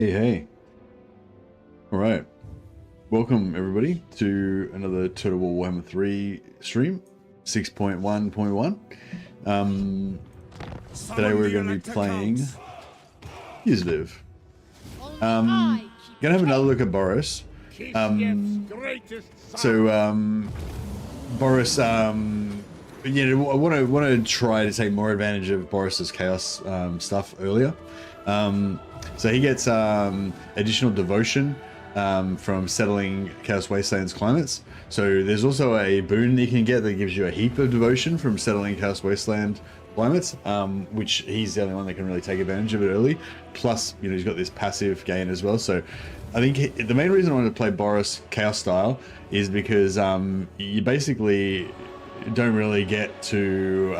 Hey, hey. All right. Welcome, everybody, to another Total War Warhammer 3 stream, 6.1.1. Today we're going to be playing Kislev. Gonna have another look at Boris. Boris, you know, I want to try to take more advantage of Boris's chaos stuff earlier. So he gets additional devotion from settling Chaos Wasteland's climates. So there's also a boon that you can get that gives you a heap of devotion from settling Chaos Wasteland climates, which he's the only one that can really take advantage of it early. Plus, you know, he's got this passive gain as well. So I think the main reason I wanted to play Boris Chaos style is because you basically don't really get to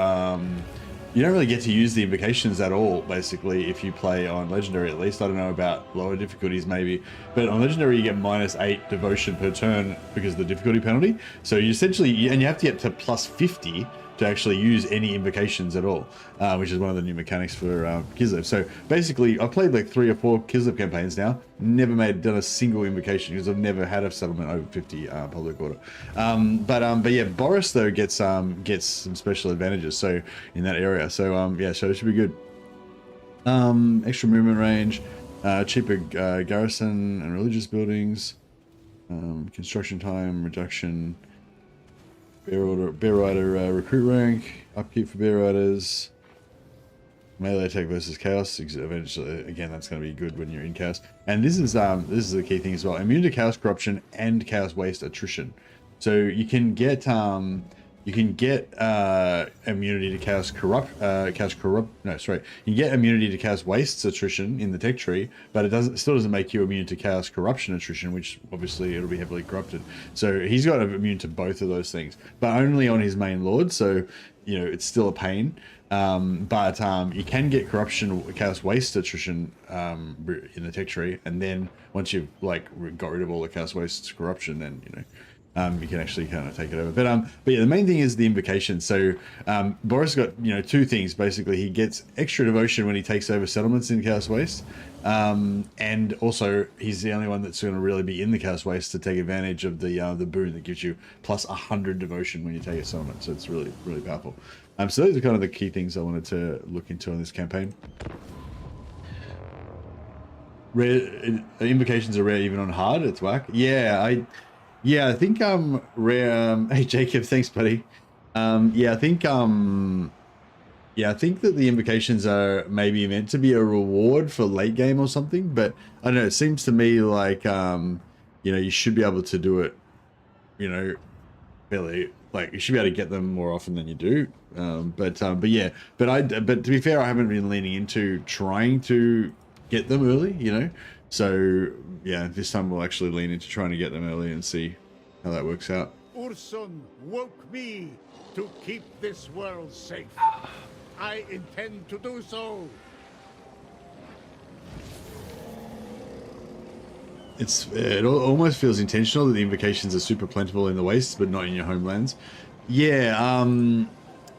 use the invocations at all, basically, if you play on Legendary, at least. I don't know about lower difficulties, maybe. But on Legendary, you get -8 devotion per turn because of the difficulty penalty. So you essentially, and you have to get to +50 to actually use any invocations at all, which is one of the new mechanics for Kislev. So basically, I've played like 3 or 4 Kislev campaigns now, never done a single invocation because I've never had a settlement over 50 public order. But yeah, Boris though gets some special advantages so in that area. So yeah, so it should be good. Extra movement range, cheaper garrison and religious buildings, construction time reduction. Bear Rider recruit rank, upkeep for Bear Riders, melee attack versus chaos. Eventually, again, that's going to be good when you're in chaos. And this is the key thing as well: immune to chaos corruption and chaos waste attrition. So you can get immunity to chaos you get immunity to chaos wastes attrition in the tech tree, but it still doesn't make you immune to chaos corruption attrition, which obviously it'll be heavily corrupted. So he's got immune to both of those things, but only on his main lord. So you know it's still a pain, but you can get corruption chaos waste attrition in the tech tree, and then once you've got rid of all the chaos waste corruption, then you know. You can actually kind of take it over, but yeah, the main thing is the invocation. So Boris got 2 things basically. He gets extra devotion when he takes over settlements in Chaos Waste, and also he's the only one that's going to really be in the Chaos Waste to take advantage of the boon that gives you +100 devotion when you take a settlement. So it's really powerful. So those are kind of the key things I wanted to look into on this campaign. Rare invocations are rare even on hard. It's whack. Yeah, I think rare. Hey Jacob, thanks, buddy. Yeah, I think that the invocations are maybe meant to be a reward for late game or something, but I don't know. It seems to me like you should be able to do it. Really, you should be able to get them more often than you do. But to be fair, I haven't been leaning into trying to get them early. So yeah, this time we'll actually lean into trying to get them early and see how that works out. Ursus woke me to keep this world safe. I intend to do so. It almost feels intentional that the invocations are super plentiful in the wastes, but not in your homelands. Yeah,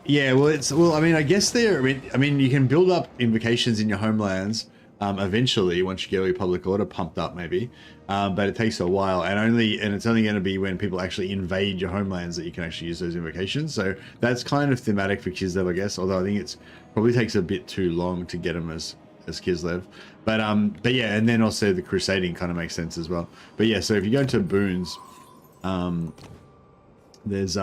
yeah. Well, I mean, I guess I mean, you can build up invocations in your homelands. Eventually, once you get all your public order pumped up, maybe, but it takes a while, and it's only going to be when people actually invade your homelands that you can actually use those invocations. So that's kind of thematic for Kislev, I guess. Although I think it's probably takes a bit too long to get them as Kislev, but yeah, and then also the crusading kind of makes sense as well. But yeah, so if you go to boons, there's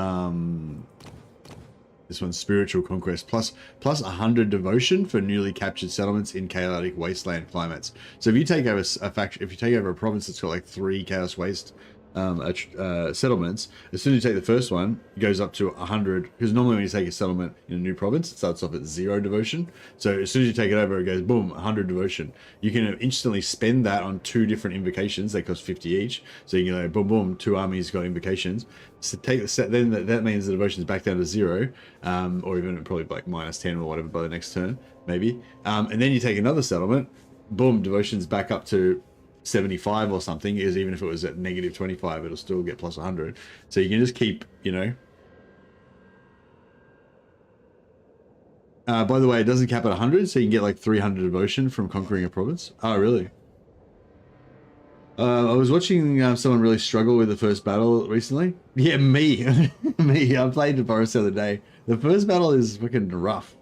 this one's spiritual conquest plus 100 devotion for newly captured settlements in chaotic wasteland climates. So if you take over a province that's got 3 chaos waste settlements, as soon as you take the first one, it goes up to 100, because normally when you take a settlement in a new province, it starts off at 0 devotion. So as soon as you take it over, it goes boom, 100 devotion. You can instantly spend that on 2 different invocations. They cost 50 each, so you can go boom boom, 2 armies got invocations. So take the set, then that means the devotion is back down to 0, or even probably -10 or whatever by the next turn, maybe. And then you take another settlement, boom, devotion's back up to 75 or something, is even if it was at -25, it'll still get +100. So you can just keep, by the way, it doesn't cap at 100, so you can get 300 devotion from conquering a province. Oh, really? I was watching someone really struggle with the first battle recently. Yeah, me. Me. I played the Boris the other day. The first battle is fucking rough.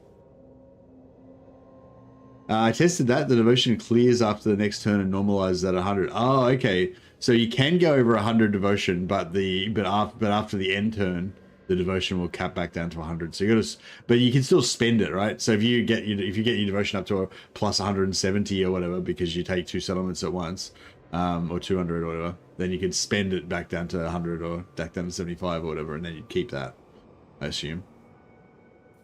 I tested that. The devotion clears after the next turn and normalizes at 100. Oh, okay. So you can go over 100 devotion, but after the end turn, the devotion will cap back down to 100. So you got to, but you can still spend it, right? So if you get your devotion up to a plus 170 or whatever, because you take 2 settlements at once, or 200 or whatever, then you can spend it back down to 100 or back down to 75 or whatever, and then you keep that, I assume.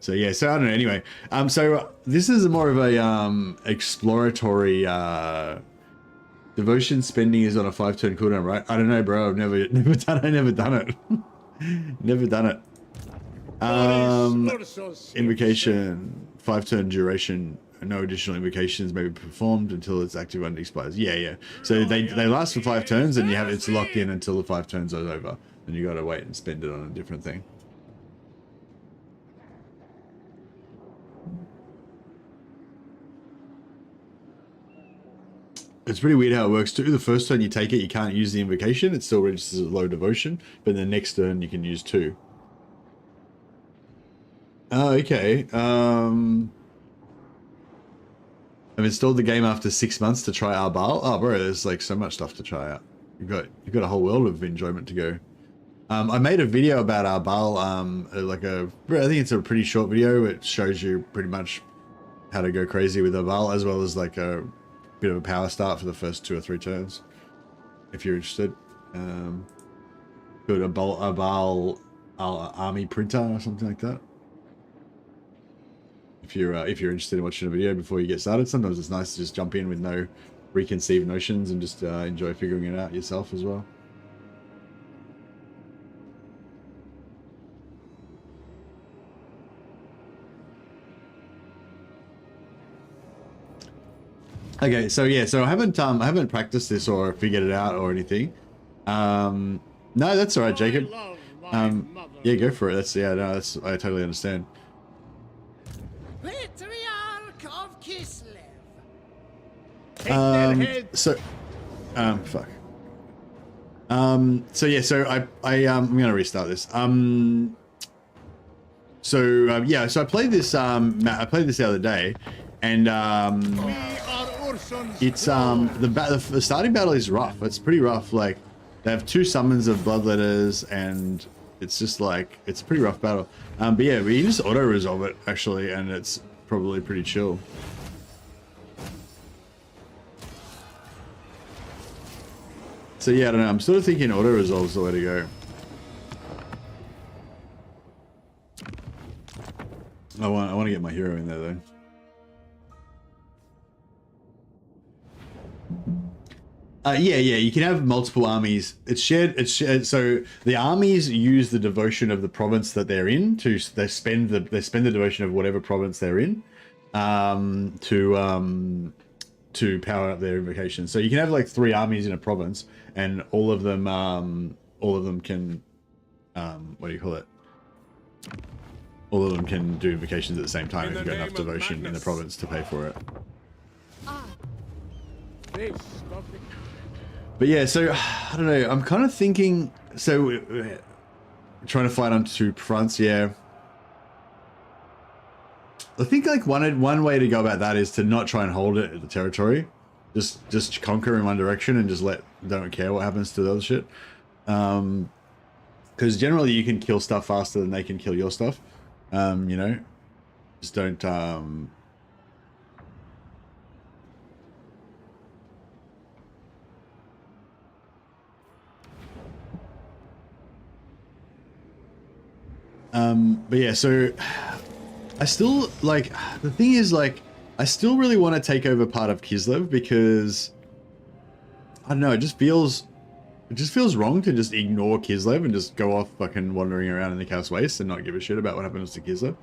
So yeah, so I don't know. Anyway, so this is more of a exploratory devotion spending is on a 5-turn cooldown, right? I don't know, bro. I've never done it. Never done it. Invocation, 5-turn duration. No additional invocations may be performed until its active one expires. Yeah. So they last for 5 turns, and it's locked in until the 5 turns are over. And you got to wait and spend it on a different thing. It's pretty weird how it works too. The first turn you take it, you can't use the invocation. It still registers as low devotion, but the next turn you can use 2. Oh, okay. I've installed the game after 6 months to try Arbal. Oh, bro, there's like so much stuff to try out. You've got a whole world of enjoyment to go. I made a video about Arbal. I think it's a pretty short video. It shows you pretty much how to go crazy with Arbal, as well as like a bit of a power start for the first 2 or 3 turns, if you're interested. Build a Arbal army printer or something like that. If you're interested in watching a video before you get started, sometimes it's nice to just jump in with no preconceived notions and just enjoy figuring it out yourself as well. Okay, so yeah, so I haven't practiced this or figured it out or anything. No, that's all right, Jacob. Yeah, go for it. I totally understand. Patriarch of Kislev. Fuck. So yeah, so I'm gonna restart this. So I played this the other day, and it's the starting battle is rough. It's pretty rough. Like, they have 2 summons of bloodletters, and it's just like, it's a pretty rough battle. But yeah, we can just auto resolve it actually, and it's probably pretty chill. So yeah, I don't know. I'm sort of thinking auto resolve is the way to go. I want to get my hero in there though. Yeah, you can have multiple armies. It's shared. So the armies use the devotion of the province that they're in they spend the devotion of whatever province they're in, to power up their invocation. So you can have like 3 armies in a province, and all of them can, what do you call it? All of them can do invocations at the same time if you've got enough devotion in the province to pay for it. But yeah, so I don't know. I'm kind of thinking. So trying to fight on 2 fronts. Yeah, I think like one way to go about that is to not try and hold it at the territory. Just conquer in one direction and just don't care what happens to the other shit. Because generally you can kill stuff faster than they can kill your stuff. You know, just don't. But yeah, so I still like, the thing is like, I still really want to take over part of Kislev because I don't know, it just feels wrong to just ignore Kislev and just go off fucking wandering around in the Chaos Waste and not give a shit about what happens to Kislev.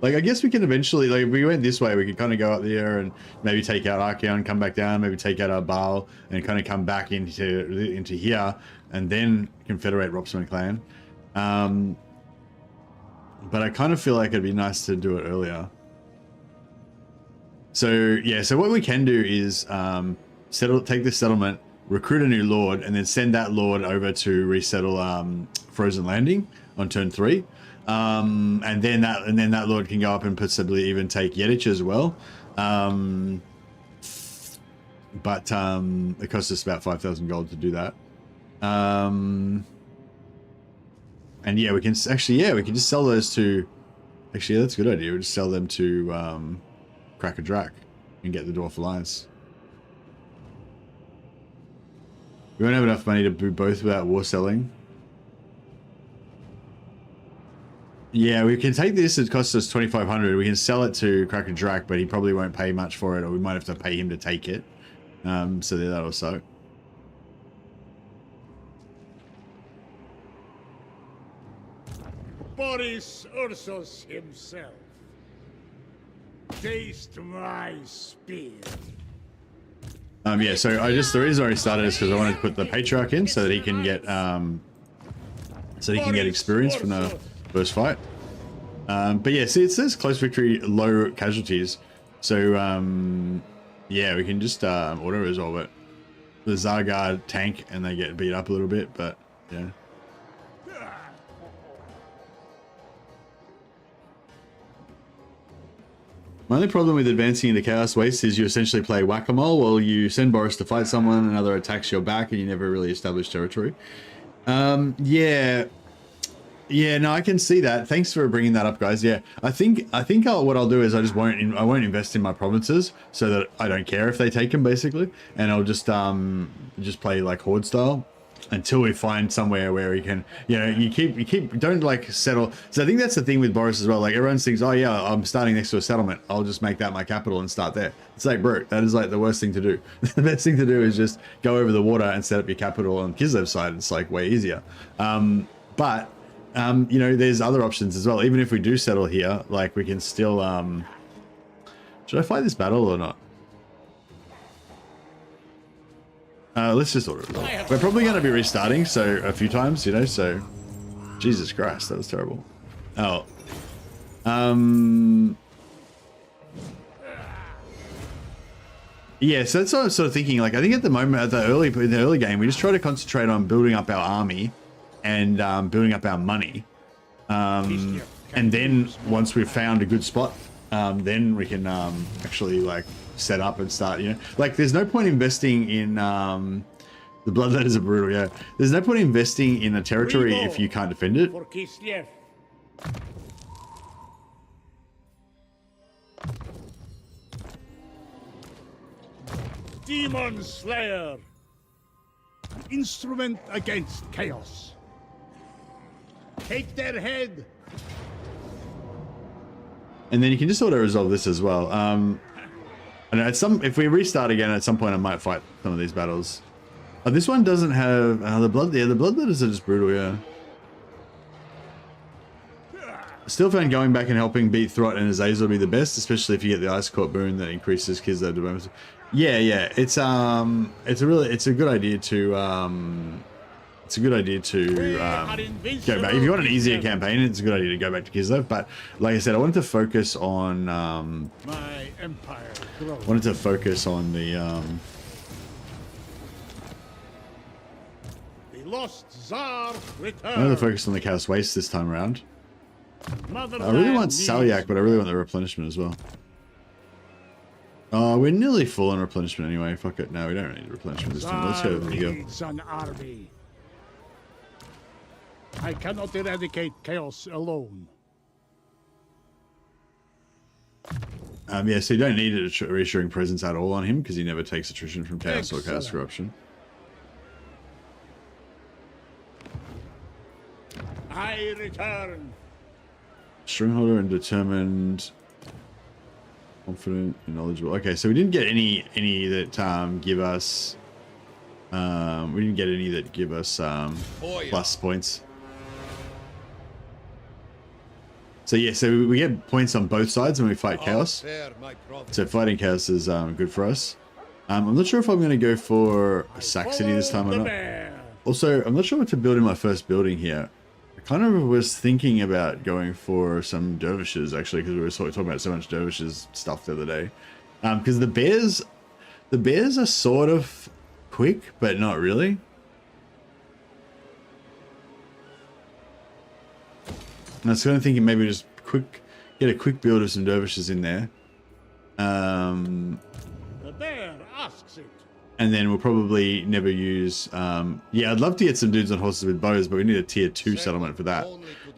Like, I guess we can eventually, like, if we went this way, we could kind of go up there and maybe take out Archeon, come back down, maybe take out our Baal, and kind of come back into here, and then confederate Ropsman clan. But I kind of feel like it'd be nice to do it earlier. So yeah, so what we can do is take this settlement, recruit a new lord, and then send that lord over to resettle Frozen Landing on turn 3. And then that lord can go up and possibly even take Yedich as well. But it costs us about 5,000 gold to do that. And yeah, we can just sell those to. Actually, yeah, that's a good idea. We'll just sell them to Crack a Drac and get the Dwarf Alliance. We won't have enough money to do both without war selling. Yeah, we can take this. It costs us 2,500. We can sell it to Crack a Drac, but he probably won't pay much for it, or we might have to pay him to take it. So that also. Boris Ursus himself. Taste my spear. Yeah, so the reason I started is because I wanted to put the Patriarch in so that he can get experience from the first fight. But yeah, see, it says close victory, low casualties. So yeah, we can just auto resolve it. The Zargard tank and they get beat up a little bit, but yeah. My only problem with advancing into Chaos Waste is you essentially play whack-a-mole while you send Boris to fight someone, another attacks your back, and you never really establish territory. Yeah, no, I can see that. Thanks for bringing that up, guys. Yeah, I think what I'll do is I won't invest in my provinces so that I don't care if they take them, basically, and I'll just play like Horde style until we find somewhere where we can, you know, you keep don't like settle. So I think that's the thing with Boris as well. Like everyone thinks, oh yeah, I'm starting next to a settlement, I'll just make that my capital and start there. It's like, bro, that is like the worst thing to do. The best thing to do is just go over the water and set up your capital on Kislev's side. It's like way easier. But you know, there's other options as well. Even if we do settle here, like we can still should I fight this battle or not? Let's just order it. We're probably going to be restarting a few times, you know, so Jesus Christ, that was terrible. Oh. Yeah, so that's what I'm sort of thinking. Like, I think at the moment, in the early game, we just try to concentrate on building up our army and building up our money. And then once we've found a good spot, then we can actually like set up and start, you know, like there's no point investing in the bloodletters are brutal. Yeah, there's no point investing in a territory if you can't defend it. For Kislev. Demon Slayer, an instrument against chaos. Take their head. And then you can just auto resolve this as well. And if we restart again at some point, I might fight some of these battles. This one doesn't have the blood. Yeah, the bloodletters are just brutal. Yeah. Still found going back and helping beat Throt and Azazel will be the best, especially if you get the Ice Court boon that increases Kislev diplomacy. Yeah, yeah. It's a good idea to go back. If you want an easier campaign, it's a good idea to go back to Kislev. But like I said, I wanted to focus on my empire grows. wanted to focus on the lost Tsar return. I wanted to focus on the Chaos Waste this time around. I really want Salyak, but I really want the replenishment as well. Oh, we're nearly full on replenishment anyway. Fuck it. No, we don't really need replenishment this time. Let's go with the an army. I cannot eradicate chaos alone. Yeah, so you don't need a reassuring presence at all on him because he never takes attrition from chaos or chaos corruption. I return. Strongholder and determined, confident and knowledgeable. Okay, so we didn't get any that give us. We didn't get any that give us plus points. So yeah, so we get points on both sides when we fight chaos. So fighting chaos is good for us. I'm not sure if I'm going to go for a Sac City this time or not. Also, I'm not sure what to build in my first building here. I kind of was thinking about going for some dervishes actually, because we were talking about so much dervishes stuff the other day. Because the bears are sort of quick, but not really. And I was kind of thinking maybe just get a quick build of some dervishes in there. The bear asks it. And then we'll probably never use... yeah, I'd love to get some dudes on horses with bows, but we need a tier 2 settlement for that.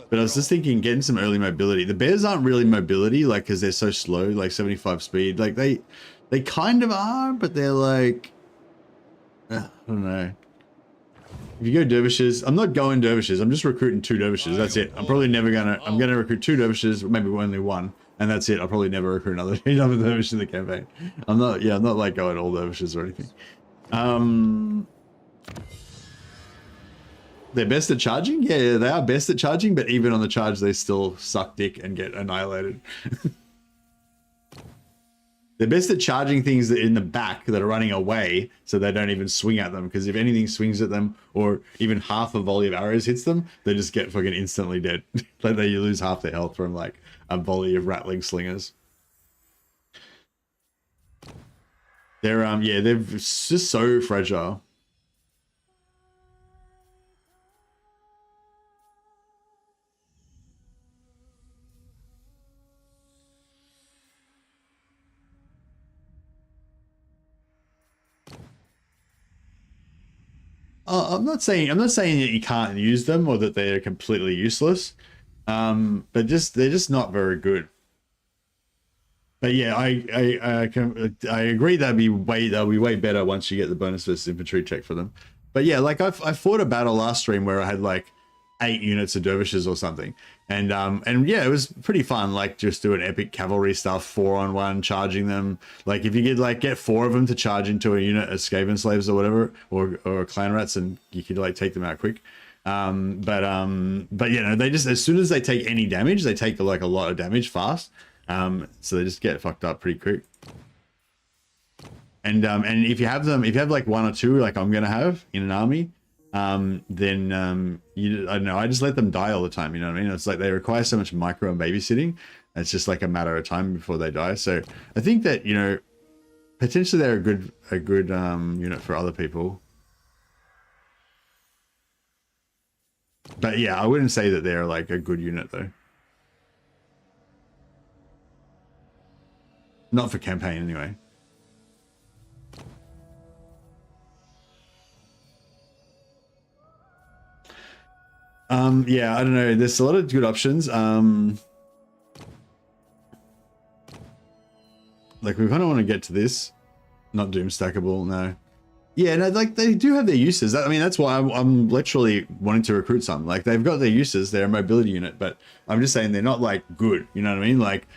But I was just thinking, getting some early mobility. The bears aren't really mobility, like, because they're so slow, like 75 speed. Like, they kind of are, but they're like... I don't know. If you go dervishes, I'm not going dervishes. I'm just recruiting 2 dervishes. That's it. I'm probably never gonna... I'm gonna recruit 2 dervishes, maybe only 1. And that's it. I'll probably never recruit another dervish in the campaign. I'm not like going all dervishes or anything. They're best at charging? Yeah, they are best at charging, but even on the charge, they still suck dick and get annihilated. They're best at charging things that in the back that are running away so they don't even swing at them, because if anything swings at them or even half a volley of arrows hits them, they just get fucking instantly dead. Like they lose half their health from like a volley of rattling slingers. They're yeah, they're just so fragile. I'm not saying that you can't use them or that they're completely useless, but they're just not very good. But yeah, I agree they'll be way better once you get the bonus versus infantry check for them. But yeah, like I fought a battle last stream where I had like 8 units of dervishes or something, and yeah, it was pretty fun. Like just doing epic cavalry stuff, 4-on-1, charging them. Like if you could get 4 of them to charge into a unit of Skaven slaves or whatever, or clan rats, and you could like take them out quick. But you know, they just, as soon as they take any damage, they take like a lot of damage fast. So they just get fucked up pretty quick. And if you have like 1 or 2, like I'm gonna have in an army, then I don't know, I just let them die all the time, you know what I mean? It's like they require so much micro and babysitting. It's just like a matter of time before they die. So I think that, you know, potentially they're a good unit for other people. But yeah, I wouldn't say that they're like a good unit though. Not for campaign anyway. Yeah, I don't know. There's a lot of good options. Like we kind of want to get to this. Not doom stackable, no. Yeah, no, like they do have their uses. I mean, that's why I'm literally wanting to recruit some. Like they've got their uses. They're a mobility unit, but I'm just saying they're not like good. You know what I mean? Like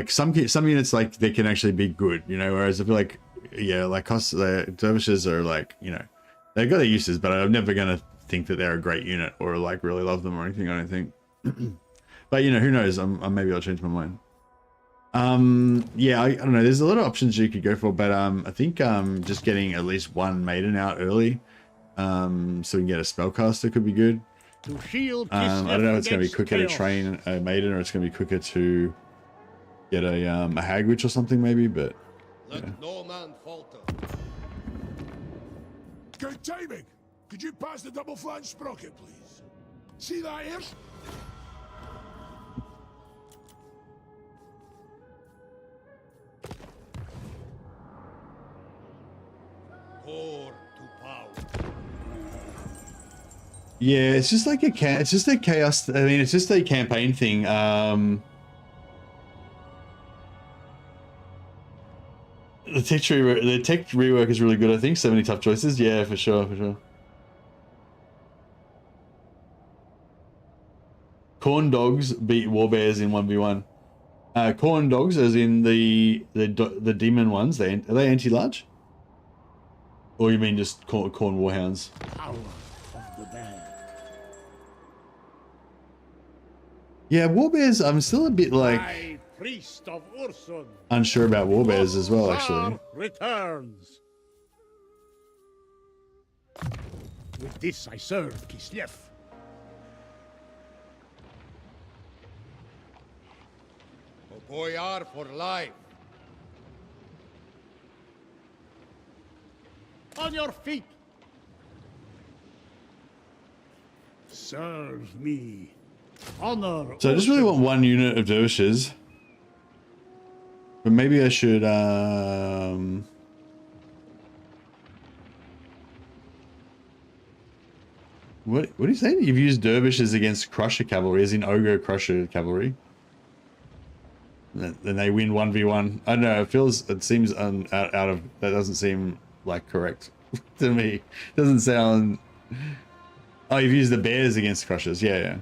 some units, like they can actually be good. You know, whereas I feel like, yeah, like the dervishes are like, you know, they've got their uses, but I'm never gonna think that they're a great unit or like really love them or anything. I don't think. But you know, who knows? Maybe I'll change my mind. Yeah, I don't know. There's a lot of options you could go for, but I think just getting at least 1 maiden out early, so we can get a spellcaster could be good. To shield I don't know if it's going to be quicker chaos. to train a maiden or it's going to be quicker to get a hag witch or something maybe, but Let yeah. no man falter. Good timing. Could you pass the double flange sprocket, please? See that here? Pour to power. Yeah, it's just like it's just a chaos. I mean, it's just a campaign thing. The tech rework is really good. I think 70 tough choices. Yeah, for sure, for sure. Corn dogs beat warbears in 1v1. Corn dogs, as in the demon ones. Are they anti-large? Or you mean just corn warhounds? Power of the bear. Yeah, warbears. I'm still a bit like High priest of Ursus. unsure about warbears as well, actually. Returns. With this I serve Kislev. A boyar for life. On your feet. Serve me. Honor. So I just really want one unit of dervishes. But maybe I should, What are you saying? You've used dervishes against Crusher cavalry, as in Ogre Crusher cavalry. Then they win 1v1. I don't know, it seems out of, that doesn't seem like correct to me. Doesn't sound, oh, you've used the bears against Crushers, yeah.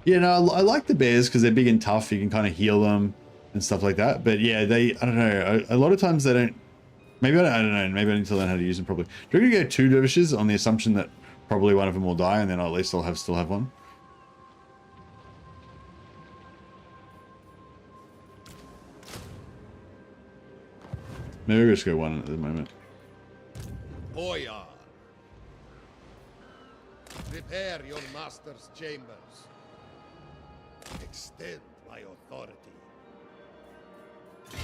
Yeah, no, I like the bears because they're big and tough. You can kind of heal them and stuff like that. But yeah, I don't know. A lot of times they don't. Maybe I don't know. Maybe I need to learn how to use them properly. Do you reckon go 2 dervishes on the assumption that probably one of them will die, and then at least I'll still have one? Maybe we'll just go 1 at the moment. Boyar. Prepare your master's chambers. Extend my authority.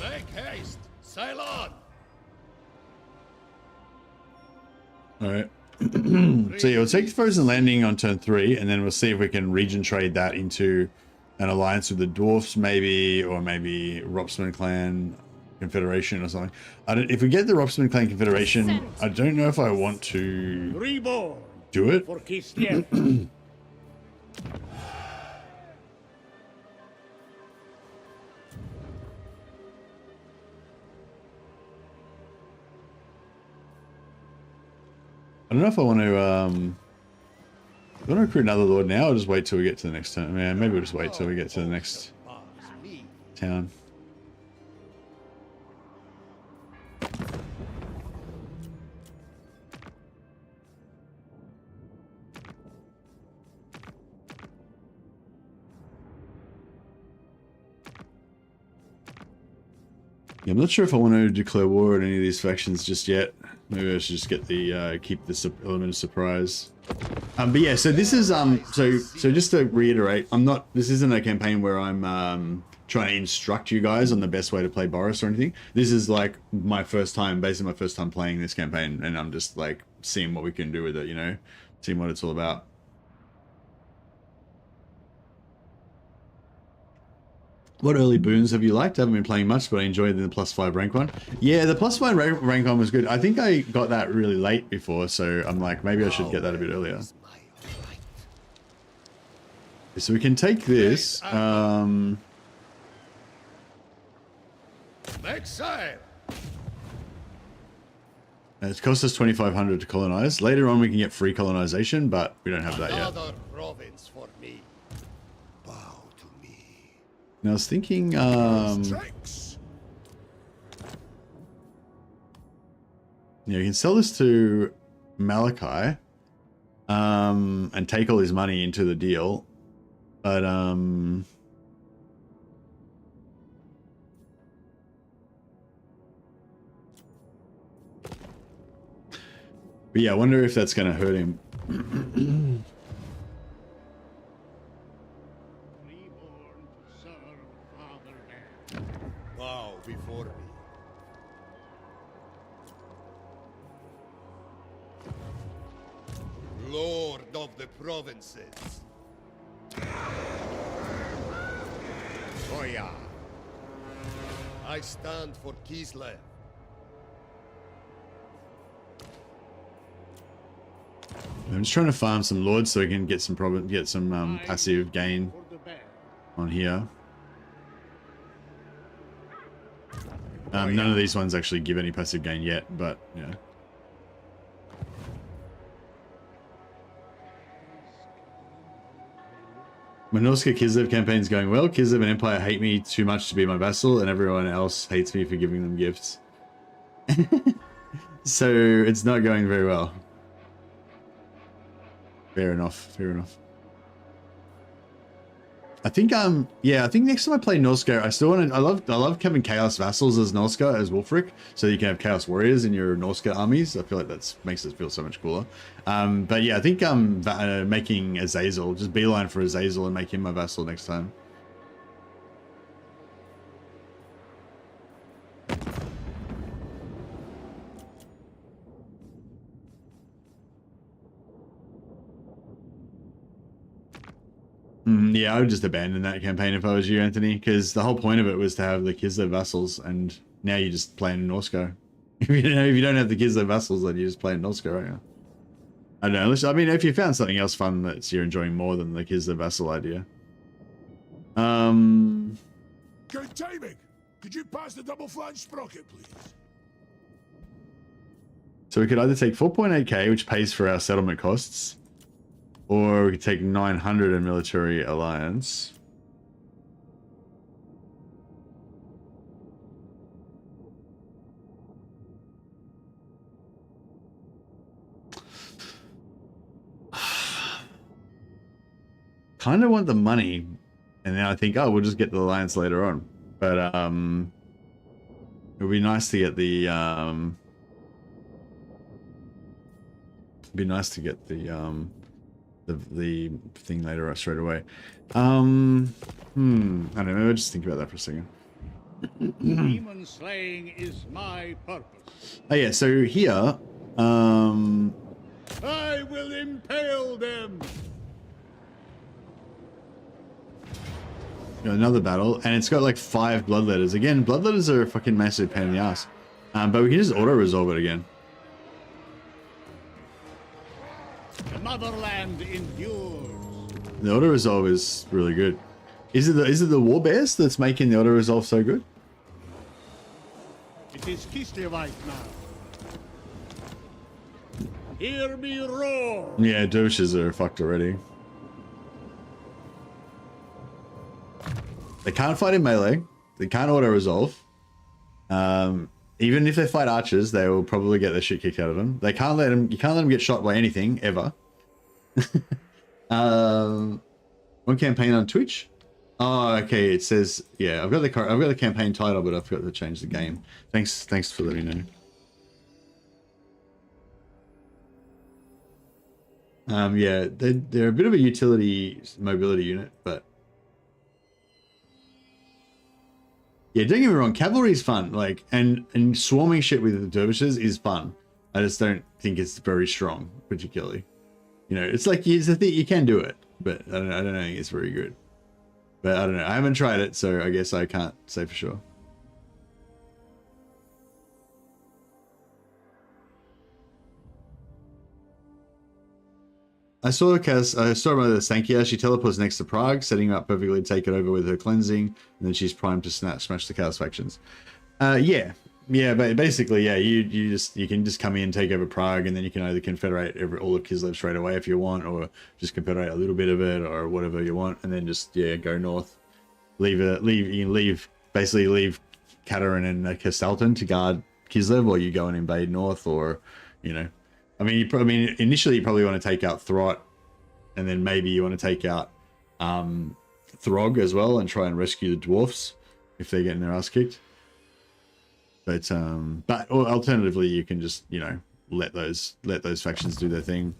Make haste. Sail on. Alright. So yeah, we'll take Frozen Landing on turn 3, and then we'll see if we can region trade that into an alliance with the Dwarfs, maybe, or maybe Ropsman Clan Confederation or something. If we get the Ropsman Clan Confederation, I don't know if I want to Reborn. do it. For Kislev. I don't know if I want to, do I want to recruit another Lord now, or just wait till we get to the next turn? Yeah, maybe we'll just wait till we get to the next town. Yeah, I'm not sure if I want to declare war on any of these factions just yet. Maybe I should just get the keep this element of surprise. But yeah, so this is so just to reiterate, this isn't a campaign where I'm trying to instruct you guys on the best way to play Boris or anything. This is like basically my first time playing this campaign, and I'm just like seeing what we can do with it, you know, seeing what it's all about. What early boons have you liked? I haven't been playing much, but I enjoyed the +5 rank one. Yeah, the +5 rank one was good. I think I got that really late before, so I'm like, maybe I should get that a bit earlier. So we can take this. Make sail. It costs us 2,500 to colonize. Later on, we can get free colonization, but we don't have that yet. Another province for me. Bow to me. Now I was thinking, Strikes. yeah, you can sell this to Malachi, and take all his money into the deal, but yeah, I wonder if that's going to hurt him. Reborn to serve fatherland. Bow before me. Lord of the provinces. Boyar. I stand for Kislev. I'm just trying to farm some lords so we can get some passive gain For the bear. on here. None of these ones actually give any passive gain yet, but yeah. Minorska Kislev campaign's going well. Kislev and Empire hate me too much to be my vassal, and everyone else hates me for giving them gifts. So it's not going very well. Fair enough, fair enough. I think yeah, I think next time I play Norska, I still want to, I love having Chaos Vassals as Norska, as Wolfric, so you can have Chaos Warriors in your Norska armies. I feel like that makes it feel so much cooler. But yeah, I think making Azazel, just beeline for Azazel and make him my vassal next time. Yeah, I would just abandon that campaign if I was you, Anthony, because the whole point of it was to have the Kislev vassals, and now you're just playing Norsko. If you don't have the Kislev vassals, then you're just playing Norsko, right now. I don't know. I mean, if you found something else fun that you're enjoying more than the Kislev vassal idea. Good timing. Could you pass the double flange sprocket, please? So we could either take 4.8k, which pays for our settlement costs, or we could take 900 in military alliance. Kind of want the money, and then I think, oh, we'll just get the alliance later on. But it would be nice to get the the thing later straight away. I don't know. Maybe I'll just think about that for a second. Demon slaying is my purpose. Oh yeah. So here, I will impale them. another battle, and it's got like 5 bloodletters. Again, bloodletters are a fucking massive pain in the ass. But we can just auto resolve it again. The motherland endures. The auto resolve is really good. Is it the war bears that's making the auto resolve so good? It is Kislevite now. Hear me roar. Yeah, dervishes are fucked already. They can't fight in melee. They can't auto resolve. Even if they fight archers, they will probably get their shit kicked out of them. They can't let them. You can't let them get shot by anything ever. One campaign on Twitch. Oh, okay. It says, yeah. I've got the campaign title, but I forgot to change the game. Thanks for letting me know. Yeah, they're a bit of a utility mobility unit, but. Yeah, don't get me wrong, cavalry's fun, like, and swarming shit with the dervishes is fun. I just don't think it's very strong, particularly. You know, it's like, it's a thing, you can do it, but I don't think it's very good. But I don't know, I haven't tried it, so I guess I can't say for sure. I saw one of the Stankia. She teleports next to Prague, setting up perfectly to take it over with her cleansing, and then she's primed to smash the Chaos factions. Yeah, but basically, yeah, you can just come in, take over Prague, and then you can either confederate all of Kislev straight away if you want, or just confederate a little bit of it, or whatever you want, and then just go north. Basically leave Katerin and Kastelton to guard Kislev, or you go and invade north, or I mean, initially you probably want to take out Throt, and then maybe you want to take out Throg as well, and try and rescue the dwarfs if they're getting their ass kicked. But alternatively, you can just let those factions do their thing.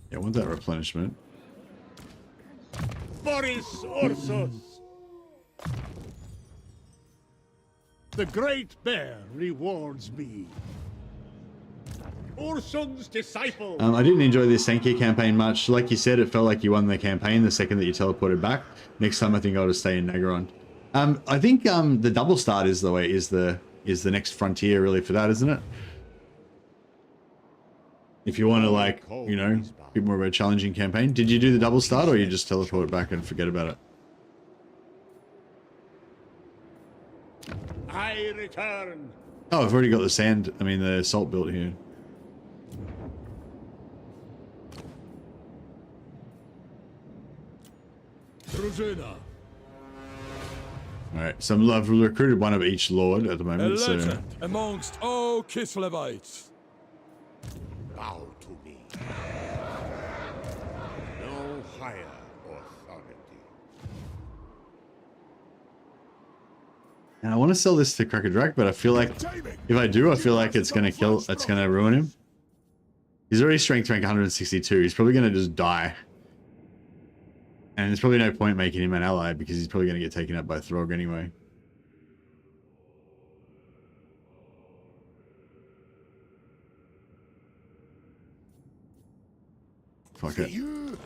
Yeah, I want that replenishment. Boris Ursus. The Great Bear rewards me. Ursun's disciple. I didn't enjoy this Sankey campaign much. Like you said, it felt like you won the campaign the second that you teleported back. Next time, I think I'll just stay in Nagaron. I think the double start is the next frontier really for that, isn't it? If you want to a bit more of a challenging campaign. Did you do the double start, or you just teleport back and forget about it? I return. Oh, I've already got the salt built here. Drużyna. Alright, so I've recruited one of each lord at the moment. A legend amongst all Kislevites. Bow to me. No higher authority. And I want to sell this to Krakadrak, but I feel like if I do, I feel like it's gonna ruin him. He's already strength rank 162. He's probably gonna just die. And there's probably no point making him an ally because he's probably gonna get taken out by Throg anyway. fuck it. You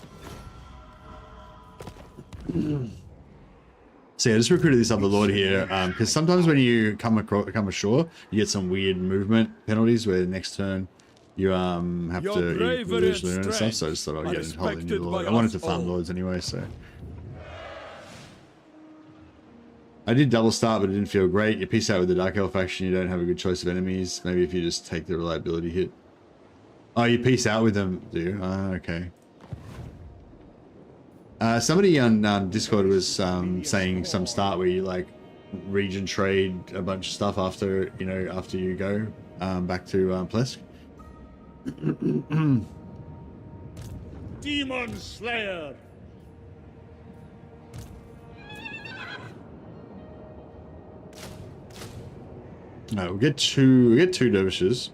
So yeah, I just recruited this other lord here, because sometimes when you come ashore, you get some weird movement penalties where next turn you have Your to bravery lose and lunar and stuff. strength So I just thought I'd are get a whole new respected lord. by I wanted us to farm all. lords anyway, so I did double start, but it didn't feel great. You peace out with the Dark Elf faction, you don't have a good choice of enemies. Maybe if you just take the reliability hit. Oh, you peace out with them, do you? Ah, okay. Somebody on Discord was saying some start where you like region trade a bunch of stuff after after you go back to Plesk. Demon Slayer! No, we'll get two dervishes,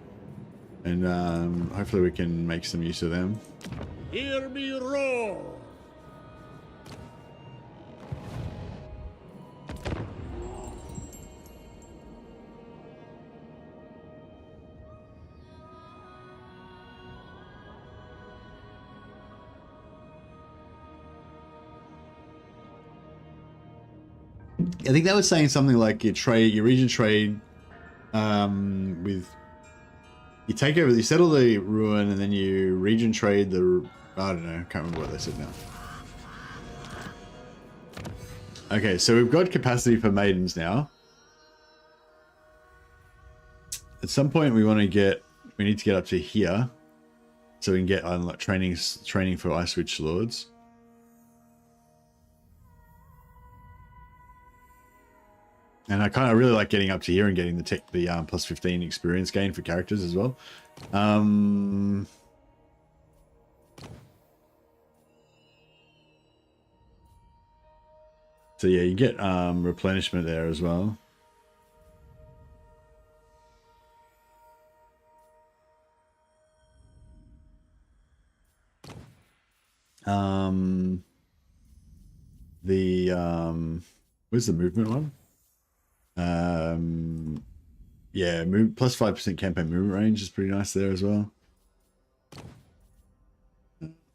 and hopefully we can make some use of them. Hear me roar! I think that was saying something like your region trade with you take over, you settle the ruin, and then you region trade the, I don't know, I can't remember what they said now. Okay, so we've got capacity for maidens now. At some point we need to get up to here so we can get training for Ice Witch Lords. And I really like getting up to here and getting the plus 15 experience gain for characters as well. So yeah, you get replenishment there as well. Where's the movement one? Yeah, plus 5% campaign movement range is pretty nice there as well.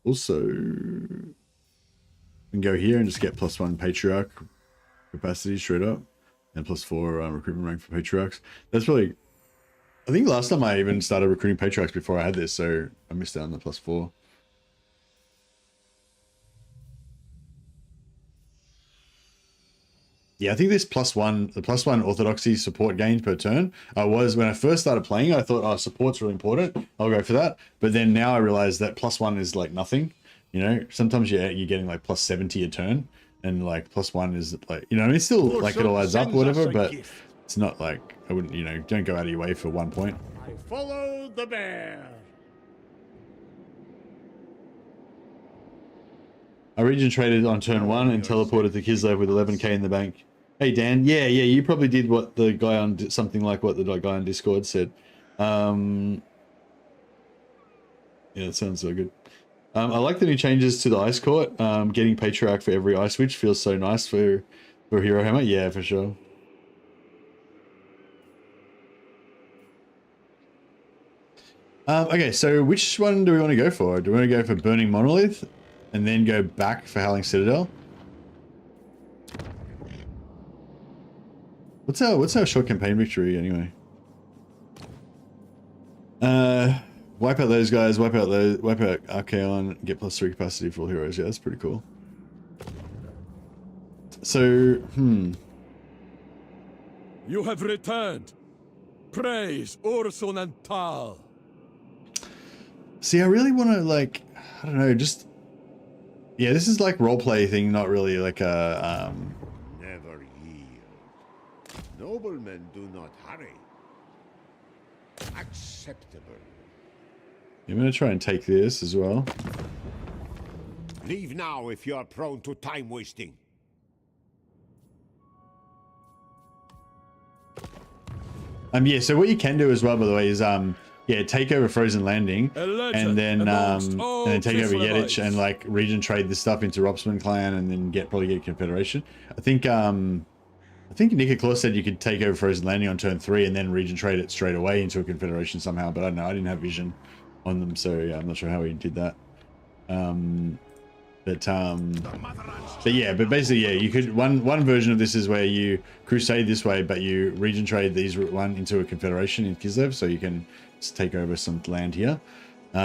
Also, we can go here and just get +1 patriarch capacity straight up, and +4 recruitment rank for patriarchs. That's really, I think last time I even started recruiting patriarchs before I had this, so I missed out on the +4. Yeah, I think this the +1 orthodoxy support gains per turn. When I first started playing, I thought, oh, support's really important. I'll go for that. But then now I realize that +1 is like nothing. You know, sometimes you're getting like +70 a turn, and like +1 is like, it's still like it all adds up or whatever, but it's not like, I wouldn't, don't go out of your way for 1 point. I follow the bear! I region traded on turn 1 and teleported to Kislev with 11k in the bank. Hey Dan, yeah, you probably did what the guy on something like what the guy on Discord said. Yeah, it sounds so good. I like the new changes to the Ice Court. Getting Patriarch for every Ice Witch feels so nice for Hero Hammer. Yeah, for sure. Okay, so which one do we want to go for? Do we want to go for Burning Monolith and then go back for Howling Citadel? What's our short campaign victory anyway? Wipe out those guys, wipe out Archaon, get +3 capacity for all heroes. Yeah, that's pretty cool. So, You have returned. Praise Ursus and Tal. see, I really want to, like, I don't know, just, yeah, this is like roleplay thing, not really like a, never yield. Noblemen do not hurry. Acceptable. I'm going to try and take this as well. Leave now if you are prone to time wasting. Yeah, so what you can do as well, by the way, is yeah, take over Frozen Landing, and then take over Yedich and like region trade this stuff into Robsman clan, and then probably get Confederation. I think Nika Claus said you could take over Frozen Landing on turn 3 and then region trade it straight away into a Confederation somehow, but I don't know, I didn't have vision on them, so yeah, I'm not sure how he did that. But yeah, but basically, yeah, you could one version of this is where you crusade this way, but you region trade these one into a confederation in Kislev, so you can just take over some land here. I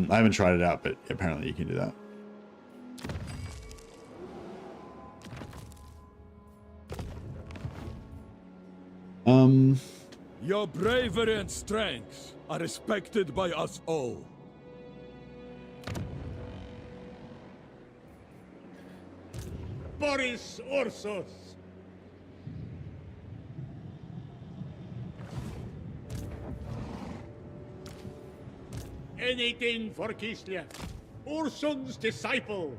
haven't tried it out, but apparently you can do that. Your bravery and strength are respected by us all. Boris, Ursus. Anything for Kislev. Ursun's disciple.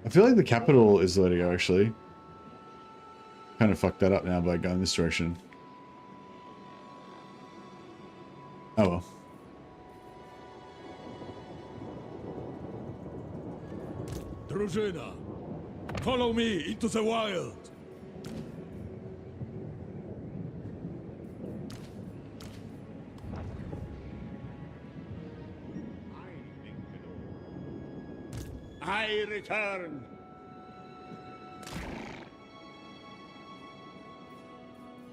I feel like the capital is the way to go, actually. Kind of fucked that up now by going this direction. Oh well. Drużyna, follow me into the wild. I return.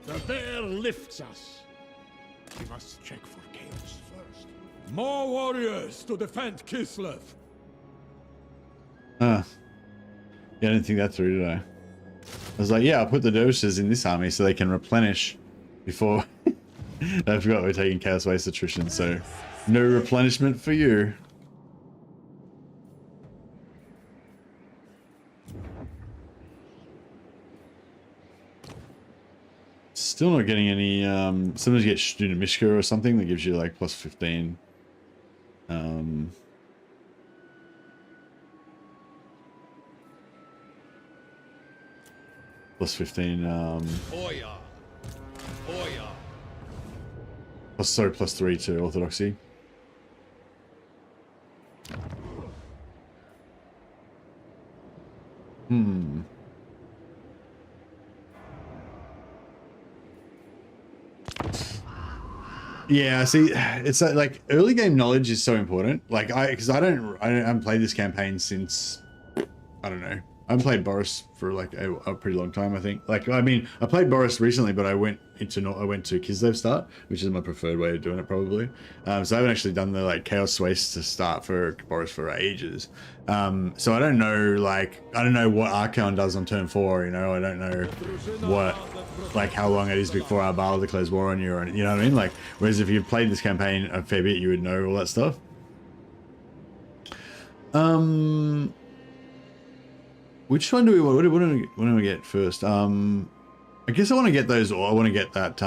The bear lifts us. We must check for chaos first. More warriors to defend Kislev. Yeah, I didn't think that through, did I? I was like, yeah, I'll put the doses in this army so they can replenish before. I forgot we're taking Chaos Waste attrition, so no replenishment for you. Still not getting any, sometimes you get Student Mishka or something that gives you like plus 15. Plus 15, Oya. Oya. plus, sorry, plus 3 to Orthodoxy. Yeah, see, it's like early game knowledge is so important. Like because I haven't played this campaign since, I don't know. I haven't played Boris for like a pretty long time, I think. Like, I mean, I played Boris recently, but I went to Kislev start, which is my preferred way of doing it probably. So I haven't actually done the like Chaos Waste to start for Boris for ages. So I don't know, like, I don't know what Archon does on turn 4, you know? I don't know what, like, how long it is before Arbal declares war on you, or, you know what I mean? Like, whereas if you've played this campaign a fair bit, you would know all that stuff. Which one do we want? What do we get first? I guess I want to get those, or I want to get that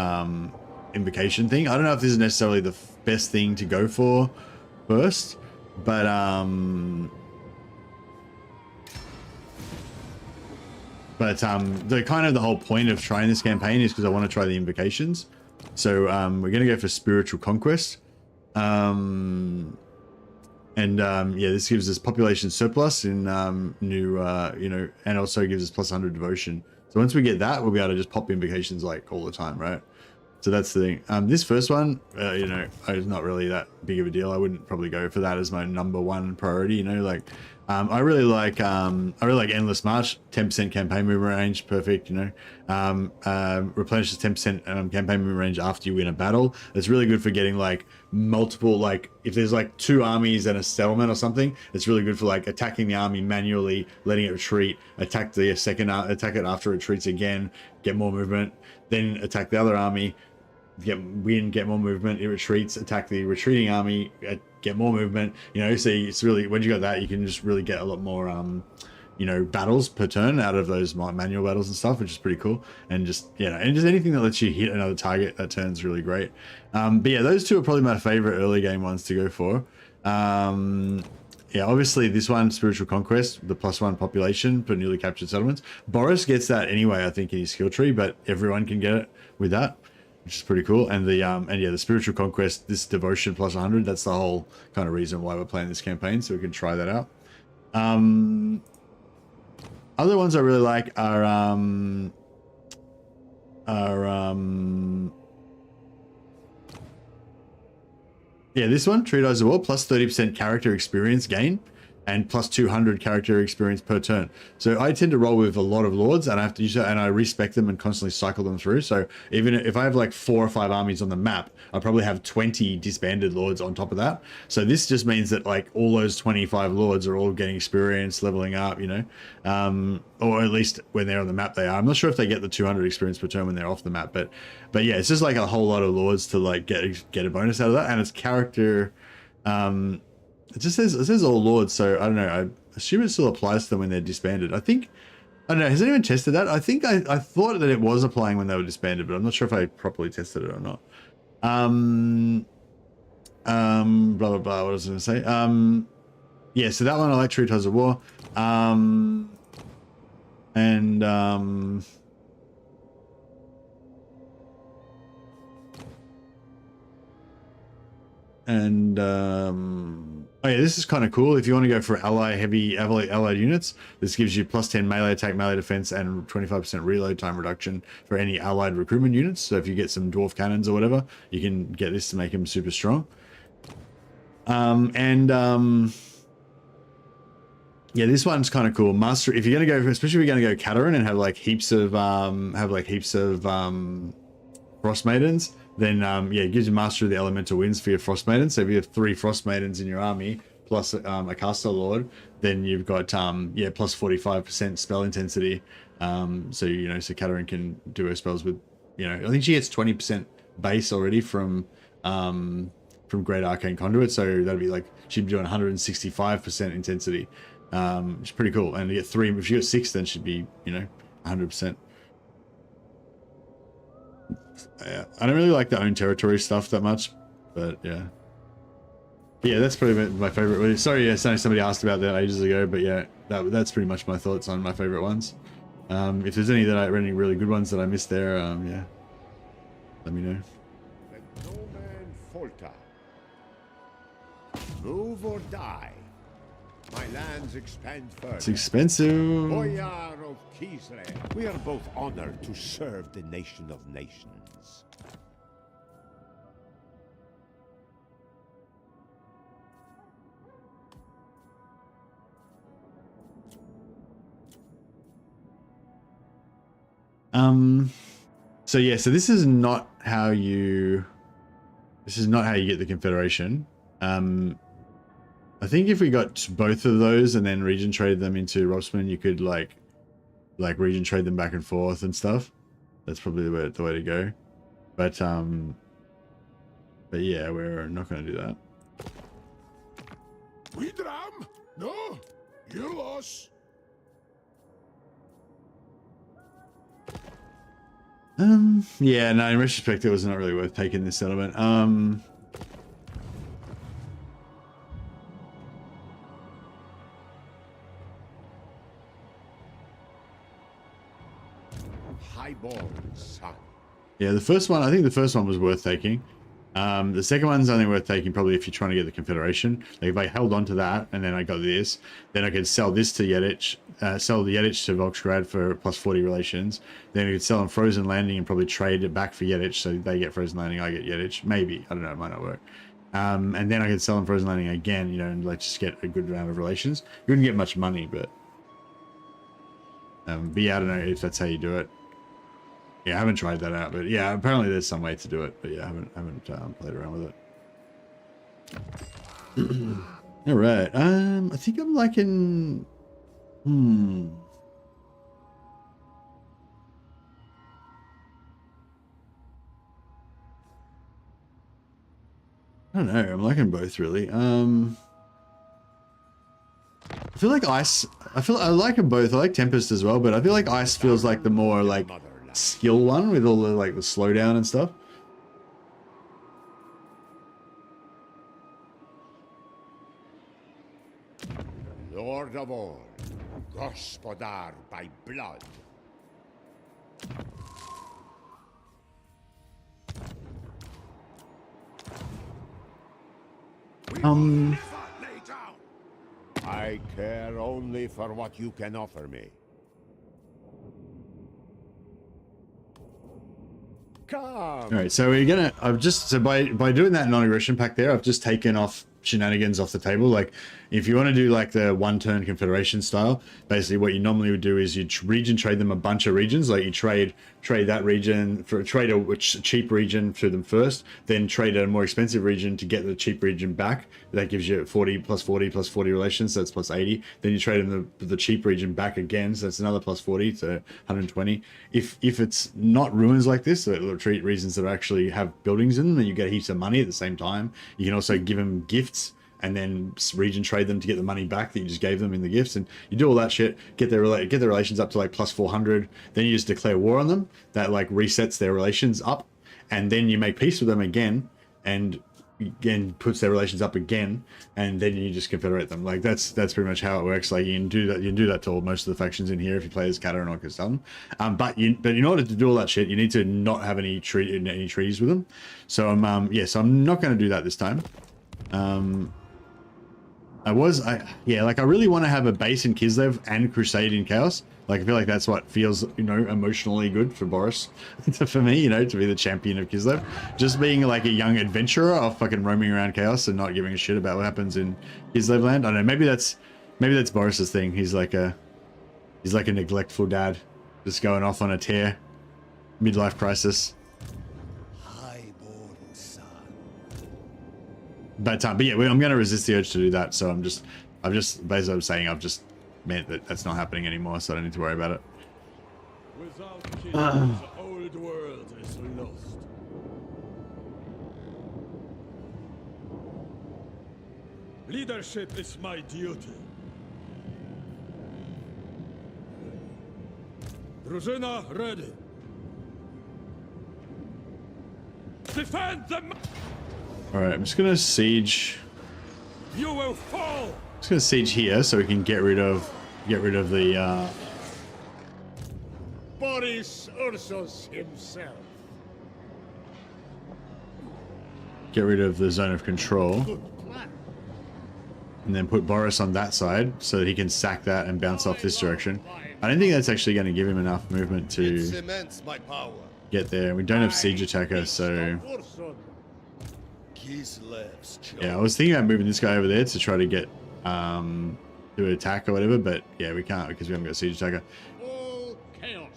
invocation thing. I don't know if this is necessarily the best thing to go for first, but the kind of the whole point of trying this campaign is because I want to try the invocations. So we're gonna go for spiritual conquest. Yeah, this gives us population surplus in new, you know, and also gives us plus 100 devotion. So once we get that, we'll be able to just pop invocations like all the time, right? So that's the thing. This first one, you know, is not really that big of a deal. I wouldn't probably go for that as my #1 priority. You know, like I really like Endless March, 10% campaign movement range, perfect. You know, replenishes 10% campaign movement range after you win a battle. It's really good for getting like multiple, like if there's like 2 armies and a settlement or something, it's really good for like attacking the army manually, letting it retreat, attack the second, attack it after it retreats again, get more movement, then attack the other army, get more movement, it retreats, attack the retreating army, get more movement, you know. So it's really, when you got that, you can just really get a lot more you know, battles per turn out of those manual battles and stuff, which is pretty cool. And just, you know, and just anything that lets you hit another target that turn's really great. But yeah, those two are probably my favorite early game ones to go for. Yeah, obviously this one, Spiritual Conquest, the +1 population for newly captured settlements. Boris gets that anyway, I think, in his skill tree, but everyone can get it with that, which is pretty cool. And the yeah, the Spiritual Conquest, this devotion plus 100, that's the whole kind of reason why we're playing this campaign, so we can try that out. Other ones I really like are Yeah, this one, Treatise of War, plus 30% character experience gain and plus 200 character experience per turn. So I tend to roll with a lot of lords, and I have to use it, and I respec them and constantly cycle them through. So even if I have like 4 or 5 armies on the map, I probably have 20 disbanded lords on top of that. So this just means that like all those 25 lords are all getting experience, leveling up, you know, or at least when they're on the map they are. I'm not sure if they get the 200 experience per turn when they're off the map, but yeah, it's just like a whole lot of lords to like get a bonus out of that, and it's character. It says all lords, so I don't know. I assume it still applies to them when they're disbanded. I don't know. Has anyone tested that? I think I thought that it was applying when they were disbanded, but I'm not sure if I properly tested it or not. Blah blah blah. What was I going to say? Yeah. So that one I like, Treatise of War. Oh yeah, this is kind of cool. If you want to go for allied units, this gives you plus 10 melee attack, melee defense, and 25% reload time reduction for any allied recruitment units. So if you get some dwarf cannons or whatever, you can get this to make them super strong. Yeah, this one's kind of cool. Master, if you're gonna go, especially if you're gonna go Katerin and have like heaps of Frost Maidens, then yeah, it gives you Master of the Elemental Winds for your Frost Maidens. So if you have 3 Frost Maidens in your army plus a Caster Lord, then you've got yeah, plus 45% spell intensity. So you know, so Katerin can do her spells with, you know, I think she gets 20% base already from Great Arcane Conduit. So that'd be like she'd be doing 165% intensity. It's pretty cool. And you get 3. If you get 6, then she'd be, you know, 100%. Yeah, I don't really like the own territory stuff that much, but yeah. Yeah, that's probably my favorite. Sorry, yeah, somebody asked about that ages ago, but yeah, that's pretty much my thoughts on my favorite ones. If there's any any really good ones that I missed there, yeah, let me know. Let no man falter. Move or die. My lands expand further. It's expensive. Boyar of Kislev. We are both honored to serve the nation of nations. So yeah, so this is not how you get the Confederation. I think if we got both of those and then region trade them into Robsman, you could like region trade them back and forth and stuff. That's probably the way to go. But yeah, we're not going to do that. We dram? No, your loss. Yeah, no, in retrospect, it was not really worth taking this settlement. Highborn son. Yeah, the first one, I think the first one was worth taking. The second one's only worth taking probably if you're trying to get the Confederation. Like if I held on to that and then I got this, then I could sell this to Yedich, sell the Yedich to Volksgrad for plus 40 relations. Then I could sell on Frozen Landing and probably trade it back for Yedich, so they get Frozen Landing, I get Yedich. Maybe, I don't know, it might not work. And then I could sell on Frozen Landing again, you know, and like just get a good amount of relations. You wouldn't get much money, but yeah, I don't know if that's how you do it. Yeah, I haven't tried that out, but yeah, apparently there's some way to do it, but yeah, I haven't played around with it. All right, I think I'm liking. I don't know. I'm liking both really. I feel like ice. I like them both. I like Tempest as well, but I feel like ice feels like the more like skill one with all the like the slowdown and stuff. Lord of all, Gospodar by blood. I care only for what you can offer me. come. All right, so we're gonna. I've just by doing that non-aggression pact there, I've just taken off Shenanigans off the table. Like, if you want to do like the one-turn confederation style, basically what you normally would do is you region trade them a bunch of regions. Like you trade that region for a cheap region to them first, then trade a more expensive region to get the cheap region back. That gives you 40 plus 40 plus 40 relations, so that's plus 80. Then you trade them the cheap region back again, so that's another plus 40 to 120. If it's not ruins like this, so retreat regions that actually have buildings in them, then you get heaps of money at the same time. You can also give them gifts and then region trade them to get the money back that you just gave them in the gifts, and you do all that shit, get their relations up to like plus 400, then you just declare war on them. That like resets their relations up, and then you make peace with them again, and again puts their relations up again, and then you just confederate them. Like that's pretty much how it works. Like you can do that to most of the factions in here if you play as Katar or Kislev. But in order to do all that shit, you need to not have any treaties with them. So I'm not going to do that this time. I really want to have a base in Kislev and Crusade in Chaos. Like, I feel like that's what feels, emotionally good for Boris. For me, to be the champion of Kislev. Just being like a young adventurer of fucking roaming around Chaos and not giving a shit about what happens in Kislev land. I don't know, maybe that's Boris's thing. He's like a neglectful dad. Just going off on a tear. Midlife crisis. But yeah, I'm going to resist the urge to do that. So I've just basically meant that that's not happening anymore. So I don't need to worry about it. Without kings, the old world is lost. Leadership is my duty. Drużyna ready. Defend them. All right, I'm just going to siege. You will fall. Just going to siege here so we can get rid of the. Boris Ursus himself. Get rid of the zone of control. Good plan. And then put Boris on that side so that he can sack that and bounce off this direction. I don't think that's actually going to give him enough movement to my power. get there. We don't have siege attacker, so yeah, I was thinking about moving this guy over there to try to get to attack or whatever, but yeah, we can't because we haven't got siege attacker. All chaos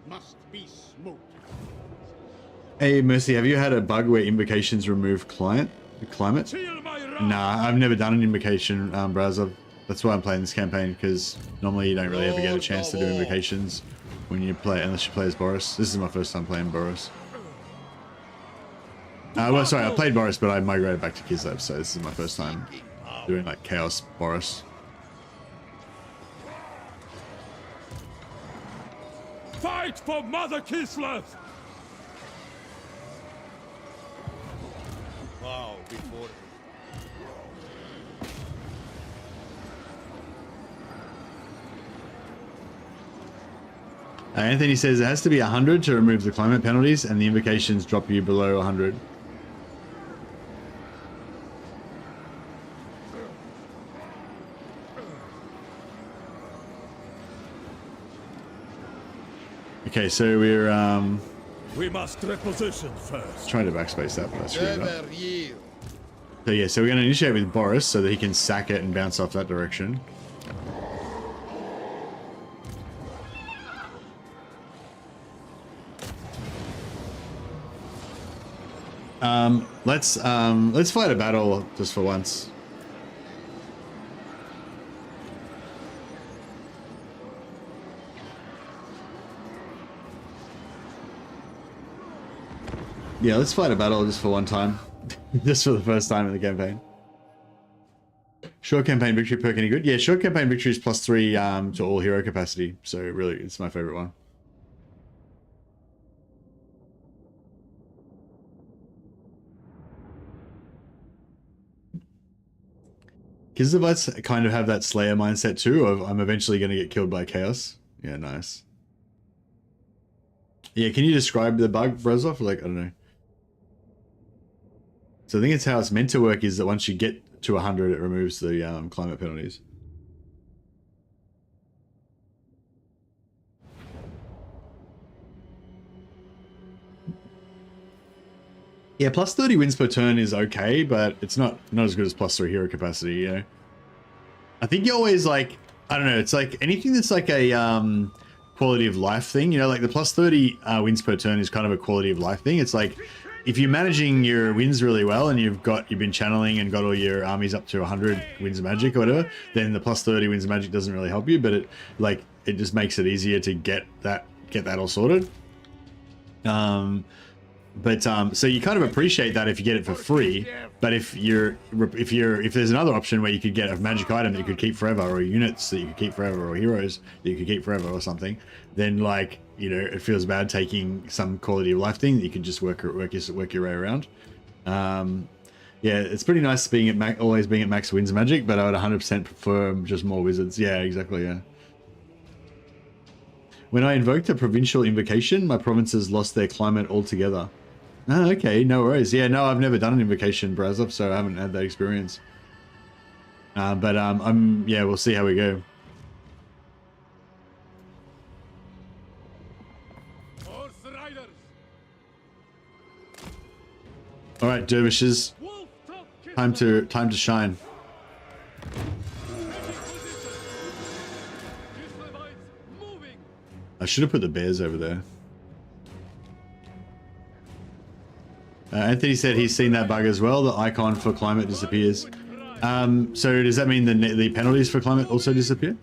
must be smooth. Hey Mercy, have you had a bug where invocations remove climate? Nah, I've never done an invocation browser. That's why I'm playing this campaign, because normally you don't really ever get a chance to do invocations when you play, unless you play as Boris. This is my first time playing Boris. Well, sorry, I played Boris, but I migrated back to Kislev, so this is my first time doing like Chaos Boris. Fight for Mother Kislev! Bow before Anthony says it has to be 100 to remove the climate penalties, and the invocations drop you below 100. Okay, so we must reposition first. Trying to backspace that, but that's really bad. So yeah, so we're going to initiate with Boris so that he can sack it and bounce off that direction. Let's fight a battle just for once. Yeah, let's fight a battle just for one time. Just for the first time in the campaign. Short campaign victory perk any good? Yeah, short campaign victory is +3 to all hero capacity. So really, it's my favorite one. Kislevites kind of have that Slayer mindset too, of I'm eventually going to get killed by Chaos. Yeah, nice. Yeah, can you describe the bug, Brezov? Like, I don't know. So I think it's how it's meant to work, is that once you get to 100, it removes the climate penalties. Yeah, plus 30 wins per turn is okay, but it's not as good as plus 3 hero capacity, you know. I think you always like, I don't know, it's like anything that's like a quality of life thing, you know, like the plus 30 wins per turn is kind of a quality of life thing. It's like if you're managing your wins really well and you've been channeling and got all your armies up to 100 wins of magic or whatever, then the plus 30 wins of magic doesn't really help you, but it just makes it easier to get that all sorted. So you kind of appreciate that if you get it for free, but if there's another option where you could get a magic item that you could keep forever, or units that you could keep forever, or heroes that you could keep forever or something, then like, you know, it feels bad taking some quality of life thing that you can just work your way around. Yeah, it's pretty nice always being at max wins of magic, but I would 100% prefer just more wizards. Yeah, exactly, yeah. When I invoked a provincial invocation, my provinces lost their climate altogether. Oh, okay, no worries. Yeah, no, I've never done an invocation, Brazov, so I haven't had that experience. Yeah, we'll see how we go. All right, dervishes, time to shine. I should have put the bears over there. Anthony said he's seen that bug as well. The icon for climate disappears. So does that mean the penalties for climate also disappear?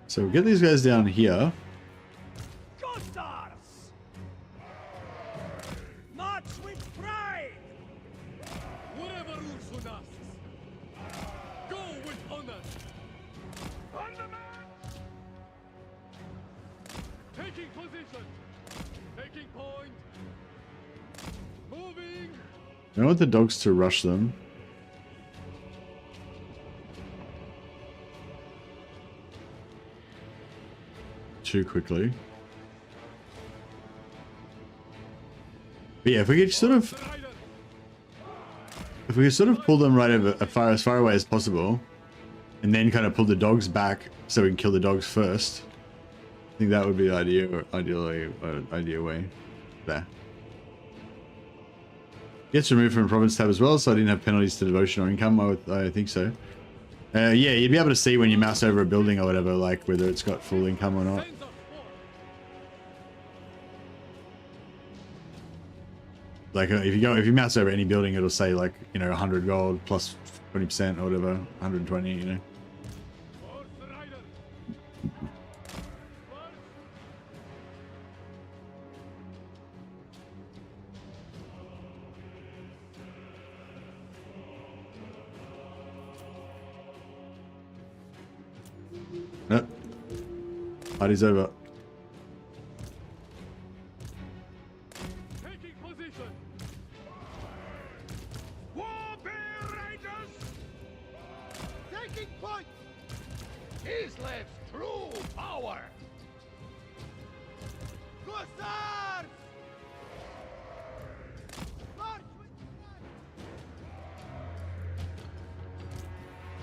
So we'll get these guys down here. March with pride. Whatever Ursus asks. Go with honor. On the march. Taking position. Taking point. Moving. I want the dogs to rush them. Too quickly. But yeah, if we could sort of pull them right over as far away as possible, and then kind of pull the dogs back so we can kill the dogs first. I think that would be the ideal way. There. Gets removed from province tab as well, so I didn't have penalties to devotion or income. I think so. Yeah, you'd be able to see when you mouse over a building or whatever, like whether it's got full income or not. Like if you mouse over any building, it'll say like, you know, 100 gold plus 20% or whatever, 120, you know. Nope. Party's over. Taking position. Taking point! Kislev's true power! Hussars! March with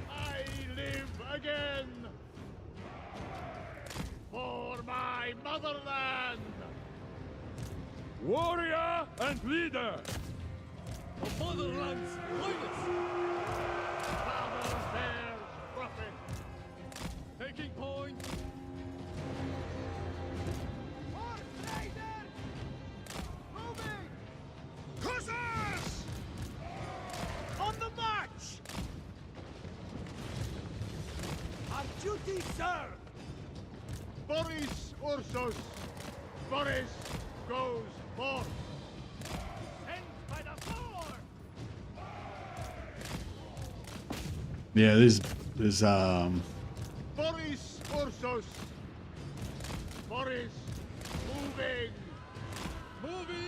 I live again! For my motherland! Warrior and leader. The motherland's finest. Father bears prophet! Taking point. Horse raiders! Moving! Hussars! On the march! Our duty served. Boris Ursus! Boris goes forth! Sent by the sword. Yeah, there's Boris Ursus! Boris moving!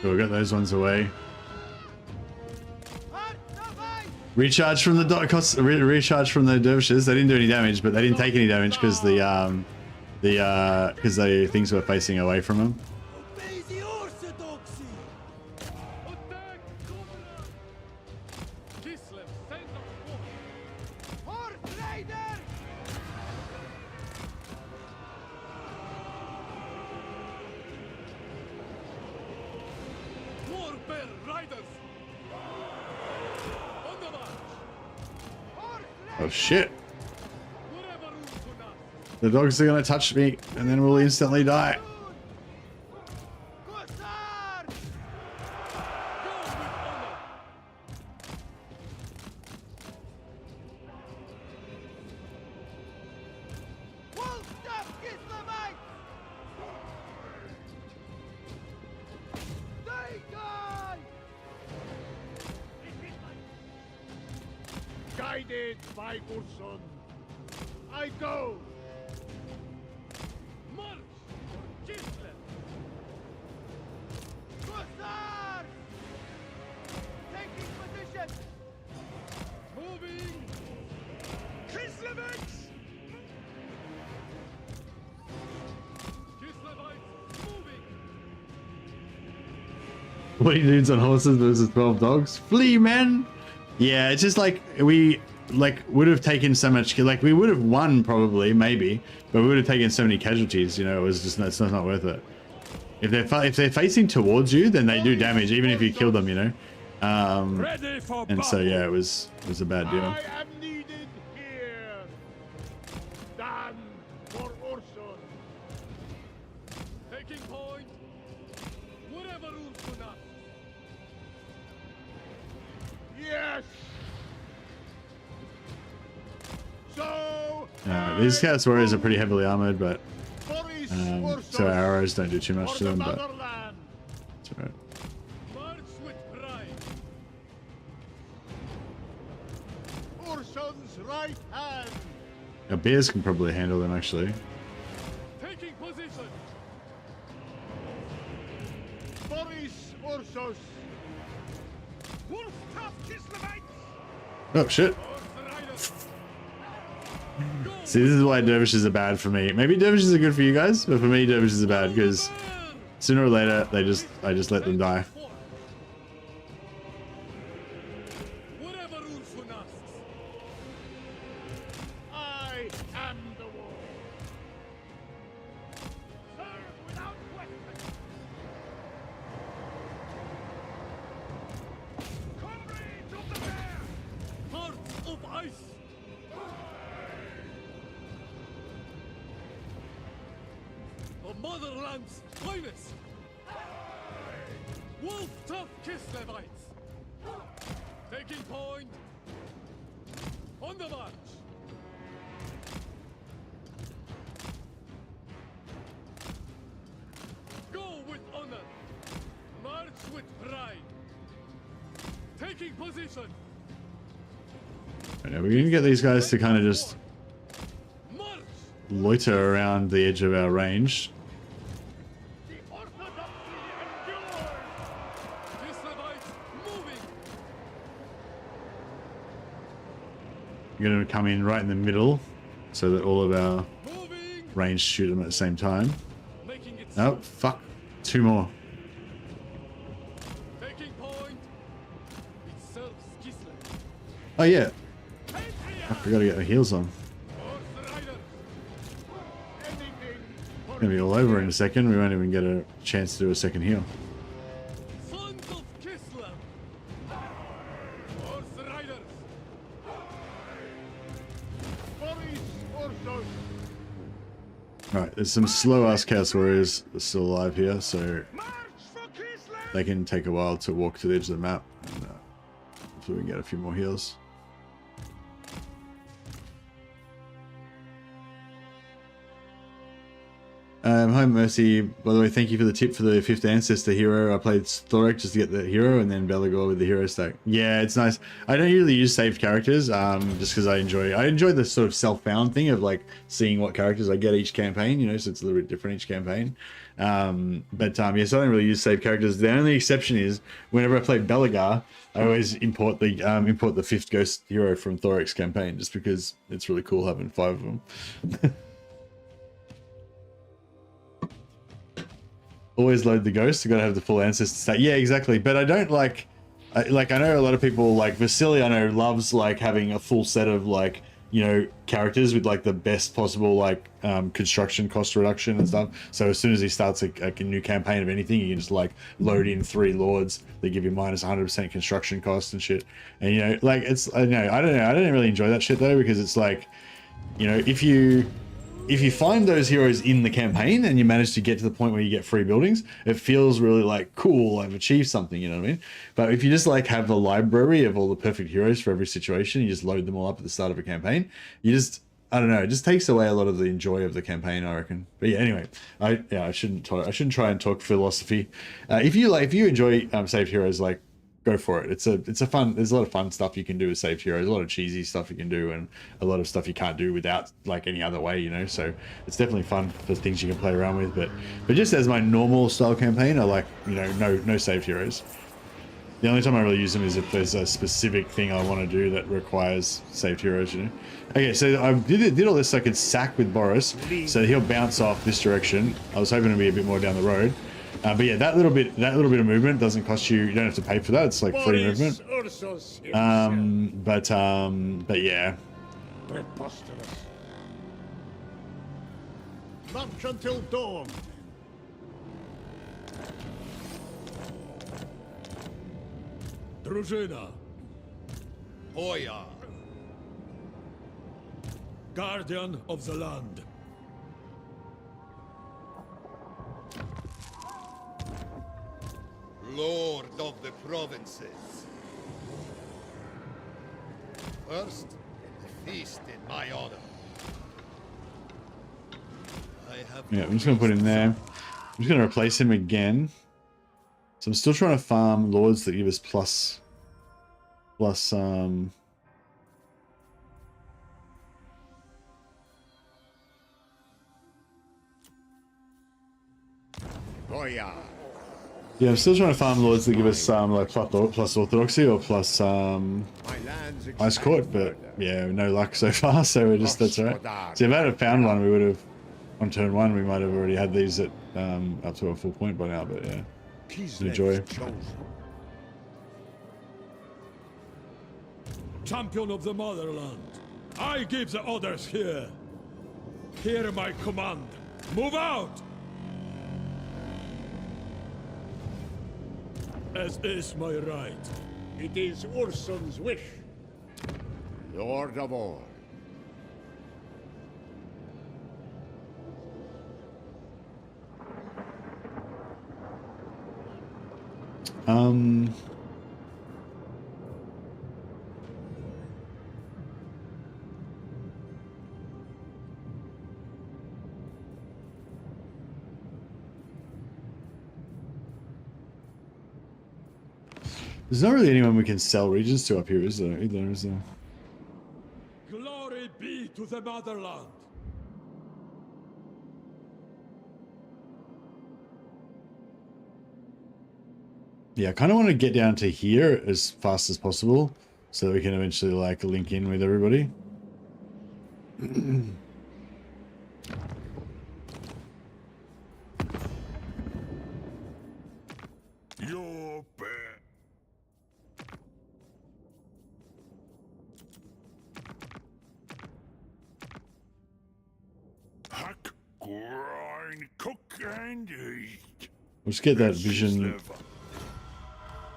we'll get those ones away. Heart of ice. Recharge from the recharge from the dervishes. They didn't do any damage, but they didn't take any damage because the things were facing away from them. Obey the orthodoxy. Attack, Governor. Kislev, send us forth. Horse raiders. spare riders. On the march. Oh shit. Whatever room to us. The dogs are gonna touch me and then we'll instantly die. Hussars! Go with honor. Wolfstaff Kislevites! They die! Guided by Ursus, I go. March for Kislev. Hussars! Taking position! Moving. Kislevites! Kislevites moving. 20 dudes on horses versus 12 dogs. Flee, men! Yeah, it's just like we would have taken so much, like we would have won probably, maybe, but we would have taken so many casualties, you know, it was just, it's not worth it. If they're facing towards you, then they do damage, even if you kill them, you know. Ready for And so yeah, it was a bad deal. I am needed here. Stand for Ursus. Taking point. Whatever rules to us. Yes. So. These Chaos Warriors are pretty heavily armored, but Boris, so our arrows don't do too much for to the them, but motherland. it's alright. March with pride. Ursun's right hand. Our bears can probably handle them actually. Taking position. Boris, Ursus. Wolfstaff Kislevites! Oh shit. Horse riders. See, this is why dervishes are bad for me. Maybe dervishes are good for you guys, but for me dervishes are bad because sooner or later I just let them die. Whatever rules asks. I am the war. Serve without question! Comrades of the bear! Hearts of ice. The motherland's finest. Wolf tough Kislevites. Taking point. On the march. Go with honor. March with pride. Taking position. Right, now we're gonna get these guys to kind of just March. loiter around the edge of our range. The orthodoxy endures! Kislevites moving. We're gonna come in right in the middle so that all of our Moving. range shoot them at the same time. Making it Oh fuck, two more. taking point. It serves Kislev. Oh yeah, I forgot to get my heels on. Horse riders. Anything for Gonna be all over in a second. We won't even get a chance to do a second heal. Sons of Kislev. Horse riders. Boris, Ursus. Alright, there's some slow ass Chaos Warriors still alive here, so March for Kislev! they can take a while to walk to the edge of the map. And, hopefully we can get a few more heals. Hi Mercy, by the way, thank you for the tip for the 5th Ancestor hero. I played Thorek just to get the hero and then Belagor with the hero stack. Yeah, it's nice. I don't usually use saved characters, just because I enjoy the sort of self-found thing of like seeing what characters I get each campaign, you know, so it's a little bit different each campaign. Yes, I don't really use saved characters. The only exception is whenever I play Belagor, I always import the 5th Ghost hero from Thorek's campaign, just because it's really cool having 5 of them. Always load the ghost. You gotta have the full ancestor stat. Yeah, exactly. But I don't like I know a lot of people like Vasily. I know loves like having a full set of like you know, characters with like the best possible like construction cost reduction and stuff. So as soon as he starts a new campaign of anything, you can just like load in 3 lords. They give you minus 100% construction cost and shit. And you know, like it's I don't know. I don't really enjoy that shit though, because it's like, you know, if you find those heroes in the campaign and you manage to get to the point where you get free buildings, it feels really like cool, I've achieved something, you know what I mean? But if you just like have a library of all the perfect heroes for every situation, you just load them all up at the start of a campaign, you just, I don't know, it just takes away a lot of the joy of the campaign, I reckon. But yeah, anyway, I shouldn't try and talk philosophy. If you enjoy saved heroes, like, go for it. It's a fun, there's a lot of fun stuff you can do with saved heroes, a lot of cheesy stuff you can do, and a lot of stuff you can't do without like any other way, you know. So it's definitely fun for things you can play around with. But just as my normal style campaign, I like, you know, no saved heroes. The only time I really use them is if there's a specific thing I want to do that requires saved heroes, you know. Okay, so I did all this so I could sack with Boris, so he'll bounce off this direction. I was hoping to be a bit more down the road. But yeah, that little bit of movement doesn't cost you. You don't have to pay for that. It's like free movement. Ursus But yeah. Preposterous. March until dawn. Drużyna, Hoya. guardian of the land. Lord of the provinces. First, a feast in my honor. Yeah, I'm just gonna put him there. I'm just gonna replace him again. So I'm still trying to farm lords that give us plus Goya. yeah, I'm still trying to farm lords that give us like plus orthodoxy or plus My lands ice court, but yeah, no luck so far. So we're just, that's all right. So if I had found one, we would have on turn 1. We might have already had these at up to a full point by now. But yeah, enjoy. Champion of the motherland. I give the orders here. Hear my command. Move out! As is my right. It is Ursun's wish. Lord of all. There's not really anyone we can sell regions to up here, is there? Either, is there? Glory be to the motherland. Yeah, I kind of want to get down to here as fast as possible so that we can eventually like link in with everybody. Your bet. Hack, grind, cook, and eat. Let's get that vision.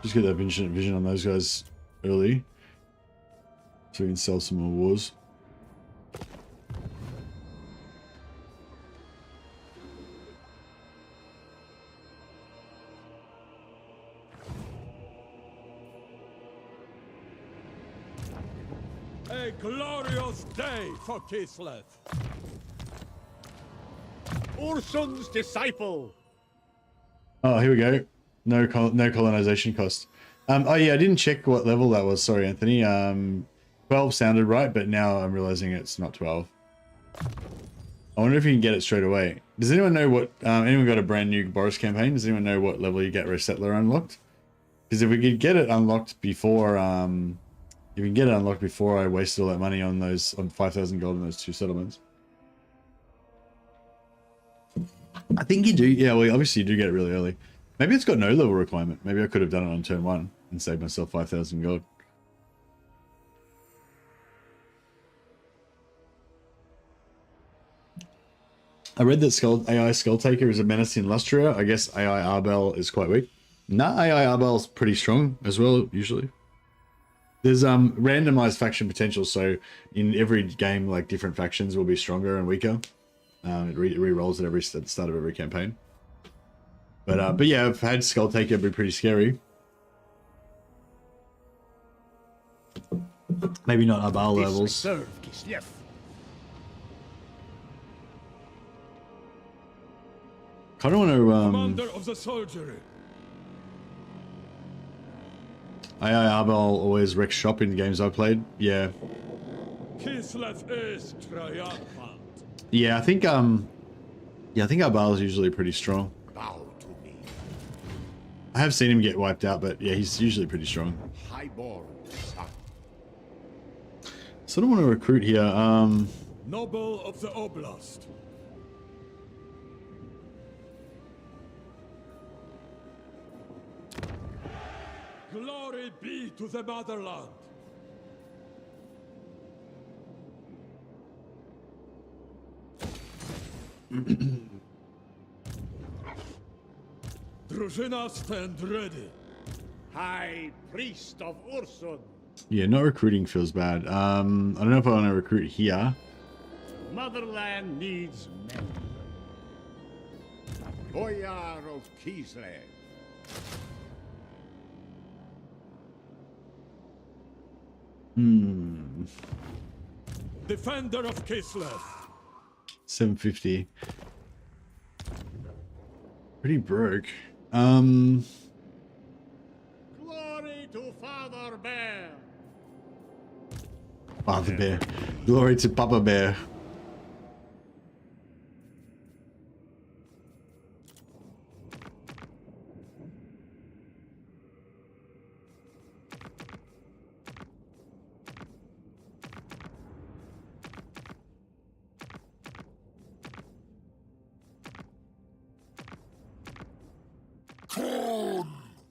Just get that vision on those guys early, so we can sell some more wars. A glorious day for Kislev. Ursun's disciple. Oh, here we go. No colonization cost. Oh yeah, I didn't check what level that was. Sorry, Anthony. 12 sounded right, but now I'm realizing it's not 12. I wonder if you can get it straight away. Does anyone know what? Anyone got a brand new Boris campaign? Does anyone know what level you get Resettler unlocked? Because if we could get it unlocked before, if we can get it unlocked before I wasted all that money on those, on 5,000 gold in those 2 settlements. I think you do. Yeah, well, obviously you do get it really early. Maybe it's got no level requirement. Maybe I could have done it on turn 1 and saved myself 5,000 gold. I read that AI Skulltaker is a menace in Lustria. I guess AI Arbel is quite weak. Nah, AI Arbel's pretty strong as well, usually. There's randomized faction potential, so in every game, like different factions will be stronger and weaker. It re-rolls at the start of every campaign. But yeah, I've had Skulltaker be pretty scary. Maybe not Arbal levels. Serve Kislev. Kind of want to Commander of the soldiery. AI Arbal always wrecks shop in games I played. Yeah. Kislev is triumphant. Yeah, I think Arbal is usually pretty strong. Bow to me. I have seen him get wiped out, but yeah, he's usually pretty strong. Highborn son. So I don't want to recruit here. Noble of the Oblast. Glory be to the motherland. Drużyna, stand ready. High priest of Ursus. Yeah, not recruiting feels bad. I don't know if I want to recruit here. Motherland needs men. Boyar of Kislev. Defender of Kislev. 750. Pretty broke. Glory to Father Bear. Father Bear. Glory to Papa Bear.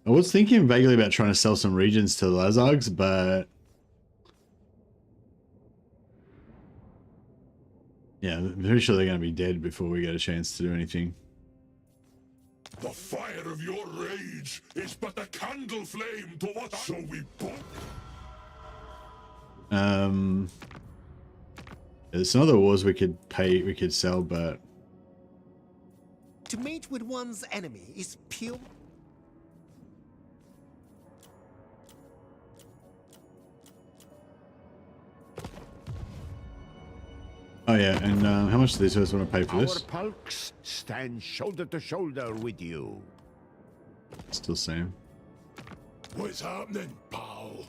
I was thinking vaguely about trying to sell some regions to the Lazargs, but yeah, I'm pretty sure they're going to be dead before we get a chance to do anything. The fire of your rage is but a candle flame to what shall we put? There's some other wars we could sell, but To mate with one's enemy is pure. oh yeah, and how much do these guys want to pay for Our this? pulks stand shoulder to shoulder with you. Still same. What's happening, pal?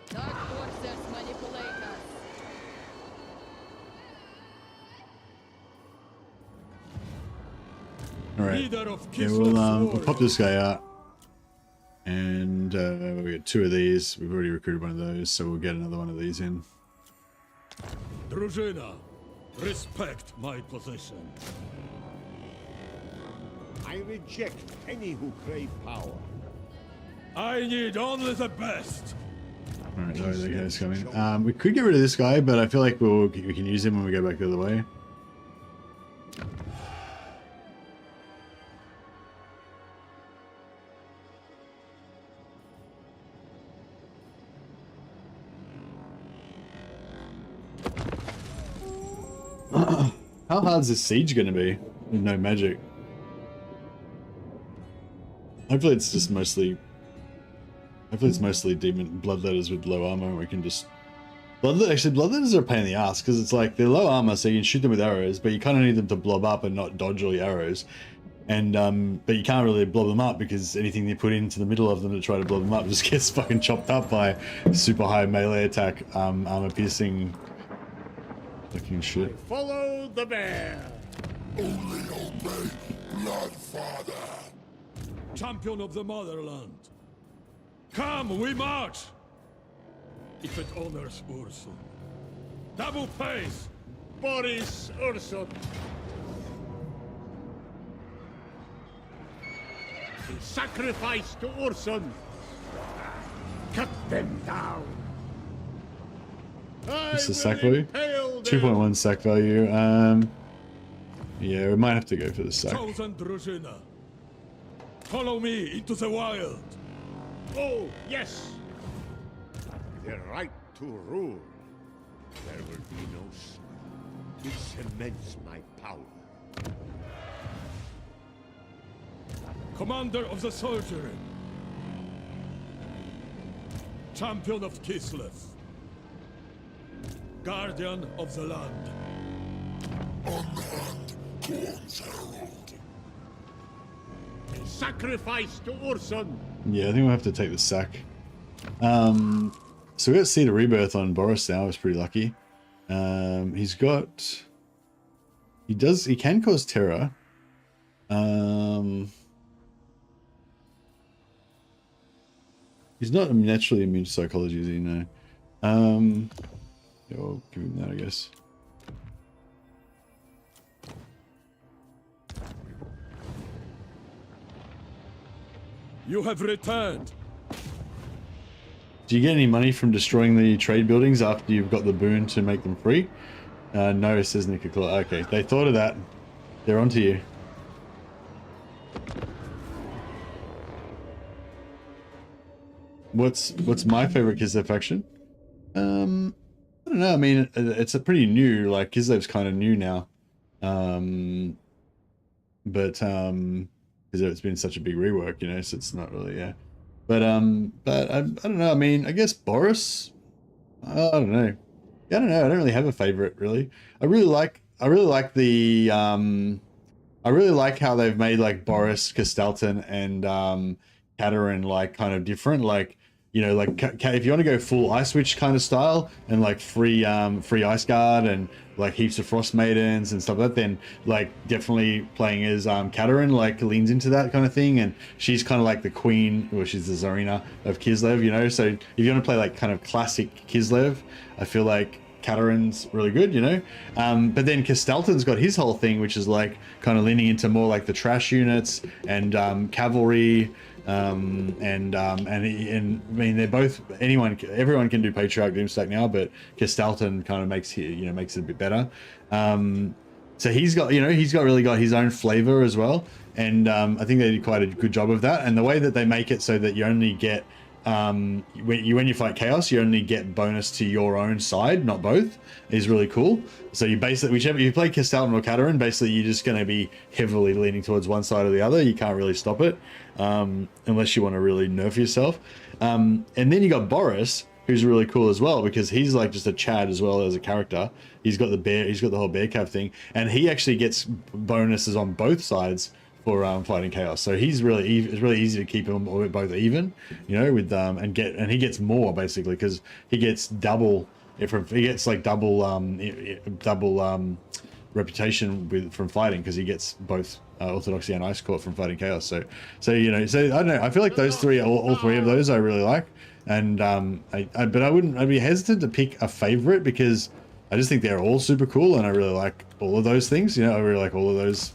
Dark forces manipulate us. All right. Leader of Yeah, Kislev's we'll pop this guy out, and we got 2 of these. We've already recruited one of those, so we'll get another one of these in. Drużyna, respect my position. I reject any who crave power. I need only the best. All right, sorry, that guy's coming. We could get rid of this guy, but I feel like we can use him when we go back the other way. How hard is this siege going to be with no magic? Hopefully it's just mostly... Hopefully it's mostly demon bloodletters with low armor and we can just... Actually, bloodletters are a pain in the ass because it's like they're low armor so you can shoot them with arrows, but you kind of need them to blob up and not dodge all your arrows. And, but you can't really blob them up because anything you put into the middle of them to try to blob them up just gets fucking chopped up by super high melee attack, armor piercing fucking shit. Follow the bear. Only obey Bloodfather. Champion of the motherland. Come, we march! If it honors Ursus. Double pace! Boris Ursus. In sacrifice to Ursus. Cut them down. What's the sack value? 2.1 sack value. Yeah, we might have to go for the sack. Chosen Drużyna. Follow me into the wild. Oh, yes. The right to rule. There will be no sleep. It cements my power. Commander of the soldiery. Champion of Kislev. Guardian of the land. Unhand, Gorn's herald. In sacrifice to Ursus. Yeah, I think we'll have to take the sack. So we got Seed of Rebirth on Boris now. I was pretty lucky. He's got... He can cause terror. He's not naturally immune to psychology, is he? No. Yeah, I'll give him that, I guess. You have returned. Do you get any money from destroying the trade buildings after you've got the boon to make them free? No, says Nicola. Okay, they thought of that. They're onto you. What's my favorite Kislev faction? I don't know. I mean, it's a pretty new, like Kislev's kind of new now. But because it's been such a big rework, you know, so it's not really, yeah. But I don't know. I mean, I guess Boris. I don't know. Yeah, I don't know. I don't really have a favorite, really. I really like the I really like how they've made like Boris, Castelton, and Katerin like kind of different. Like, you know, like if you want to go full Ice Witch kind of style and like free Ice Guard and like heaps of Frost Maidens and stuff like that, then like definitely playing as Katerin like leans into that kind of thing, and she's kind of like the queen, or she's the Tsarina of Kislev, you know. So if you want to play like kind of classic Kislev, I feel like Katerin's really good, you know. But then Castelton's got his whole thing, which is like kind of leaning into more like the trash units and cavalry. And I mean, they're both, everyone can do Patriarch Doomstack now, but Castelton kind of makes it a bit better. So he's got really got his own flavor as well, and I think they did quite a good job of that. And the way that they make it so that you only get when you fight chaos, you only get bonus to your own side, not both, is really cool. So you basically, whichever you play Castelton or Katerin, basically you're just going to be heavily leaning towards one side or the other. You can't really stop it unless you want to really nerf yourself. And then you got Boris, who's really cool as well, because he's like just a Chad as well as a character. He's got the whole bear cab thing, and he actually gets bonuses on both sides for fighting chaos. So it's really easy to keep them both even, you know, with and he gets more basically because he gets double reputation from fighting, because he gets both Orthodoxy and Ice Court from fighting chaos. So you know, so I don't know. I feel like those three, all three of those, I really like, and but I'd be hesitant to pick a favorite because I just think they're all super cool, and I really like all of those things. You know, I really like all of those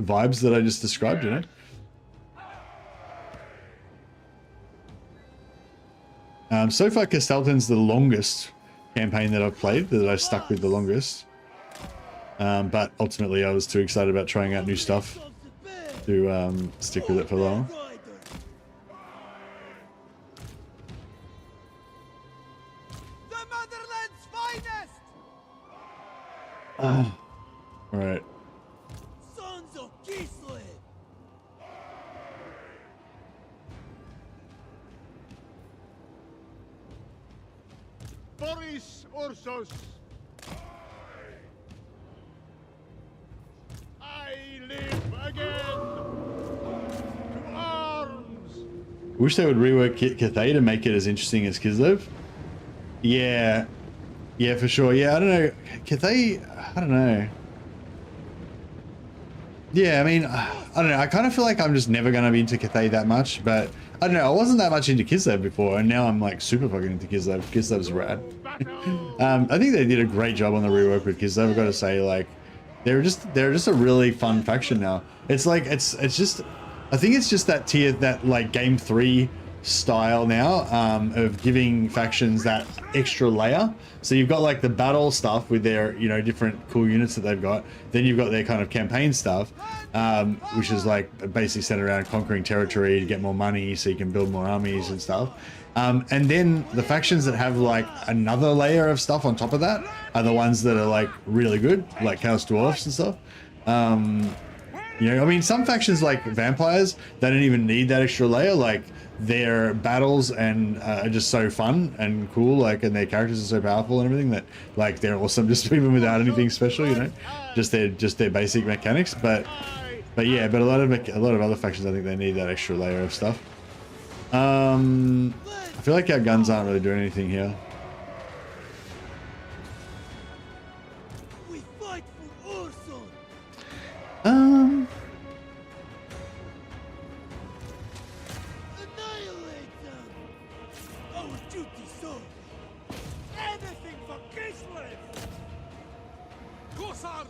vibes that I just described, you know. So far, Castelton's the longest campaign that I've played, that I stuck with the longest. But ultimately, I was too excited about trying out new stuff to stick with it for long. The motherland's finest! All right. Sons of Kislev! Boris, Ursus. I live again. To arms. I wish they would rework Cathay to make it as interesting as Kislev. Yeah, for sure. Yeah, I don't know. Cathay, I don't know. Yeah, I mean, I don't know. I kind of feel like I'm just never going to be into Cathay that much, but I don't know. I wasn't that much into Kislev before, and now I'm like super fucking into Kislev. Kislev's rad. I think they did a great job on the rework with Kislev. I've got to say, like, they're just a really fun faction now. It's like it's just I think it's just that tier, that like game 3 style now, of giving factions that extra layer. So you've got like the battle stuff with their, you know, different cool units that they've got. Then you've got their kind of campaign stuff, which is like basically centered around conquering territory to get more money so you can build more armies and stuff. And then the factions that have like another layer of stuff on top of that are the ones that are like really good, like Chaos Dwarfs and stuff. You know, I mean, some factions like vampires, they don't even need that extra layer. Like their battles and are just so fun and cool, like, and their characters are so powerful and everything that like they're awesome just even without anything special, you know, just their basic mechanics. But yeah, but a lot of other factions, I think they need that extra layer of stuff. I feel like our guns aren't really doing anything here. We fight for Ursus. Annihilate them. Our duty, sir. Anything for Kislev. Hussars!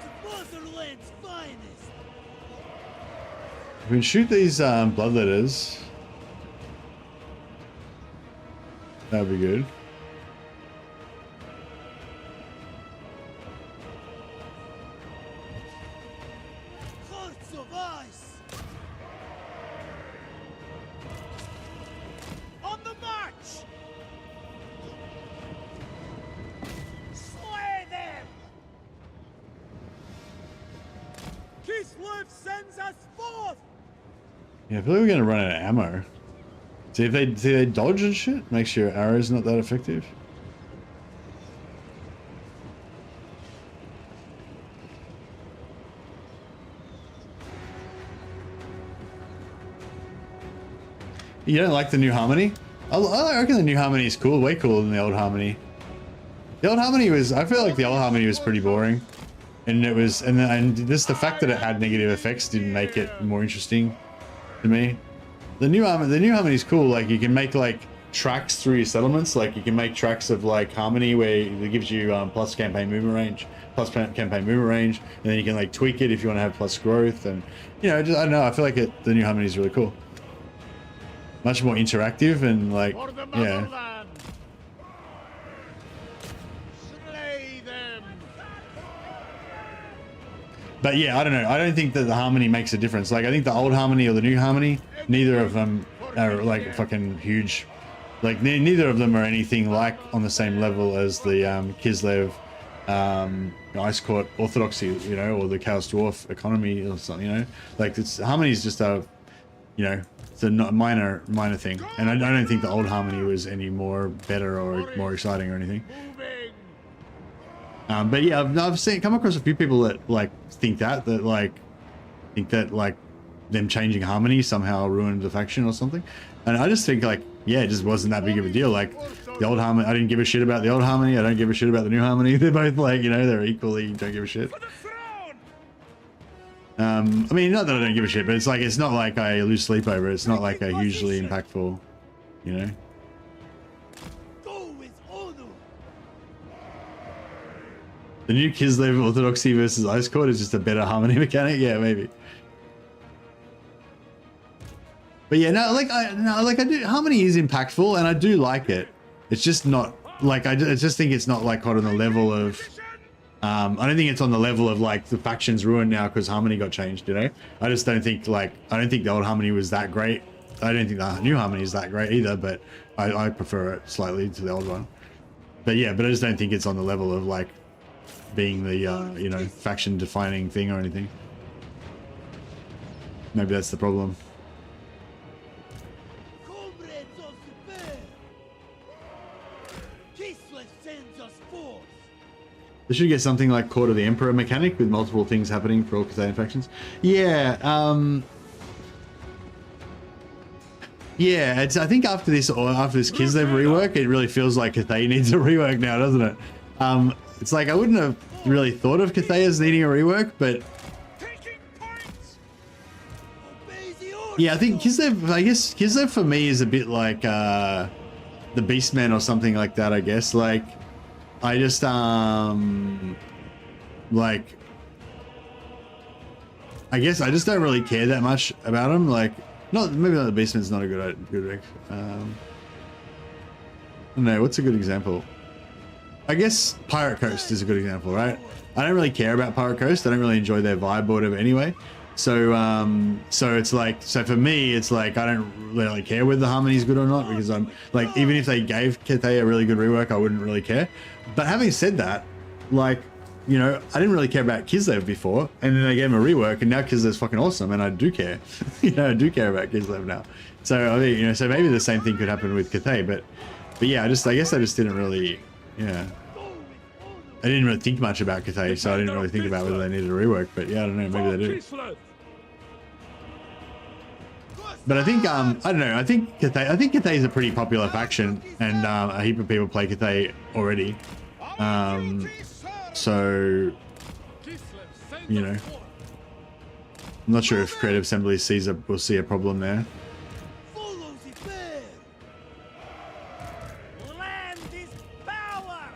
The motherland's finest. We can shoot these bloodletters. That'd be good. Hearts of ice. On the march. Slay them. Kislev sends us forth. Yeah, I feel like we're gonna run out of ammo. See if they dodge and shit, makes your arrows not that effective. You don't like the new harmony? I reckon the new harmony is cool, way cooler than the old harmony. The old harmony was, I feel like the old harmony was pretty boring, and it was, and just the fact that it had negative effects didn't make it more interesting to me. The new harmony is cool. Like you can make like tracks through your settlements. Like you can make tracks of like harmony where it gives you plus campaign movement range, and then you can like tweak it if you want to have plus growth. And you know, just, I don't know. I feel like the new harmony is really cool. Much more interactive and like yeah. Slay them. But yeah, I don't know. I don't think that the harmony makes a difference. Like I think the old harmony or the new harmony, neither of them are like fucking huge. Like neither of them are anything like on the same level as the Kislev Ice Court Orthodoxy, you know, or the Chaos Dwarf economy or something, you know. Like it's harmony is just a, you know, it's a minor thing. And I don't think the old harmony was any more better or more exciting or anything. But yeah, I've come across a few people that like think that them changing harmony somehow ruined the faction or something. And I just think like, yeah, it just wasn't that big of a deal. Like the old harmony, I didn't give a shit about the old harmony. I don't give a shit about the new harmony. They're both like, you know, they're equally don't give a shit. I mean, not that I don't give a shit, but it's like, it's not like I lose sleep over it. It's not like a hugely impactful, you know. Go with honor. The new Kislev Orthodoxy versus Ice Court is just a better harmony mechanic. Yeah, maybe. But yeah, no, I do. Harmony is impactful, and I do like it. It's just not like I just think it's not like quite on the level of. I don't think it's on the level of like the faction's ruined now because harmony got changed. You know, I just don't think like I don't think the old harmony was that great. I don't think the new harmony is that great either. But I prefer it slightly to the old one. But yeah, but I just don't think it's on the level of like being the you know, faction defining thing or anything. Maybe that's the problem. Comrades of the bear. Kislev sends us forth. They should get something like Court of the Emperor mechanic with multiple things happening for all Crusader factions. Yeah, yeah. It's, I think after this Kislev rework, it really feels like Cathay needs a rework now, doesn't it? It's like I wouldn't have really thought of Cathay as needing a rework, but yeah, I think Kislev. I guess Kislev for me is a bit like the Beastman or something like that. I guess like. I just like I guess I just don't really care that much about them. Like, maybe not the Beastman's not a good rig. No, what's a good example? I guess Pirate Coast is a good example, right? I don't really care about Pirate Coast. I don't really enjoy their vibe or whatever anyway. So so it's like, so for me, it's like I don't really care whether the harmony's good or not, because I'm like, even if they gave Cathay a really good rework, I wouldn't really care. But having said that, like, you know, I didn't really care about Kislev before, and then they gave him a rework, and now Kislev's fucking awesome, and I do care. You know, I do care about Kislev now. So I mean, you know, so maybe the same thing could happen with Cathay, but yeah, I guess I just didn't really, yeah. I didn't really think much about Cathay, so I didn't really think about whether they needed a rework, but yeah, I don't know, maybe they do. But I think, I don't know, I think Cathay is a pretty popular faction, and a heap of people play Cathay already. So, you know, I'm not sure if Creative Assembly will see a problem there.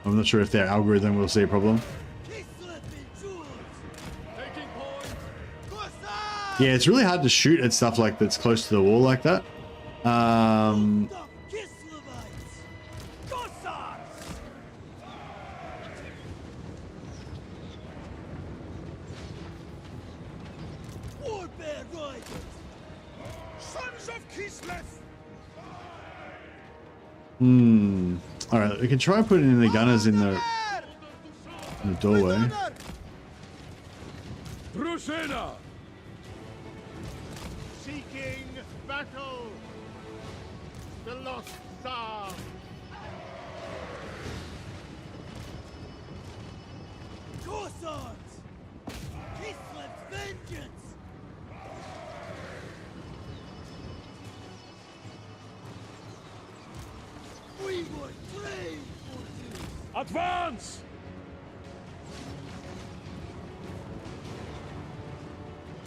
I'm not sure if their algorithm will see a problem. Yeah, it's really hard to shoot at stuff like that's close to the wall like that. All right, we can try putting in the gunners in the doorway. Rusena! Seeking battle. The lost Tsar. Corsairs! Kislev's vengeance! We were trained for this! Advance!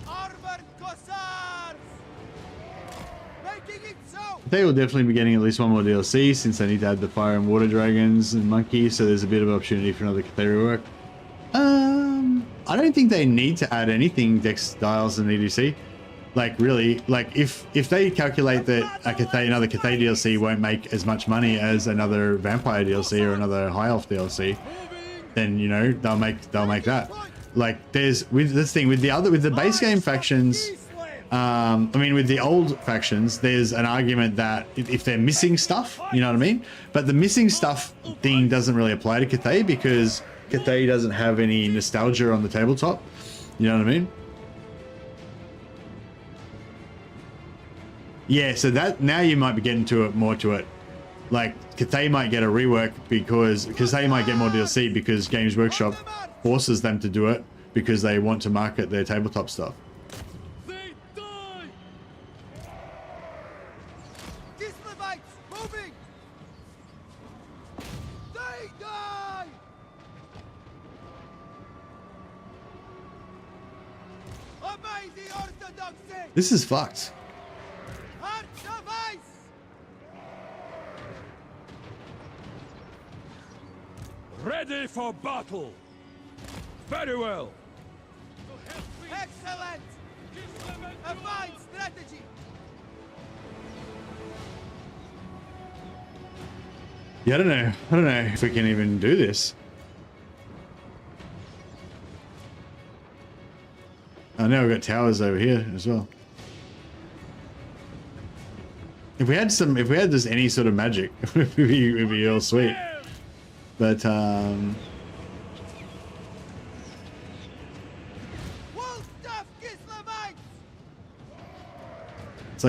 Armored Corsairs! Making it so! They will definitely be getting at least one more DLC, since they need to add the fire and water dragons and monkeys, so there's a bit of opportunity for another Cathay rework. I don't think they need to add anything Dex Styles and EDC. Like, really, like if they calculate that another Cathay DLC won't make as much money as another Vampire DLC or another High Elf DLC, then, you know, they'll make that. Like, there's with the base game factions, I mean, with the old factions, there's an argument that if they're missing stuff, you know what I mean? But the missing stuff thing doesn't really apply to Cathay, because Cathay doesn't have any nostalgia on the tabletop. You know what I mean? Yeah, so that now you might be getting more to it. Like, Cathay might get a rework because Cathay might get more DLC because Games Workshop forces them to do it because they want to market their tabletop stuff. They die! Kislevites moving! They die! Obey the orthodoxy! This is fucked. Heart of ice! Ready for battle! Very well! Excellent! A fine strategy! Yeah, I don't know if we can even do this. Oh, now we've got towers over here as well. If we had just any sort of magic, it'd be all sweet. But so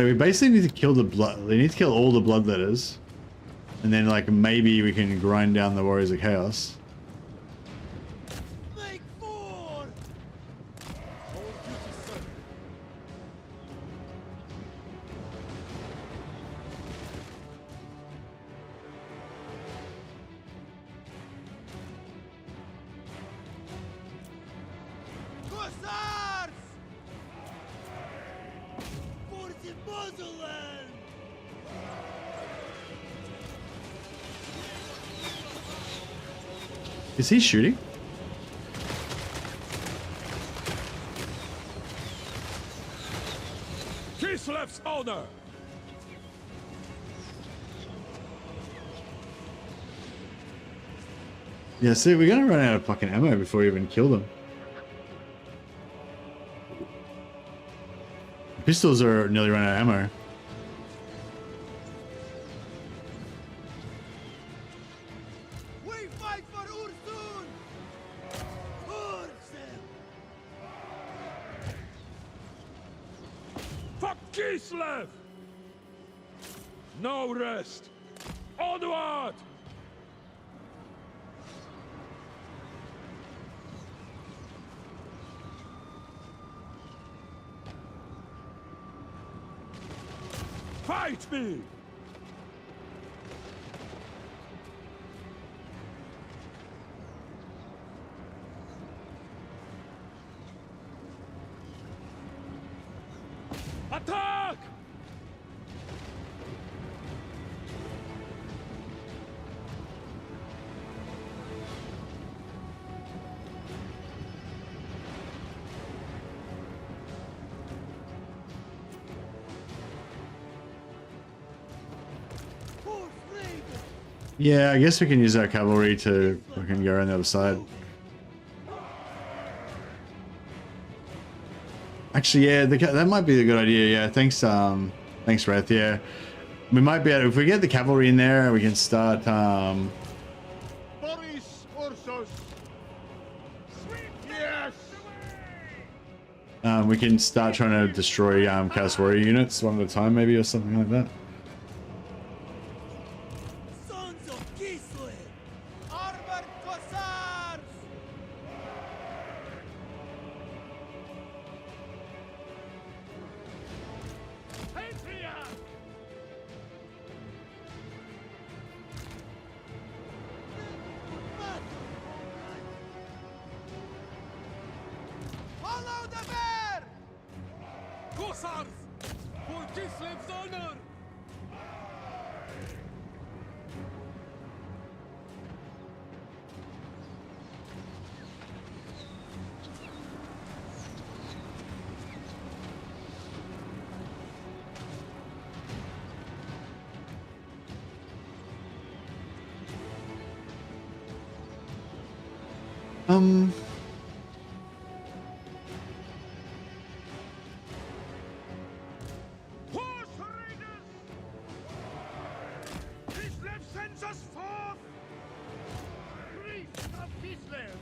we basically need to kill the blood. They need to kill all the bloodletters, and then like maybe we can grind down the Warriors of Chaos. Make four! Corsairs! For the motherland! Is he shooting? Kislev honor! Yeah, see, we're gonna run out of fucking ammo before we even kill them. Pistols are nearly run out of ammo. We fight for Ursun! Ursun! For Kislev! No rest! Onward! Fight me! Attack! Horse leader! Yeah, I guess we can use our cavalry to fucking go around the other side. Actually, yeah, that might be a good idea. Yeah, thanks, thanks, Wrath. Yeah, we might be able, if we get the cavalry in there, we can start. Boris, Ursus. Yes. We can start trying to destroy Chaos Warrior units one at a time, maybe, or something like that. Sons of Kislev! Armored Cossars! Patriot! Follow the bear! Cossars! For Kislev's honor! Horse raiders! Kislev sends us forth! Priests of Kislev!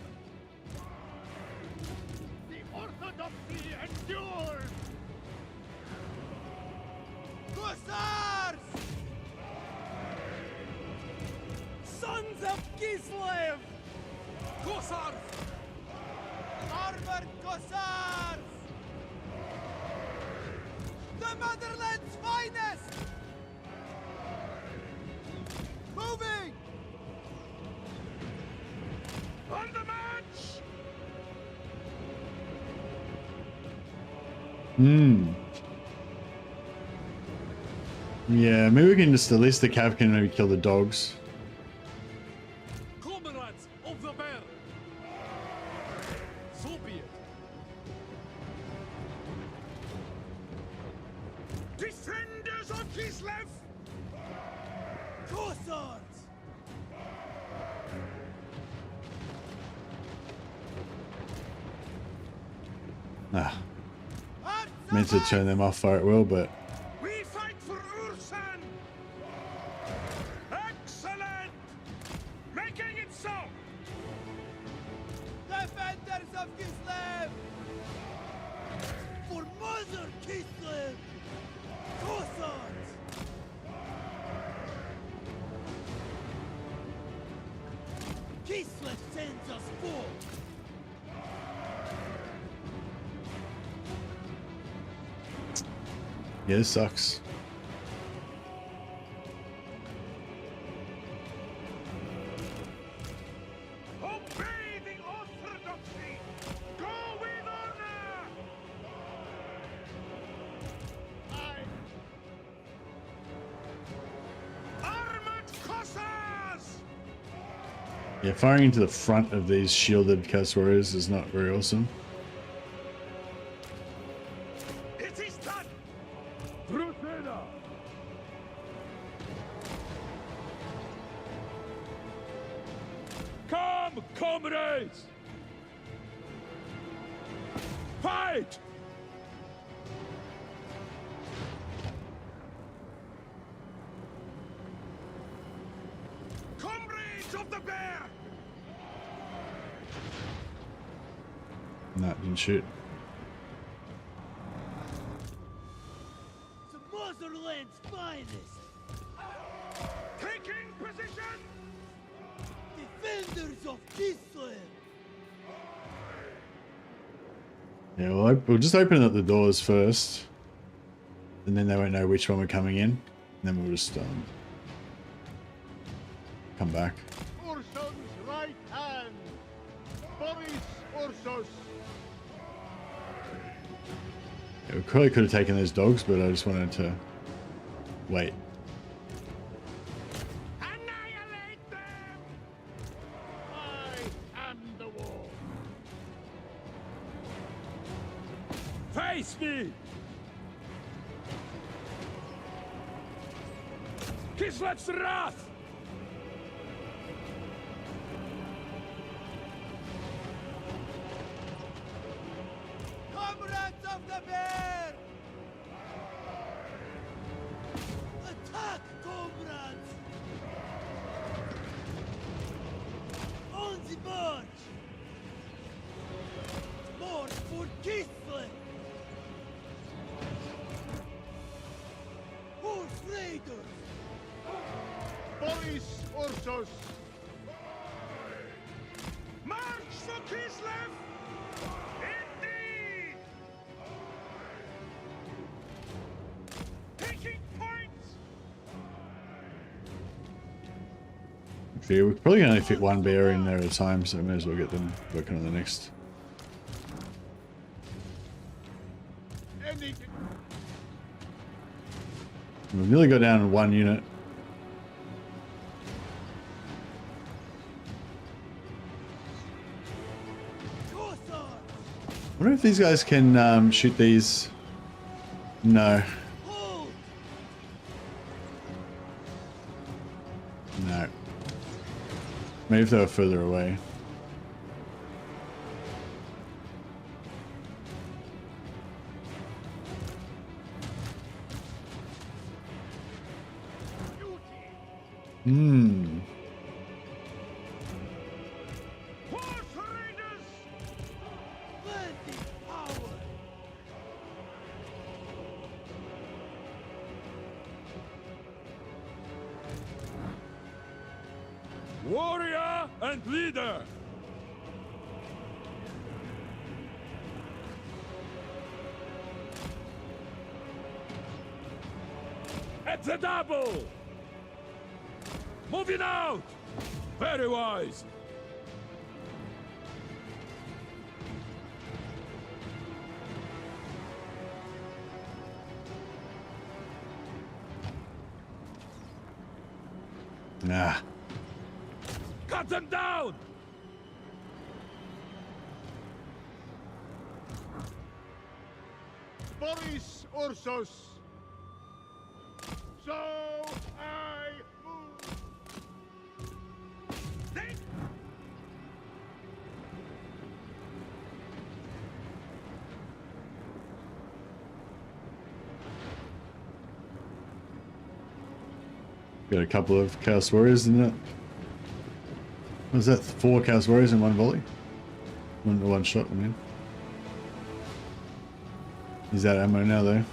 The orthodoxy endures! Cossars! Sons of Kislev! Cossars! Armored Cossars! The motherland's finest! Moving! On the march! Yeah, maybe we can just, at least the cav can maybe kill the dogs. Comrades of the bear! So be it. Defenders of Kislev! Cossars! Ah, Hearts meant to of turn them off fire at will, but We fight for Ursun! Excellent! Making it so! Defenders of Kislev! For Mother Kislev! Cossars! Kislev sends us forth! yeah, this sucks. Obey the orthodoxy! Go with honor! Armored Cossars! Yeah, firing into the front of these shielded Chaos Warriors is not very awesome. It is done! Through Come, comrades! Fight! Comrades of the bear! No, didn't shoot. The motherland's finest! Taking position! Defenders of Kislev! Yeah, well, we'll just open up the doors first, and then they won't know which one we're coming in, and then we'll just come back. Ursus's right hand! Boris Ursus! Yeah, we probably could have taken those dogs, but I just wanted to wait. Annihilate them! I am the war! Face me! Kislev's wrath! Comrades of the bear! Attack, comrades! On the march! March for Kislev! Horse raiders! Boris Ursus! March for Kislev! Indeed! Taking points! Okay, we probably only fit one bear in there at a time, so we may as well get them working on the next. Anything. We've nearly got down to one unit. I wonder if these guys can shoot these. No. Hold! No. Maybe if they were further away. Hmm. Horse raiders! Plenty power! Warrior and leader! At the double! Moving out! Very wise! Nah. Cut them down! Boris Ursus! So I move! They... Got a couple of Chaos Warriors in that. Was that 4 Chaos Warriors in one volley? One shot, I mean. He's out of ammo now, though.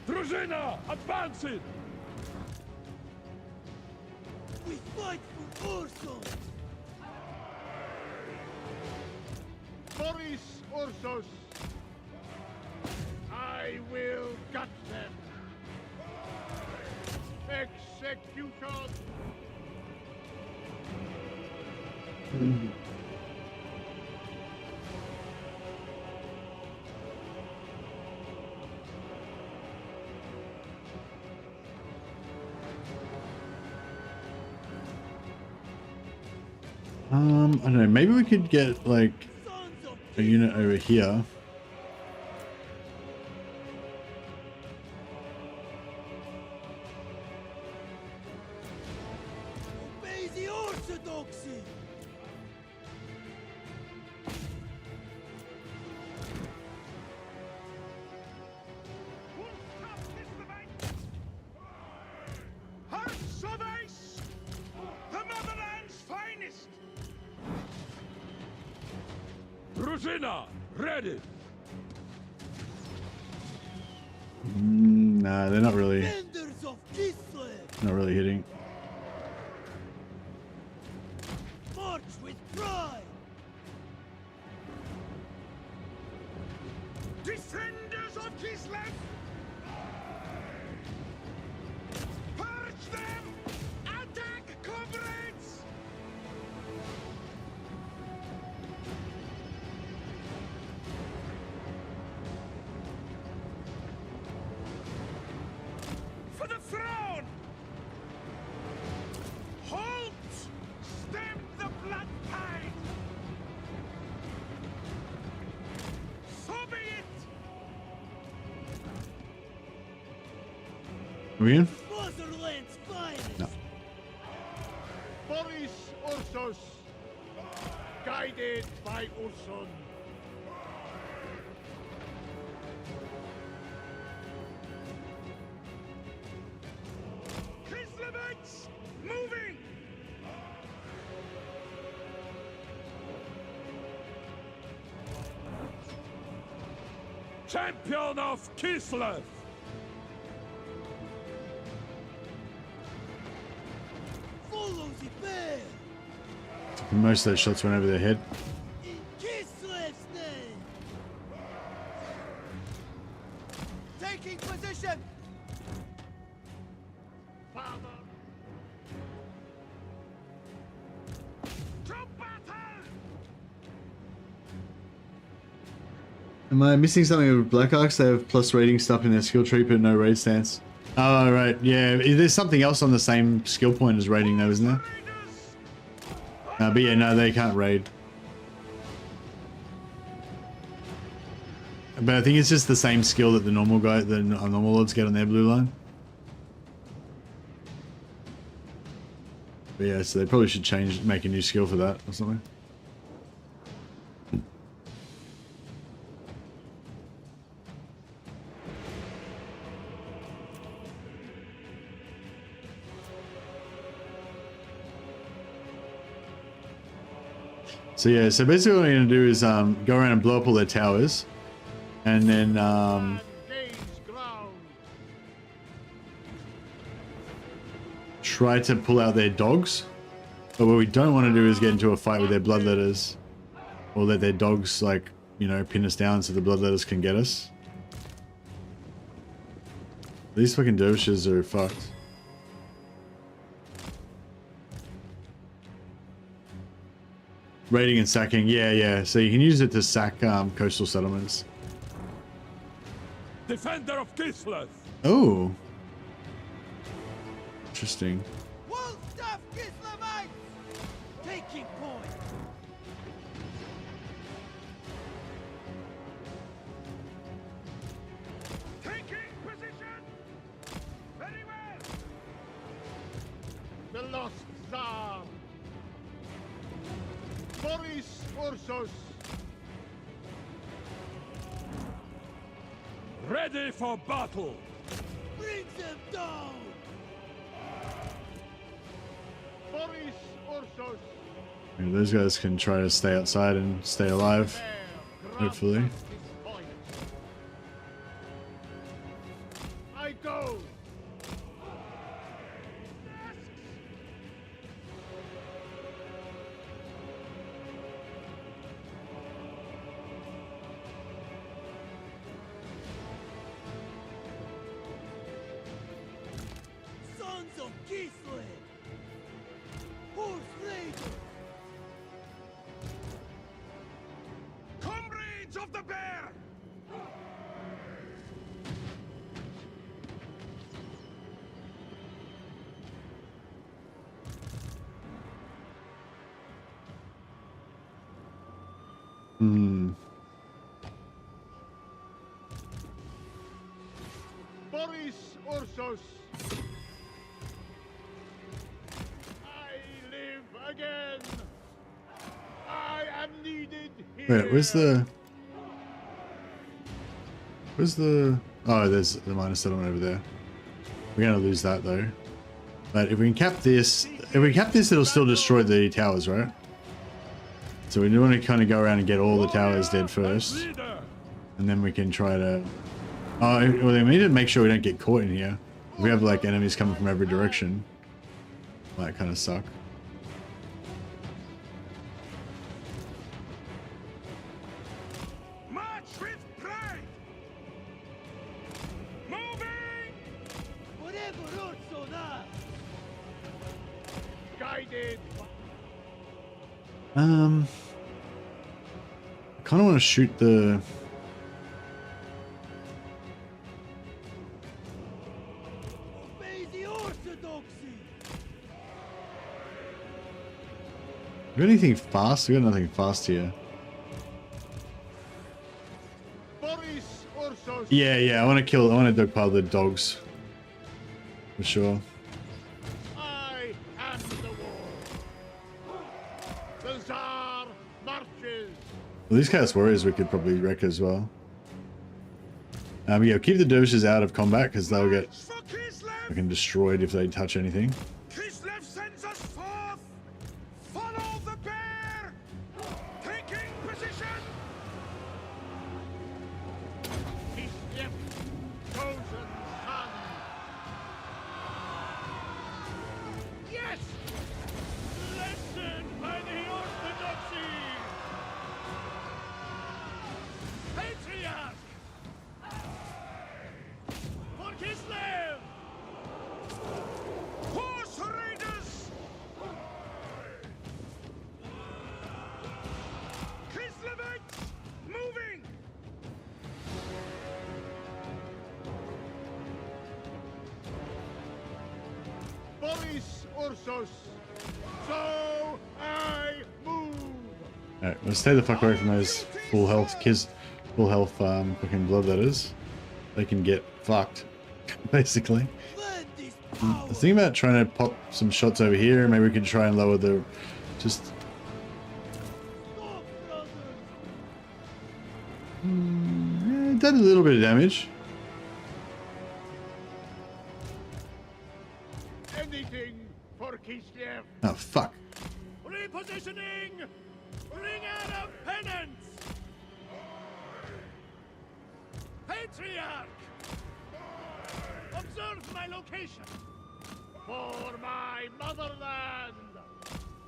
Drużyna, advancing! We fight for Ursus! Boris Ursus! I will gut them! Execution! I don't know, maybe we could get, like, Sons of a unit over here. obey the orthodoxy! Druzina, ready. Nah, they're not really Defenders of Kislev, not really hitting. march with pride. Defenders of Kislev! Purge them! Attack, comrades! For the throne! Halt! Stem the blood tide! So be it! Are we in? Motherland's finest. No. Boris Ursus, guided by Ursun. Kislevites, moving! Champion of Kislev. Follow the bear. Most of those shots went over their head. In Kislev's name. Taking position. Father! To battle! Am I missing something with Black Arcs? They have plus rating stuff in their skill tree, but no raid stance. Oh, right. Yeah, there's something else on the same skill point as raiding, though, isn't there? But yeah, no, they can't raid. But I think it's just the same skill that the normal guy, the normal lords get on their blue line. But yeah, so they probably should change, make a new skill for that or something. So yeah, so basically what we're going to do is go around and blow up all their towers. And then Gaze ground! try to pull out their dogs. But what we don't want to do is get into a fight with their bloodletters. Or let their dogs, like, you know, pin us down so the bloodletters can get us. These fucking dervishes are fucked. Raiding and sacking, yeah. So you can use it to sack coastal settlements. Defender of Kislev. Oh. Interesting. Wolf staff Kislevites. Taking point. Taking position! Very well! The lost Tsar! Boris Ursus! Ready for battle. Bring them down. Boris Ursus! Maybe those guys can try to stay outside and stay alive. There, Hopefully. grant us this point. I go! Sons of Kislev. Horse raiders. Comrades of the bear! Boris Ursus! I live again! I am needed here! Wait, where's the... Oh, there's the minor settlement over there. We're gonna lose that though. But if we can cap this... If we cap this, it'll still destroy the towers, right? So we do want to kind of go around and get all the towers dead first. Leader. And then we can try to... Oh, well, we need to make sure we don't get caught in here. We have like enemies coming from every direction. Might kind of suck. March with pride. Moving. Whatever Ursus does. Guided. I kind of want to shoot the... Obey the orthodoxy. Got anything fast? We got nothing fast here. Boris, Ursus. Yeah, I want to dogpile the dogs. For sure. I am the war. The Tsar marches. Well, these Chaos Warriors we could probably wreck as well. Yeah, keep the dervishes out of combat because they'll get For Kislev. fucking destroyed if they touch anything. Kislev sends us forth. Follow the bear. Taking position. Kislev, chosen son. Yes! Lesson by the orthodoxy. Patriarch. For Kislev. Horse raiders. Kislevites moving. Boris, Ursus. So I move. Alright, let's stay the fuck away from those full health fucking bloodletters. They can get fucked, basically. Lend this I power. was thinking about trying to pop some shots over here. Maybe we could try and lower the... Just... Stop, brothers. It did a little bit of damage. Anything for Kislev. Oh, fuck. Repositioning. Bring out of penance. Patriarch. Observe my location. For my motherland.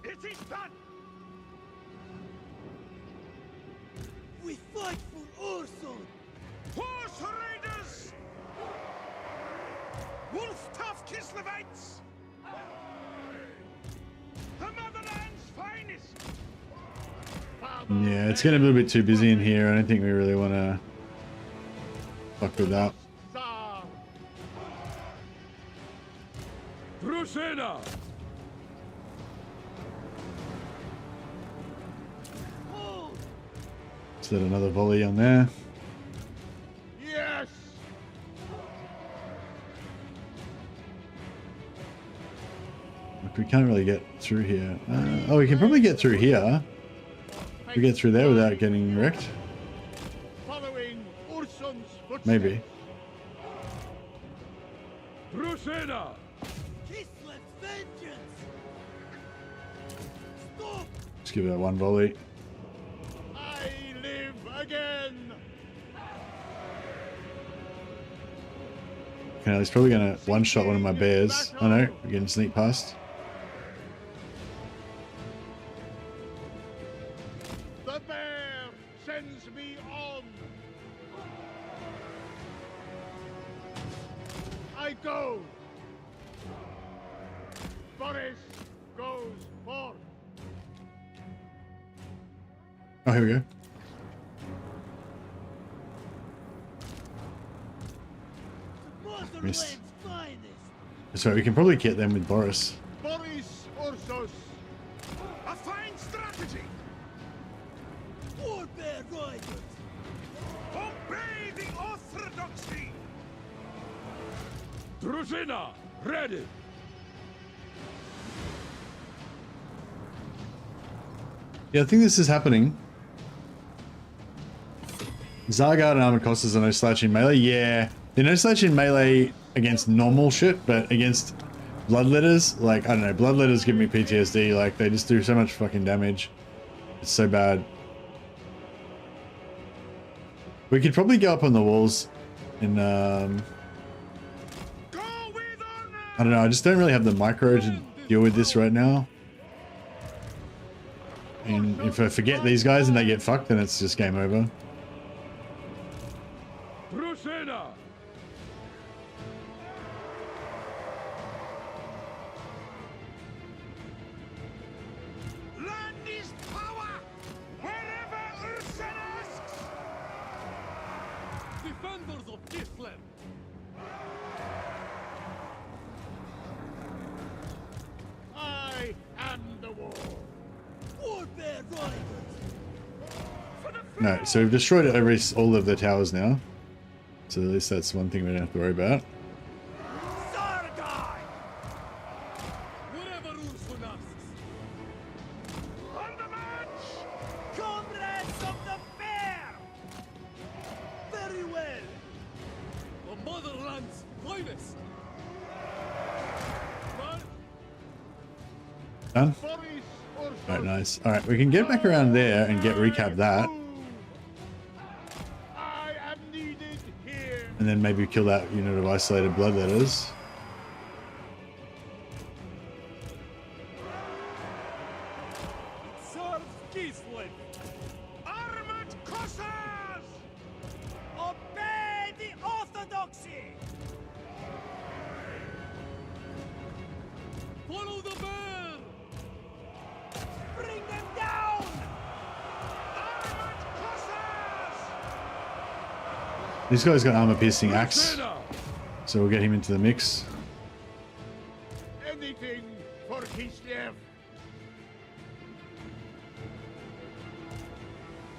It is done. We fight for Ursus. Horse raiders. Wolf tough Kislevites. The motherland's finest. Yeah, it's getting a little bit too busy in here. I don't think we really want to fuck with that. Tsar. Drusena. Hold. Set another volley on there. Yes. Look, we can't really get through here. Oh, we can probably get through here. We get through there without getting wrecked. Following Ursun's footsteps. Maybe. Drusena. Kislev's vengeance. Stop. Just give it one volley. I live again. Okay, he's probably gonna one-shot one of my bears. Oh no, we're getting sneak past. The bear sends me on. I go. Boris goes forth. Oh, here we go. Motherland's finest. So we can probably get them with Boris. Boris, Ursus. A fine strategy. War bear riders. Obey the orthodoxy. Drusena, ready. Yeah, I think this is happening. Zargard and Armored Costas are no slouch in melee. Yeah, they're no slouch in melee against normal shit, but against bloodletters, like, I don't know, bloodletters give me PTSD. Like, they just do so much fucking damage. It's so bad. We could probably go up on the walls in I don't know, I just don't really have the micro to deal with this right now. And if I forget these guys and they get fucked, then it's just game over. Drusena! Land is power! Wherever Ursus asks! Defenders of Kislev! I am the war! Warbear riders! No, so we've destroyed all of the towers now. So at least that's one thing we don't have to worry about. Sargai! Wherever Ursus asks! On the march! Comrades of the fair! Very well! The motherland's finest! March! Done? Boris Ursus! Alright, nice. Alright, we can get back around there and get recap that. I am needed here! And then maybe kill that unit of isolated bloodletters. Serve Kislev! Armored Cossars! Obey the orthodoxy! Follow the bear! Bring them down! Armored Cossars! This guy's got armor piercing axe, Drusena! so we'll get him into the mix. Anything for Kislev!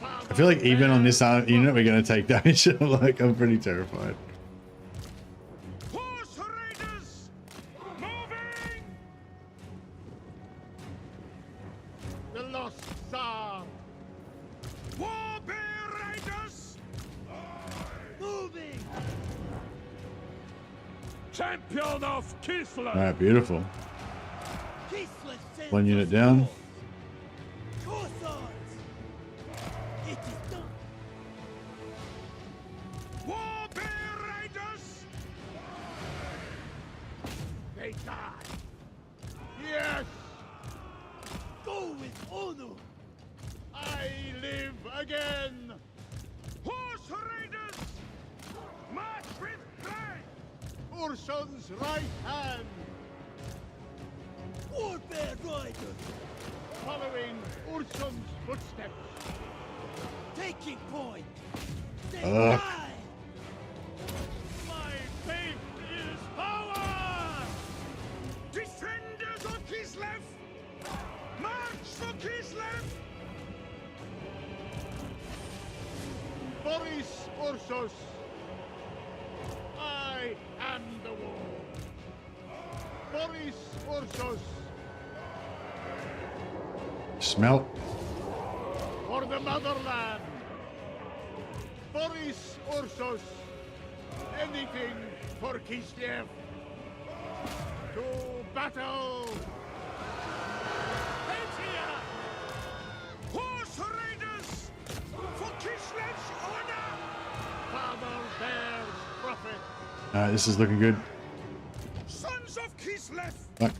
I feel like even on this unit we're going to take damage. Like, I'm pretty terrified. Horse Raiders! Moving! The Lost Tsar! Warbear Raiders! Moving! Champion of Kislev! Alright, beautiful. Kislev sends One unit us down. forth. Cossars! It is done! Warbear Raiders! They die! Yes! Go with honor! I live again! Horse Raiders! March with pride! Ursun's right hand! Warbear riders! Following Ursun's footsteps! Taking point! They Ugh. die! My faith is power! Defenders of Kislev! March for Kislev! Boris Ursus! I am the war! Boris Ursus! Smelt. For the motherland! Boris Ursus! Anything for Kislev! To battle! Hetia! Horse Raiders! For Kislev's honor! Father Bear's prophet! Alright, this is looking good. Sons of Kislev! Fuck.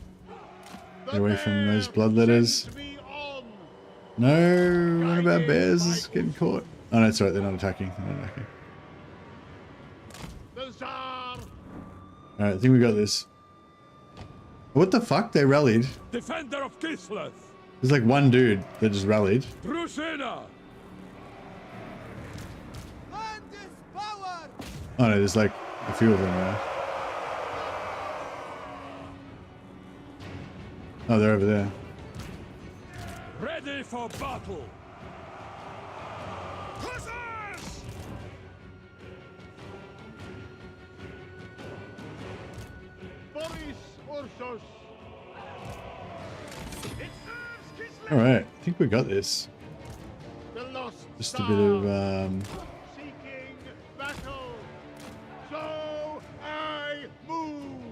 The Get away from those bear bloodletters. sends me on. No, one of our bears is getting caught. Oh no, it's right, they're not attacking. They're not attacking. The Tsar! Alright, I think we got this. What the fuck? They rallied. Defender of Kislev! There's like one dude that just rallied. Drusena! Land is power! Oh no, there's like a few of them there. Oh, they're over there. Ready for battle! Hussars! Boris Ursus! It serves Kislev! Alright, I think we got this. The lost Just a Tsar, bit of seeking battle. So I move.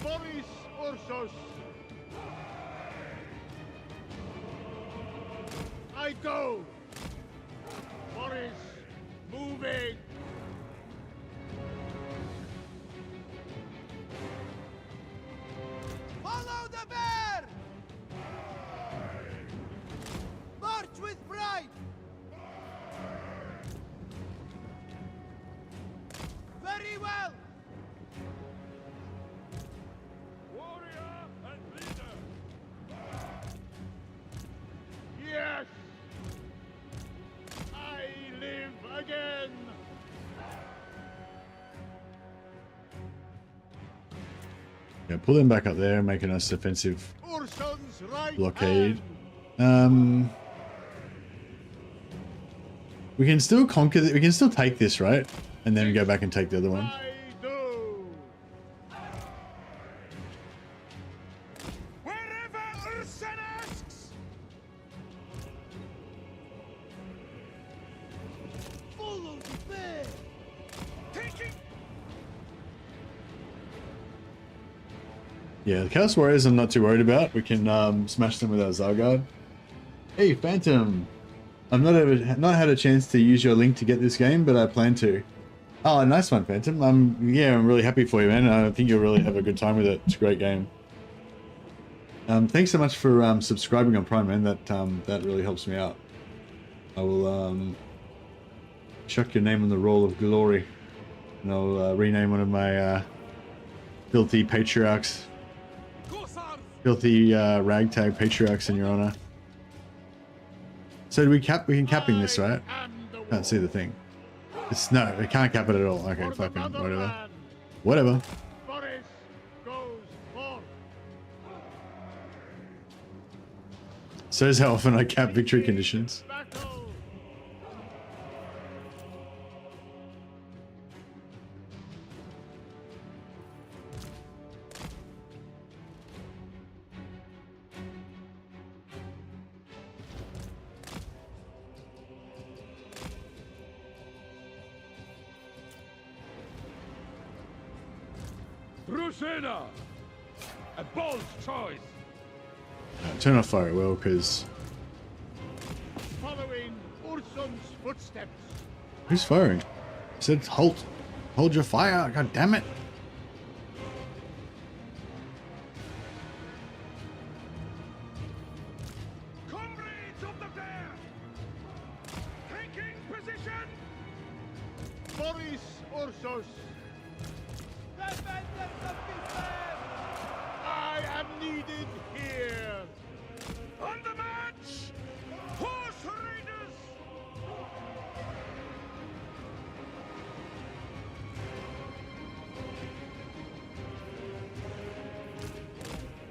Boris, Ursus. I go. Boris, moving. Follow the bear! March with pride! Very well! Warrior and leader. Yes! I live again! Yeah, pull them back up there, making us defensive Ursun's right blockade. hand. We can still conquer. We can still take this, right? And then go back and take the other one. I do. Wherever Ursus asks. Follow the bear! Taking. Yeah, the Chaos Warriors I'm not too worried about. We can smash them with our Zargard. Hey, Phantom. I've not had a chance to use your link to get this game, but I plan to. Oh, nice one, Phantom. I'm really happy for you, man. I think you'll really have a good time with it. It's a great game. Thanks so much for subscribing on Prime, man. That really helps me out. I will chuck your name on the roll of glory, and I'll rename one of my filthy patriarchs, filthy ragtag patriarchs in your honor. So do we can capping this, right? Can't see the thing. No, we can't cap it at all. Okay, fucking whatever. Whatever. Boris goes forth. So is how often I cap victory conditions. Battle. Drusena! A bold choice! Turn off fire well, because Following Ursun's footsteps. who's firing? I said halt. Hold your fire. God damn it. Comrades of the bear! Taking position! Boris, Ursus. Defenders of Kislev! I am needed here. On the march! Horse raiders!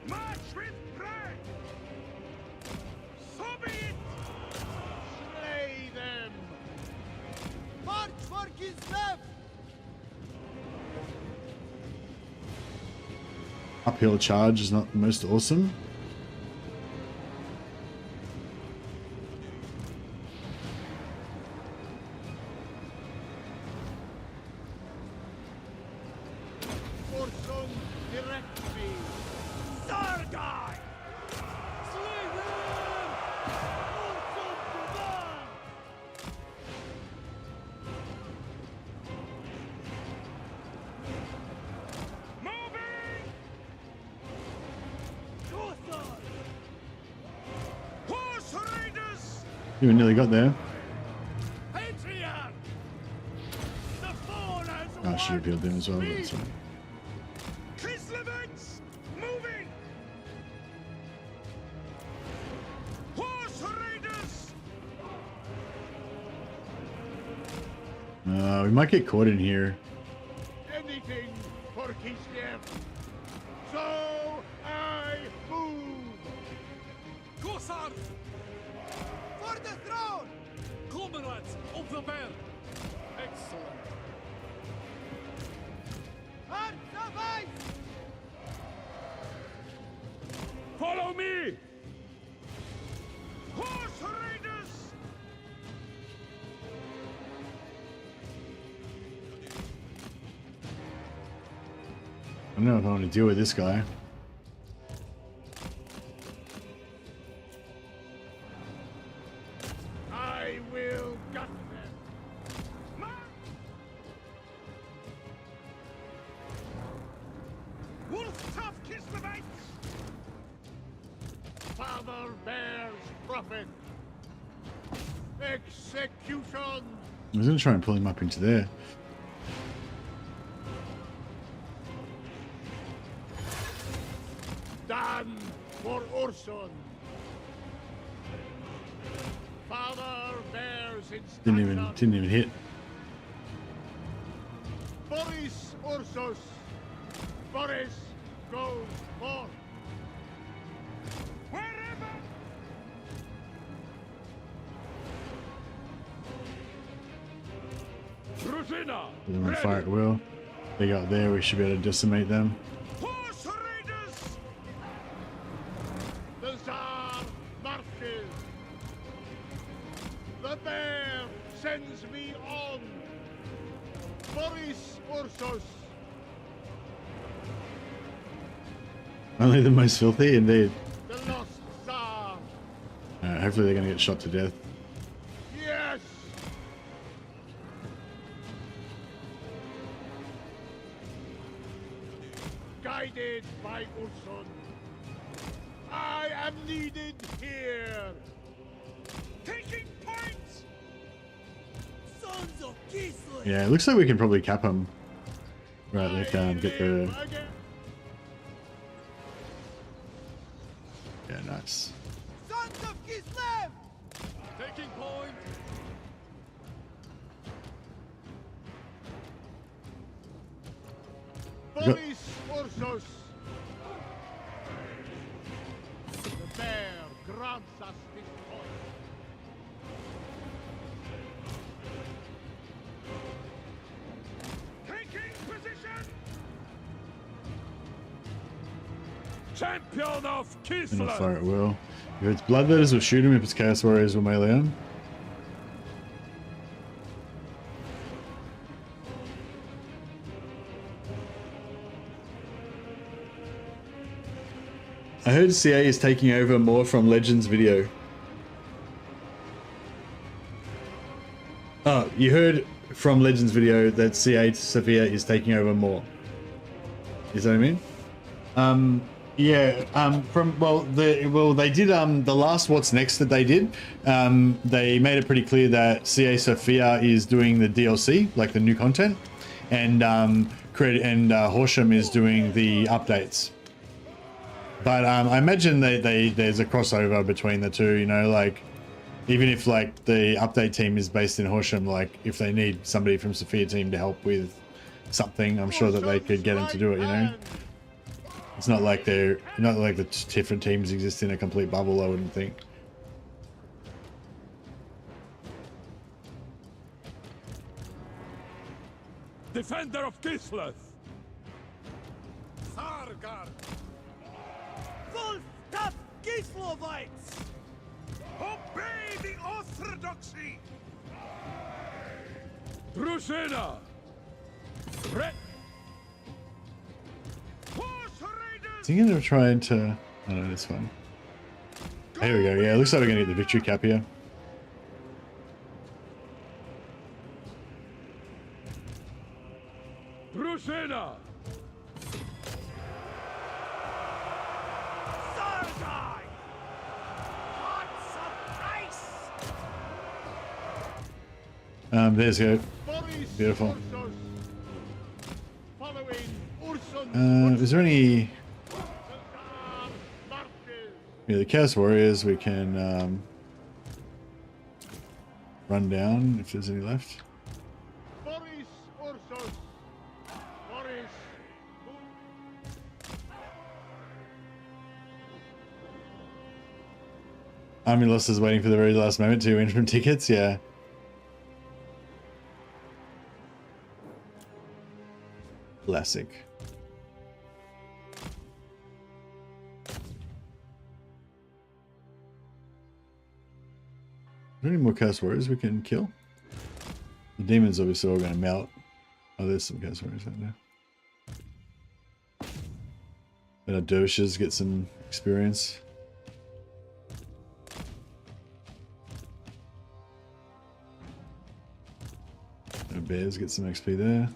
March with pride! So be it! Slay them! March for Kislev! Uphill charge is not the most awesome. Ursun, direct me! Sargai! Slay them! Ursun command! Moving! Cossar! Horse raiders! You nearly got there. Patriarch! The fall has Oh, I should have healed them as well. But sorry. Kislevans! Moving! Horse raiders! We might get caught in here. Anything for Kislev. So I move. Cossar! For the throne! Comrades of the bear! Excellent. Hearts of ice! Follow me! Horse raiders! I don't know if I want to deal with this guy. I will gut them. Wolf tough Kislevites! Father bears prophet. Execution! I was going to try and pull him up into there. Done for Ursus. Father bears instruction. Didn't even hit. Boris Ursus. Boris goes forth. Wherever. Drusina! Put them on fire at will. They got there, we should be able to decimate them. Horse raiders! The Tsar marches. The bear sends me on. Boris Ursus. Only the most filthy, indeed. The lost Tsar. Hopefully they're going to get shot to death. Yes! Guided by Ursus. I am needed here. Taking points! Sons of Kislev! Yeah, it looks like we can probably cap them. Right, they can't get the... Again. Yeah, nice. Sons of Kislev! Taking point! Boris Ursus. The bear grants us this point. Taking position. Champion of And I'll fire Kislev! at will. If it's Bloodletters, we'll shoot him. If it's Chaos Warriors, we'll melee him. I heard CA is taking over more from Legends video. Oh, you heard from Legends video that CA Sophia is taking over more. Is that what I mean? Yeah, they did the last What's Next that they did. They made it pretty clear that CA Sophia is doing the DLC, like the new content, and Horsham is doing the updates. But I imagine there's a crossover between the two, you know, like even if like the update team is based in Horsham, like if they need somebody from Sophia team to help with something, I'm sure that they could get them to do it, you know. It's not like the different teams exist in a complete bubble, I wouldn't think. Defender of Kislev! Sargar. Wolf tough Kislevites! Obey the orthodoxy. Drusina! Horse raiders. Is he gonna try to... Oh no, this one. Here we go, yeah, it looks like we're gonna get the victory cap here. Drusina! Sargai! What surprise! There's go. Boris Beautiful. Ursus. Following Ursus. Is there any... The Tsar marches. Yeah, the Chaos Warriors we can run down if there's any left. Boris Ursus. Boris. Army losses waiting for the very last moment to win from tickets, yeah. Classic. Are there any more Chaos Warriors we can kill? The demons obviously all going to melt. Oh, there's some Chaos Warriors out there. And our dervishes get some experience. And our bears get some XP there.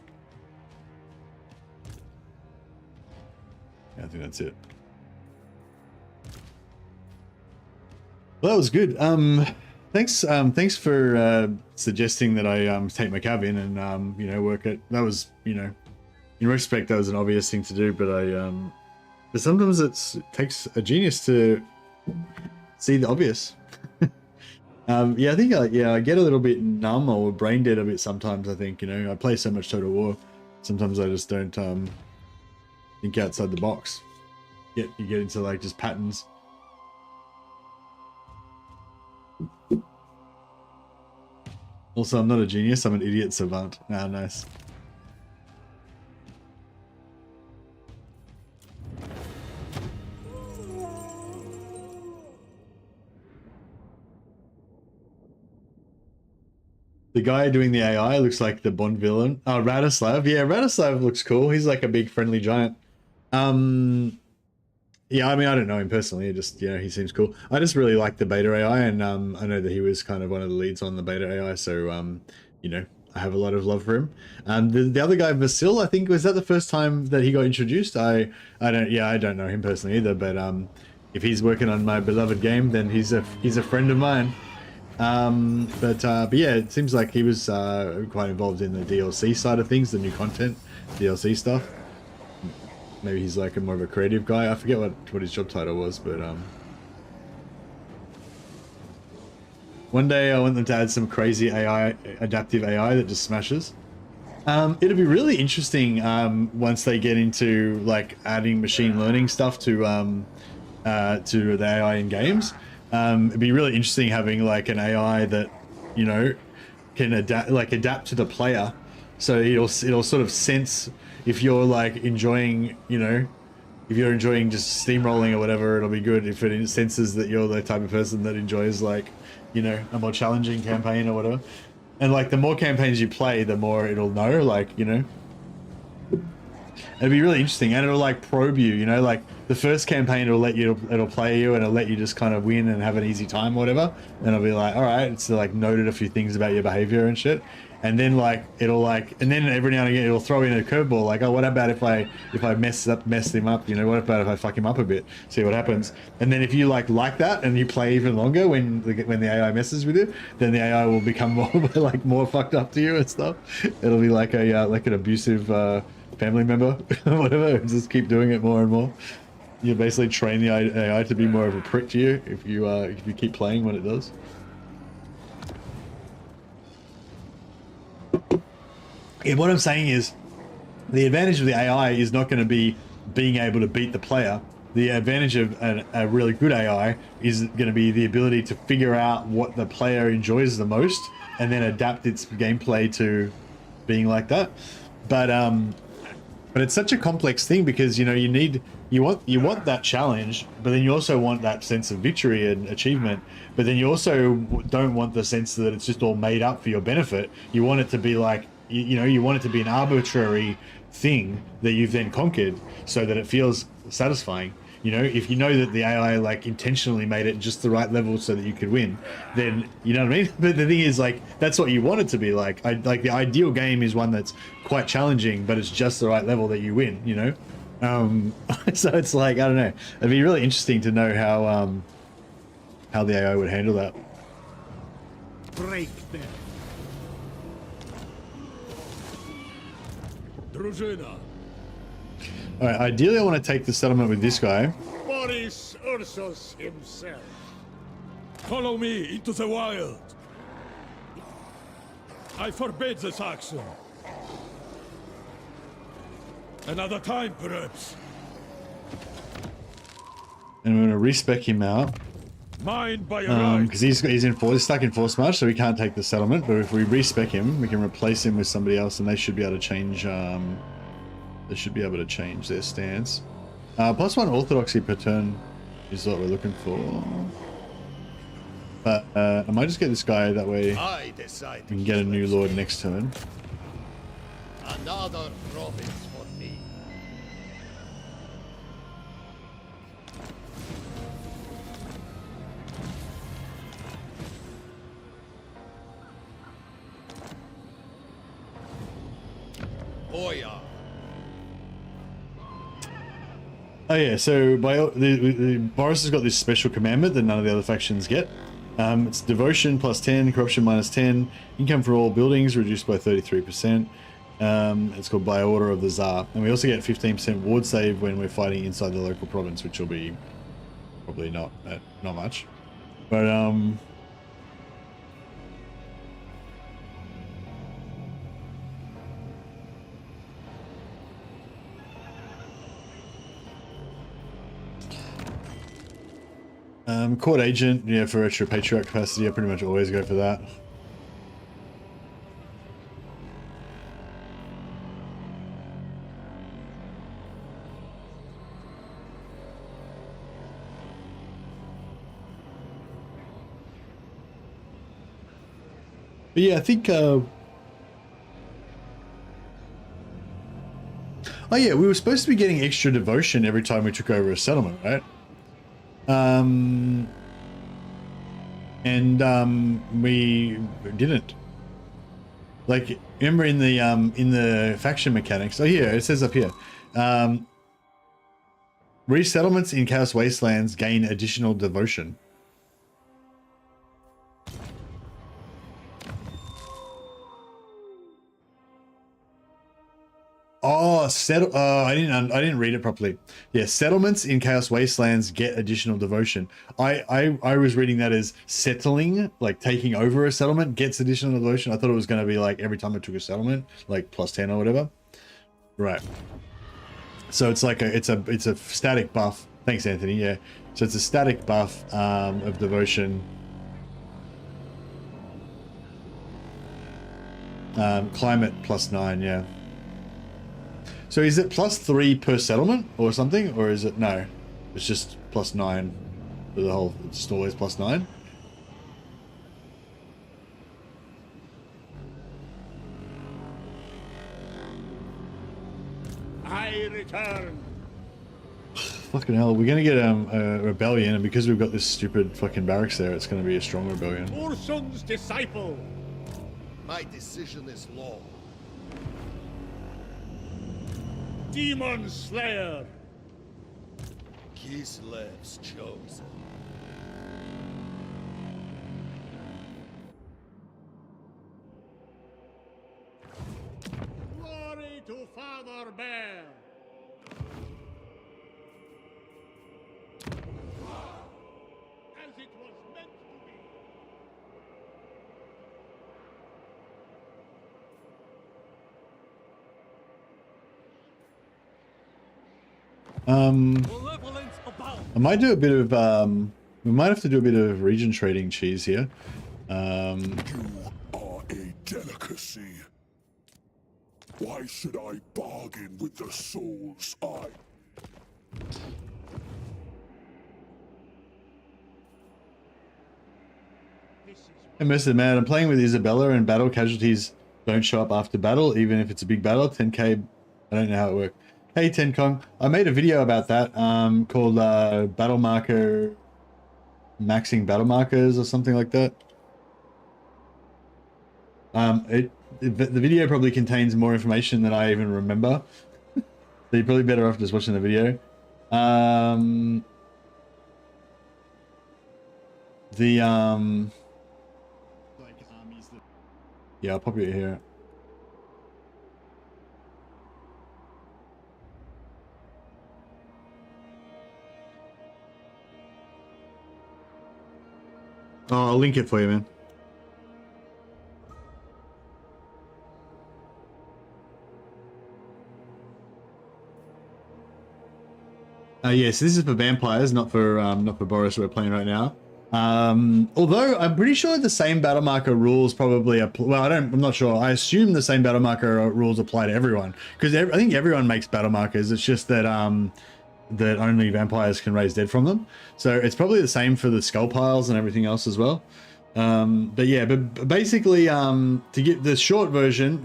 Yeah, I think that's it. Well, that was good. Thanks for suggesting that I take my cab in and you know, work it. That was, you know, in retrospect, that was an obvious thing to do, but sometimes it takes a genius to see the obvious. Yeah, I think I get a little bit numb or brain dead a bit sometimes. I think, you know, I play so much Total War, sometimes I just don't think outside the box. You get into like just patterns. Also, I'm not a genius, I'm an idiot savant. Ah, nice. The guy doing the AI looks like the Bond villain. Oh, Radislav. Yeah, Radislav looks cool. He's like a big friendly giant. Yeah, I mean, I don't know him personally. Just, you know, he seems cool. I just really like the beta AI, and I know that he was kind of one of the leads on the beta AI, so, you know, I have a lot of love for him. The other guy, Vasil, I think, was that the first time that he got introduced? I don't know him personally either, but if he's working on my beloved game, then he's a friend of mine. But yeah, it seems like he was quite involved in the DLC side of things, the new content, DLC stuff. Maybe he's like more of a creative guy. I forget what his job title was, but one day I want them to add some crazy AI, adaptive AI that just smashes. It'll be really interesting once they get into like adding machine learning stuff to the AI in games. It'd be really interesting having like an AI that, you know, can adapt to the player, so it'll sort of sense if you're like enjoying, you know, if you're enjoying just steamrolling or whatever, it'll be good. If it senses that you're the type of person that enjoys like, you know, a more challenging campaign or whatever, and like the more campaigns you play, the more it'll know, like, you know. It'll be really interesting, and it'll like probe you, you know, like the first campaign it'll play you and it'll let you just kind of win and have an easy time or whatever, and it'll be like, all right, it's like noted a few things about your behavior and shit, and then like it'll like, and then every now and again it'll throw in a curveball, like, oh, what about if I mess him up, you know, what about if I fuck him up a bit, see what happens. And then if you like that and you play even longer when the AI messes with you, then the AI will become more fucked up to you and stuff. It'll be like an abusive family member whatever, just keep doing it more and more. You basically train the AI to be more of a prick to you if you keep playing when it does. Yeah, what I'm saying is the advantage of the AI is not going to be being able to beat the player. The advantage of a really good AI is going to be the ability to figure out what the player enjoys the most and then adapt its gameplay to being like that. But it's such a complex thing because, you know, you want that challenge, but then you also want that sense of victory and achievement, but then you also don't want the sense that it's just all made up for your benefit. You want it to be like, you know, you want it to be an arbitrary thing that you've then conquered so that it feels satisfying. You know, if you know that the AI like intentionally made it just the right level so that you could win, then you know what I mean. But the thing is, like, that's what you want it to be like. Like the ideal game is one that's quite challenging, but it's just the right level that you win. You know, so it's like, I don't know. It'd be really interesting to know how the AI would handle that. Break them. Drużyna. All right. Ideally, I want to take the settlement with this guy. Boris Ursus himself. Follow me into the wild. I forbid this action. Another time, perhaps. And I'm going to respec him out. Mind by your right. Because he's stuck in force march, so we can't take the settlement. But if we respec him, we can replace him with somebody else, and they should be able to change. They should be able to change their stance. +1 orthodoxy per turn is what we're looking for. But I might just get this guy, that way we can get a new lord next turn. Another province for me. Oya. Oh yeah, so Boris has got this special commandment that none of the other factions get. It's devotion plus 10, corruption minus 10, income for all buildings reduced by 33%. It's called by order of the Tsar, and we also get 15% ward save when we're fighting inside the local province, which will be probably not much, but court agent, yeah, for extra patriarch capacity, I pretty much always go for that. But yeah, I think oh yeah, we were supposed to be getting extra devotion every time we took over a settlement, right? We didn't. Like, remember in the faction mechanics? Oh, here it says up here. Resettlements in Chaos Wastelands gain additional devotion. Oh, I didn't read it properly. Yeah, settlements in Chaos Wastelands get additional devotion. I was reading that as settling, like taking over a settlement gets additional devotion. I thought it was going to be like every time I took a settlement, like plus 10 or whatever. Right. So it's like it's a static buff. Thanks, Anthony. Yeah. So it's a static buff of devotion. Climate plus 9. Yeah. So is it plus 3 per settlement or something, or is it no? It's just plus 9 for the whole. It's just always plus 9. I return. Fucking hell, we're gonna get a rebellion, and because we've got this stupid fucking barracks there, it's gonna be a strong rebellion. Ursun's disciple. My decision is law. Demon Slayer. Kislev's chosen. Glory to Father Bear. As it was meant to be. Malevolence abound. I might do a bit of we might have to do a bit of region trading cheese here. You are a delicacy. Why should I bargain with the Soul's Eye? Hey, Mr. Man, I'm playing with Isabella, and battle casualties don't show up after battle, even if it's a big battle. 10k, I don't know how it works. Hey, Tenkong, I made a video about that called battle marker, maxing battle markers or something like that. The video probably contains more information than I even remember. So you're probably better off just watching the video. Yeah, I'll pop it here. Oh, I'll link it for you, man. Yes, this is for vampires, not for Boris. We're playing right now. Although I'm pretty sure the same battle marker rules probably apply. Well, I'm not sure. I assume the same battle marker rules apply to everyone, because I think everyone makes battle markers. It's just that that only vampires can raise dead from them. So it's probably the same for the skull piles and everything else as well. But yeah, but basically, to get the short version,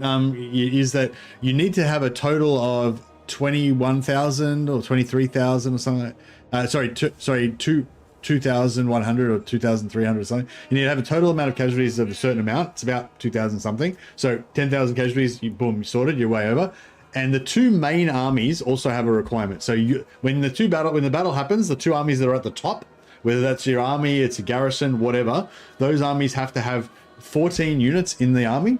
is that you need to have a total of 21,000 or 23,000 or something. 2,100 or 2,300 or something. You need to have a total amount of casualties of a certain amount. It's about 2,000 something. So 10,000 casualties, boom, sorted, you're way over. And the two main armies also have a requirement. So when the battle happens, the two armies that are at the top, whether that's your army, it's a garrison, whatever, those armies have to have 14 units in the army.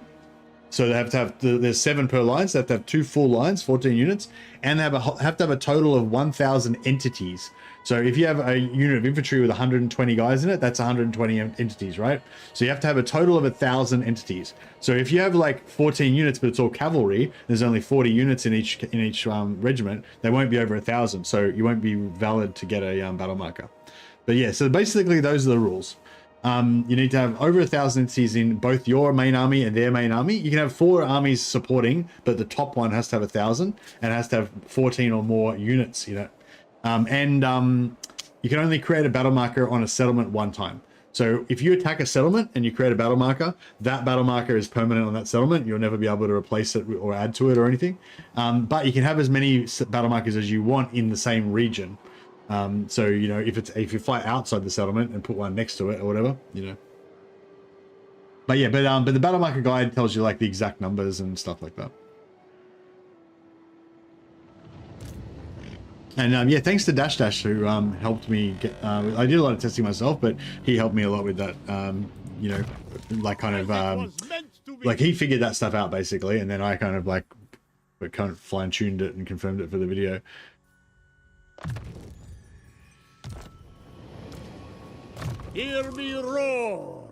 So they have to have, there's 7 per line, so they have to have 2 full lines, 14 units, and they have to have a total of 1,000 entities. So if you have a unit of infantry with 120 guys in it, that's 120 entities, right? So you have to have a total of 1,000 entities. So if you have like 14 units, but it's all cavalry, there's only 40 units in each regiment, they won't be over 1,000. So you won't be valid to get a battle marker. But yeah, so basically those are the rules. You need to have over 1,000 entities in both your main army and their main army. You can have 4 armies supporting, but the top one has to have 1,000 and has to have 14 or more units, you know. You can only create a battle marker on a settlement one time. So if you attack a settlement and you create a battle marker, that battle marker is permanent on that settlement. You'll never be able to replace it or add to it or anything. But you can have as many battle markers as you want in the same region. So, you know, if you fight outside the settlement and put one next to it or whatever, you know. But yeah, but the battle marker guide tells you like the exact numbers and stuff like that. And yeah, thanks to Dash Dash who helped me get. I did a lot of testing myself, but he helped me a lot with that. You know, like kind of like he figured that stuff out basically, and then I kind of like fine tuned it and confirmed it for the video. Hear me roar!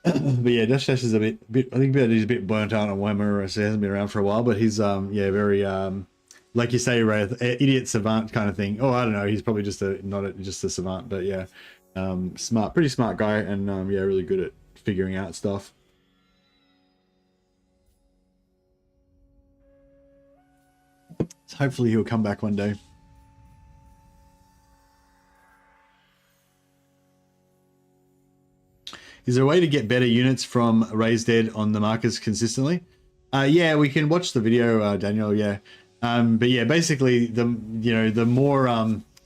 But yeah, Dash Dash is a bit. I think he's a bit burnt out on Warhammer, so he hasn't been around for a while. But he's yeah, very like you say, Wraith, idiot savant kind of thing. Oh, I don't know. He's probably just just a savant, but yeah, smart, pretty smart guy, and yeah, really good at figuring out stuff. So hopefully he'll come back one day. Is there a way to get better units from Raised Dead on the markers consistently? Yeah, we can watch the video, Daniel. Yeah, but yeah, basically the more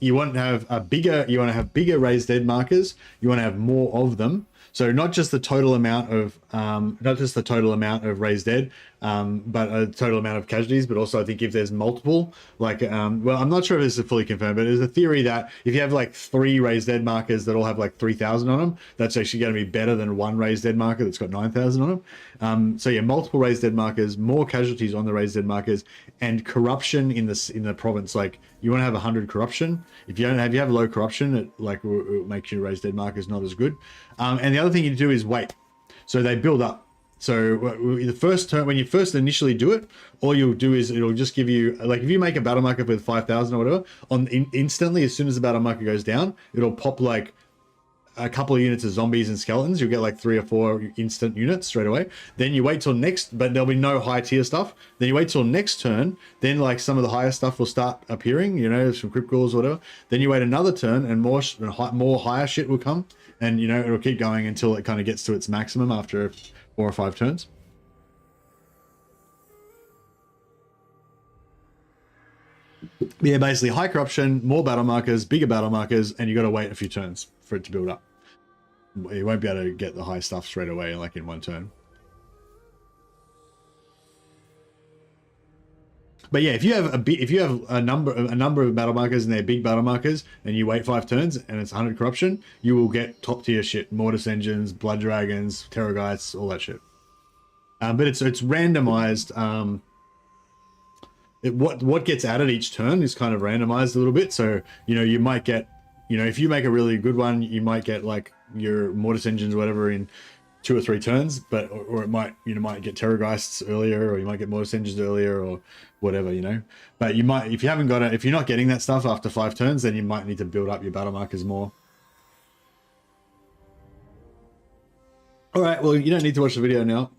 you want to have bigger Raised Dead markers. You want to have more of them. So not just the total amount of Raised Dead, but a total amount of casualties, but also I think if there's multiple, like, well, I'm not sure if this is fully confirmed, but there's a theory that if you have like 3 Raised Dead markers that all have like 3,000 on them, that's actually going to be better than 1 Raised Dead marker that's got 9,000 on them. So yeah, multiple Raised Dead markers, more casualties on the Raised Dead markers, and corruption in the province. Like you want to have 100 corruption. If you have low corruption, it makes your Raised Dead markers not as good. And the other thing you do is wait. So they build up. So the first turn, when you first initially do it, all you'll do is it'll just give you, like if you make a battle marker with 5,000 or whatever, instantly as soon as the battle marker goes down, it'll pop like a couple of units of zombies and skeletons. You'll get like 3 or 4 instant units straight away. Then you wait till next, but there'll be no high tier stuff. Then you wait till next turn. Then like some of the higher stuff will start appearing, you know, some crypt ghouls or whatever. Then you wait another turn and more higher shit will come. And, you know, it'll keep going until it kind of gets to its maximum after 4 or 5 turns. Yeah, basically high corruption, more battle markers, bigger battle markers, and you got to wait a few turns for it to build up. You won't be able to get the high stuff straight away, like in one turn. But yeah, if you have a number of battle markers and they're big battle markers, and you wait 5 turns and it's 100 corruption, you will get top tier shit: Mortis engines, blood dragons, terrorgeists, all that shit. But it's randomized. What gets added each turn is kind of randomized a little bit. So you know, you might get, you know, if you make a really good one, you might get like your Mortis engines or whatever in 2 or 3 turns, but or it might, you know, might get terrorgeists earlier, or you might get Mortis engines earlier, or whatever, you know. But you might, if you haven't got it, if you're not getting that stuff after 5 turns, then you might need to build up your battle markers more. All right, well, you don't need to watch the video now.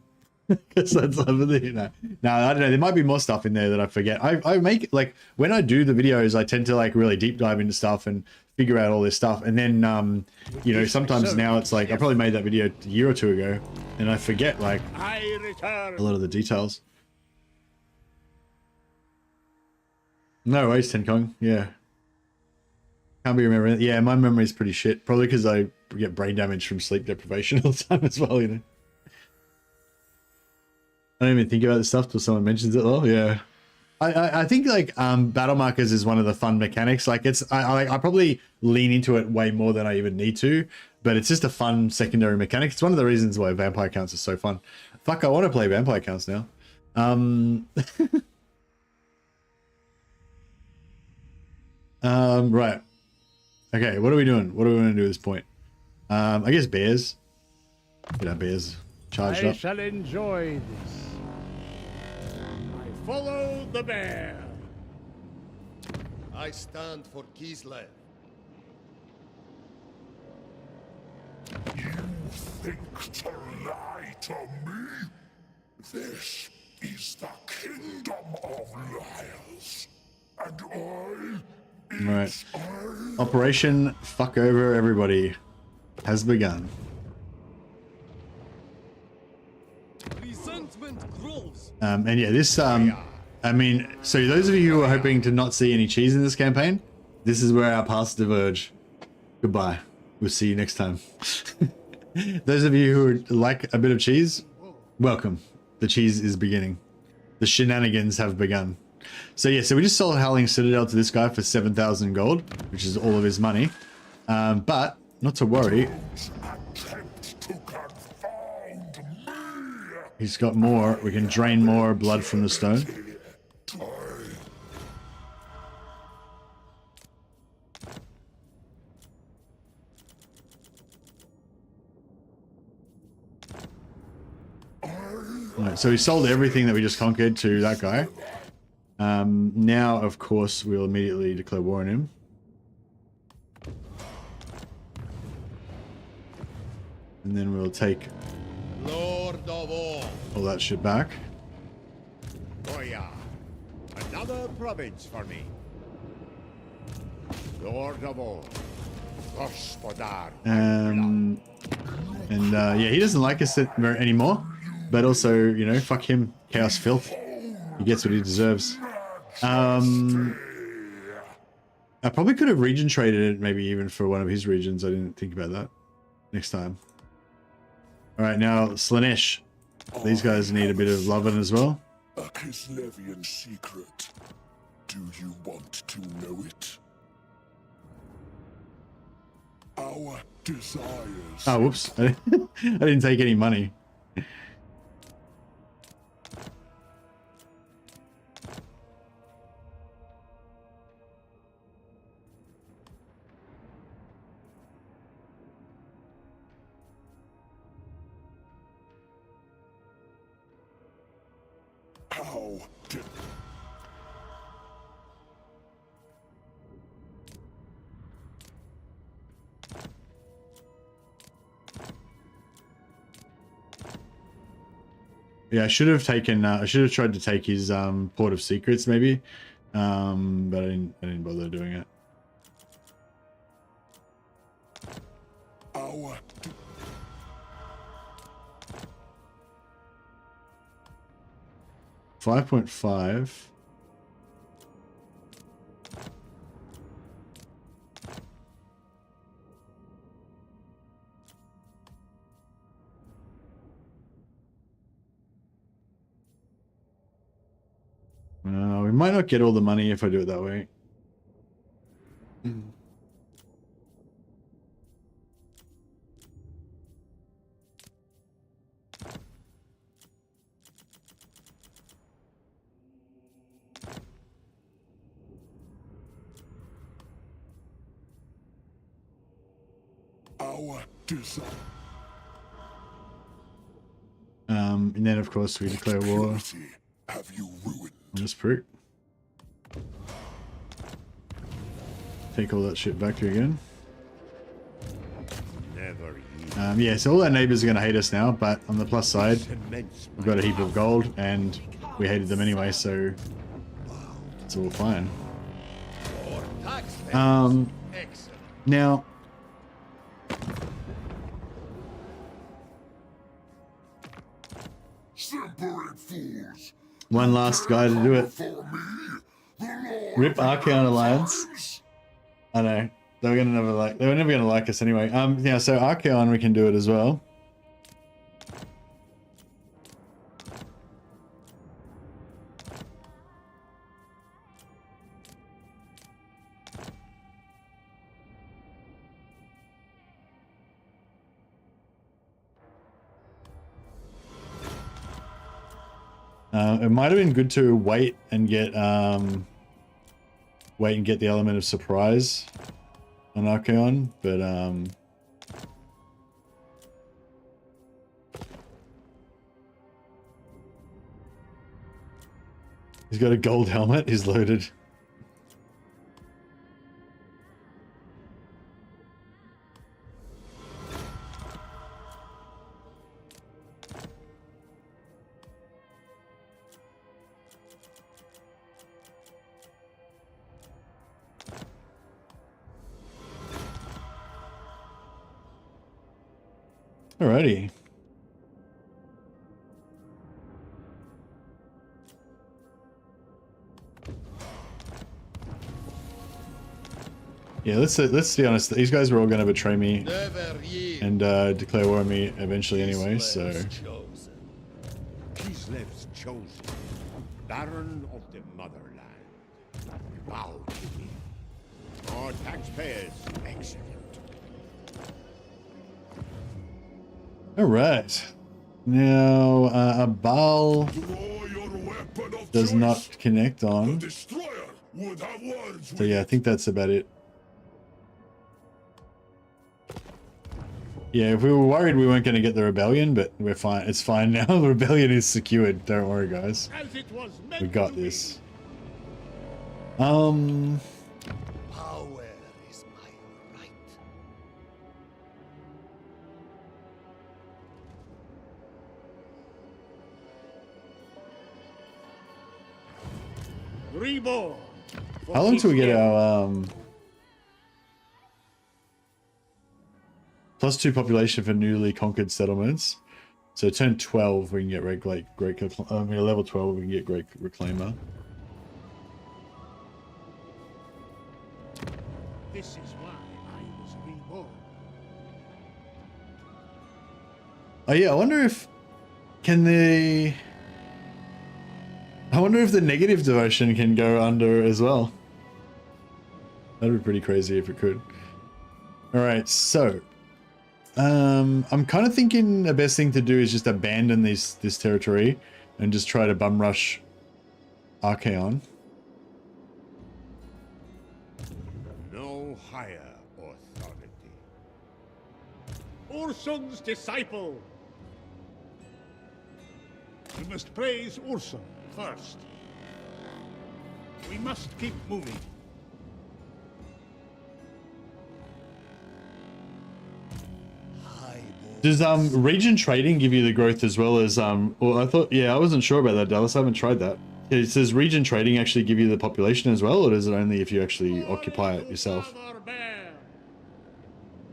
Because that's, you know, no, I don't know. There might be more stuff in there that I forget. I make, like, when I do the videos, I tend to like really deep dive into stuff and figure out all this stuff, and then you know, sometimes now it's like I probably made that video a year or 2 ago, and I forget like a lot of the details. No worries, Tenkong. Yeah, can't be remembering. Yeah, my memory is pretty shit. Probably because I get brain damage from sleep deprivation all the time as well, you know. I don't even think about this stuff till someone mentions it though. Yeah. I think like battle markers is one of the fun mechanics. Like it's I probably lean into it way more than I even need to, but it's just a fun secondary mechanic. It's one of the reasons why vampire counts are so fun. Fuck, I want to play vampire counts now. Right. Okay, what are we doing? What do we want to do at this point? I guess bears. Get our bears charged I up. shall enjoy this. I follow the bear. I stand for Kislev. You think to lie to me? This is the kingdom of liars. And Right. Operation Fuck Over Everybody has begun. Resentment grows. And yeah, this, I mean, so those of you who are hoping to not see any cheese in this campaign, this is where our paths diverge. Goodbye. We'll see you next time. Those of you who like a bit of cheese, welcome. The cheese is beginning. The shenanigans have begun. So yeah, so we just sold Howling Citadel to this guy for 7,000 gold, which is all of his money. But not to worry. He's got more. We can drain more blood from the stone. Right, so we sold everything that we just conquered to that guy. Now, of course, we'll immediately declare war on him. And then we'll take Lord of all that shit back. Goya. Another province for me. Lord of all. Gospodar. And yeah, he doesn't like us anymore. But also, you know, fuck him. Chaos filth. He gets what he deserves. I probably could have region traded it, maybe even for one of his regions. I didn't think about that. Next time. All right, now Slanesh. These guys need a bit of loving as well. A Kislevian secret. Do you want to know it? Our desires. Oh, whoops. I didn't take any money. How did... Yeah, I should have taken. I should have tried to take his Port of Secrets, maybe, but I didn't bother doing it. Our... 5.5. We might not get all the money if I do it that way. Our desire. And then of course we declare war Have you ruined? on this prick. Take all that shit back again. Never yield. Yeah, so all our neighbors are going to hate us now, but on the plus side, Immense we've got a heap of gold, and we hated them anyway, so it's all fine. or tax payments. Excellent. Now, Simpering fools. one last guy to do it. For me, the Lord Rip Archeon Alliance. I know. They were never gonna like us anyway. Yeah, so Archeon we can do it as well. It might have been good to wait and get the element of surprise on Archaon, but he's got a gold helmet. He's loaded. Alrighty. Yeah, let's be honest. These guys were all going to betray me Never yield. and declare war on me eventually anyway. So Chosen. Kislev's chosen, Baron of the Motherland. Bow to me. Our taxpayers, excellent. all right. Now a Baal Draw your weapon of does choice. not connect The on. destroyer would have words So with yeah, I think that's about it. Yeah, if we were worried we weren't going to get the rebellion, but we're fine. It's fine now. The rebellion is secured. Don't worry, guys. As it was meant We got to be. this. Power is my right. Reborn. for How long till we get Kislev. our +2 population for newly conquered settlements? So turn 12, we can get level 12, we can get Great Reclaimer. This is why I was reborn. Oh yeah, I wonder if the negative devotion can go under as well. That'd be pretty crazy if it could. All right, so I'm kind of thinking the best thing to do is just abandon this territory and just try to bum rush Archaon. No higher authority. Ursun's disciple. We must praise Ursun first. We must keep moving. Does region trading give you the growth as well as well, I thought, yeah, I wasn't sure about that, Dallas. I haven't tried that. It says region trading actually give you the population as well, or does it only if you actually occupy it yourself?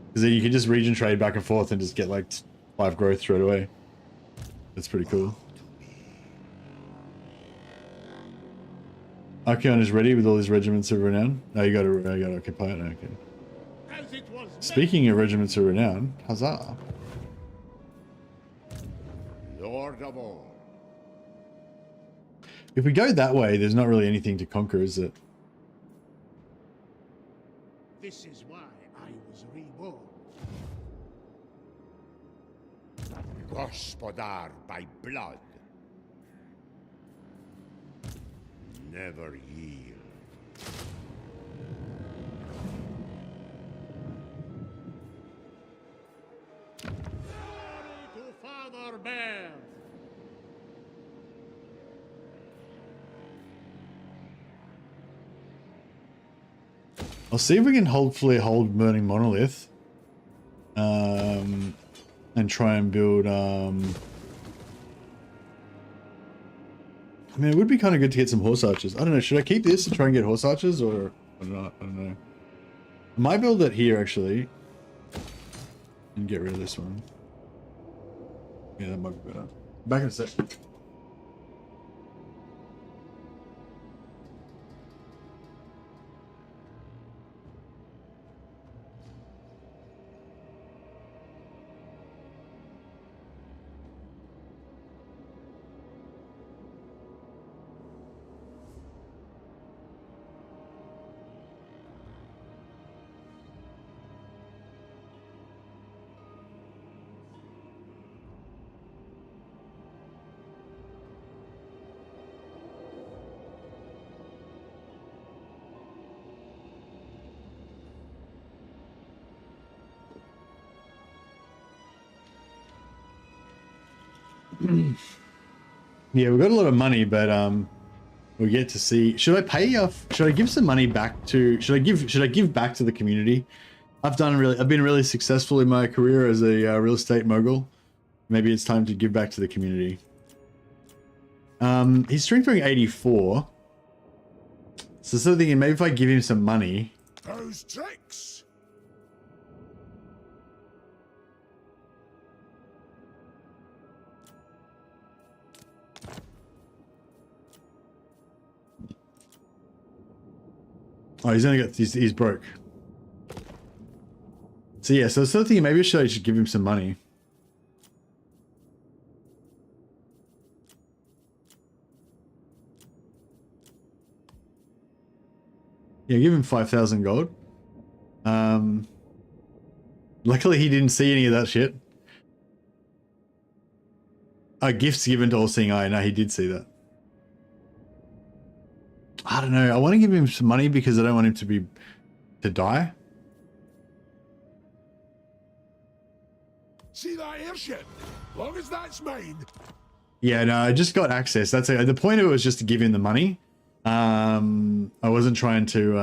Because then you can just region trade back and forth and just get like 5 growth straight away. That's pretty cool. Archaon is ready with all his regiments of renown. No, you gotta occupy it now. Okay. As it was Speaking of regiments of renown, huzzah! Lord of all. If we go that way, there's not really anything to conquer, is it? This is why I was reborn. Gospodar by blood. Never yield. Glory to Father Bear. I'll see if we can hopefully hold Burning Monolith. And try and build I mean, it would be kind of good to get some horse archers. I don't know, should I keep this and try and get horse archers or not? I don't know. I might build that here actually. And get rid of this one. Yeah, that might be better. Back in a sec. Yeah, we've got a lot of money, but we get to see. Should I pay off? Should I give some money back to? Should I give back to the community? I've been really successful in my career as a real estate mogul. Maybe it's time to give back to the community. He's strength rating 84. So sort of thinking maybe if I give him some money. Those tricks. Oh, he's only got he's broke. So yeah, so I was sort of thinking maybe I should give him some money. Yeah, give him 5,000 gold. Luckily he didn't see any of that shit. Gifts given to all-seeing eye. No, he did see that. I don't know. I want to give him some money because I don't want him to die. See that airship? Long as that's mine. Yeah, no, I just got access. That's it. The point of it was just to give him the money. I wasn't trying to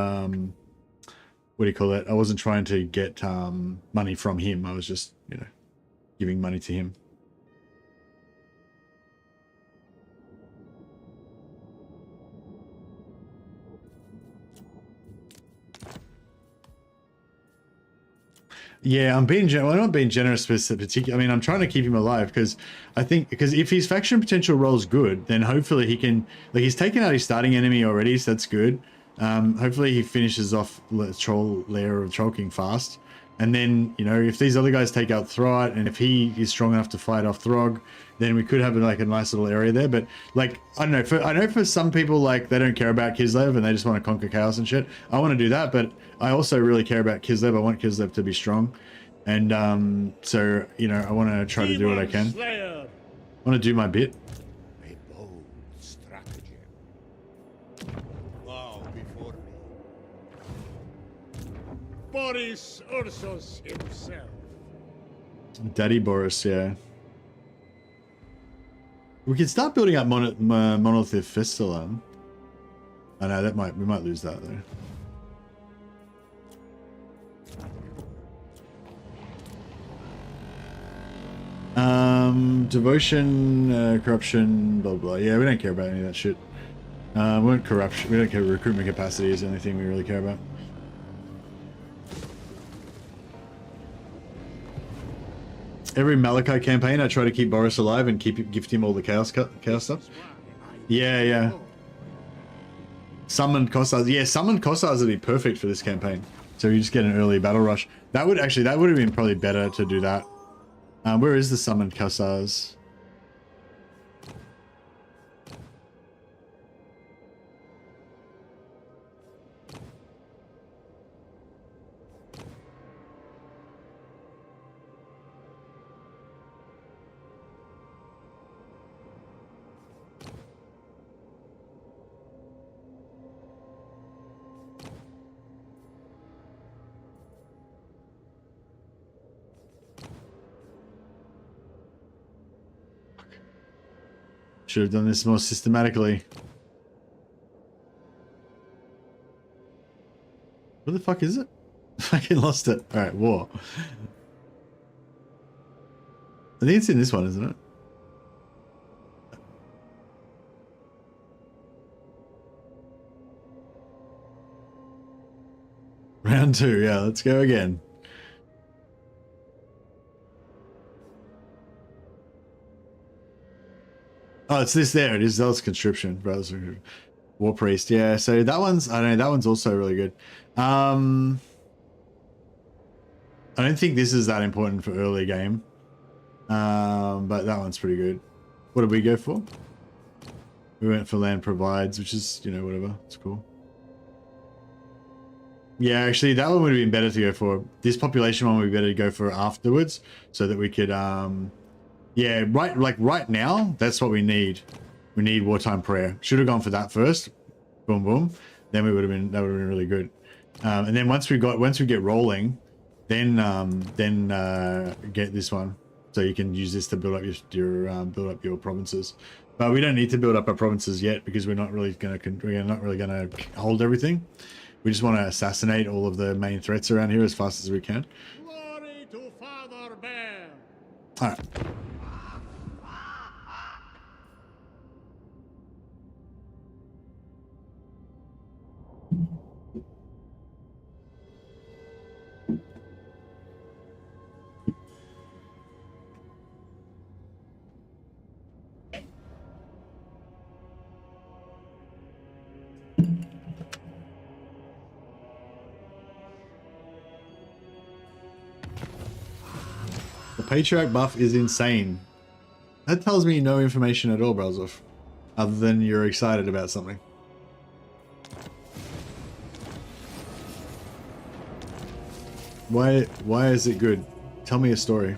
what do you call it? I wasn't trying to get money from him. I was just, you know, giving money to him. Yeah, I'm being well, I'm not being generous particularly. I mean, I'm trying to keep him alive because I think if his faction potential rolls good, then hopefully he can, like, he's taken out his starting enemy already, so that's good. Hopefully he finishes off the troll layer of Troll King fast. And then, you know, if these other guys take out Throt, and if he is strong enough to fight off Throg, then we could have like a nice little area there. But like, I don't know, I know for some people, like, they don't care about Kislev and they just want to conquer chaos and shit. I want to do that, but I also really care about Kislev. I want Kislev to be strong. And so, you know, I want to try to do what I can. I want to do my bit. A bold stratagem. Bow before me. Boris Ursus himself. Daddy Boris, yeah. We can start building up Monolith Fistula. I know we might lose that though. Devotion, corruption, blah blah. Yeah, we don't care about any of that shit. We don't corruption. We don't care. Recruitment capacity is the only thing we really care about. Every Malachi campaign, I try to keep Boris alive and gift him all the chaos stuff. Yeah. Summoned Kossars. Yeah, summoned Kossars would be perfect for this campaign. So you just get an early battle rush. That would have been probably better to do that. Where is the summoned Kossars? Should have done this more systematically. Where the fuck is it? I fucking lost it. Alright, war. I think it's in this one, isn't it? Round 2, yeah, let's go again. Oh, it's this there. It is Zealous Conscription, Brothers War Priest. Yeah, so that one's, I don't know, that one's also really good. I don't think this is that important for early game. But that one's pretty good. What did we go for? We went for Land Provides, which is, you know, whatever. It's cool. Yeah, actually, that one would have been better to go for. This population one would be better to go for afterwards, so that we could, yeah, right now, that's what we need. We need Wartime Prayer. Should have gone for that first. Boom, boom. Then that would have been really good. And then once we get rolling, then get this one. So you can use this to build up your provinces. But we don't need to build up our provinces yet because we're not really gonna hold everything. We just want to assassinate all of the main threats around here as fast as we can. Glory to Father Bear! All right. The Patriarch buff is insane. That tells me no information at all, Brelzov, other than you're excited about something. Why is it good? Tell me a story.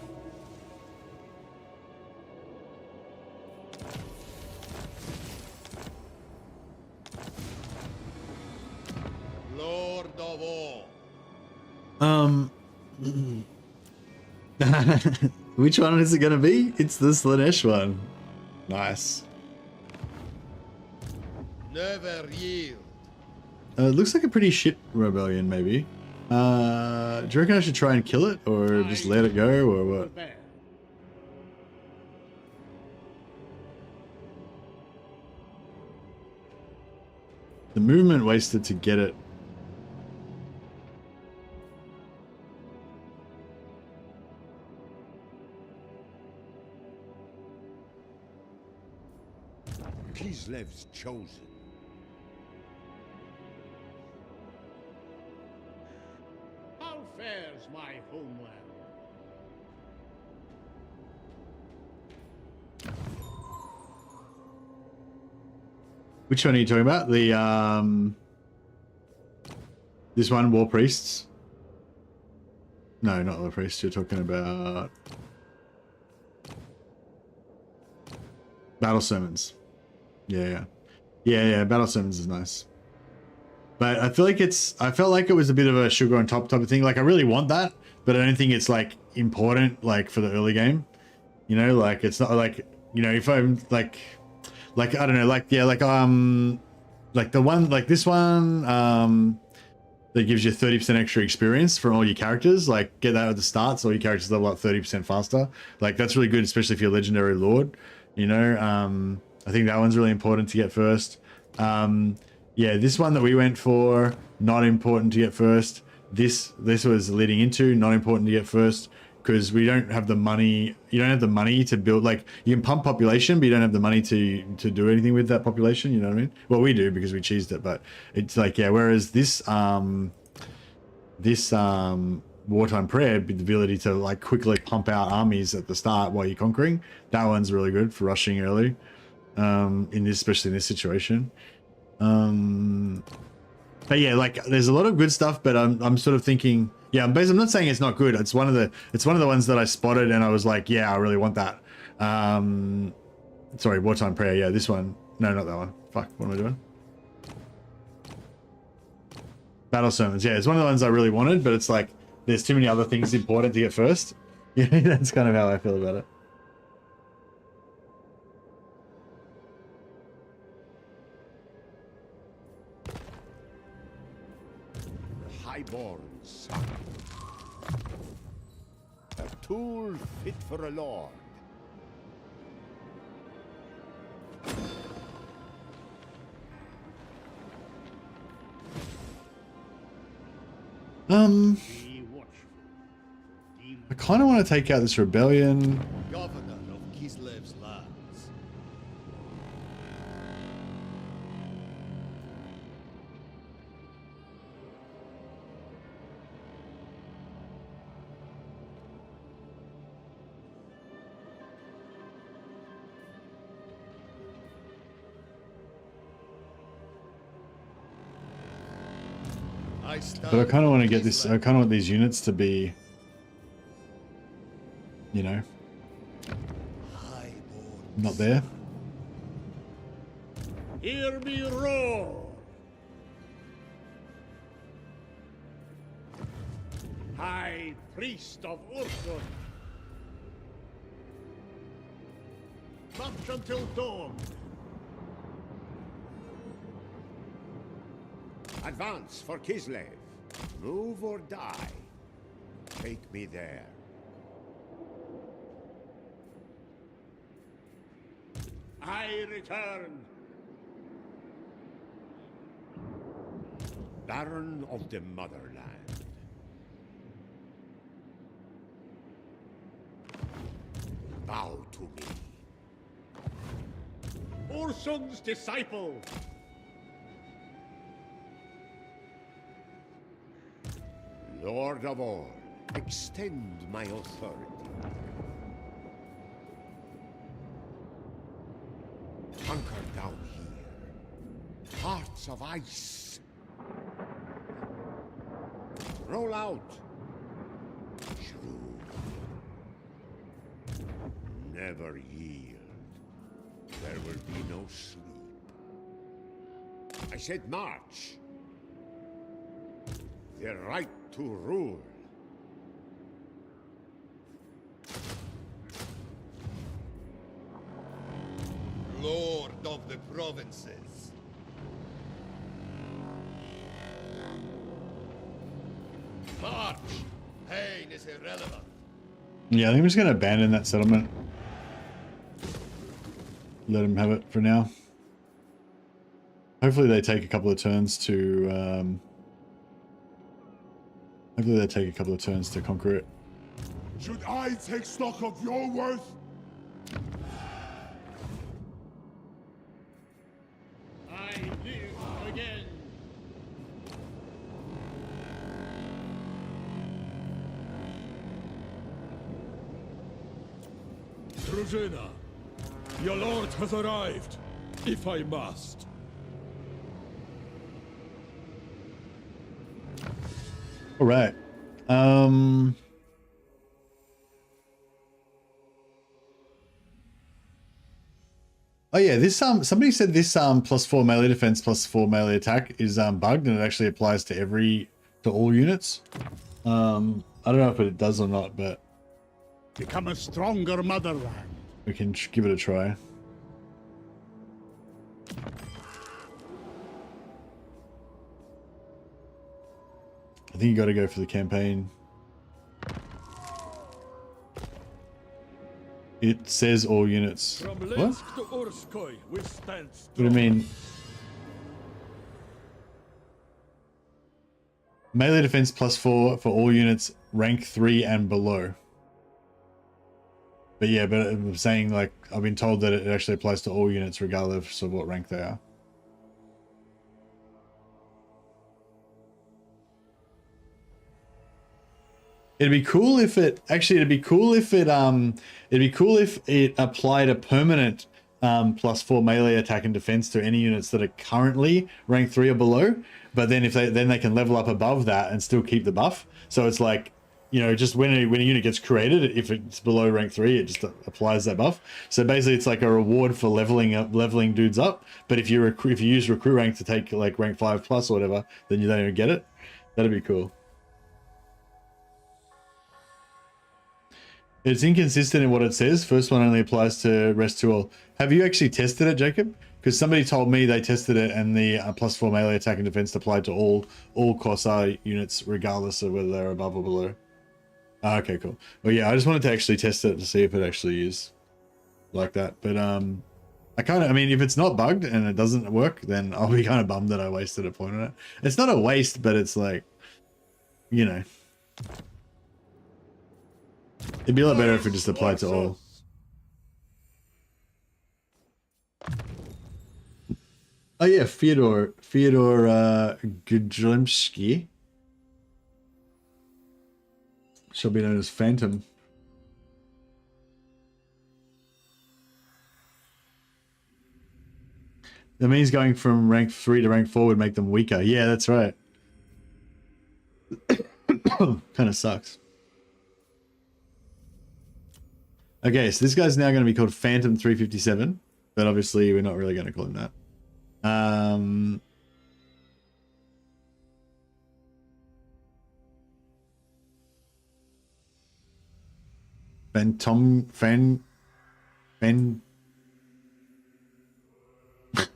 Lord of all. Which one is it gonna be? It's the Slanesh one. Nice. Never yield. It looks like a pretty shit rebellion, maybe. Do you reckon I should try and kill it, or just let it go, or what? Bear. The movement wasted to get it. Kislev's chosen. How fares my homeland? Which one are you talking about? The this one, War Priests? No, not War Priests. You're talking about Battle Sermons. Yeah. Battle Sermons is nice. But I feel like I felt like it was a bit of a sugar on top type of thing. Like I really want that, but I don't think it's like important like for the early game. You know, like it's not like, you know, if I'm like I don't know, like yeah, like the one like this one that gives you 30% extra experience from all your characters, like get that at the start so all your characters level up 30% faster. Like that's really good, especially if you're legendary lord, you know. I think that one's really important to get first. Yeah, this one that we went for, not important to get first. This was leading into, not important to get first, because we don't have the money. You don't have the money to build, like, you can pump population, but you don't have the money to do anything with that population, you know what I mean? Well, we do because we cheesed it, but it's like, yeah, whereas this wartime prayer, the ability to like quickly pump out armies at the start while you're conquering, that one's really good for rushing early. Especially in this situation. But yeah, like there's a lot of good stuff, but I'm sort of thinking, yeah, I'm not saying it's not good. It's one of the ones that I spotted and I was like, yeah, I really want that. Sorry, wartime prayer. Yeah, this one. No, not that one. Fuck, what am I doing? Battle sermons. Yeah, it's one of the ones I really wanted, but it's like there's too many other things important to get first. Yeah, that's kind of how I feel about it. Highborn son. A tool fit for a lord. Be watchful. I kind of want to take out this rebellion. Governor of Kislev's lands. But I kind of want to get this. I kind of want these units to be, you know, not there. Hear me roar! High priest of Ursus! March until dawn. Advance for Kislev. Move or die. Take me there. I return. Baron of the Motherland. Bow to me. Ursun's disciple. Lord of all, extend my authority. Hunker down here. Hearts of ice. Roll out. True. Never yield. There will be no sleep. I said march. The right to rule. Lord of the provinces. March! Pain is irrelevant. Yeah, I think I'm just going to abandon that settlement. Let him have it for now. Hopefully they take a couple of turns to... hopefully they take a couple of turns to conquer it. Should I take stock of your worth? I live again. Drużyna, your lord has arrived, if I must. All right. Oh yeah, this somebody said this +4 melee defense +4 melee attack is bugged, and it actually applies to all units. I don't know if it does or not, but Become a stronger motherland. we can give it a try. I think you got to go for the campaign. It says all units. From What? Lensk to Urskoy, we stand What do you mean? Melee defense +4 for all units rank 3 and below. But yeah, but I'm saying, like, I've been told that it actually applies to all units regardless of what rank they are. It'd be cool if it applied a permanent +4 melee attack and defense to any units that are currently rank 3 or below, but then they can level up above that and still keep the buff. So it's like, you know, just when a unit gets created, if it's below rank 3, it just applies that buff. So basically it's like a reward for leveling dudes up. But if you use recruit rank to take like rank 5+ or whatever, then you don't even get it. That'd be cool. It's inconsistent in what it says. First one only applies to rest to all. Have you actually tested it, Jacob? Because somebody told me they tested it and the +4 melee attack and defense applied to all Corsair units, regardless of whether they're above or below. Okay, cool. Well, yeah, I just wanted to actually test it to see if it actually is like that. But I mean, if it's not bugged and it doesn't work, then I'll be kind of bummed that I wasted a point on it. It's not a waste, but it's like, you know. It'd be a lot better if it just applied to all. Oh yeah, Fyodor Gudrimsky shall be known as Phantom. That means going from rank 3 to rank 4 would make them weaker. Yeah, that's right. Kind of sucks. Okay, so this guy's now going to be called Phantom 357, but obviously we're not really going to call him that.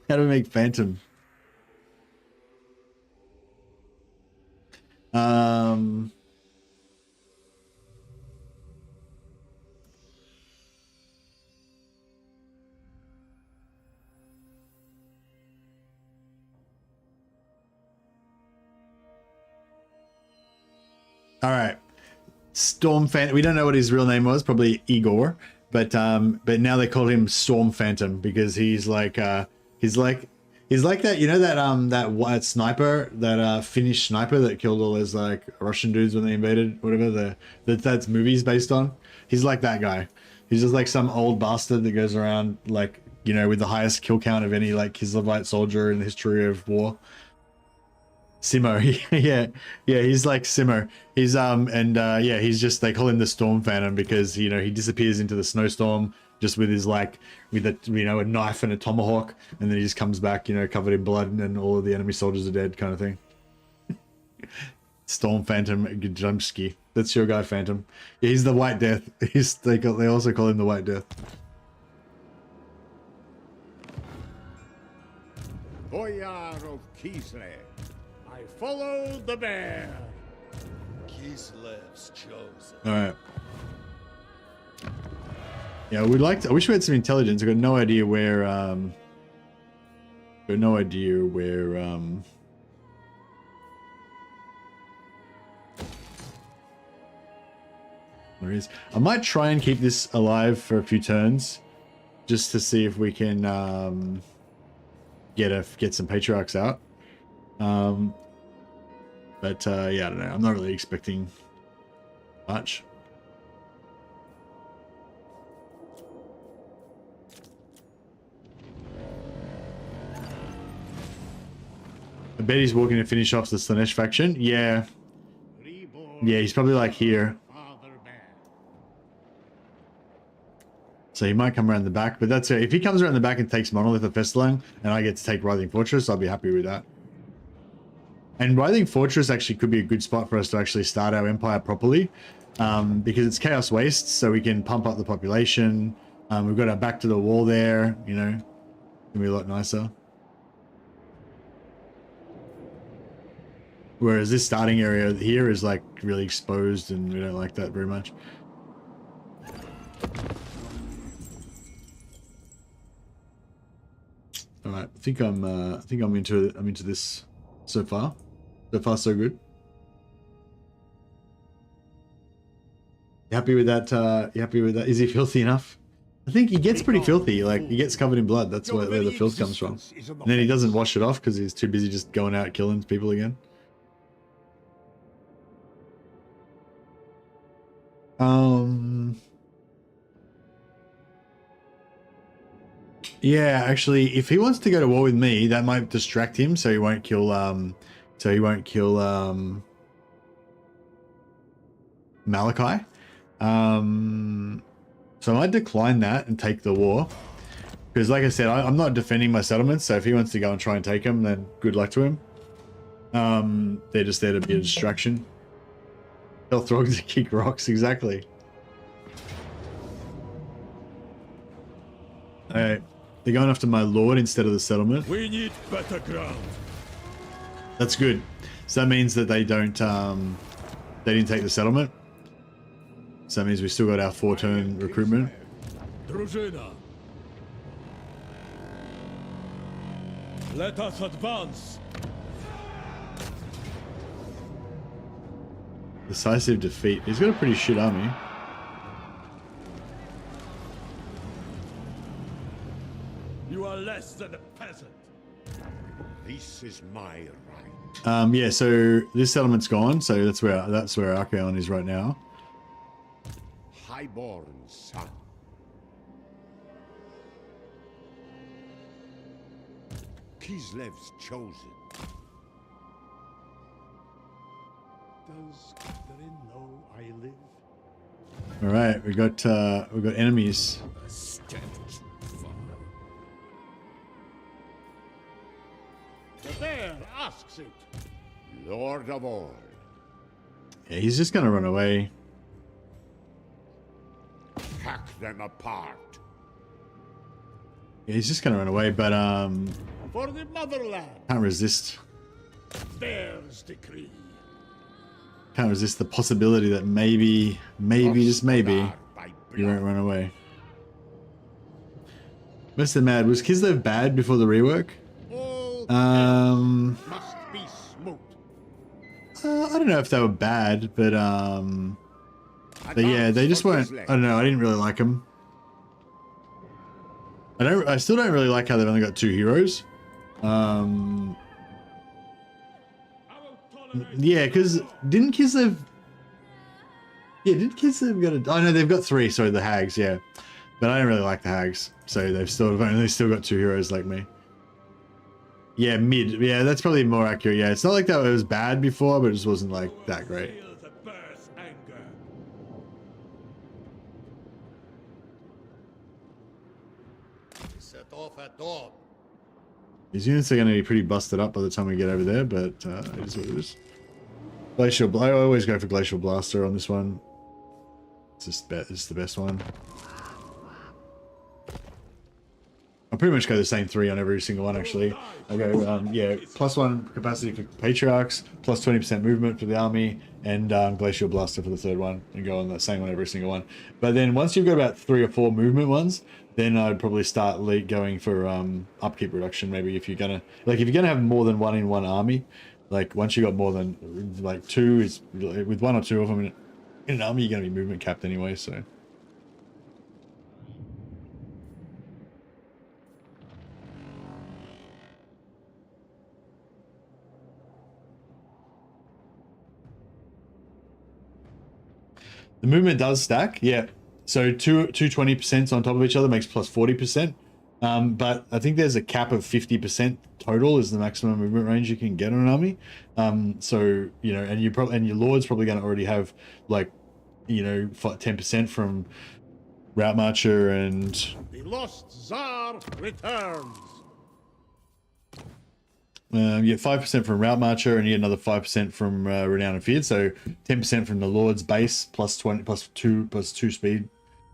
How do we make Phantom? All right, Storm Phantom. We don't know what his real name was. Probably Igor, but now they call him Storm Phantom because he's like that. You know that sniper, that Finnish sniper that killed all those like Russian dudes when they invaded, whatever that's movies based on. He's like that guy. He's just like some old bastard that goes around like, you know, with the highest kill count of any like Kislevite soldier in the history of war. Simo, yeah, he's like Simo. He's he's just, they call him the Storm Phantom because, you know, he disappears into the snowstorm just with his like, with a, you know, a knife and a tomahawk, and then he just comes back, you know, covered in blood, and all of the enemy soldiers are dead, kind of thing. Storm Phantom Gajumski. That's your guy, Phantom. Yeah, he's the White Death. They also call him the White Death. Boyar of Kislev, I follow the bear. Kislev's chosen. All right. Yeah, we'd like to. I wish we had some intelligence. I've got no idea where. Where is? I might try and keep this alive for a few turns, just to see if we can get some patriarchs out. But yeah, I don't know. I'm not really expecting much. I bet he's walking to finish off the Slanesh faction. Yeah. Yeah, he's probably like here. So he might come around the back, but that's it. If he comes around the back and takes Monolith of Festalang, and I get to take Writhing Fortress, I'll be happy with that. And Writhing Fortress actually could be a good spot for us to actually start our empire properly, because it's Chaos Waste, so we can pump up the population. We've got our back to the wall there, you know, it'll be a lot nicer. Whereas this starting area here is like really exposed, and we don't like that very much. All right, I think I'm into this so far. So far, so good. You happy with that? You happy with that? Is he filthy enough? I think he gets pretty filthy. Like, he gets covered in blood. That's where the filth comes from. And then he doesn't wash it off because he's too busy just going out killing people again. Yeah, actually, if he wants to go to war with me, that might distract him, so he won't kill Malachi. So I might decline that and take the war, because like I said, I'm not defending my settlements, so if he wants to go and try and take them, then good luck to him. They're just there to be a distraction. Tell Throg to kick rocks, exactly. Alright, they're going after my lord instead of the settlement. We need better ground. That's good. So that means that they don't, they didn't take the settlement. So that means we still got our 4-turn recruitment. Drużyna. Let us advance. Decisive defeat. He's got a pretty shit army. You are less than a peasant. This is my right. Yeah, so this settlement's gone, so that's where Archaon is right now. Highborn son. Kislev's chosen. Does Catherine know I live? All right, we got enemies. The bear asks it. Lord of all. Yeah, he's just gonna run away. Hack them apart. Yeah, he's just gonna run away, but for the motherland. Can't resist. There's decree. Can't resist the possibility that maybe, just maybe, you won't run away. Mr. Mad, was Kislev bad before the rework? Must be smote. I don't know if they were bad, but yeah, they just weren't. I don't know. I didn't really like them. I still don't really like how they've only got 2 heroes. Yeah, because didn't Kislev? Yeah, did Kislev got a? Oh no, they've got 3. Sorry, the hags. Yeah, but I don't really like the hags, so they've only still got 2 heroes like me. Yeah, mid. Yeah, that's probably more accurate. Yeah, it's not like that. It was bad before, but it just wasn't like that great. Set off at dawn. These units are going to be pretty busted up by the time we get over there, but it is what it is. Glacial. I always go for Glacial Blaster on this one. It's just it's the best one. I pretty much go the same 3 on every single one, actually. I go, yeah, +1 capacity for Patriarchs, plus 20% movement for the army, and Glacial Blaster for the 3rd one, and go on that same on every single one. But then once you've got about 3 or 4 movement ones, then I'd probably start going for upkeep reduction. Maybe if you're gonna have more than 1 in one army, like once you got more than like 2, is with 1 or 2 of them in an army, you're gonna be movement capped anyway. So. The movement does stack, yeah. So two 20% on top of each other makes plus 40%. But I think there's a cap of 50% total is the maximum movement range you can get on an army. So you know, and your lord's probably going to already have like, you know, 10% from Route Marcher and The lost Tsar returns. you get 5% from Route Marcher, and you get another 5% from Renown and Feared. So 10% from the Lord's base plus 20 plus 2 speed.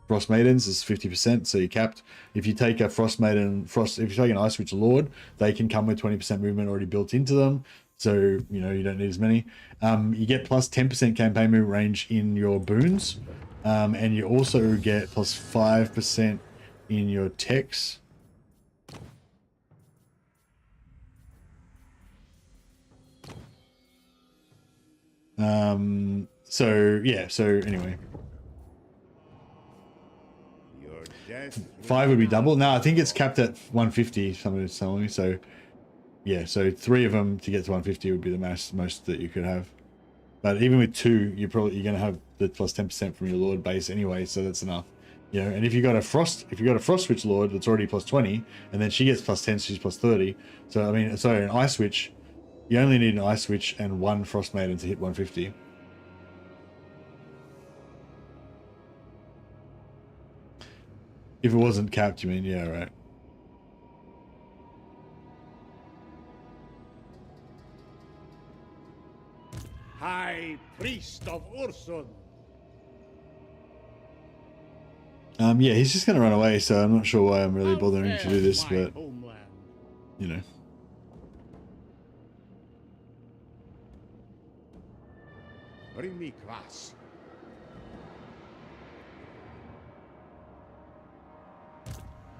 Frost Maidens is 50%, so you're capped. If you take a Frost Maiden, if you take an Ice Witch Lord, they can come with 20% movement already built into them. So you know you don't need as many. You get plus 10% campaign movement range in your boons, and you also get plus 5% in your techs. So yeah, so anyway, Your death 5 would be double. No, I think it's capped at 150. Somebody's telling me. So yeah, so 3 of them to get to 150 would be the most that you could have. But even with 2, you're gonna have the plus 10% from your Lord base anyway, so that's enough. You know, and if you got a Frost Witch Lord that's already plus 20, and then she gets plus 10, so she's plus 30. So I mean, sorry, an Ice Witch, you only need an Ice Witch and 1 Frost Maiden to hit 150. If it wasn't capped, you mean? Yeah, right. High Priest of Ursus. Yeah, he's just gonna run away, so I'm not sure why I'm really bothering to do this, but Homeland. you know. Bring me grass.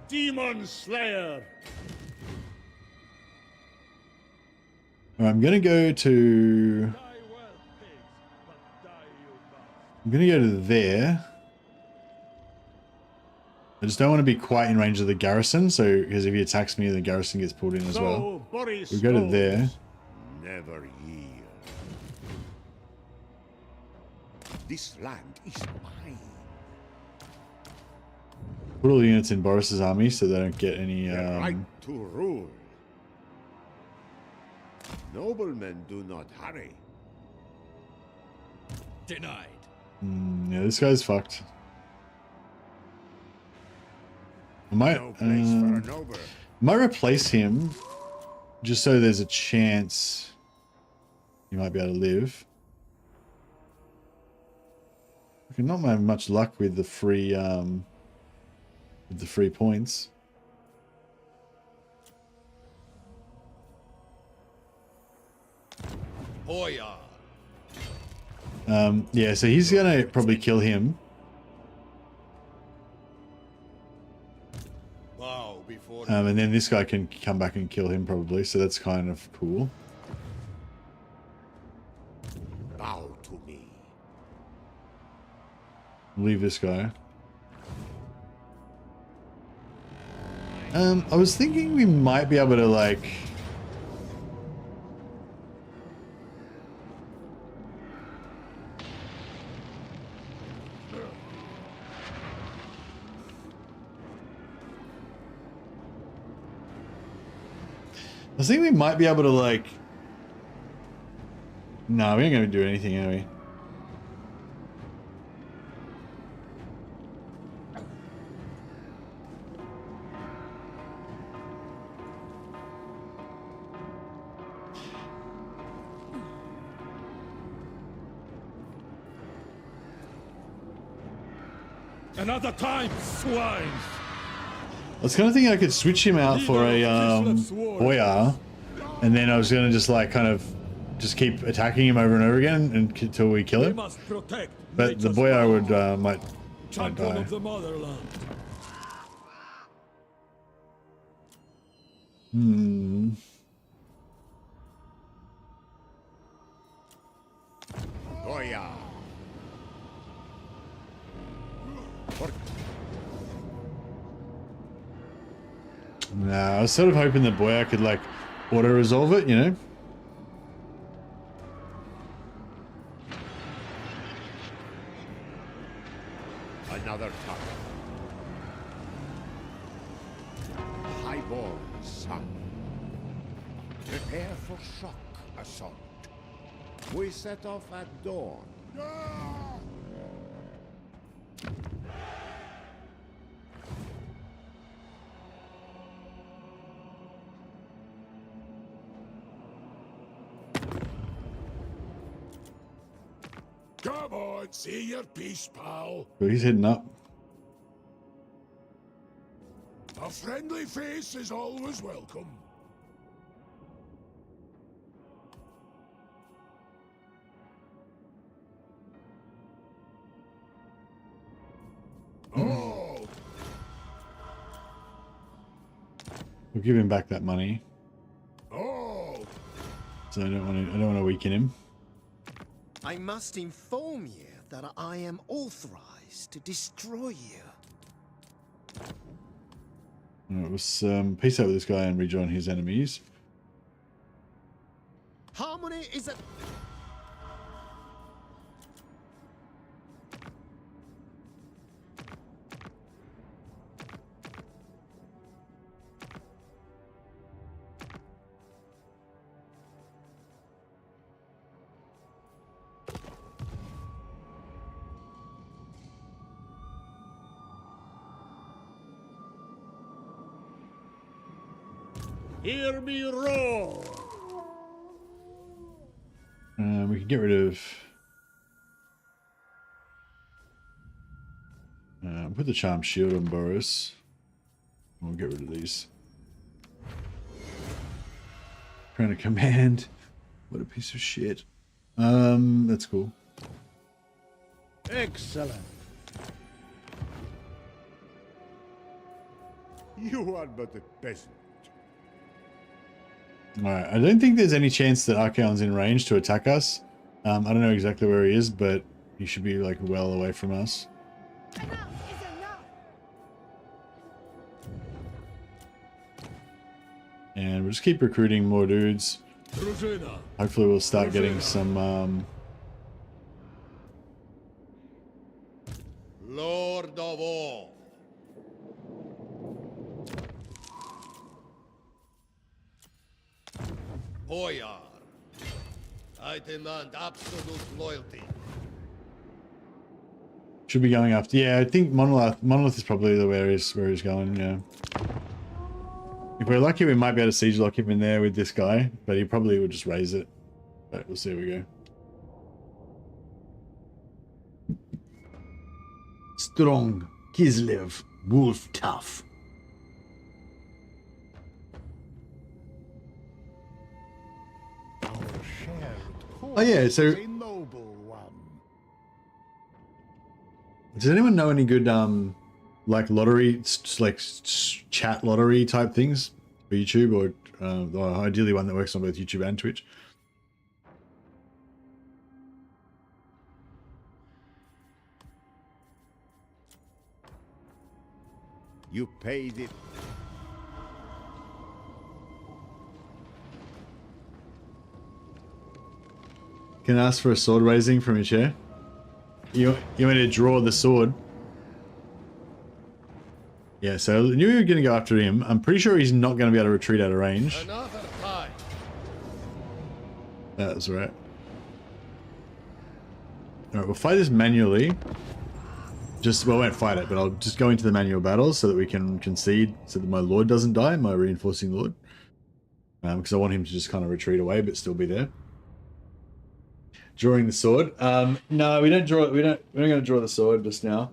Demon Slayer. I'm gonna go to. I'm gonna go to there. I just don't want to be quite in range of the garrison, so because if he attacks me, the garrison gets pulled in as well. Boris We go to there. Never yield. This land is mine. Put all the units in Boris's army so they don't get any. The right to rule. Noblemen do not hurry. Denied. Yeah, this guy's fucked. I might, No place for a noble. might replace him just so there's a chance he might be able to live. I can not have much luck with the free points. Boyar. Yeah, so he's gonna probably kill him. Bow before And then this guy can come back and kill him probably, so that's kind of cool. Bow to me. Leave this guy. I was thinking we might be able to like... I was thinking we might be able to like... No, we ain't gonna do anything, are we? Another time, swines! I was kind of thinking I could switch him out for a boyar, and then I was gonna just like kind of just keep attacking him over and over again until we kill We him. must protect But the nature's boyar power. would might Champion die. of the motherland. Goya. Nah, I was sort of hoping the boyar could like auto resolve it, you know. Another top. Highborn son. Prepare for shock assault. We set off at dawn. Come on, see your piece, pal. But he's heading up. A friendly face is always welcome. Oh, We'll give him back that money. oh, So I don't want to weaken him. I must inform you that I am authorized to destroy you. Alright, let's peace out with this guy and rejoin his enemies. Harmony is a... Hear me roar! We can get rid of... put the charm shield on Boris. We'll get rid of these. Crown of command. What a piece of shit. That's cool. Excellent. You are but a peasant. Alright, I don't think there's any chance that Archaon's in range to attack us. I don't know exactly where he is, but he should be like well away from us. Enough is enough! And we'll just keep recruiting more dudes. Drużyna. Hopefully we'll start getting some Lord of all. Boyar. I demand absolute loyalty. should be going after. Yeah, I think Monolith is probably the where he's going, yeah. If we're lucky we might be able to siege lock him in there with this guy, but he probably would just raise it. But we'll see how we go. Strong, Kislev, wolf tough. Our shared Oh yeah, so A noble one. does anyone know any good like lottery, chat lottery type things for YouTube, or ideally one that works on both YouTube and Twitch? You paid it. Can ask for a sword raising from your chair. You want me to draw the sword? Yeah, so I knew you were going to go after him. I'm pretty sure he's not going to be able to retreat out of range. Another time. That's right. Alright, we'll fight this manually. Well, I won't fight it, but I'll just go into the manual battles so that we can concede, so that my lord doesn't die, my reinforcing lord. Because I want him to just kind of retreat away, but still be there. Drawing the sword. No, we don't draw. We're not going to draw the sword just now.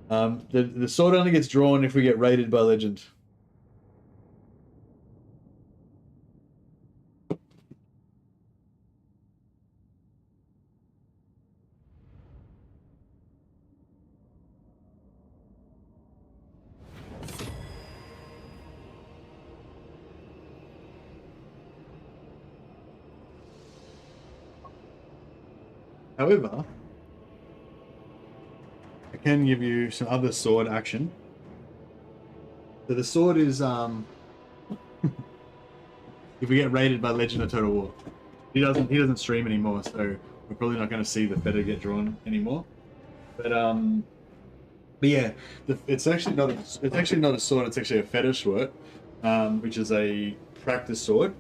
The sword only gets drawn if we get raided by legend. However, I can give you some other sword action. So the sword is if we get raided by Legend of Total War. He doesn't stream anymore, so we're probably not going to see the feather get drawn anymore. But yeah, it's actually not a sword. It's actually a fetish sword, which is a practice sword.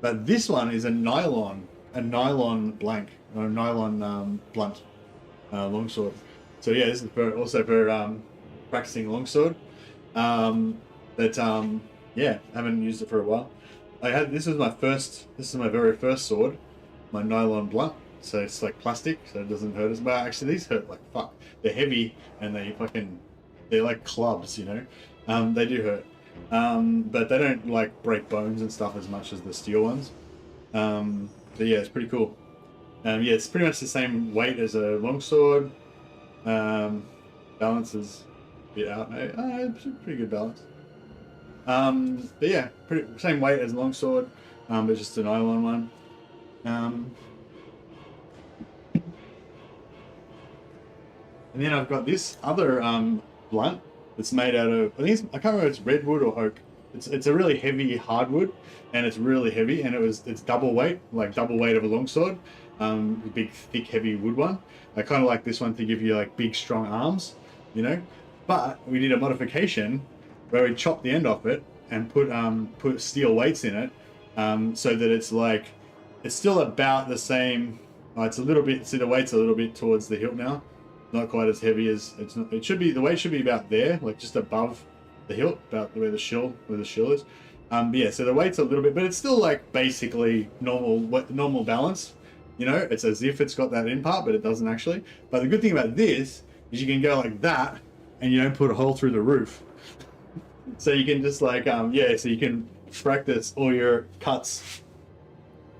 But this one is a nylon blank, or a nylon blunt longsword. So yeah, this is also for practicing longsword. Yeah, haven't used it for a while. This is my very first sword, my nylon blunt. So it's like plastic, so it doesn't hurt as much. Actually, these hurt like fuck. They're heavy and they're like clubs, you know. They do hurt, but they don't like break bones and stuff as much as the steel ones. But yeah, it's pretty cool. Yeah, it's pretty much the same weight as a longsword. Balance is a bit out. It's a pretty good balance. But yeah, same weight as a longsword, but just a nylon one. And then I've got this other blunt that's made out of, I can't remember if it's redwood or oak. It's a really heavy hardwood, and it's really heavy, and it's double weight, like double weight of a longsword. Big, thick, heavy wood one. I kind of like this one to give you like big, strong arms, you know. But we did a modification where we chopped the end off it and put steel weights in it, so that it's still about the same. It's a little bit. See, the weight's a little bit towards the hilt now. Not quite as heavy as it's not. It should be. The weight should be about there, like just above the hilt, about where the shill is. But yeah, so the weight's a little bit, but it's still like basically normal balance. You know, it's as if it's got that end part, but it doesn't actually. But the good thing about this is you can go like that, and you don't put a hole through the roof. So you can just like so you can practice all your cuts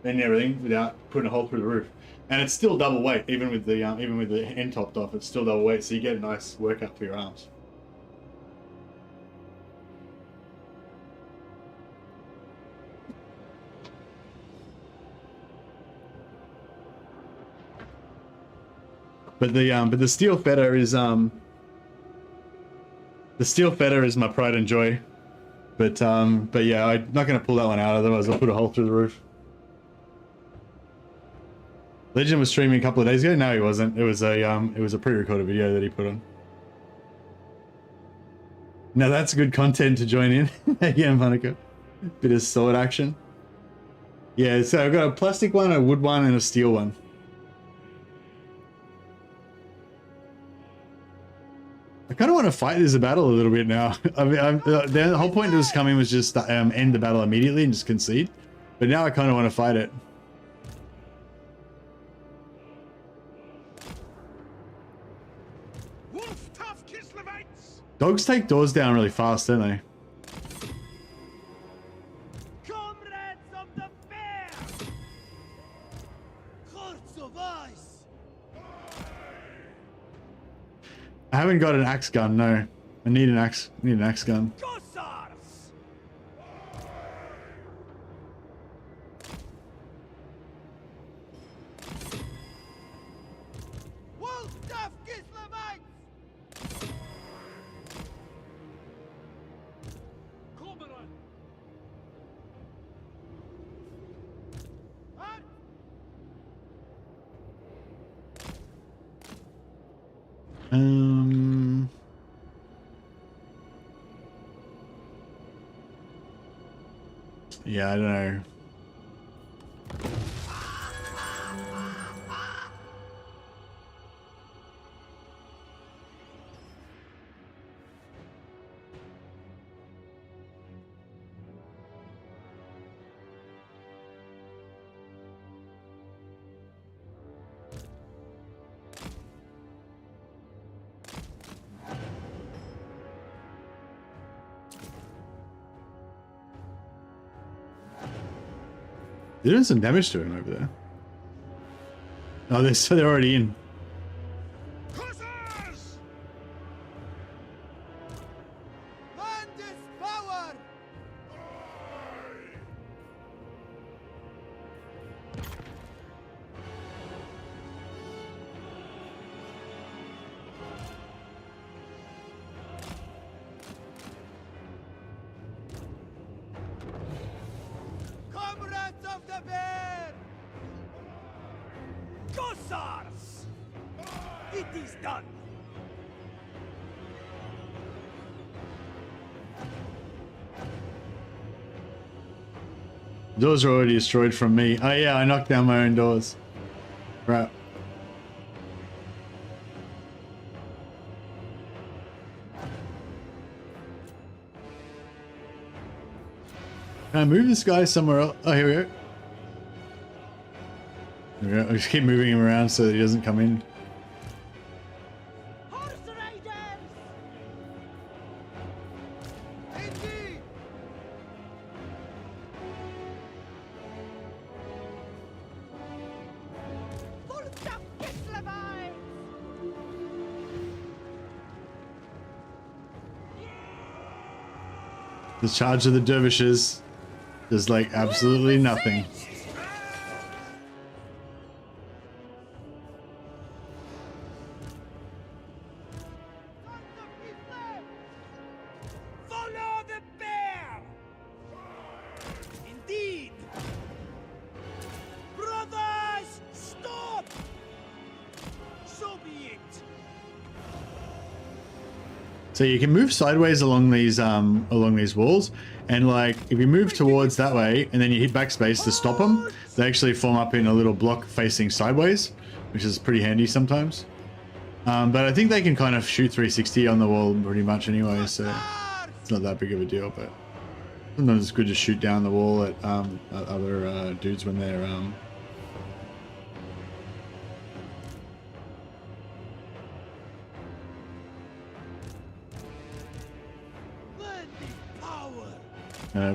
and everything without putting a hole through the roof. And it's still double weight, even with the end topped off. It's still double weight, so you get a nice workout for your arms. But the steel fetter is my pride and joy. But yeah, I'm not gonna pull that one out, otherwise I'll put a hole through the roof. Legend was streaming a couple of days ago. No, he wasn't. It was a pre-recorded video that he put on. Now that's good content to join in. Yeah, Monica. Bit of sword action. Yeah, so I've got a plastic one, a wood one, and a steel one. I kind of want to fight this battle a little bit now. I mean, the whole point of this coming was just end the battle immediately and just concede. But now I kind of want to fight it. Wolf tough Kislevites! Dogs take doors down really fast, don't they? Comrades of the fair! I haven't got an axe gun, no. I need an axe. I need an axe gun. Hussars! Wolfstaff Kislevites! Cormoran! Yeah, I don't know. They're doing some damage to him over there. Oh, they're already in. Hussars! Land is power! Comrades of the bear! Hussars! It is done! Doors are already destroyed from me. Oh yeah, I knocked down my own doors. Right. Can I move this guy somewhere else? Oh, here we go. There we go. I just keep moving him around so that he doesn't come in. Horse raiders! Indeed! Wolfstaff Kislevites! The charge of the dervishes does like absolutely nothing. Sons of Kislev! Follow the bear! Indeed! Brothers, stop! So be it! So you can move sideways along these walls, and like if you move towards that way and then you hit backspace to stop them, they actually form up in a little block facing sideways, which is pretty handy sometimes. But I think they can kind of shoot 360 on the wall pretty much anyway, so it's not that big of a deal. But sometimes it's good to shoot down the wall at other dudes when they're Land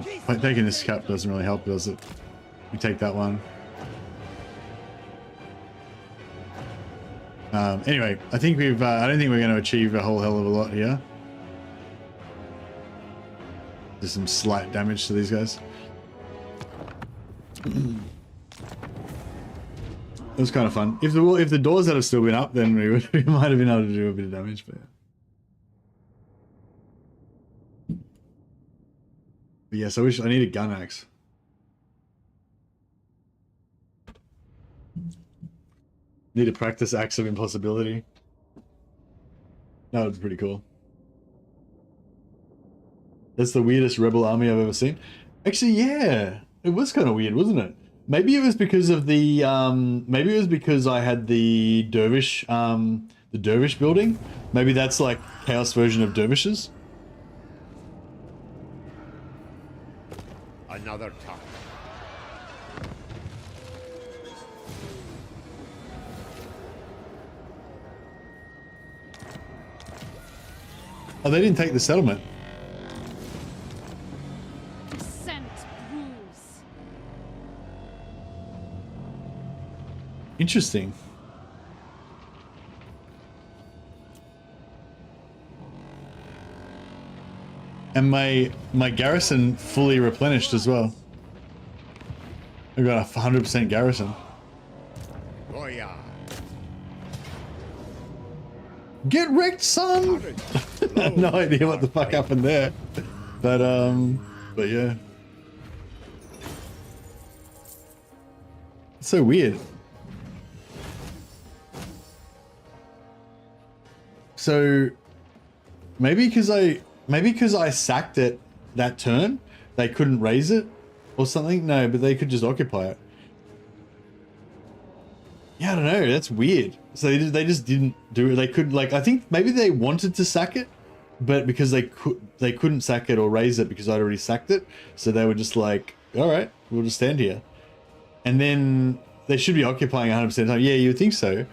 is power! taking this cap doesn't really help, does it? We take that one. Anyway, I think we've. I don't think we're going to achieve a whole hell of a lot here. There's some slight damage to these guys. It was kind of fun. If the doors had still been up, then we might have been able to do a bit of damage. But yes, I wish I need a gun axe. Need a practice axe of impossibility. That would be pretty cool. That's the weirdest rebel army I've ever seen. Actually, yeah, it was kind of weird, wasn't it? Maybe it was because of the maybe it was because I had the dervish building. Maybe that's like chaos version of dervishes. Another time. Oh, they didn't take the settlement. Scent bruise. Interesting. And my garrison fully replenished as well. I got a 100% garrison. Boyar. Get wrecked, son! I have no idea what the fuck happened there. But yeah. It's so weird. So maybe because I sacked it that turn, they couldn't raise it or something. No, but they could just occupy it. Yeah, I don't know. That's weird. So they just didn't do it. They could, like, I think maybe they wanted to sack it, but because they couldn't sack it or raise it because I'd already sacked it. So they were just like, all right, we'll just stand here. And then they should be occupying 100% of the time. Yeah, you would think so.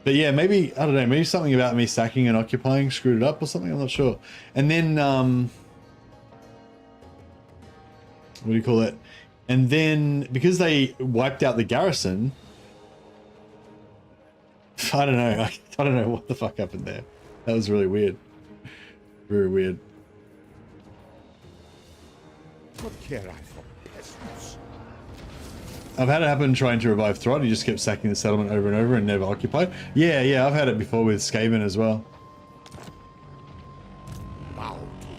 But yeah, maybe, I don't know, maybe something about me sacking and occupying screwed it up or something. I'm not sure. And then, what do you call it? And then because they wiped out the garrison, I don't know. I don't know what the fuck happened there. That was really weird. Very weird. What care I for peasants? I've had it happen trying to revive Throt. He just kept sacking the settlement over and over and never occupied. Yeah, I've had it before with Skaven as well. Bow to me.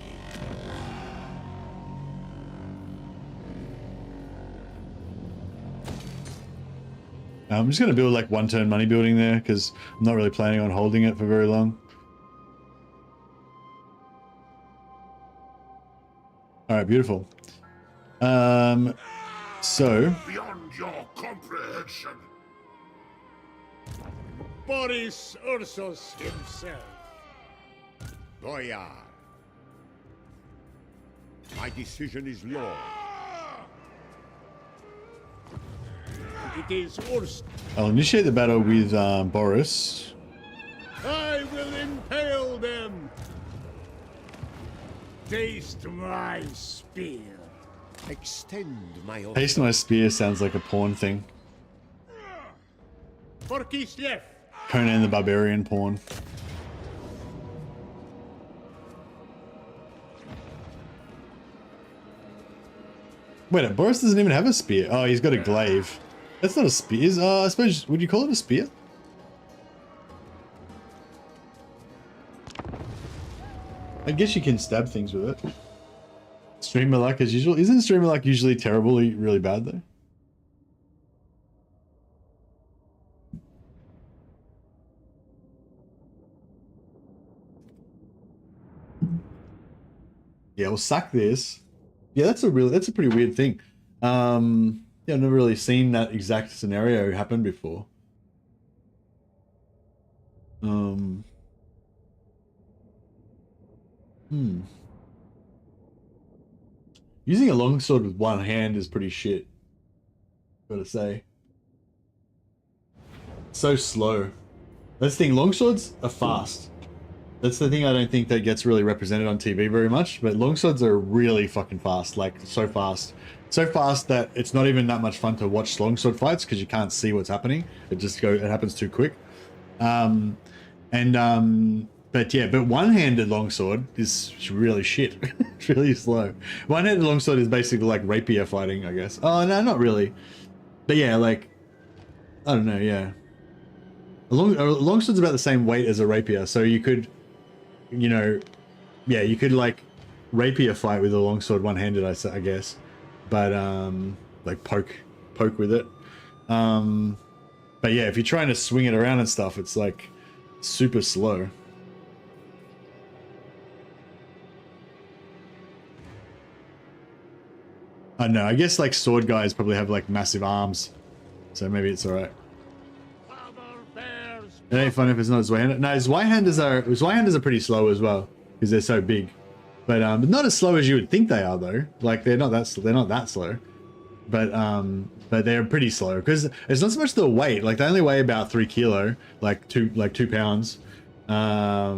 I'm just going to build like one turn money building there because I'm not really planning on holding it for very long. All right, beautiful. So Beyond your comprehension. Boris Ursus himself. Boyar. My decision is law. It is Ursus. I'll initiate the battle with Boris. I will impale them. Taste my spear. Extend my own. Hasten my spear sounds like a porn thing. For Kislev. Conan the Barbarian porn. Wait, Boris doesn't even have a spear. Oh, he's got a glaive. That's not a spear. I suppose, would you call it a spear? I guess you can stab things with it. Streamer luck as usual. Isn't streamer luck usually terribly, really bad though? Yeah, we'll sack this. Yeah, that's a pretty weird thing. Yeah, I've never really seen that exact scenario happen before. Using a longsword with one hand is pretty shit. Gotta say. So slow. That's the thing, longswords are fast. That's the thing I don't think that gets really represented on TV very much, but longswords are really fucking fast, like so fast. So fast that it's not even that much fun to watch longsword fights because you can't see what's happening. It happens too quick. But one-handed longsword is really shit. It's really slow. One-handed longsword is basically like rapier fighting, I guess. Oh, no, not really. But yeah, like, I don't know, yeah. A longsword's about the same weight as a rapier, so you could, you know, yeah, you could like rapier fight with a longsword one-handed, I guess. But, like poke with it. But yeah, if you're trying to swing it around and stuff, it's like super slow. I don't know, I guess like sword guys probably have like massive arms. So maybe it's alright. It ain't fun if it's not his right-handed. No, his right-handers are pretty slow as well because they're so big, but not as slow as you would think they are though. Like they're not that slow, but they're pretty slow because it's not so much the weight. Like they only weigh about 3 kilo, like 2 pounds, but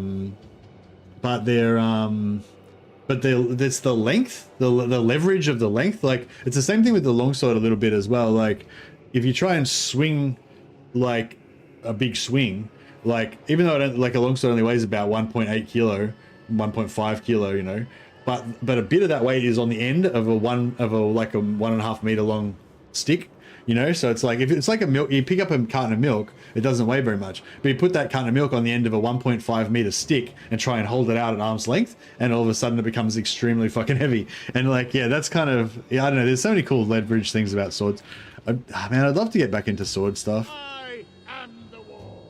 it's the length, the leverage of the length. Like it's the same thing with the longsword a little bit as well. Like if you try and swing like a big swing, like even though like a longsword only weighs about 1.8 kilo, 1.5 kilo, you know, but a bit of that weight is on the end of like a 1.5 meter long stick, you know. So it's like if it's like a milk, you pick up a carton of milk, it doesn't weigh very much, but you put that carton of milk on the end of a 1.5 meter stick and try and hold it out at arm's length, and all of a sudden it becomes extremely fucking heavy. And like, yeah, that's kind of, yeah, I don't know, there's so many cool leverage things about swords. Man, I'd love to get back into sword stuff. I am the war.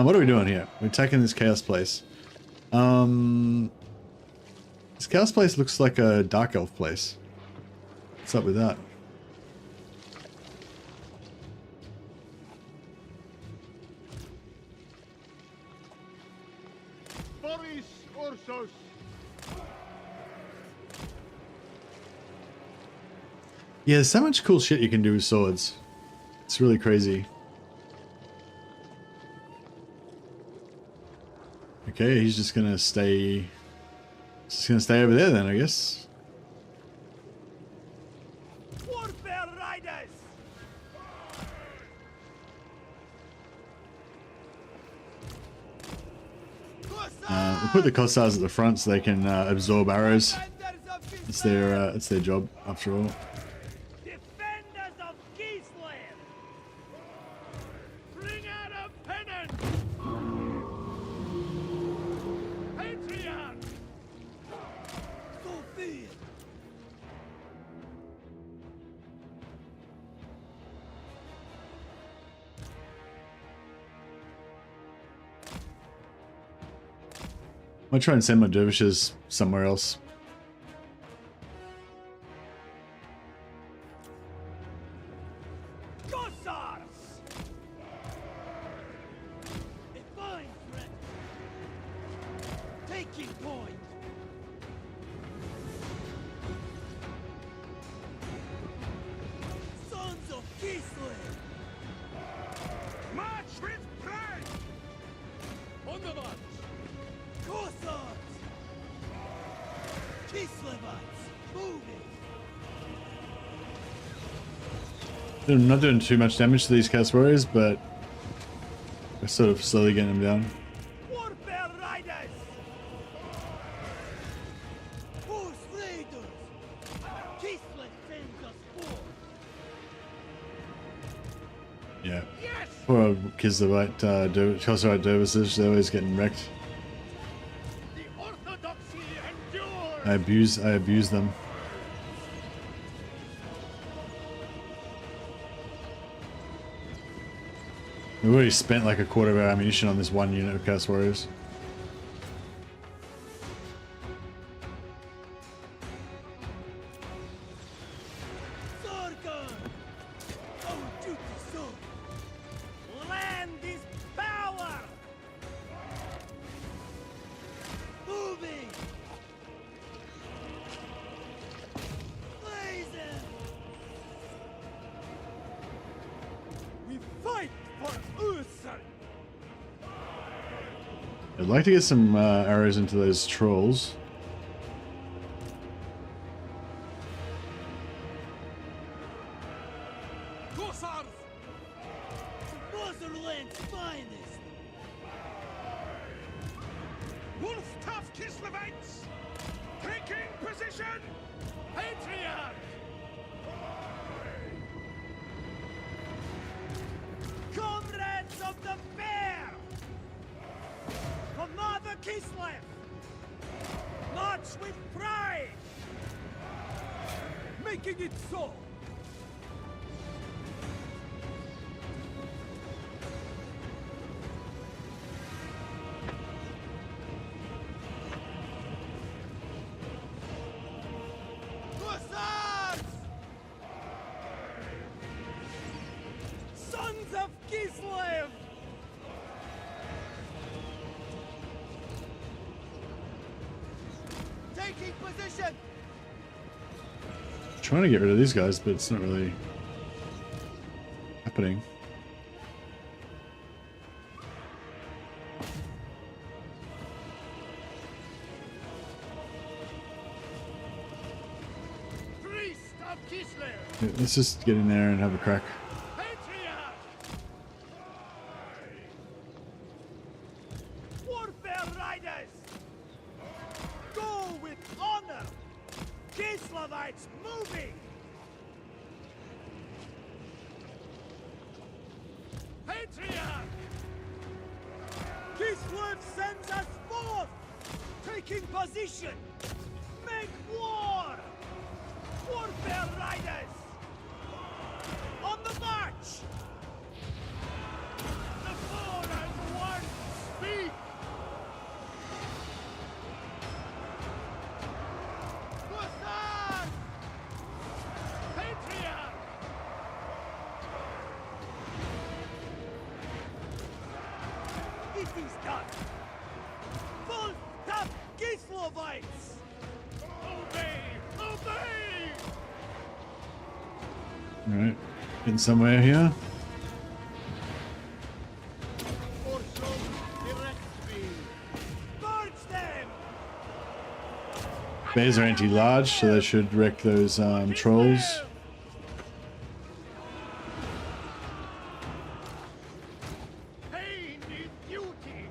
What are we doing here? We're attacking this chaos place. This chaos place looks like a dark elf place. What's up with that? Boris, Ursus. Yeah, there's so much cool shit you can do with swords. It's really crazy. Okay, he's just gonna stay. Just gonna stay over there then, I guess. Warfare riders! We'll put the Cossars at the front so they can absorb arrows. It's their job after all. Defenders of Kislev! Bring out a pennant! Patriarch! Sophia! I'm gonna try and send my dervishes somewhere else. Cossars! A fine threat! Taking point! Sons of Kislev! March with pride! On the march! Cossars! Kislevites! Moving! I'm not doing too much damage to these Chaos Warriors, but we're sort of slowly getting them down. Warfare riders! Who's leaders? Kislev sends us forth! Yeah. Yes! Poor Kislevite, Kosovarite dervishes, they're always getting wrecked. The orthodoxy endures. I abuse them. We've already spent like a quarter of our ammunition on this one unit of Chaos Warriors. Zorgon! Our duty so! Land is power! Moving! Blazing! We fight for Ursus! I'd like to get some arrows into those trolls. Cossars! Motherland's finest! Wolf-tough Kislevites! Taking position! Patriarch! Comrades of the fair! Commander Kislev! March with pride! Making it so! Hussars! Sons of Kislev! Taking position! Trying to get rid of these guys, but it's not really happening. Priest of Kislev! Yeah, let's just get in there and have a crack. Patriarch! Warfare riders! Go with honor! Kislevites moving! Patriarch! Kislev sends us forth! Taking position! Make war! Warfare riders! On the march! The four and one speak! Hussars! Patriarch! It is done! Full stop Kislevites! Obey! Obey! Alright, getting somewhere here. Ursus, direct me! Purge them! Bears are anti-large, so they should wreck those trolls. Pain is duty!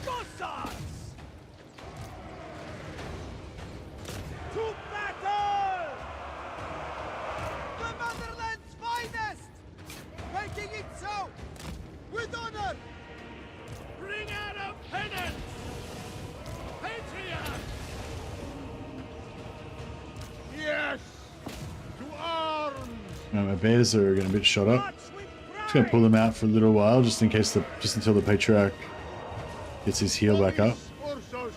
Hussars! To battle! The motherland's finest! Making it so! With honor! Bring out a penance! Patriarch! Yes! To arms! My bears are getting a bit shot up. March with Just gonna pull them out for a little while, just in case just until the patriarch gets his heal back up. Ursus!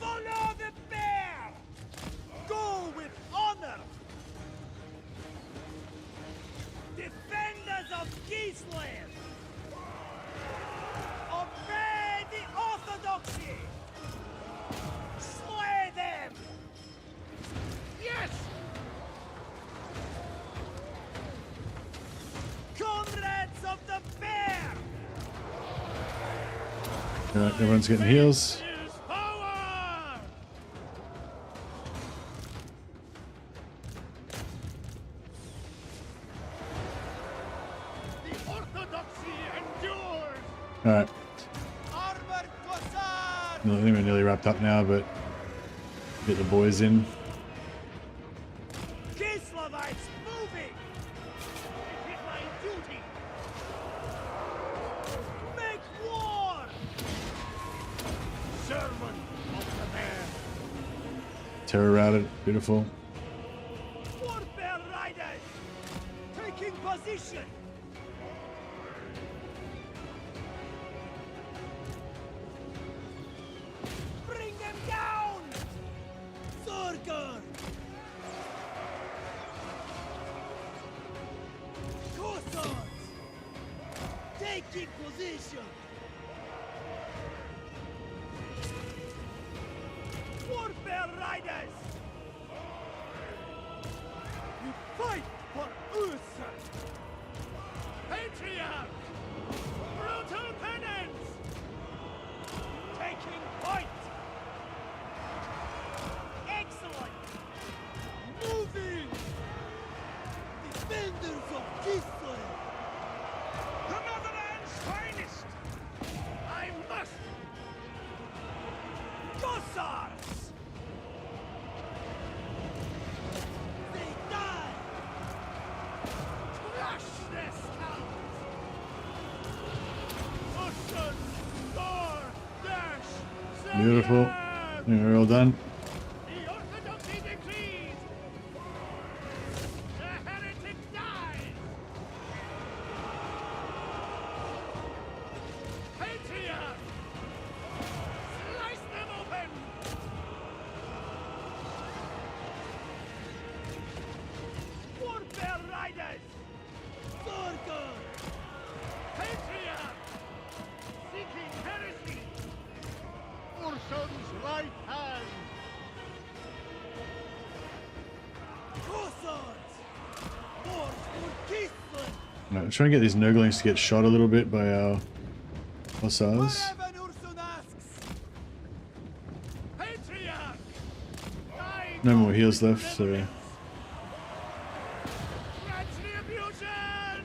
Follow the bear! Go with honor! Defenders of Kislev! Obey the orthodoxy! Slay them! Yes! Comrades of the bear! Alright, everyone's getting heals. Is power! The orthodoxy endures! Alright, Armored Kossar! I think we're nearly wrapped up now, but get the boys in. Kislevites moving! It is my duty! Make war! Servant of the bear! Terror routed, beautiful. Warfare riders! Taking position! Bring them down! Zorgar! Cossars! Taking position! Warfare riders! We fight for Ursus! Patriarch! Brutal penance! Taking point! Excellent! Moving! Defenders of Kislev! The motherland's finest! I must! Hussars! They die! Crush their skulls! Ursus! Thor! Dash! Beautiful. Save! Yeah, we're all done. The orthodoxy decrees! The heretic dies! Patriarch! Slice them open! Warfare riders! Zorgar! Patriarch! Seeking heresy! Ursun's right hand! Cossars! Force for Kislev! Alright, trying to get these Nurglings to get shot a little bit by our Hussars. Whatever Ursun asks! Patriarch! No more heals left, so Retribution!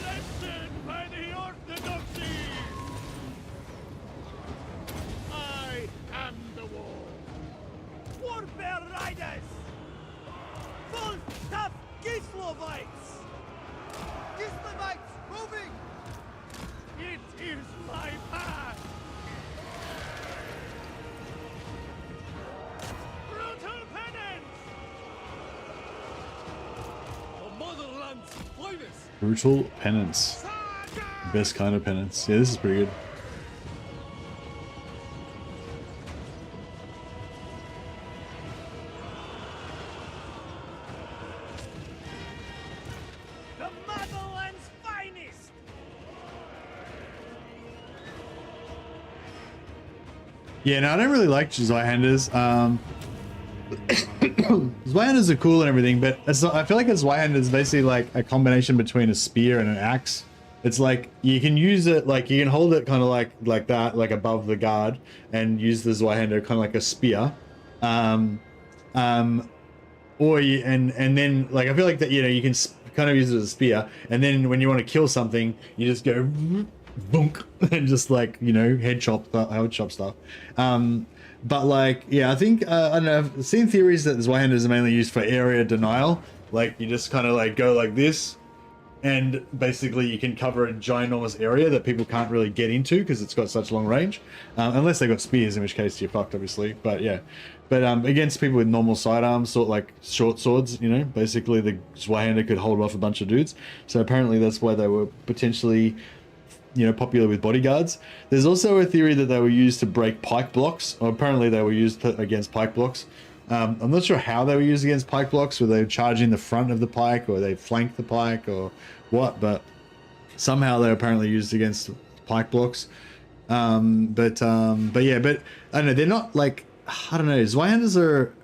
Blessed by the orthodoxy! I Highness! Brutal penance. Best kind of penance. Yeah, this is pretty good. The motherland's finest! Yeah, no, I don't really like Zweihanders. Zweihanders are cool and everything, but I feel like a Zweihand is basically like a combination between a spear and an axe. It's like you can use it, like you can hold it kind of like that, like above the guard, and use the Zweihander kind of like a spear. Or you, and then like I feel like that, you know, you can kind of use it as a spear, and then when you want to kill something, you just go boonk and just like, you know, head chop stuff. But like, yeah, I think I don't know, I've seen theories that the Zweihanders are mainly used for area denial. Like you just kind of like go like this, and basically you can cover a ginormous area that people can't really get into because it's got such long range, unless they've got spears, in which case you're fucked, obviously. But yeah, but against people with normal sidearms, sort of like short swords, you know, basically the Zweihander could hold off a bunch of dudes. So apparently that's why they were potentially, you know, popular with bodyguards. There's also a theory that they were used to break pike blocks, or apparently they were used against pike blocks. I'm not sure how they were used against pike blocks, whether they were charging the front of the pike or they flanked the pike or what, but somehow they're apparently used against pike blocks. But yeah, but I don't know, they're not like, I don't know, Zweihanders are,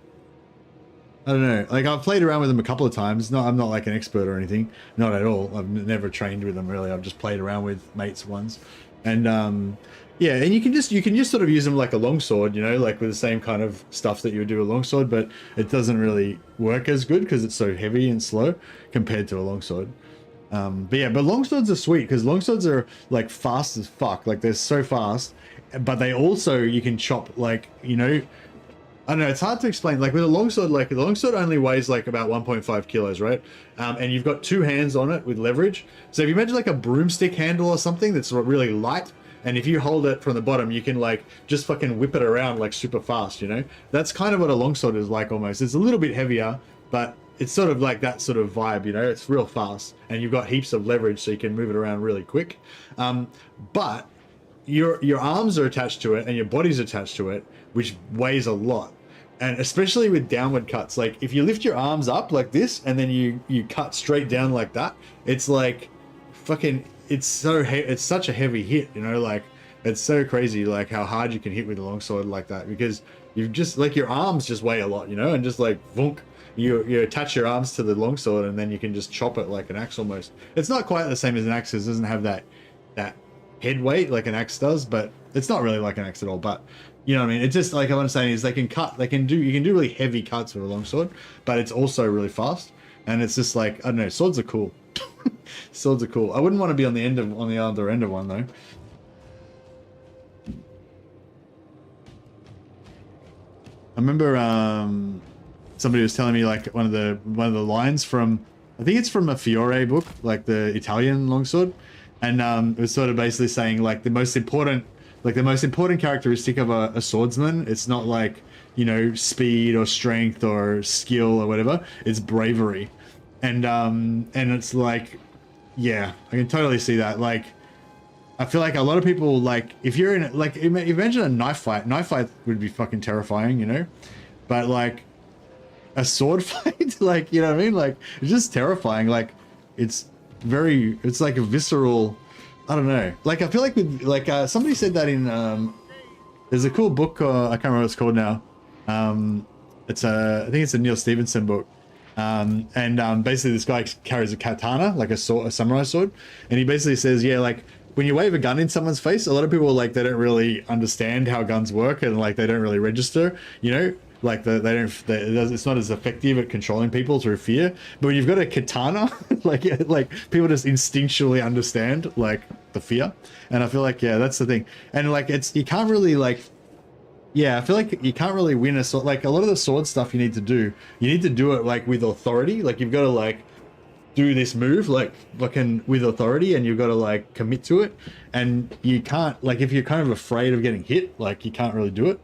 I don't know, like I've played around with them a couple of times. I'm not like an expert or anything, not at all. I've never trained with them really. I've just played around with mates once, and yeah, and you can just sort of use them like a longsword, you know, like with the same kind of stuff that you would do a longsword, but it doesn't really work as good because it's so heavy and slow compared to a longsword. But yeah, but longswords are sweet because longswords are like fast as fuck, like they're so fast, but they also, you can chop, like, you know, I don't know, it's hard to explain. Like with a longsword, like the longsword only weighs like about 1.5 kilos, right? And you've got two hands on it with leverage. So if you imagine like a broomstick handle or something that's really light, and if you hold it from the bottom, you can like just fucking whip it around like super fast, you know? That's kind of what a longsword is like almost. It's a little bit heavier, but it's sort of like that sort of vibe, you know? It's real fast, and you've got heaps of leverage so you can move it around really quick. But your arms are attached to it and your body's attached to it, which weighs a lot. And especially with downward cuts, like if you lift your arms up like this and then you cut straight down like that, it's like fucking, it's such a heavy hit, you know, like it's so crazy like how hard you can hit with a longsword like that, because you've just like your arms just weigh a lot, you know, and just like vunk, you attach your arms to the longsword and then you can just chop it like an axe almost. It's not quite the same as an axe, it doesn't have that head weight like an axe does, but it's not really like an axe at all. But you know what I mean? It's just like what I'm saying is you can do really heavy cuts with a longsword, but it's also really fast. And it's just like, I don't know, swords are cool. Swords are cool. I wouldn't want to be on the other end of one though. I remember somebody was telling me like one of the lines from, I think it's from a Fiore book, like the Italian longsword, and it was sort of basically saying like the most important characteristic of a swordsman, it's not like, you know, speed or strength or skill or whatever, it's bravery. And it's like, yeah, I can totally see that. Like, I feel like a lot of people, like, if you're in, like, imagine a knife fight would be fucking terrifying, you know? But like, a sword fight, like, you know what I mean? Like, it's just terrifying. Like, it's like a visceral, I don't know. Like, I feel like with, like, somebody said that in, there's a cool book, I can't remember what it's called now. I think it's a Neil Stevenson book. Basically this guy carries a katana, like a samurai sword. And he basically says, yeah, like, when you wave a gun in someone's face, a lot of people, like, they don't really understand how guns work, and like, they don't really register, you know? Like it's not as effective at controlling people through fear. But when you've got a katana, like people just instinctually understand like the fear. And I feel like, yeah, that's the thing. And like you can't really like, yeah, I feel like you can't really win a sword. Like a lot of the sword stuff you need to do it like with authority. Like you've got to like do this move like fucking with authority, and you've got to like commit to it. And you can't, like, if you're kind of afraid of getting hit, like you can't really do it.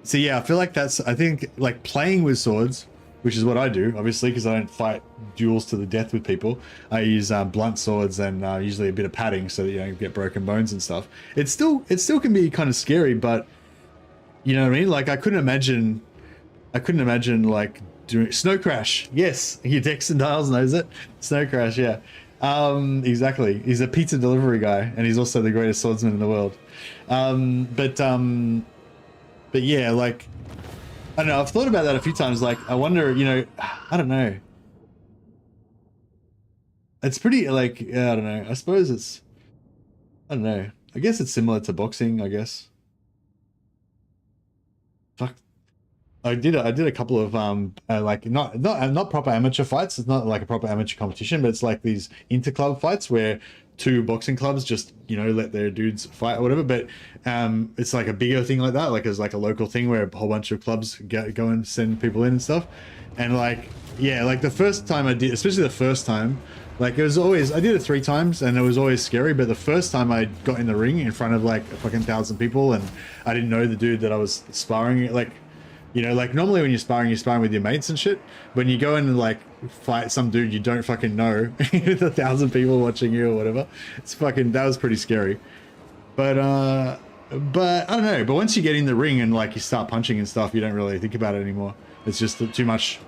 So yeah, I feel like I think like playing with swords which is what I do, obviously, because I don't fight duels to the death with people. I use blunt swords and usually a bit of padding so that you don't get broken bones and stuff. It still can be kind of scary, but you know what I mean? Like I couldn't imagine like doing Snow Crash. Yes, your Dex and Dials knows it. Snow Crash, yeah. Exactly. He's a pizza delivery guy, and he's also the greatest swordsman in the world. But yeah, like I don't know. I've thought about that a few times. Like I wonder, you know, I don't know. It's pretty like I don't know. I suppose it's I don't know. I guess it's similar to boxing. I guess. Fuck. I did a couple of like not proper amateur fights. It's not like a proper amateur competition, but it's like these interclub fights where two boxing clubs just, you know, let their dudes fight or whatever. But it's like a bigger thing like that. Like it's like a local thing where a whole bunch of clubs go and send people in and stuff. And like yeah, like the first time I did, especially the first time, like it was always, I did it 3 times and it was always scary. But the first time I got in the ring in front of like a fucking 1,000 people and I didn't know the dude that I was sparring, like, you know, like normally when you're sparring with your mates and shit. When you go in and like fight some dude you don't fucking know with 1,000 people watching you or whatever, it's fucking, that was pretty scary. But I don't know. But once you get in the ring and like you start punching and stuff, you don't really think about it anymore. It's just too much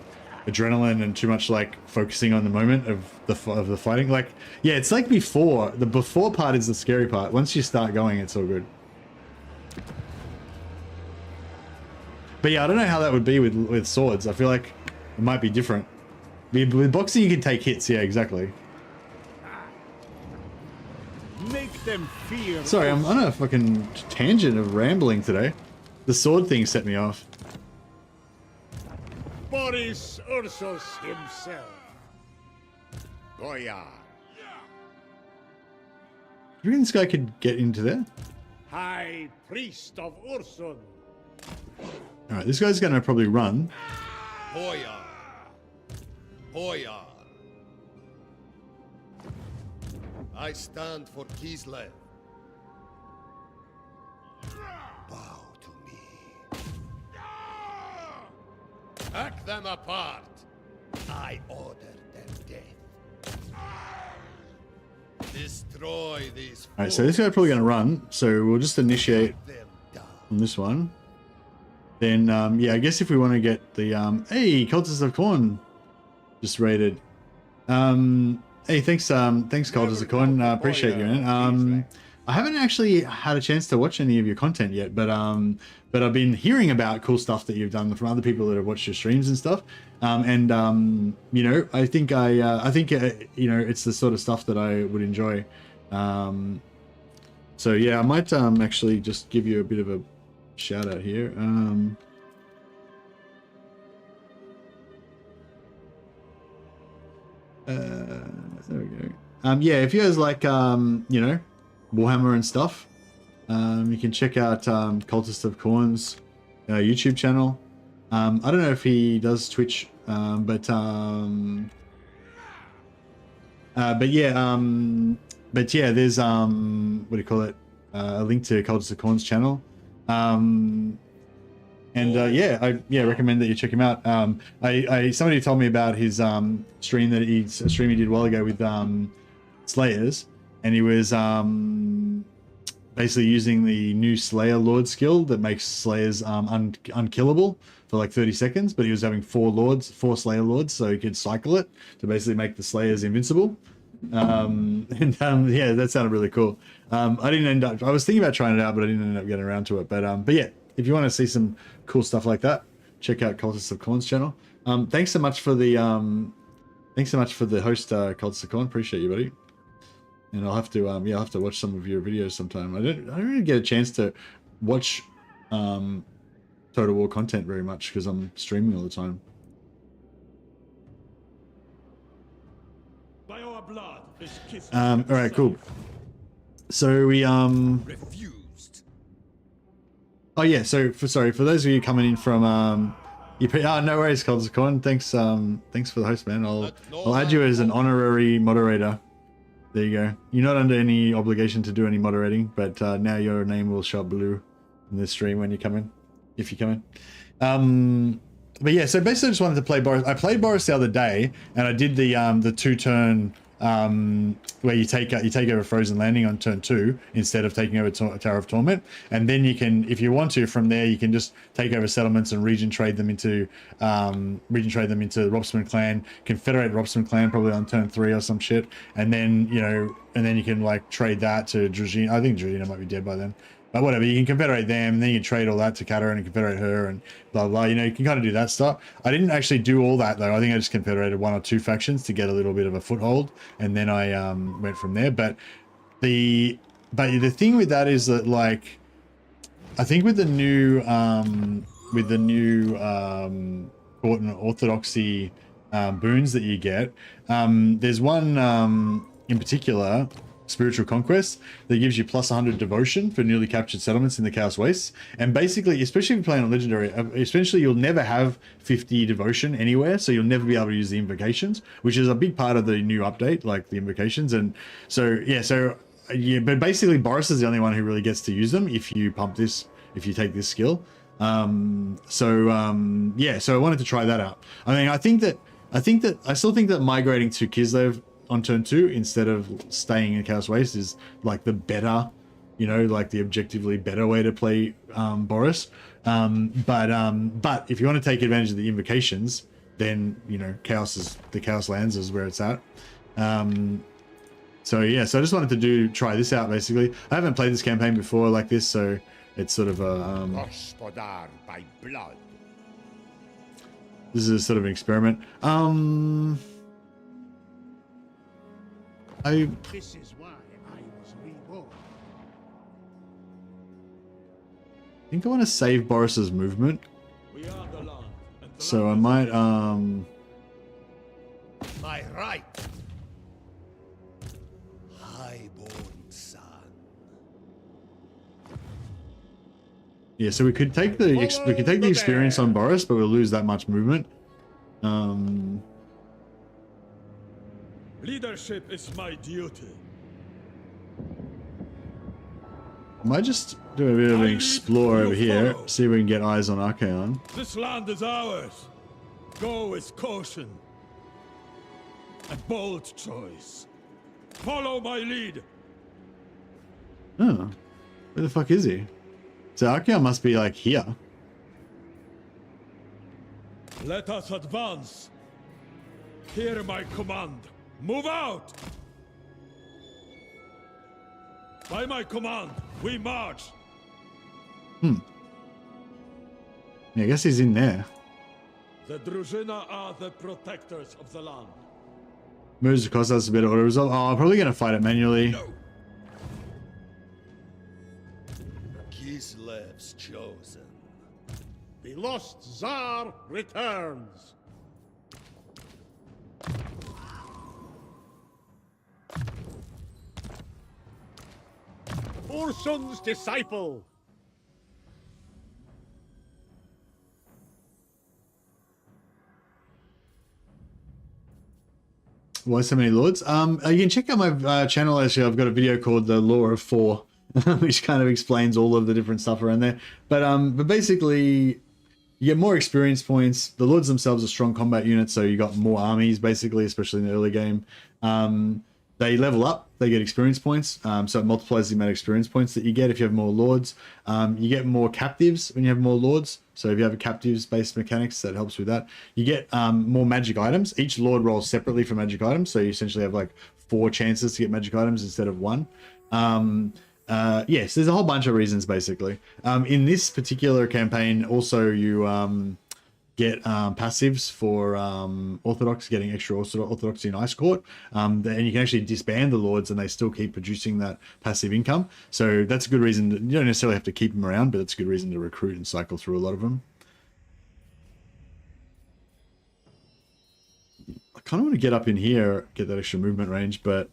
adrenaline and too much like focusing on the moment of the fighting. Like yeah, it's like before. The before part is the scary part. Once you start going, it's all good. But yeah, I don't know how that would be with swords. I feel like it might be different. With boxing, you can take hits. Yeah, exactly. Make them fear. Sorry, I'm on a fucking tangent of rambling today. The sword thing set me off. Boris Ursus himself. Goya. Do you reckon this guy could get into there? High Priest of Ursun. Alright, this guy's gonna probably run. Hoya. Hoya. I stand for Kislev. Bow to me. Hack them apart. I order them dead. Destroy these. Alright, so this guy's probably gonna run, so we'll just initiate Them down. on this one. Then, yeah, I guess if we want to get the, hey, Cultists of Corn just raided. Hey, thanks, Cultists of Corn, appreciate you, man. I haven't actually had a chance to watch any of your content yet, but I've been hearing about cool stuff that you've done from other people that have watched your streams and stuff. You know, I think you know, it's the sort of stuff that I would enjoy. So yeah, I might actually just give you a bit of a shout out here. There we go. Yeah, if you guys like, you know, Warhammer and stuff, you can check out Cultist of Corn's YouTube channel. I don't know if he does Twitch, but yeah, there's what do you call it? A link to Cultist of Corn's channel. Yeah, I recommend that you check him out. Somebody told me about his stream that a stream he did a while ago with Slayers, and he was basically using the new Slayer Lord skill that makes Slayers unkillable for like 30 seconds, but he was having 4 Slayer Lords, so he could cycle it to basically make the Slayers invincible. Yeah, that sounded really cool. I was thinking about trying it out, but I didn't end up getting around to it. But yeah, if you want to see some cool stuff like that, check out Cultists of Corn's channel. Thanks so much for the host, Cultists of Corn. Appreciate you, buddy. And I'll have to I'll have to watch some of your videos sometime. I don't really get a chance to watch Total War content very much because I'm streaming all the time. By our blood, this Kislev All right, cool. So we Refused. Oh yeah, so for those of you coming in from no worries, Cultists of Corn. Thanks for the host, man. I'll add you as an honorary moderator. There you go. You're not under any obligation to do any moderating, but now your name will show up blue in this stream when you come in, if you come in. but yeah, so basically I just wanted to play Boris. I played Boris the other day, and I did the 2-turn where you take over Frozen Landing on turn 2 instead of taking over Tower of Torment, and then you can, if you want to, from there you can just take over settlements and region trade them into Robsman Clan, Confederate Robsman Clan probably on turn 3 or some shit, and then you can like trade that to Dragina. I think Dragina might be dead by then. But whatever, you can confederate them, and then you can trade all that to Kataryn and confederate her, and blah, blah, you can kind of do that stuff. I didn't actually do all that, though. I think I just confederated 1 or 2 factions to get a little bit of a foothold, and then I went from there. But the thing with that is that, like, I think with the new Court and Orthodoxy boons that you get, there's one in particular, Spiritual Conquest, that gives you plus 100 devotion for newly captured settlements in the Chaos Wastes. And basically, especially if you're playing on Legendary, essentially you'll never have 50 devotion anywhere, so you'll never be able to use the Invocations, which is a big part of the new update, like the Invocations. And so but basically Boris is the only one who really gets to use them if you take this skill. So I wanted to try that out. I mean, I still think that migrating to Kislev on turn 2 instead of staying in Chaos Waste is like the better, like the objectively better way to play Boris. But if you want to take advantage of the Invocations, then the Chaos Lands is where it's at. So I just wanted to try this out. Basically, I haven't played this campaign before like this, so it's sort of a Gospodar by blood. this is sort of an experiment. This is why I was reborn. I think I want to save Boris's movement, We are the land. And the so I land might My right. Highborn son. yeah. So we could take the experience on Boris, but we'll lose that much movement. Leadership is my duty. I might just do a bit of an explore over here, see if we can get eyes on Archaon. This land is ours. Go with caution. A bold choice. Follow my lead. Oh, where the fuck is he? So Archaon must be like here. Let us advance. Hear my command. Move out! By my command, we march! Yeah, I guess he's in there. The Drużyna are the protectors of the land. Moves across, that's a bit of auto result. Oh, I'm probably going to fight it manually. Kislev's chosen. The lost Tsar returns. Ursun's disciple. Why so many lords? You can check out my channel. Actually, I've got a video called The Law of 4, which kind of explains all of the different stuff around there. But basically, you get more experience points. The lords themselves are strong combat units, so you got more armies, basically, especially in the early game. They level up, they get experience points, so it multiplies the amount of experience points that you get if you have more lords. You get more captives when you have more lords, so if you have a captives-based mechanics, that helps with that. You get more magic items. Each lord rolls separately for magic items, so you essentially have like 4 chances to get magic items instead of 1. Yes, there's a whole bunch of reasons, basically. In this particular campaign, also you get passives for Orthodox, getting extra Orthodoxy in Ice Court, and you can actually disband the lords and they still keep producing that passive income. So that's a good reason. You don't necessarily have to keep them around, but it's a good reason to recruit and cycle through a lot of them. I kind of want to get up in here, get that extra movement range, but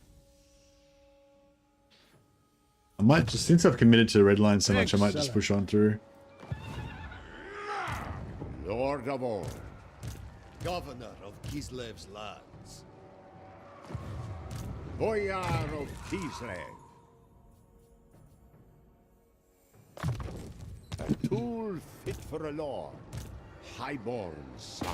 I might just, since I've committed to the red line so much, I might just push on through. Lord of all. Governor of Kislev's lands. Boyar of Kislev. A tool fit for a lord. highborn son.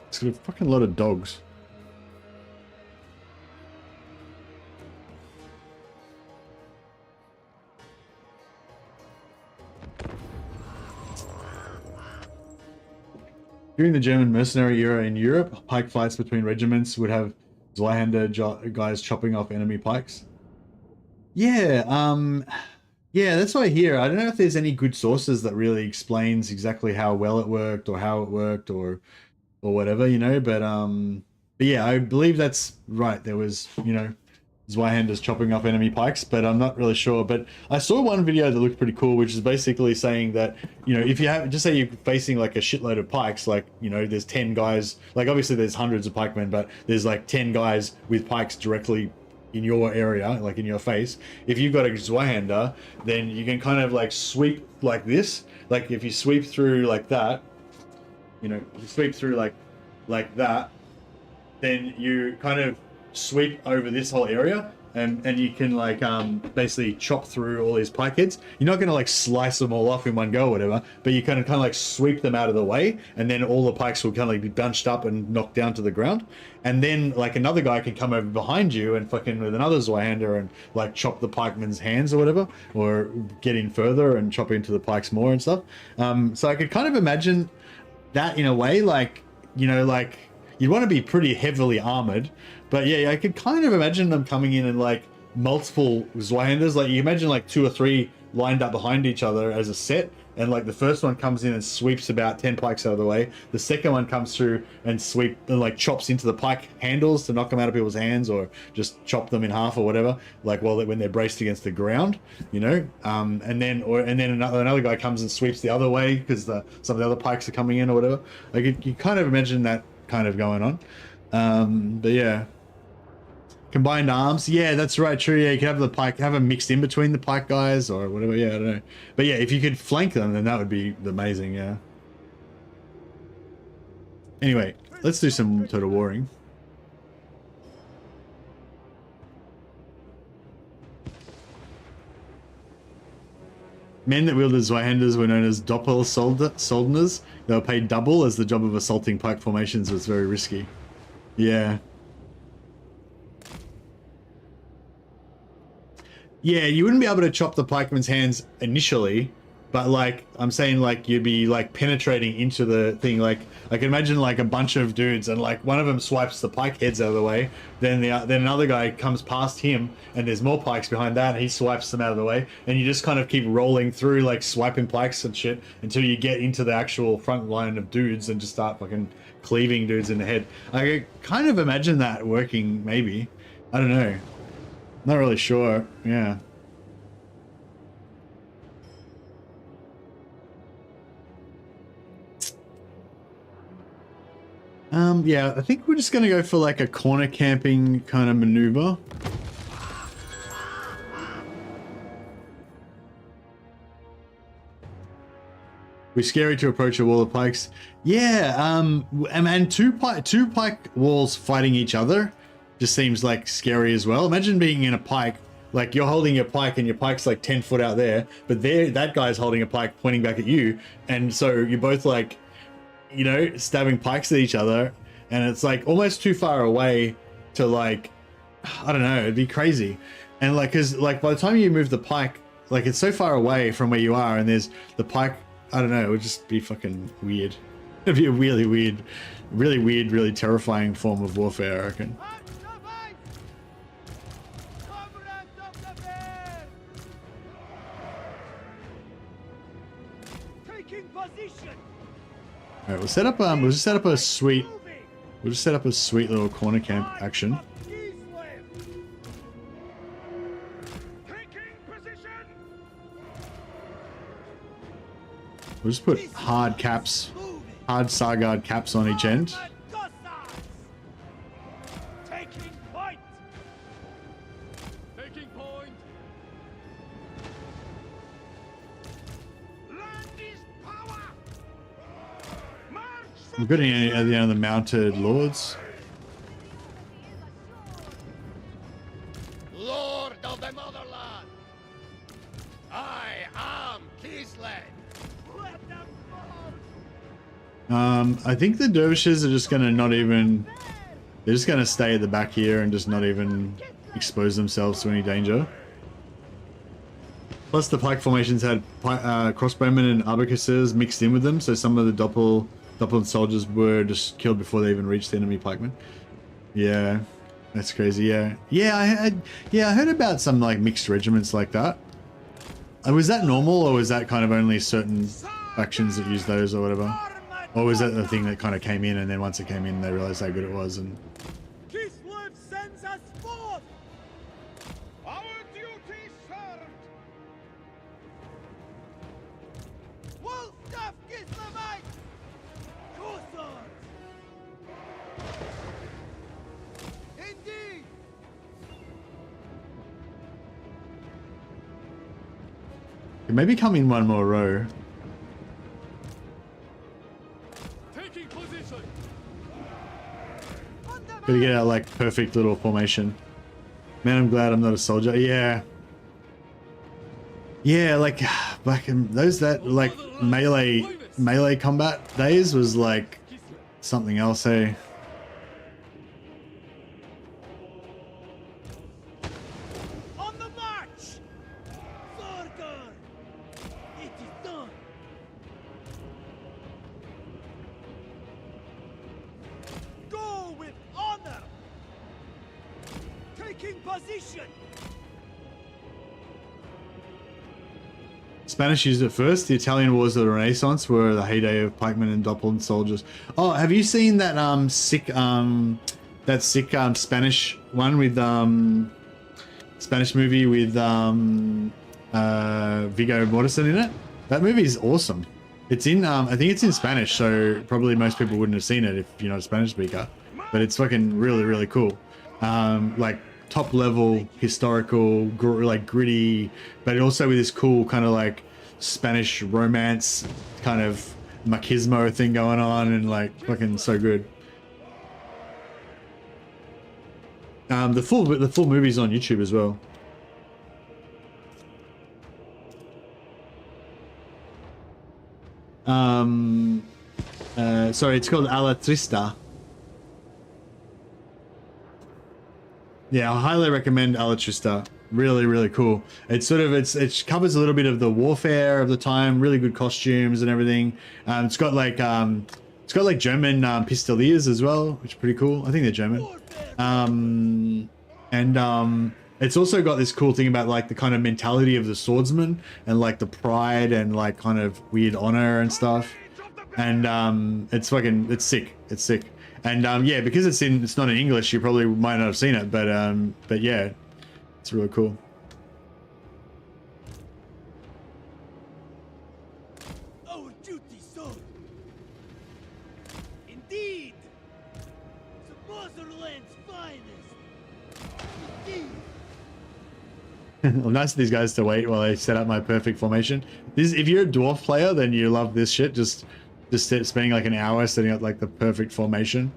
It's got a fucking lot of dogs. During the German mercenary era in Europe, pike fights between regiments would have Zweihander guys chopping off enemy pikes. Yeah, yeah, that's what I hear. I don't know if there's any good sources that really explains exactly how well it worked or how it worked or whatever, you know, but yeah, I believe that's right. There was, you know, Zweihanders chopping up enemy pikes, but I'm not really sure. But I saw one video that looked pretty cool, which is basically saying that, you know, if you have, just say you're facing like a shitload of pikes, like, you know, there's 10 guys, like obviously there's hundreds of pikemen, but there's like 10 guys with pikes directly in your area, like in your face. If you've got a Zweihander, then you can kind of like sweep like this. Like if you sweep through like that, you know, you sweep through like that, then you kind of sweep over this whole area, and you can like basically chop through all these pike heads. You're not gonna like slice them all off in one go or whatever, but you kind of like sweep them out of the way, and then all the pikes will kind of like be bunched up and knocked down to the ground. And then like another guy can come over behind you and fucking with another Zweihander and like chop the pikeman's hands or whatever, or get in further and chop into the pikes more and stuff. So I could kind of imagine that in a way, like, you know, like you'd want to be pretty heavily armored, but yeah, I could kind of imagine them coming in and like multiple Zweihanders, like you imagine like 2 or 3 lined up behind each other as a set, and like the first one comes in and sweeps about 10 pikes out of the way, the second one comes through and like chops into the pike handles to knock them out of people's hands, or just chop them in half or whatever, like when they're braced against the ground, you know, and then another guy comes and sweeps the other way because some of the other pikes are coming in or whatever. Like you kind of imagine that kind of going on. But yeah, combined arms, yeah, that's right, true. Yeah, you could have the pike, have them mixed in between the pike guys or whatever. Yeah, I don't know, but yeah, if you could flank them, then that would be amazing. Yeah, anyway, let's do some total warring. Men that wielded Zweihanders were known as Doppelsoldners. They were paid double, as the job of assaulting pike formations was very risky. Yeah. Yeah, you wouldn't be able to chop the pikeman's hands initially, but like I'm saying, like you'd be like penetrating into the thing. Like I can imagine like a bunch of dudes, and like one of them swipes the pike heads out of the way, then then another guy comes past him, and there's more pikes behind that, and he swipes them out of the way, and you just kind of keep rolling through, like swiping pikes and shit until you get into the actual front line of dudes and just start fucking cleaving dudes in the head. I could kind of imagine that working, maybe. I don't know. Not really sure. Yeah. Yeah, I think we're just gonna go for like a corner camping kind of maneuver. We're scary to approach a wall of pikes. Yeah, and two pike walls fighting each other just seems like scary as well. Imagine being in a pike, like you're holding your pike and your pike's like 10 foot out there, but that guy's holding a pike pointing back at you, and so you're both like, you know, stabbing pikes at each other, and it's like almost too far away to like, I don't know, it'd be crazy. And like, cause like by the time you move the pike, like it's so far away from where you are, and there's the pike, I don't know, it would just be fucking weird. It'd be a really weird, really terrifying form of warfare, I reckon. All right, we'll set up. We'll just set up a sweet. We'll just set up a sweet little corner camp action. We'll just put hard caps, hard Sargard caps on each end. We're getting at the end of the mounted lords. Lord of the motherland. I am Kislev. Let them fall! I think the dervishes are just gonna not even. They're just gonna stay at the back here and just not even expose themselves to any danger. Plus, the pike formations had crossbowmen and arquebusiers mixed in with them, so some of the Doppel soldiers were just killed before they even reached the enemy pikemen. Yeah, that's crazy. Yeah, I heard about some like mixed regiments like that. Was that normal, or was that kind of only certain factions that use those, or whatever? Or was that the thing that kind of came in, and then once it came in, they realized how good it was? And Kislev sends us forth! Our duty served. Wolfstaff Kislevite! Corsairs! Indeed! maybe come in one more row. Taking position. Gotta get out like perfect little formation. Man, I'm glad I'm not a soldier. Yeah. Yeah, like back in those that like melee combat days was like something else, hey. On the march! Zorgar! It is done! Go with honor! Taking position! Spanish used it first. The Italian wars of the Renaissance were the heyday of pikemen and Doppel soldiers. Oh, have you seen that sick Spanish one with Spanish movie with Viggo Mortensen in it? That movie is awesome. It's in I think it's in Spanish, so probably most people wouldn't have seen it if you're not a Spanish speaker. But it's fucking really cool. Like top level historical, like gritty, but also with this cool kind of like Spanish romance kind of machismo thing going on, and like fucking so good. The full movie's on YouTube as well. Sorry, it's called Alla Trista. Yeah, I highly recommend Alla Trista. Really cool. It's sort of it covers a little bit of the warfare of the time. Really good costumes and everything. It's got like German pistoliers as well, which is pretty cool. I think they're German. It's also got this cool thing about like the kind of mentality of the swordsman and like the pride and like kind of weird honor and stuff. And it's sick. It's sick. And yeah, because it's not in English, you probably might not have seen it, but yeah, it's really cool. Our duty, son. Indeed, the motherland's finest. Indeed. Well, nice of these guys to wait while I set up my perfect formation. If you're a dwarf player, then you love this shit. Just spending like an hour setting up like the perfect formation.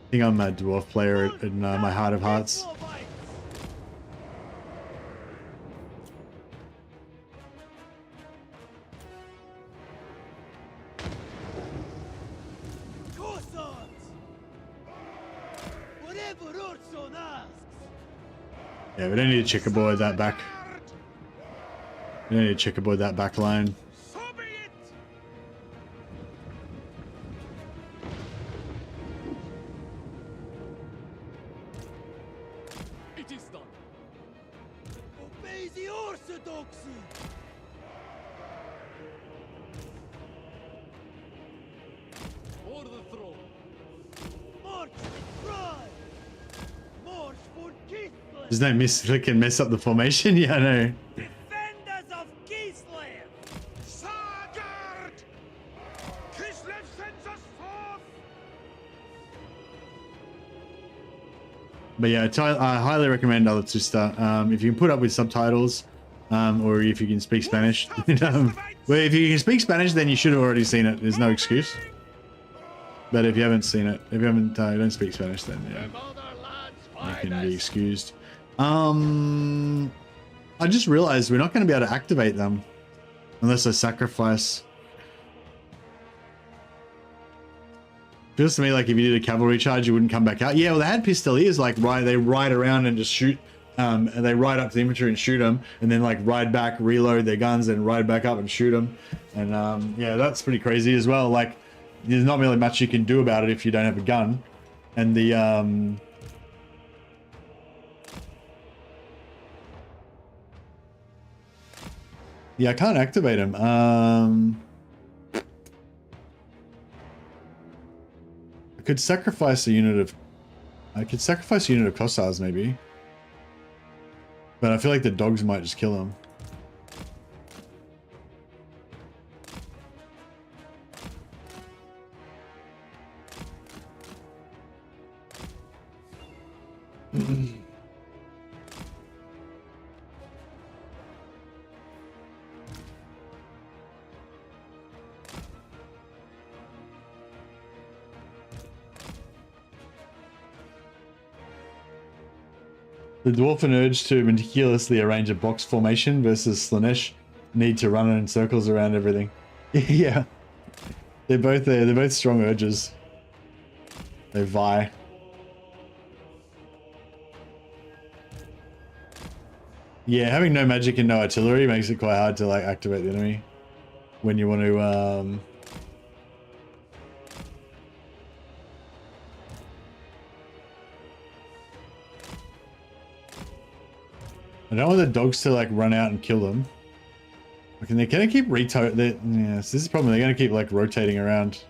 I think I'm a dwarf player in my heart of hearts. Whatever Ursus asks. Yeah, we don't need to checkerboard that back. We don't need to checkerboard that back line. So be it. It is done. Obey the orthodoxy. For the throne. March with pride. March for Kislev. There's no click and mess up the formation. Yeah, I know. Defenders of Kislev. Sagard! Kislev sends us forth! But yeah, I highly recommend Alla Trista. If you can put up with subtitles, or if you can speak Spanish. Well, if you can speak Spanish, then you should have already seen it. There's no excuse. But if you haven't seen it, if you haven't don't speak Spanish, then yeah, you can be excused. I just realized we're not going to be able to activate them unless I sacrifice. Feels to me like if you did a cavalry charge, you wouldn't come back out. Yeah, well, they had pistoliers, like they ride around and just shoot. And they ride up to the infantry and shoot them, and then like ride back, reload their guns, and ride back up and shoot them. And yeah, that's pretty crazy as well. Like, there's not really much you can do about it if you don't have a gun. And the yeah, I can't activate him. I could sacrifice a unit of. I could sacrifice a unit of Cossars maybe. But I feel like the dogs might just kill him. The Dwarfen urge to meticulously arrange a box formation versus Slanesh need to run in circles around everything. Yeah. They're both there. They're both strong urges. They vie. Yeah, having no magic and no artillery makes it quite hard to like activate the enemy when you want to I don't want the dogs to like run out and kill them. Okay, they're gonna keep yes, this is the problem. They're gonna keep like rotating around.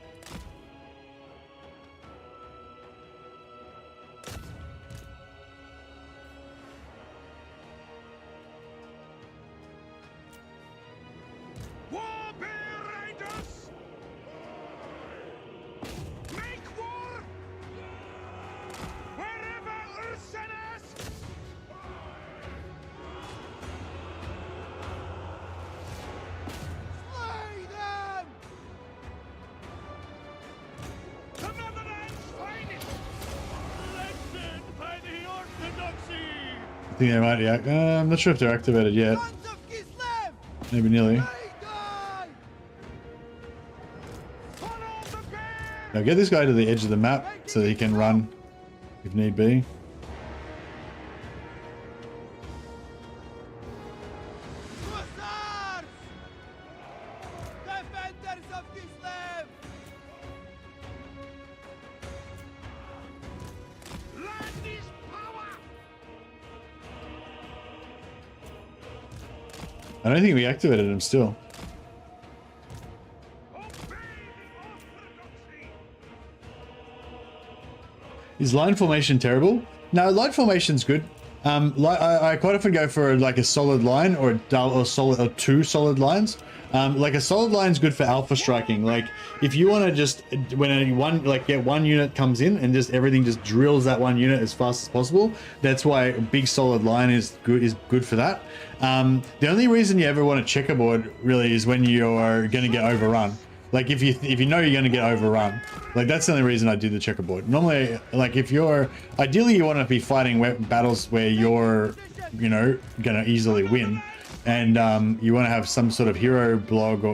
I think they might, yeah. I'm not sure if they're activated yet. Maybe nearly. Now get this guy to the edge of the map so that he can run if need be. I don't think we activated him still. Is line formation terrible? No, line formation's good. I quite often go for like a solid line or two solid lines. Like a solid line's good for alpha striking. Like if you want to just get one unit comes in and just everything just drills that one unit as fast as possible. That's why a big solid line is good for that. The only reason you ever want a checkerboard really is when you're going to get overrun. Like if you know you're going to get overrun, like that's the only reason I do the checkerboard. Normally, like ideally you want to be fighting battles where you're, going to easily win, and you want to have some sort of hero blob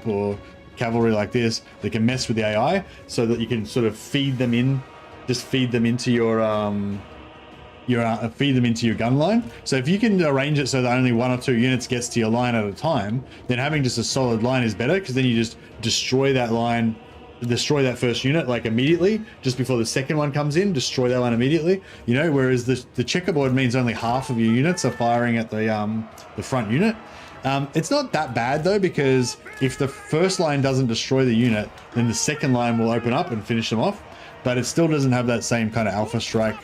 or cavalry like this that can mess with the AI, so that you can sort of feed them into your gun line. So if you can arrange it so that only 1 or 2 units gets to your line at a time, then having just a solid line is better, because then you just destroy that first unit like immediately, just before the second one comes in. Destroy that one immediately, whereas the checkerboard means only half of your units are firing at the front unit. It's not that bad though, because if the first line doesn't destroy the unit, then the second line will open up and finish them off, but it still doesn't have that same kind of alpha strike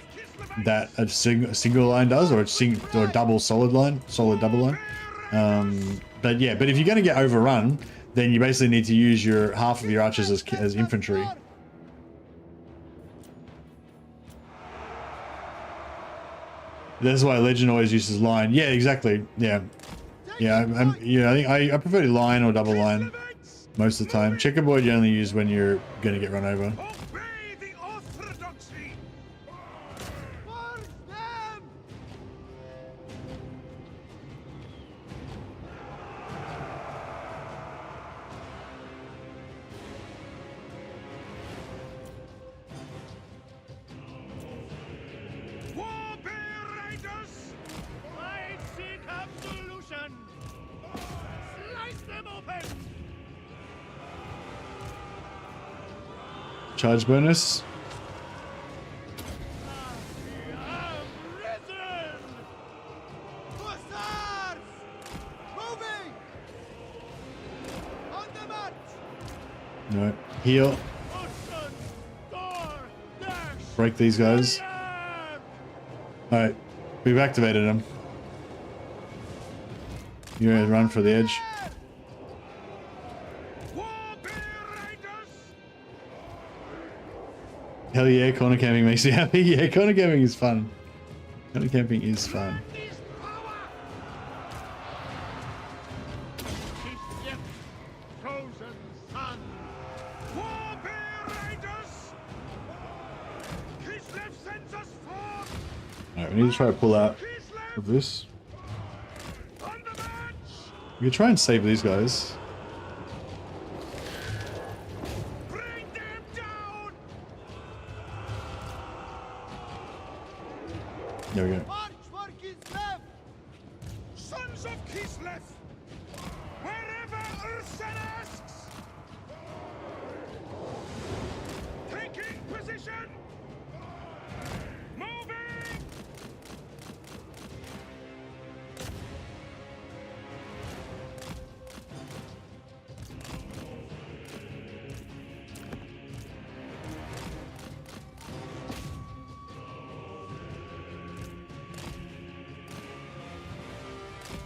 that a single line does, or a double solid double line. But yeah, but if you're going to get overrun, then you basically need to use half of your archers as infantry. That's why Legend always uses line. Yeah, exactly. Yeah, I think I prefer line or double line most of the time. Checkerboard you only use when you're going to get run over. Warbear Raiders! I seek absolution! Slice them open! Charge bonus. I am risen! Hussars! Moving! On the march! No. Heal. Ocean! Door! Dash! Break these guys. Fire! Alright. We've activated them. You're gonna run for the edge. Warbear Raiders! Hell yeah, corner camping makes me happy. Yeah, corner camping is fun. Corner camping is fun. This power! Kislev, chosen son! Warbear Raiders! Kislev sends us forth! Alright, we need to try to pull out Kislev! of this. On the march! We can try and save these guys. Bring them down! There we go. March for Kislev! Sons of Kislev! Wherever Ursus asks! Taking position! Moving!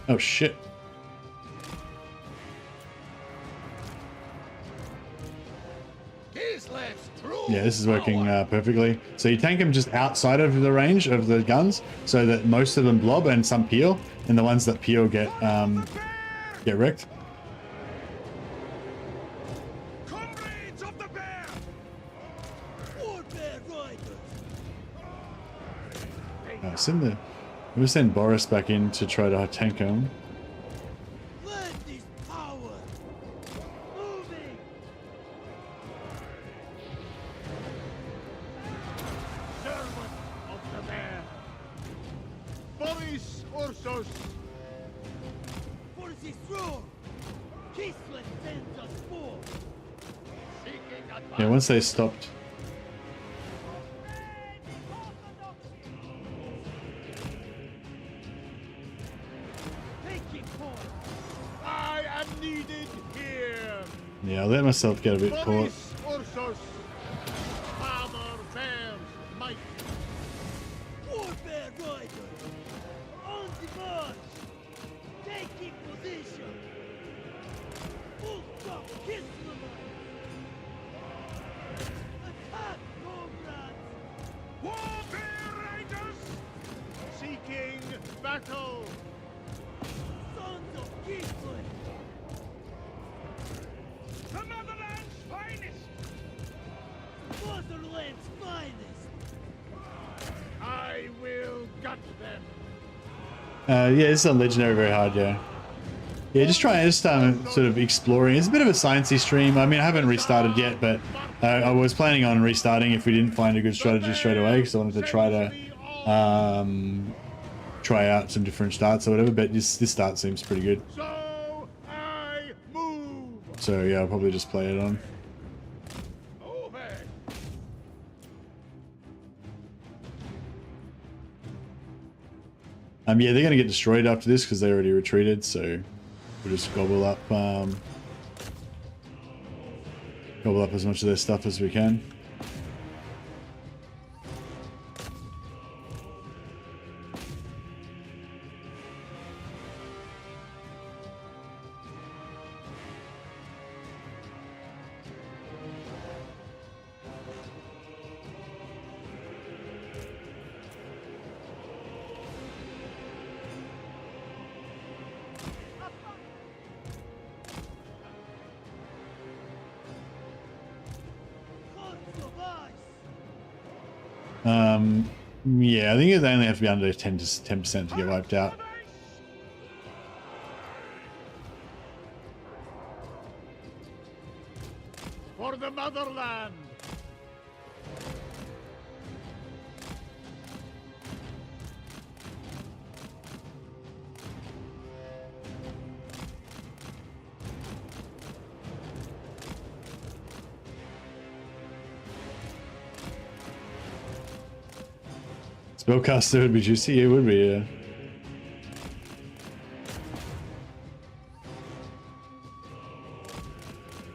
Oh shit. Kislev's true! Yeah, this is working perfectly. So you tank them just outside of the range of the guns, so that most of them blob and some peel, and the ones that peel get wrecked. Comrades of the bear! Warbear riders! We'll send Boris back in to try to tank him. Let this power! Moving! Servant of the bear! Boris Ursus! For this roar! Kislev sends us forth! Seeking advice! Yeah, once they stopped. Taking point! I am needed here! Yeah, I'll let myself get a bit caught. Boris Ursus! Father bears might! Warbear riders! On the march! Taking position! Ultra Kislev! Attack, comrades! Warbear riders! Seeking battle! Sons of Kislev! The motherland's finest! Motherland's finest! I will gut them! Yeah, this is on legendary very hard, yeah. Yeah, just sort of exploring. It's a bit of a sciencey stream. I mean, I haven't restarted yet, but I was planning on restarting if we didn't find a good strategy straight away, because I wanted to try out some different starts or whatever. But this start seems pretty good. So I move! So yeah, I'll probably just play it on. Over! Yeah, they're gonna get destroyed after this because they already retreated. So we'll just gobble up as much of their stuff as we can. Yeah, I think they only have to be under 10% to get wiped out. For the motherland! Spellcaster would be juicy. It would be, yeah.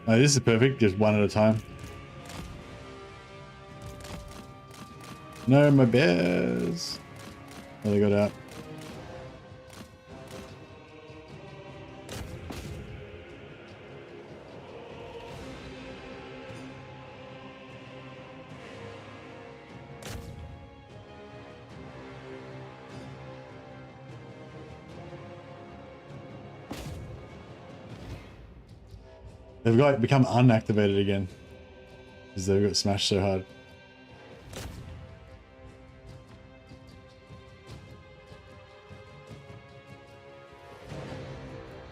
Oh, this is perfect. Just one at a time. No, my bears. Oh, they got out. They've become unactivated again because they've got smashed so hard.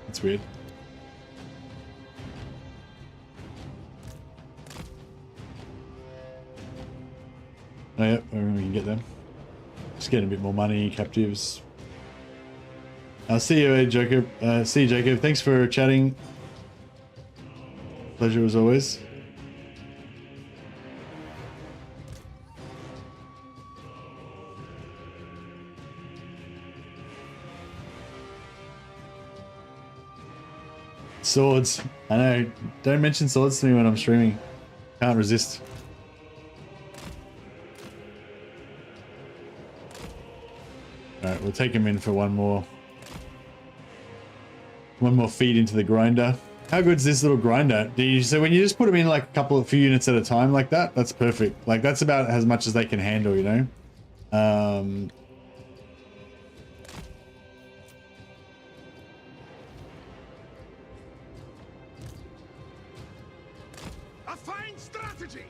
That's weird. Oh yep, we can get them. Just getting a bit more money, captives. I'll see you, Jacob. See you, Jacob. Thanks for chatting. Pleasure as always. Swords. I know. Don't mention swords to me when I'm streaming. Can't resist. Alright, we'll take him in for one more feed into the grinder. How good is this little grinder? So when you just put them in like a few units at a time like that, that's perfect. Like that's about as much as they can handle, you know? A fine strategy.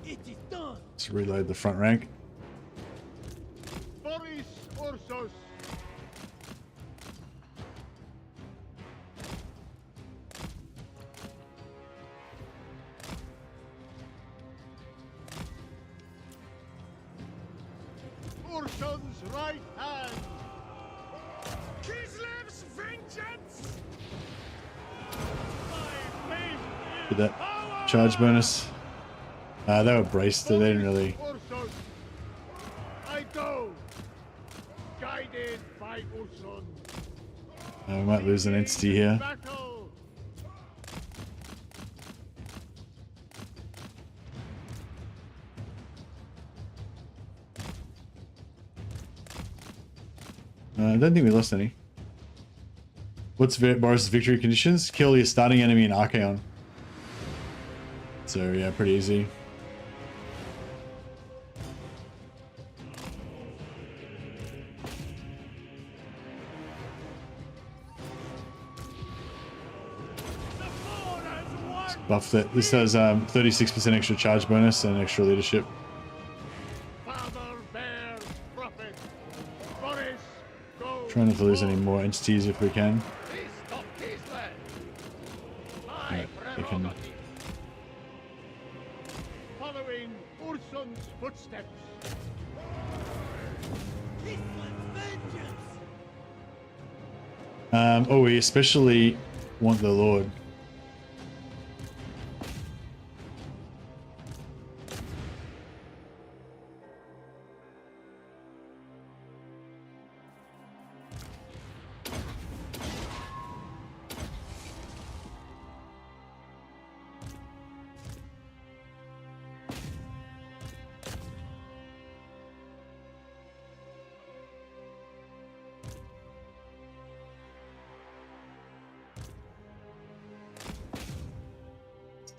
It is done. Let's reload the front rank. Boris, Ursus. Urson's right hand. Kislev's vengeance. My faith Did that charge bonus. They were braced, so they didn't really. Ursus. I go. Guided by Urson. We might lose an entity here. Battle. I don't think we lost any. What's Boris' victory conditions? Kill your starting enemy in Archaon. So yeah, pretty easy. Let's buff that. This has 36% extra charge bonus and extra leadership. Father bear prophet. Boris, go. Trying not to lose any more entities if we can. East of Kislev. Right, we can. Following Urson's footsteps. Oh, we especially want the Lord.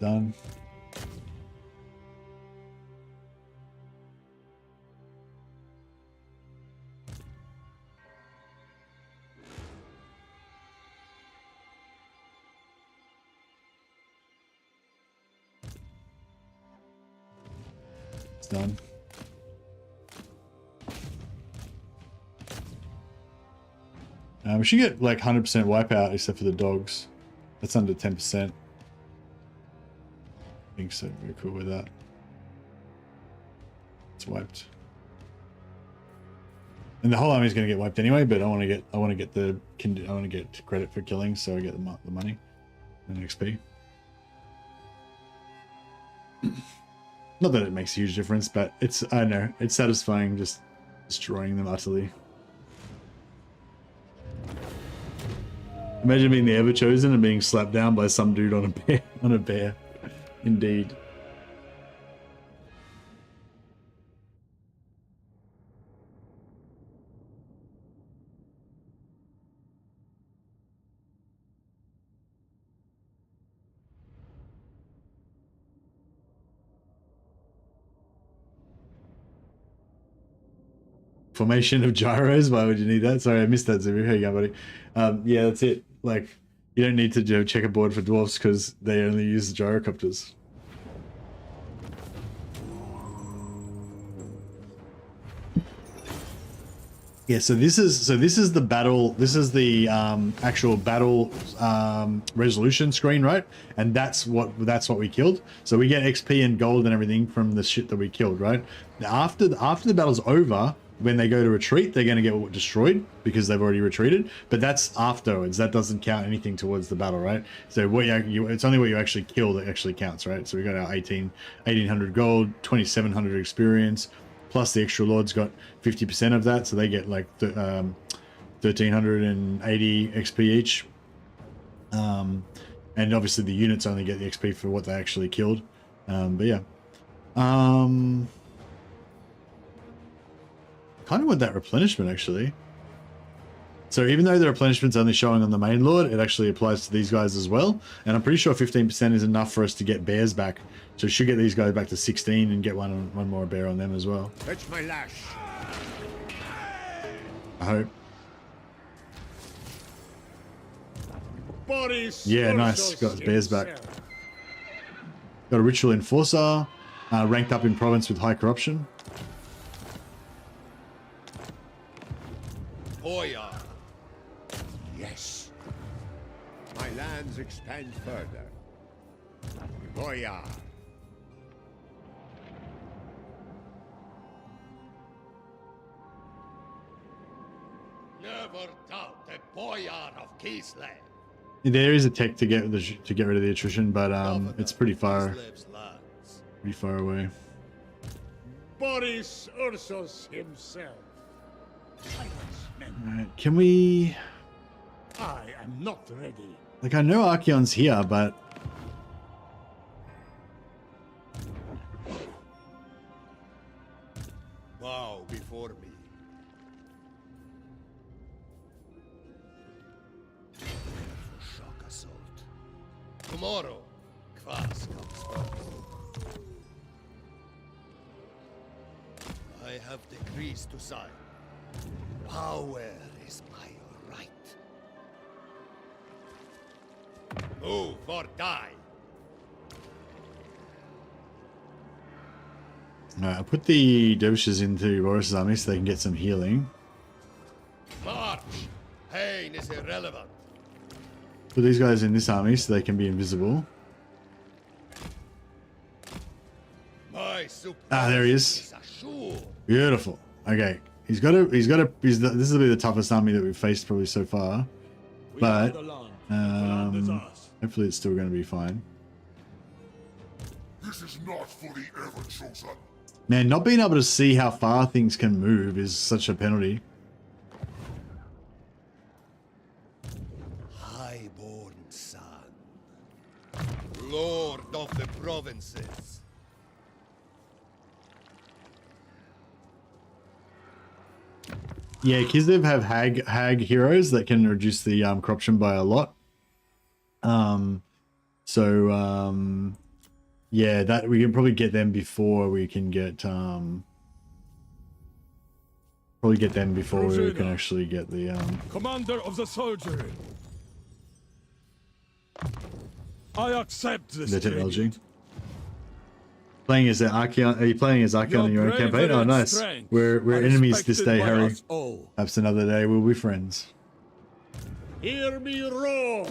Done. It's done. We should get like 100% wipeout except for the dogs. That's under 10%. I think so. We're cool with that. It's wiped, and the whole army is going to get wiped anyway. But I want to get credit for killing, so I get the money and XP. Not that it makes a huge difference, but it's, I don't know, it's satisfying just destroying them utterly. Imagine being the Ever-Chosen and being slapped down by some dude on a bear. Indeed. Formation of gyros. Why would you need that? Sorry, I missed that, Zuru. How you going, buddy? Yeah, that's it. Like, you don't need to do checkerboard for dwarfs because they only use the gyrocopters. Yeah, so this is the battle. This is the actual battle resolution screen, right? And that's what we killed. So we get XP and gold and everything from the shit that we killed, right? After the battle's over, when they go to retreat, they're going to get destroyed because they've already retreated. But that's afterwards. That doesn't count anything towards the battle, right? So what it's only what you actually kill that actually counts, right? So we got our 1800 gold, 2700 experience. Plus the extra lords got 50% of that, so they get like 1380 XP each. And obviously the units only get the XP for what they actually killed. But yeah. Kind of want that replenishment actually. So even though the replenishment's only showing on the main lord, it actually applies to these guys as well. And I'm pretty sure 15% is enough for us to get bears back. So we should get these guys back to 16 and get one more bear on them as well. Fetch my lash. I hope. Boris. Yeah, nice. Got his bears back. Got a ritual enforcer, ranked up in province with high corruption. Boyar. Yes. My lands expand further. Boyar. Never doubt the Boyar of Kislev. There is a tech to get rid of the attrition, but it's pretty far away. Boris Ursus himself. Alright, can we? I am not ready. Like, I know Archeon's here, but Bow before me. Shock assault. Tomorrow, Kvass comes first. I have decrees to sign. Power is my right. Move or die. Alright, I'll put the dervishes into Boris' army so they can get some healing. March. Pain is irrelevant. Put these guys in this army so they can be invisible. My There he is. assured. Beautiful. Okay. This will be the toughest army that we've faced probably so far. But hopefully it's still going to be fine. This is not for the Ever-Chosen. Man, not being able to see how far things can move is such a penalty. Highborn son, Lord of the provinces. Yeah, Kislev have hag heroes that can reduce the corruption by a lot. Yeah, that we can probably get them before we can get we can actually get the Commander of the soldiery. I accept this. the technology. tribute. Playing as Archeon. Are you playing as Archeon in your own campaign? Oh, nice. Strength We're are enemies this respected day, by Harry. us all. Perhaps another day we'll be friends. Hear me roar.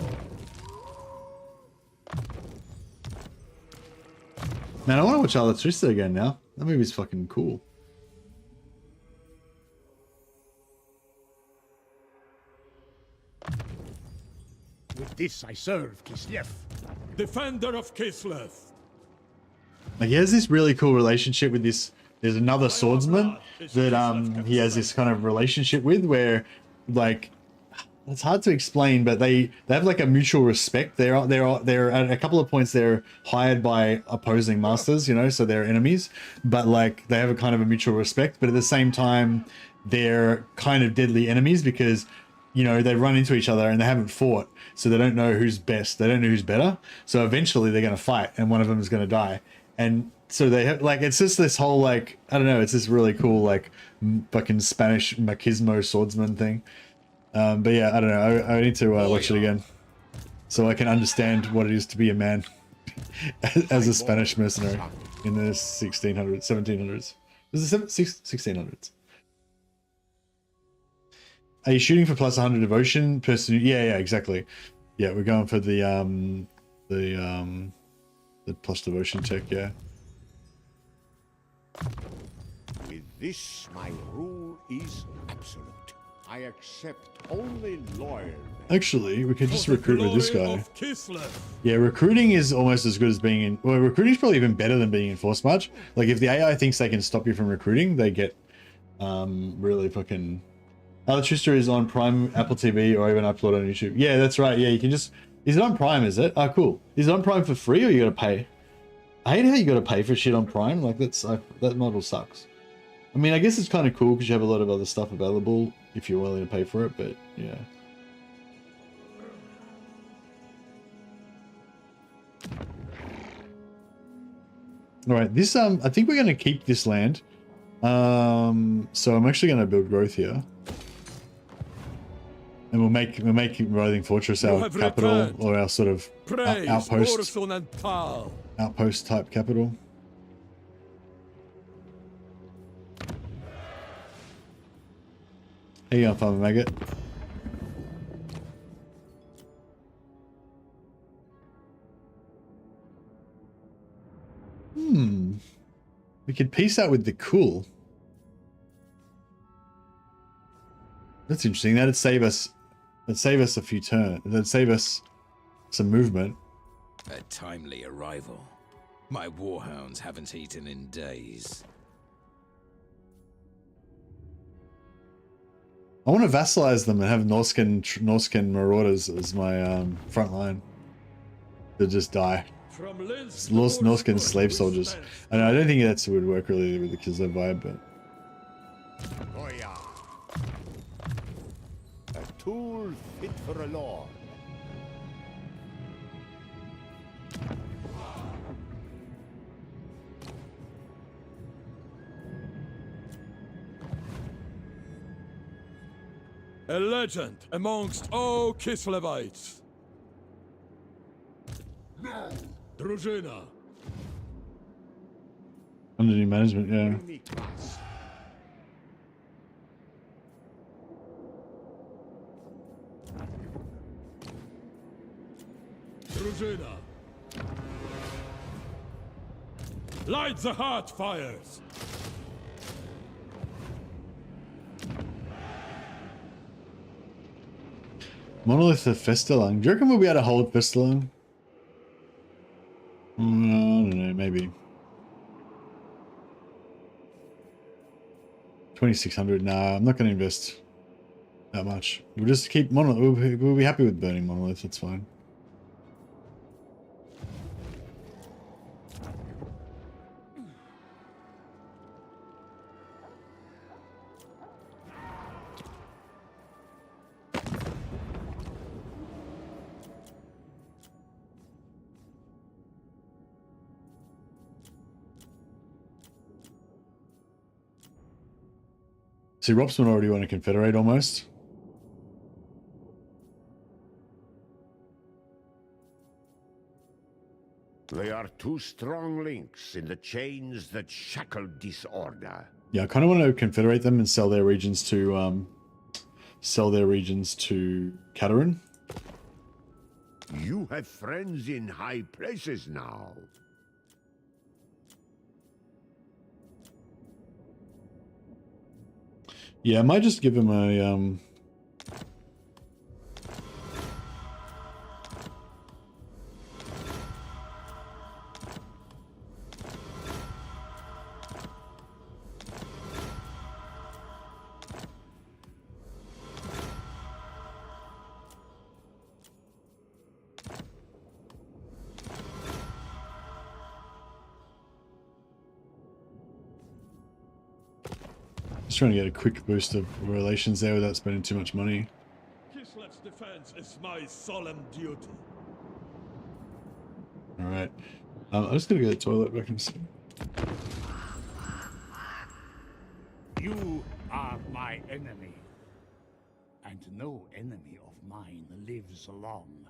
Man, I want to watch Alatrista again now. That movie's fucking cool. With this I serve Kislev. Defender of Kislev. Like he has this really cool relationship with this. There's another swordsman that he has this kind of relationship with, where like it's hard to explain, but they have like a mutual respect. They're at a couple of points they're hired by opposing masters, you know, so they're enemies, but like they have a kind of a mutual respect. But at the same time, they're kind of deadly enemies because, you know, they run into each other and they haven't fought, so they don't know who's best. They don't know who's better. So eventually they're going to fight, and one of them is going to die. And so they have like, it's just this whole like, I don't know, it's this really cool like fucking Spanish machismo swordsman thing. But yeah, I don't know. I need to watch it again so I can understand what it is to be a man as a Spanish mercenary in the 1600s, 1700s. Was it 1600s? Are you shooting for plus 100 devotion? Person? Yeah, exactly. Yeah, we're going for the plus devotion check. Yeah. With this, my rule is absolute. I accept only loyal men. Actually, we could just recruit with this guy. Of Kislev. Yeah, recruiting is almost as good as being in... Well, recruiting is probably even better than being in Force March. Like, if the AI thinks they can stop you from recruiting, they get really fucking... Oh, the Trista is on Prime, Apple TV, or even upload on YouTube. Yeah, that's right. Yeah, you can just... Is it on Prime, is it? Oh, cool. Is it on Prime for free, or you gotta pay? I hate how you gotta pay for shit on Prime. Like, that model sucks. I mean, I guess it's kind of cool because you have a lot of other stuff available if you're willing to pay for it, but yeah. All right, this I think we're going to keep this land. So I'm actually going to build growth here, and we'll make Writhing Fortress our capital, or our sort of outpost type capital. How you going, Farmer Maggot? We could piece out with the cool. That's interesting. That'd save us a few turns. That'd save us some movement. A timely arrival. My warhounds haven't eaten in days. I want to vassalize them and have Norscan marauders as my front line. To just die. Lost Norscan slave soldiers. I know, I don't think that would work really with the Kislev vibe, but... Oh yeah. A tool fit for a lord. A legend amongst all Kislevites. No! Drużyna. Under new management, yeah. Drużyna. Light the heart fires. Monolith of Festalang. Do you reckon we'll be able to hold Festalang? I don't know, maybe. 2600. Nah, I'm not going to invest that much. We'll just keep Monolith. We'll be happy with burning Monolith. That's fine. See, Ropsman already want to confederate almost. They are two strong links in the chains that shackle disorder. Yeah, I kind of want to confederate them and sell their regions to Katerin. You have friends in high places now. Yeah, I might just give him a Just trying to get a quick boost of relations there without spending too much money. Kislev's defense is my solemn duty. All right. I'm just gonna go to the toilet back in a second. You are my enemy, and no enemy of mine lives long.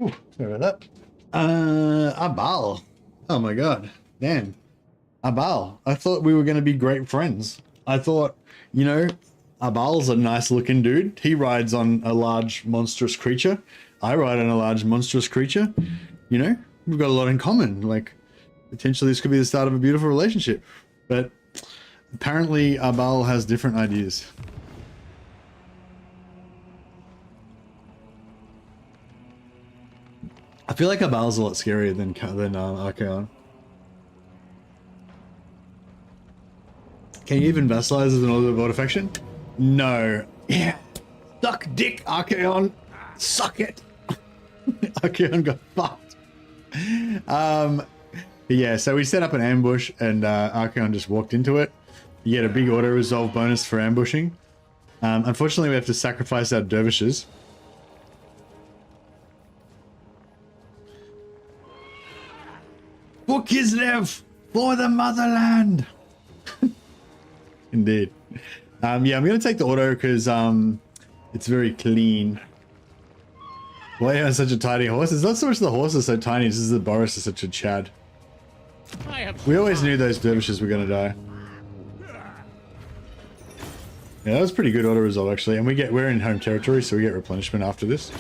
Ooh, sorry about that. Abal. Oh my god. Damn. Abal. I thought we were going to be great friends. I thought, you know, Abal's a nice looking dude. He rides on a large monstrous creature. I ride on a large monstrous creature. You know, we've got a lot in common. Like, potentially this could be the start of a beautiful relationship. But apparently Abal has different ideas. I feel like Abal's a lot scarier than Archaon. Can you even vassalize as an order of affection? No. Yeah. Suck dick, Archaon. Suck it. Archaon got fucked. Yeah, so we set up an ambush and Archaon just walked into it. You get a big auto resolve bonus for ambushing. Unfortunately, we have to sacrifice our dervishes. For Kislev! For the motherland! Indeed. Yeah, I'm going to take the auto because it's very clean. Why on such a tiny horse? It's not so much the horse is so tiny, it's just the Boris is such a chad. We always knew those dervishes were going to die. Yeah, that was pretty good auto resolve actually, and we're in home territory, so we get replenishment after this.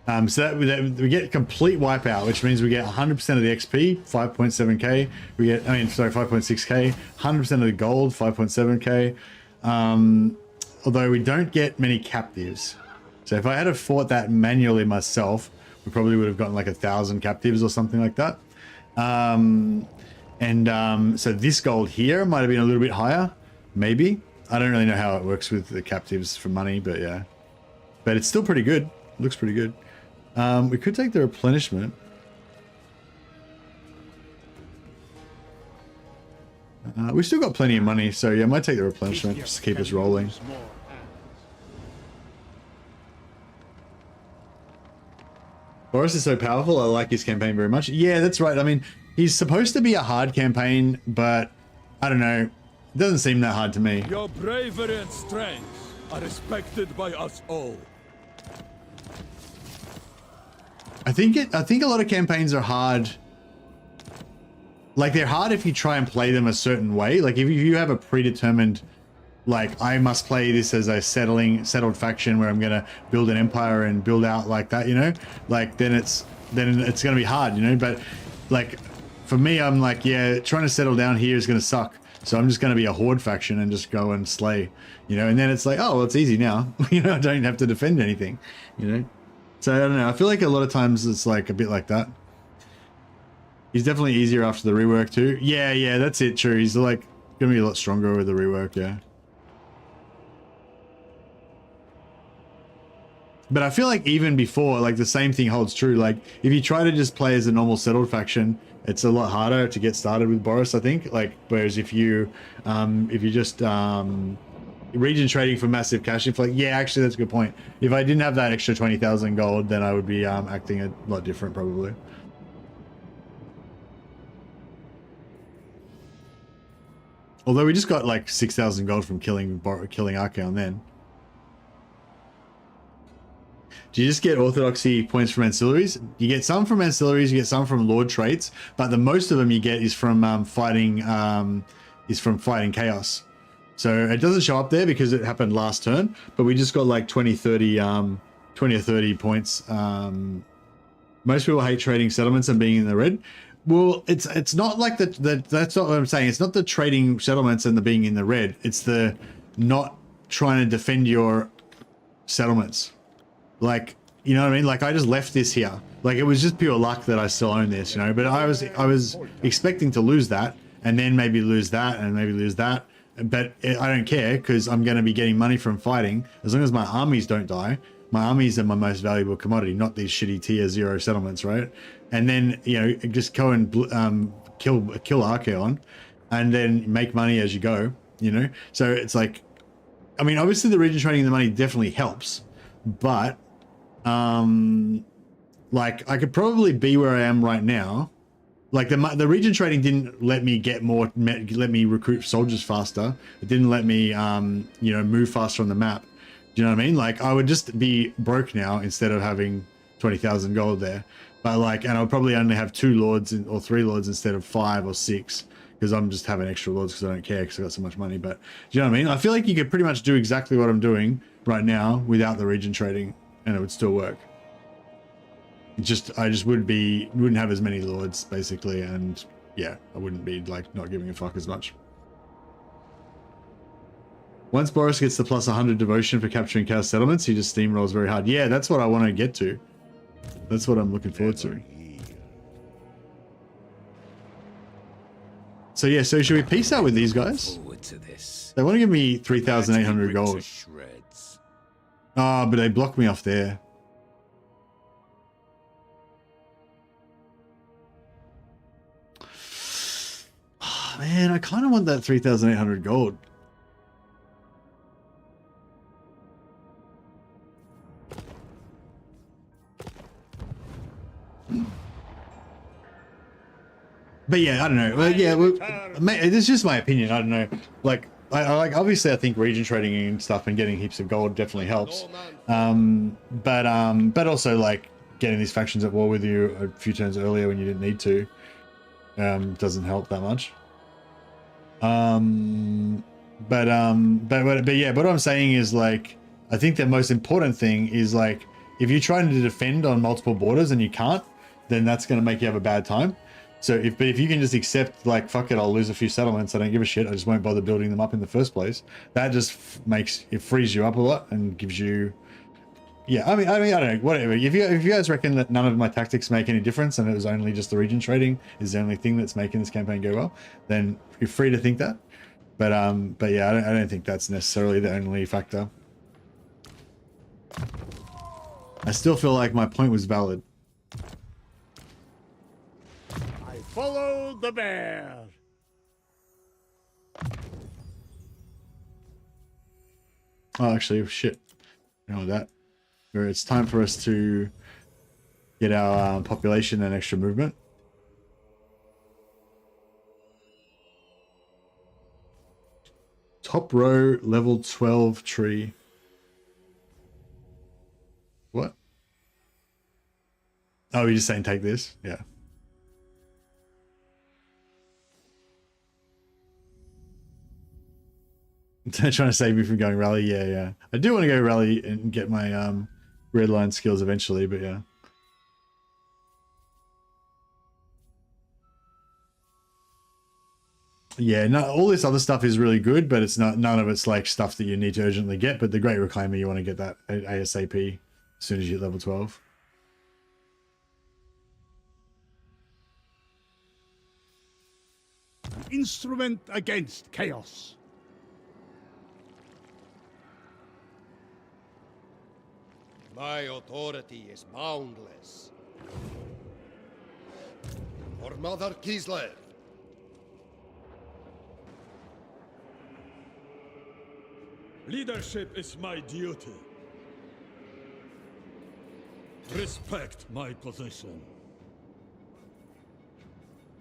So that we get complete wipeout, which means we get 100% of the XP, 5.7k. We get, 5.6k, 100% of the gold, 5.7k. Although we don't get many captives. So if I had fought that manually myself, we probably would have gotten like 1,000 captives or something like that. So this gold here might have been a little bit higher, maybe. I don't really know how it works with the captives for money, but yeah. But it's still pretty good. Looks pretty good. We could take the replenishment. We still got plenty of money, so yeah, I might take the replenishment just to keep us rolling. Boris is so powerful. I like his campaign very much. Yeah, that's right. I mean, he's supposed to be a hard campaign, but I don't know. It doesn't seem that hard to me. Your bravery and strength are respected by us all. I think a lot of campaigns are hard. Like, they're hard if you try and play them a certain way. Like, if you have a predetermined, like, I must play this as a settled faction where I'm gonna build an empire and build out like that, you know, like then it's gonna be hard, you know. But like for me, I'm like, yeah, trying to settle down here is gonna suck. So I'm just gonna be a horde faction and just go and slay, you know. And then it's like, oh, well, it's easy now, you know. I don't have to defend anything, you know. So I don't know. I feel like a lot of times it's like a bit like that. He's definitely easier after the rework too. Yeah, that's it. True. He's like gonna be a lot stronger with the rework. Yeah. But I feel like even before, like the same thing holds true. Like if you try to just play as a normal settled faction, it's a lot harder to get started with Boris, I think. Like, whereas if you just region trading for massive cash inflow, yeah, actually that's a good point. If I didn't have that extra 20,000 gold, then I would be acting a lot different probably. Although we just got like 6,000 gold from killing Archaon then. Do you just get orthodoxy points from ancillaries? You get some from ancillaries, you get some from lord traits, but the most of them you get is from fighting chaos. So it doesn't show up there because it happened last turn, but we just got like 20 or 30 points. Most people hate trading settlements and being in the red. Well, it's not like that's not what I'm saying. It's not the trading settlements and the being in the red. It's the not trying to defend your settlements. Like, you know what I mean? Like I just left this here. Like it was just pure luck that I still own this, you know, but I was expecting to lose that and then maybe lose that and maybe lose that. But I don't care because I'm going to be getting money from fighting as long as my armies don't die. My armies are my most valuable commodity, not these shitty tier 0 settlements, right? And then, you know, just go and kill Archaon and then make money as you go, you know? So it's like, I mean, obviously the region trading the money definitely helps, but like I could probably be where I am right now. Like the region trading didn't let me get more, let me recruit soldiers faster. It didn't let me, you know, move faster on the map. Do you know what I mean? Like I would just be broke now instead of having 20,000 gold there. But like, and I'll probably only have 2 lords or 3 lords instead of 5 or 6 because I'm just having extra lords because I don't care because I got so much money. But do you know what I mean? I feel like you could pretty much do exactly what I'm doing right now without the region trading and it would still work. I just wouldn't have as many lords basically, and yeah, I wouldn't be like not giving a fuck as much. Once Boris gets the plus 100 devotion for capturing chaos settlements, he just steamrolls very hard. Yeah, that's what I want to get to. That's what I'm looking forward to. So yeah, so should we peace out with these guys? They want to give me 3,800 gold. Ah, but they blocked me off there. Oh, man, I kind of want that 3,800 gold. But yeah, I don't know. Well, yeah, it's just my opinion. I don't know. Like, I like obviously I think region trading and stuff and getting heaps of gold definitely helps. But also like getting these factions at war with you a few turns earlier when you didn't need to doesn't help that much. But yeah, what I'm saying is like I think the most important thing is like if you're trying to defend on multiple borders and you can't, then that's going to make you have a bad time. So if you can just accept like fuck it, I'll lose a few settlements, I don't give a shit, I just won't bother building them up in the first place. That just makes it frees you up a lot and gives you, yeah. I mean I don't know, whatever. If you guys reckon that none of my tactics make any difference and it was only just the region trading is the only thing that's making this campaign go well, then you're free to think that. But yeah, I don't think that's necessarily the only factor. I still feel like my point was valid. Follow the bear. Oh, actually, shit. You know that. Where it's time for us to. get our population and extra movement. Top row, level 12 tree. What? Oh, you're just saying take this? Yeah. Trying to save me from going rally? Yeah, yeah. I do want to go rally and get my red line skills eventually, but yeah. Yeah, no, all this other stuff is really good, but it's not, none of it's like stuff that you need to urgently get. But the Great Reclaimer, you want to get that ASAP as soon as you hit level 12. Instrument against chaos. My authority is boundless. For Mother Kislev. Leadership is my duty. Respect my position.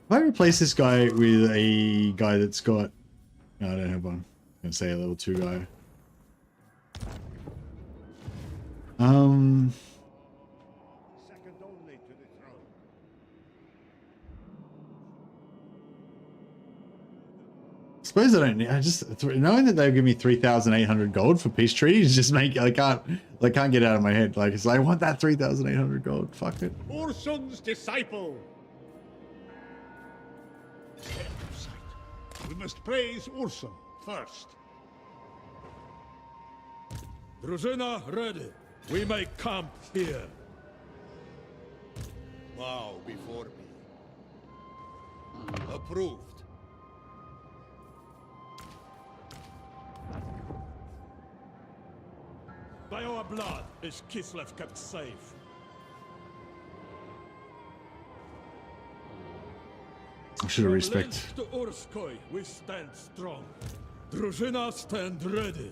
If I replace this guy with a guy that's got... No, I don't have one. I'm going to say a level 2 guy. Second only to the throne. I suppose I don't need... I just... Knowing that they'll give me 3,800 gold for peace treaties just make... I can't get out of my head. Like, it's like, I want that 3,800 gold. Fuck it. Ursun's disciple. We must praise Ursun first. Drużyna ready. We make camp here. Bow before me. Approved. By our blood is Kislev kept safe. I should have From respect. Lent to Urskoi, we stand strong. Drużyna stand ready.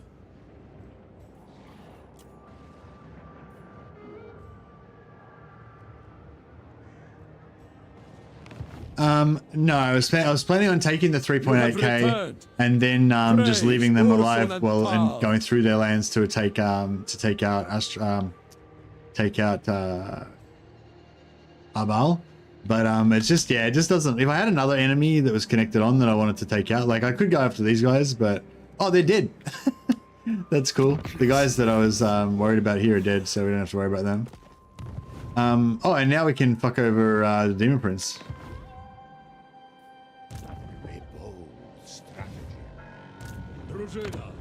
No, I was planning on taking the 3.8k and then just leaving them alive and going through their lands to take out Abal. But it's just, yeah, it just doesn't. If I had another enemy that was connected on that I wanted to take out, like I could go after these guys, but oh, they're dead. That's cool. The guys that I was worried about here are dead, so we don't have to worry about them. Oh, and now we can fuck over the Demon Prince. A bold strategy. Drużyna.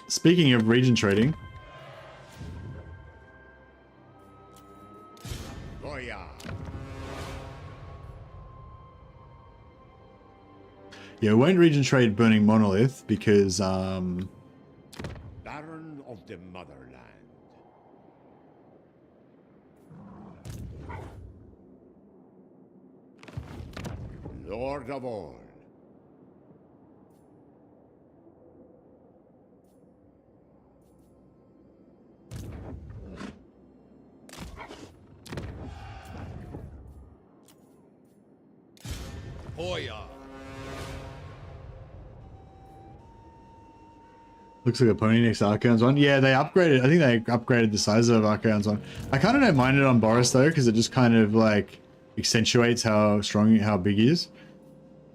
Speaking of region trading, Goya. yeah, we won't region trade Burning Monolith because Baron of the Motherland. Lord of all. Hoya. looks like a pony next to Archaon's one. Yeah, they upgraded. I think they upgraded the size of Archaon's one. I kind of don't mind it on Boris though, because it just kind of like accentuates how strong, how big he is.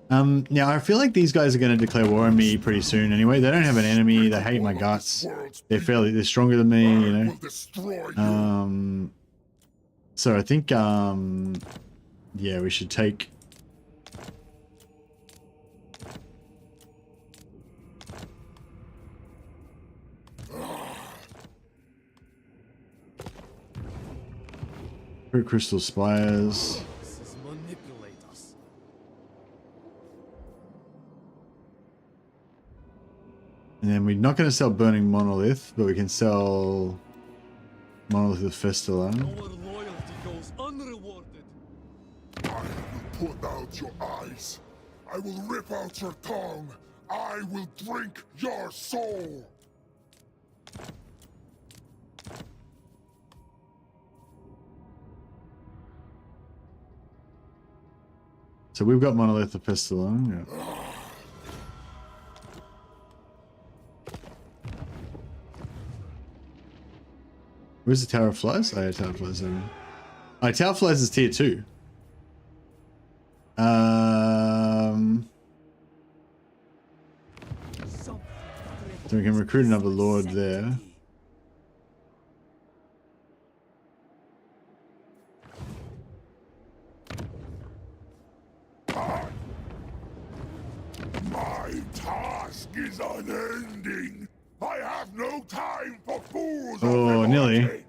Now I feel like these guys are going to declare war on me pretty soon anyway. They don't have an enemy. They hate my guts. They're stronger than me, you know. So I think yeah, we should take Crystal Spires. And then we're not going to sell Burning Monolith, but we can sell Monolith of Festella. Our loyalty goes unrewarded. I will put out your eyes. I will rip out your tongue. I will drink your soul. So we've got Monolith of Pestilon. Yeah. Where's the Tower of Flies? Oh, yeah, Tower of Flies. Over. Oh, Tower of Flies is tier 2. So we can recruit another lord there. My task is unending. I have no time for fools. Oh, nearly.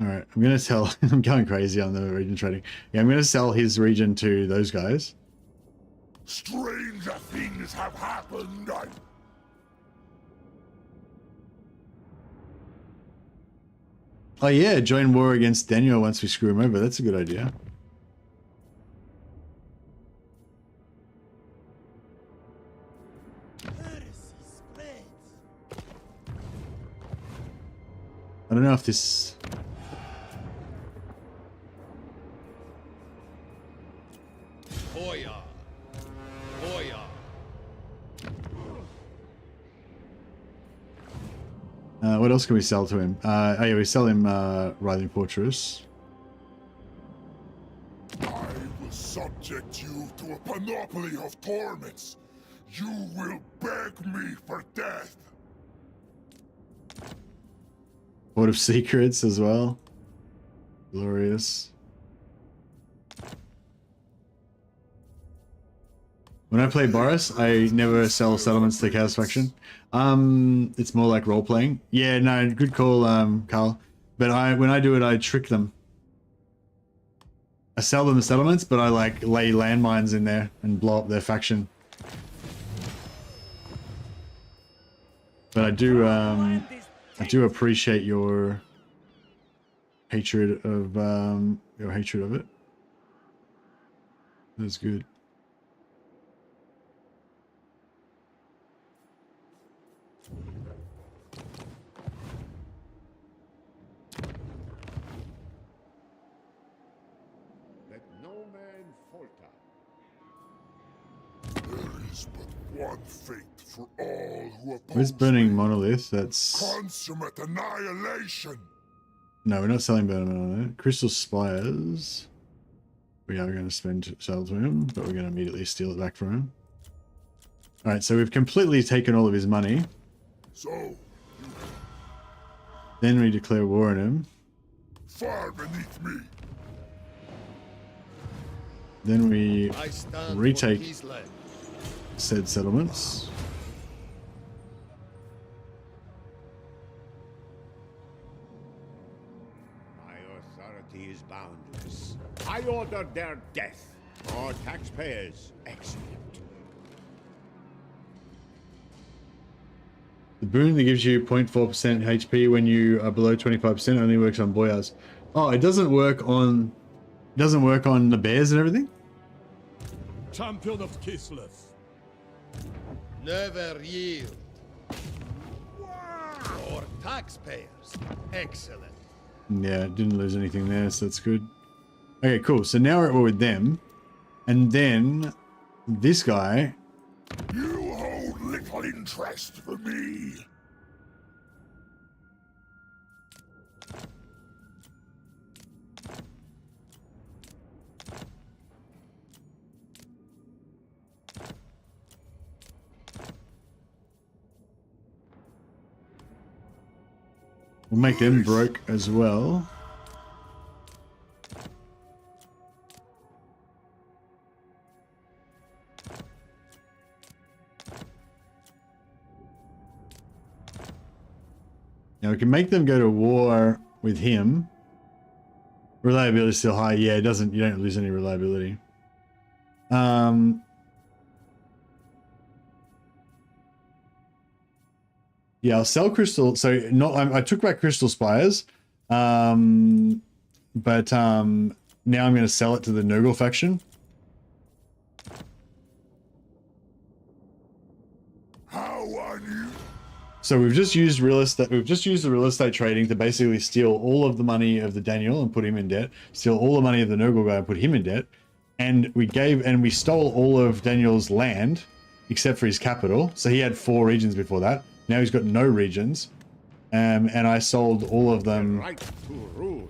Alright, I'm gonna sell. I'm going crazy on the region trading. Yeah, I'm gonna sell his region to those guys. Stranger things have happened. Oh yeah, join war against Daniel once we screw him over. That's a good idea. I don't know if this... Hoya! Hoya! What else can we sell to him? Oh yeah, we sell him Writhing Fortress. I will subject you to a panoply of torments. You will beg me for death. Board of Secrets as well. Glorious. When I play Boris, I never sell settlements to Chaos Faction. It's more like role playing. Yeah, no, good call, Carl. But when I do it, I trick them. I sell them the settlements, but I like lay landmines in there and blow up their faction. But I do appreciate your hatred of it. That's good. Let no man falter. There is but one fate for all who oppose Where's Burning me. Monolith? That's... Consummate annihilation. No, we're not selling Burning Monolith. Crystal Spires. We are going to sell to him, but we're going to immediately steal it back from him. Alright, so we've completely taken all of his money. So, Then we declare war on him. far beneath me. Then we I stand retake for Kislev. said settlements. My authority is boundless. I order their death. Our taxpayers execute. The boon that gives you 0.4% HP when you are below 25% only works on boyars. Oh, it doesn't work on... It doesn't work on the bears and everything? Champion of Kislev. Never yield. Our taxpayers. Excellent. Yeah, didn't lose anything there, so that's good. Okay, cool. So now we're at war with them. And then this guy... You hold little interest for me. We'll make them broke as well. Now we can make them go to war with him. Reliability is still high. Yeah, it doesn't. You don't lose any reliability. Yeah, I'll sell crystal. So not. I took back crystal spires, but now I'm going to sell it to the Nurgle faction. How on you? So we've just used real estate. We've just used the real estate trading to basically steal all of the money of the Daniel and put him in debt. Steal all the money of the Nurgle guy and put him in debt. And we stole all of Daniel's land, except for his capital. So he had 4 regions before that. Now he's got no regions. And I sold all of them. Right to rule.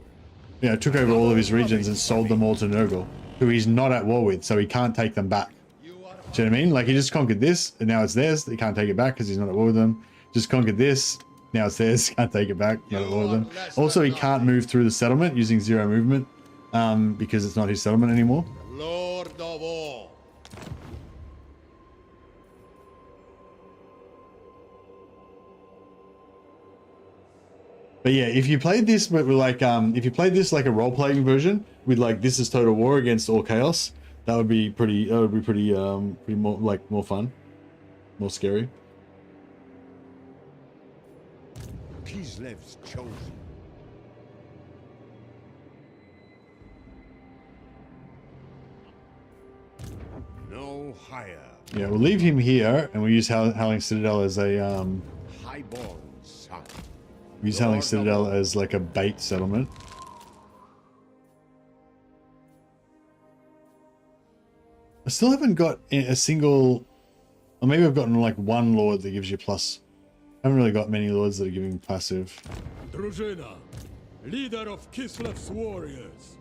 Yeah, I took over all of his regions and sold them all to Nurgle, who he's not at war with, so he can't take them back. Do you know what I mean? Like, he just conquered this, and now it's theirs. He can't take it back because he's not at war with them. Just conquered this, now it's theirs. Can't take it back. Not at war with them. Also, he can't move through the settlement using 0 movement because it's not his settlement anymore. Lord of all. But yeah, if you played this with like if you played this like a role-playing version with like this is total war against all chaos, that would be pretty more fun, more scary. Kislev's chosen. No higher. Yeah, we'll leave him here and we'll use Howling Citadel as a Highborn son. use Howling Citadel as like a bait settlement. I still haven't got a single, or maybe I've gotten like 1 lord that gives you plus. I haven't really got many lords that are giving passive. Drużyna, leader of Kislev's warriors.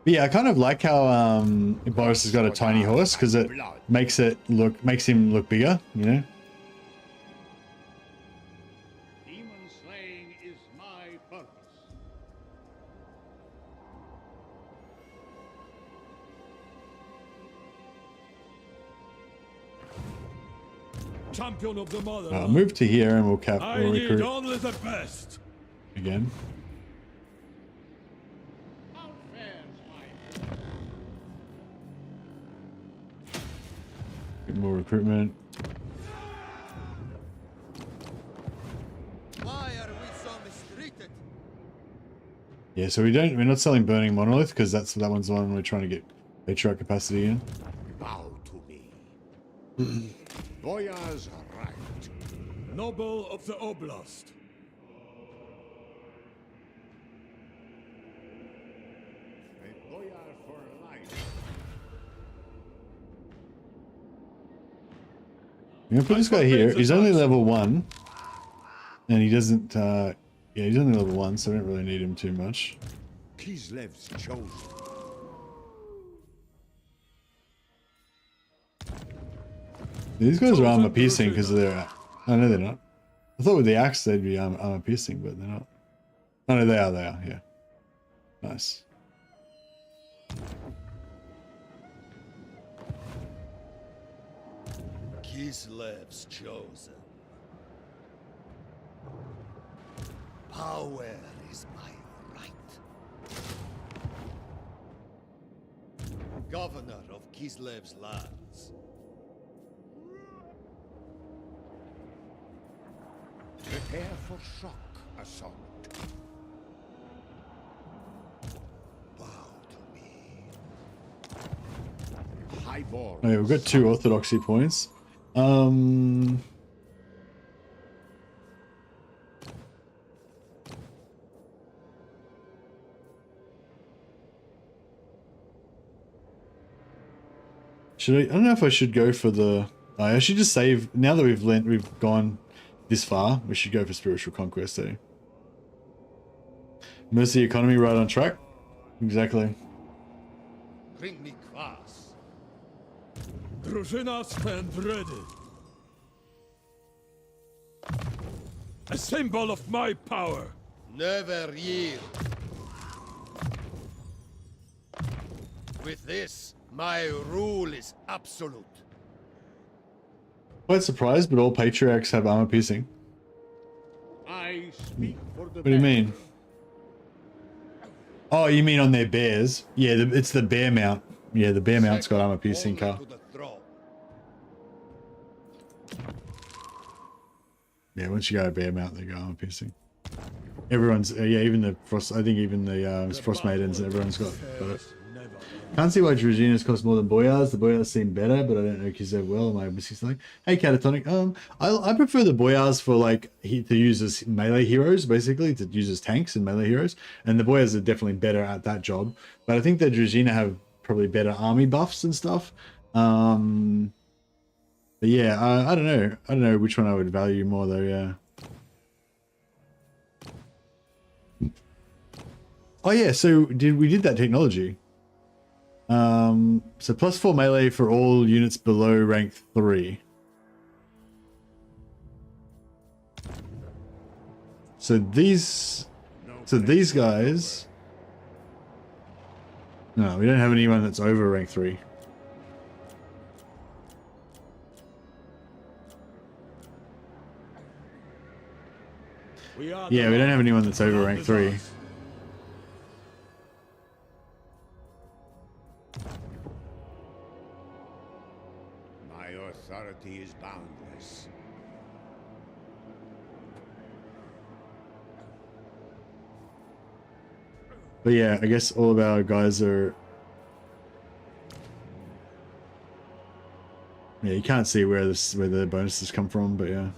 But yeah, I kind of like how Boris has got a tiny horse because it makes him look bigger, you know. Demon slaying is my purpose. Champion of the mother. I'll move to here and we'll I we'll need recruit only the best. again. How fares my Get more recruitment. Why are we so mistreated? Yeah, so we're not selling Burning Monolith because that one's the one we're trying to get patriarch capacity in. Bow to me. Boyar's right. Noble of the Oblast. A boyar for life. I'm gonna put this guy here. He's only level 1, and he doesn't. Yeah, he's only level 1, so I don't really need him too much. Kislev's chosen. These guys are armor piercing because they're. Oh no, they're not. I thought with the axe they'd be armor piercing, but they're not. Oh no, they are. They are. Yeah. Nice. Kislev's chosen. Power is my right. Governor of Kislev's lands. Prepare for shock assault. Bow to me. Highborn. Okay, we've got 2 orthodoxy points. I don't know if I should go for the. I should just save now that we've gone this far. We should go for spiritual conquest, eh? Mercy economy right on track. Exactly. Bring me kvass. Drużyna stand ready. A symbol of my power. Never yield. With this, my rule is absolute. Quite surprised, but all patriarchs have armor piercing. I speak for the What do you mean? Oh, you mean on their bears? Yeah, it's the bear mount. Yeah, the bear mount's got armor piercing, Carl. To the throne. Yeah, once you go bear mount, they go armor piercing. Everyone's yeah, even the frost. I think even the frost maidens. Everyone's got it. Can't see why Draginas cost more than Boyars. The Boyars seem better, but I don't know Kislev well. Am I missing something? Hey, Catatonic. I prefer the Boyars for like to use as melee heroes, basically to use as tanks and melee heroes. And the Boyars are definitely better at that job. But I think the Dragina have probably better army buffs and stuff. But yeah, I don't know. I don't know which one I would value more though. Yeah. Oh yeah, so we did that technology. So +4 melee for all units below rank 3. So these guys. No, we don't have anyone that's over rank 3. Yeah, we don't have anyone that's over rank 3. Authority is boundless. But yeah, I guess all of our guys are. Yeah, you can't see where the bonuses come from, but yeah.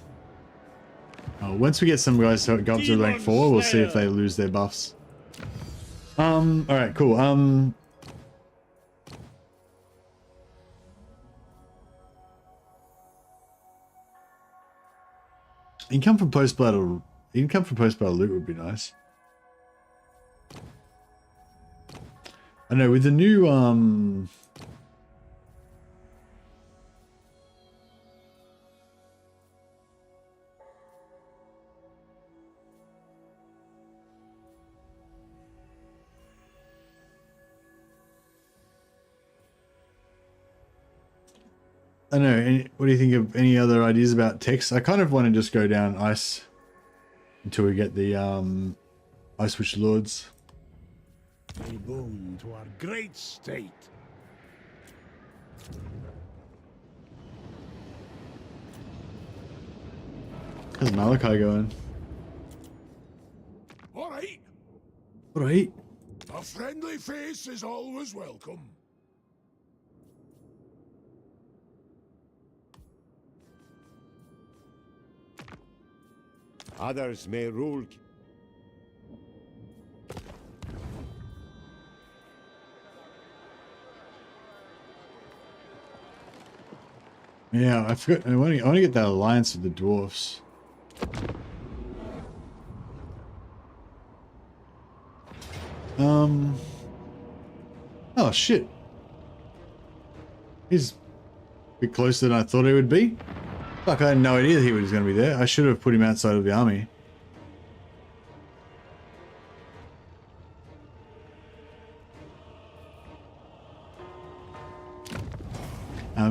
Once we get some guys to go up to rank 4, we'll see if they lose their buffs. All right, cool. Income from post-battle loot would be nice. I know with the new I don't know. What do you think of any other ideas about text? I kind of want to just go down ice until we get the Ice Witch Lords. A boon to our great state. How's Malachi going? All right. All right. A friendly face is always welcome. Others may rule. Yeah, I forgot. I want to get that alliance with the dwarfs. Oh shit. He's a bit closer than I thought he would be. Fuck, I had no idea he was going to be there. I should have put him outside of the army.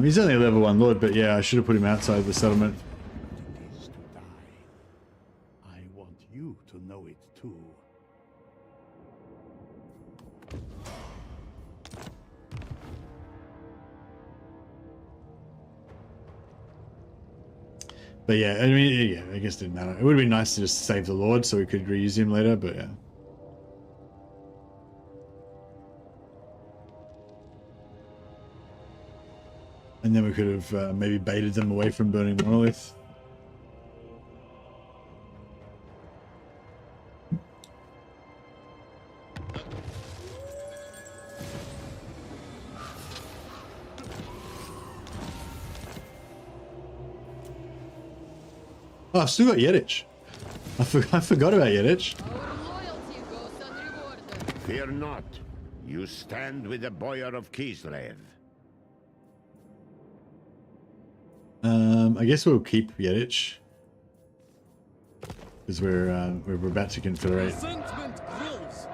He's only a level 1 lord, but yeah, I should have put him outside the settlement. It is to die. I want you to know it too. But yeah, I mean, yeah, I guess it didn't matter. It would have been nice to just save the lord so we could reuse him later, but yeah. And then we could have maybe baited them away from burning monolith. Oh, I've still got Yedich. I forgot about Yedich. Our loyalty goes unrewarded. Fear not. You stand with the boyar of Kislev. I guess we'll keep Yedich. Because we're about to confederate. Resentment grows.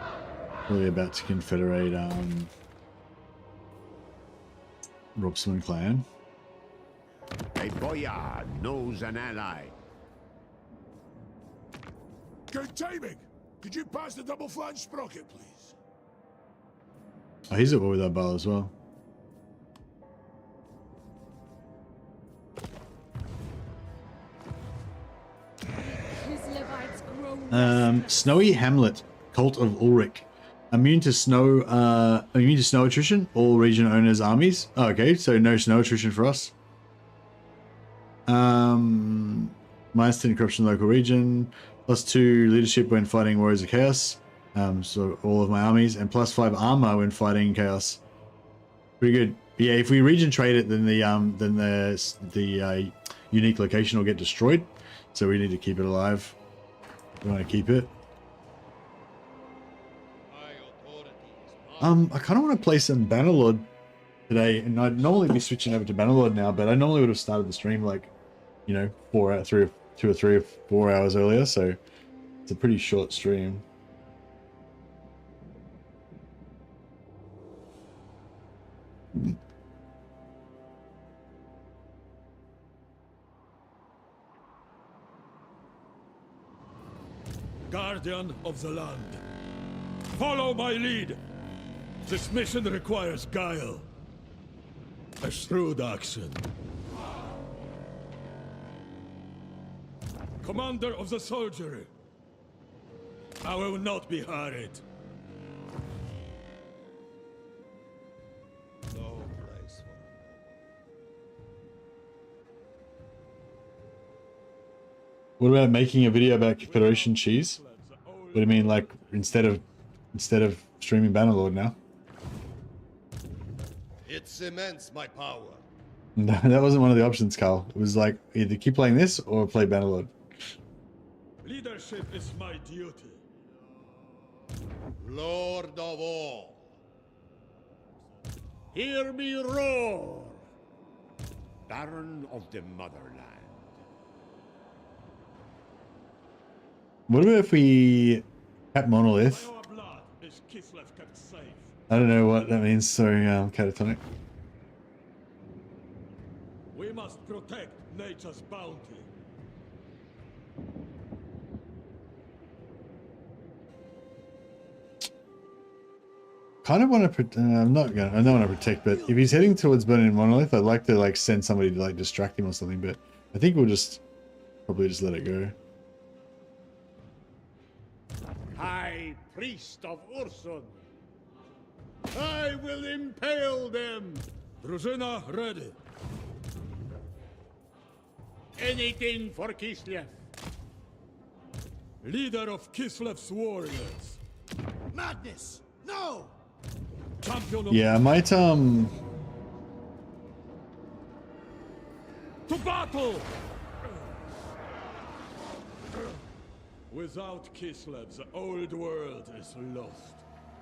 Probably about to confederate Robsman clan. A boyar knows an ally. Good timing. Could you pass the double flange sprocket, please? Oh, he's at war with that bar as well. His Levites grow Snowy Hamlet, Cult of Ulrich. Immune to snow attrition. All region owners' armies. Oh, okay, so no snow attrition for us. Minus 10 corruption local region. +2 leadership when fighting warriors of chaos. So all of my armies, and +5 armor when fighting chaos. Pretty good. Yeah, if we region trade it, then the unique location will get destroyed. So we need to keep it alive. We want to keep it. I kind of want to play some Bannerlord today, and I'd normally be switching over to Bannerlord now, but I normally would have started the stream like, you know, 2 or 3 or 4 hours earlier, so it's a pretty short stream. Guardian of the land, follow my lead. This mission requires guile. A shrewd action. Commander of the soldiery, I will not be hurried. No place for What about making a video about Confederation cheese? What do you mean, like instead of streaming Bannerlord now? it cements my power. No, that wasn't one of the options, Carl. It was like either keep playing this or play Bannerlord. Leadership is my duty. Lord of all. Hear me roar! Baron of the Motherland. What about if we cap Monolith? By our blood is Kislev kept safe. I don't know what that means. Sorry, catatonic. We must protect nature's bounty. Kind of want to. I'm not gonna. I don't want to protect, but if he's heading towards burning Monolith, I'd like to like send somebody to like distract him or something. But I think we'll probably just let it go. High Priest of Ursus. I will impale them. Drużyna ready. Anything for Kislev. Leader of Kislev's warriors. Madness! No! Champion of Yeah, I might to battle! Without Kislev, the old world is lost.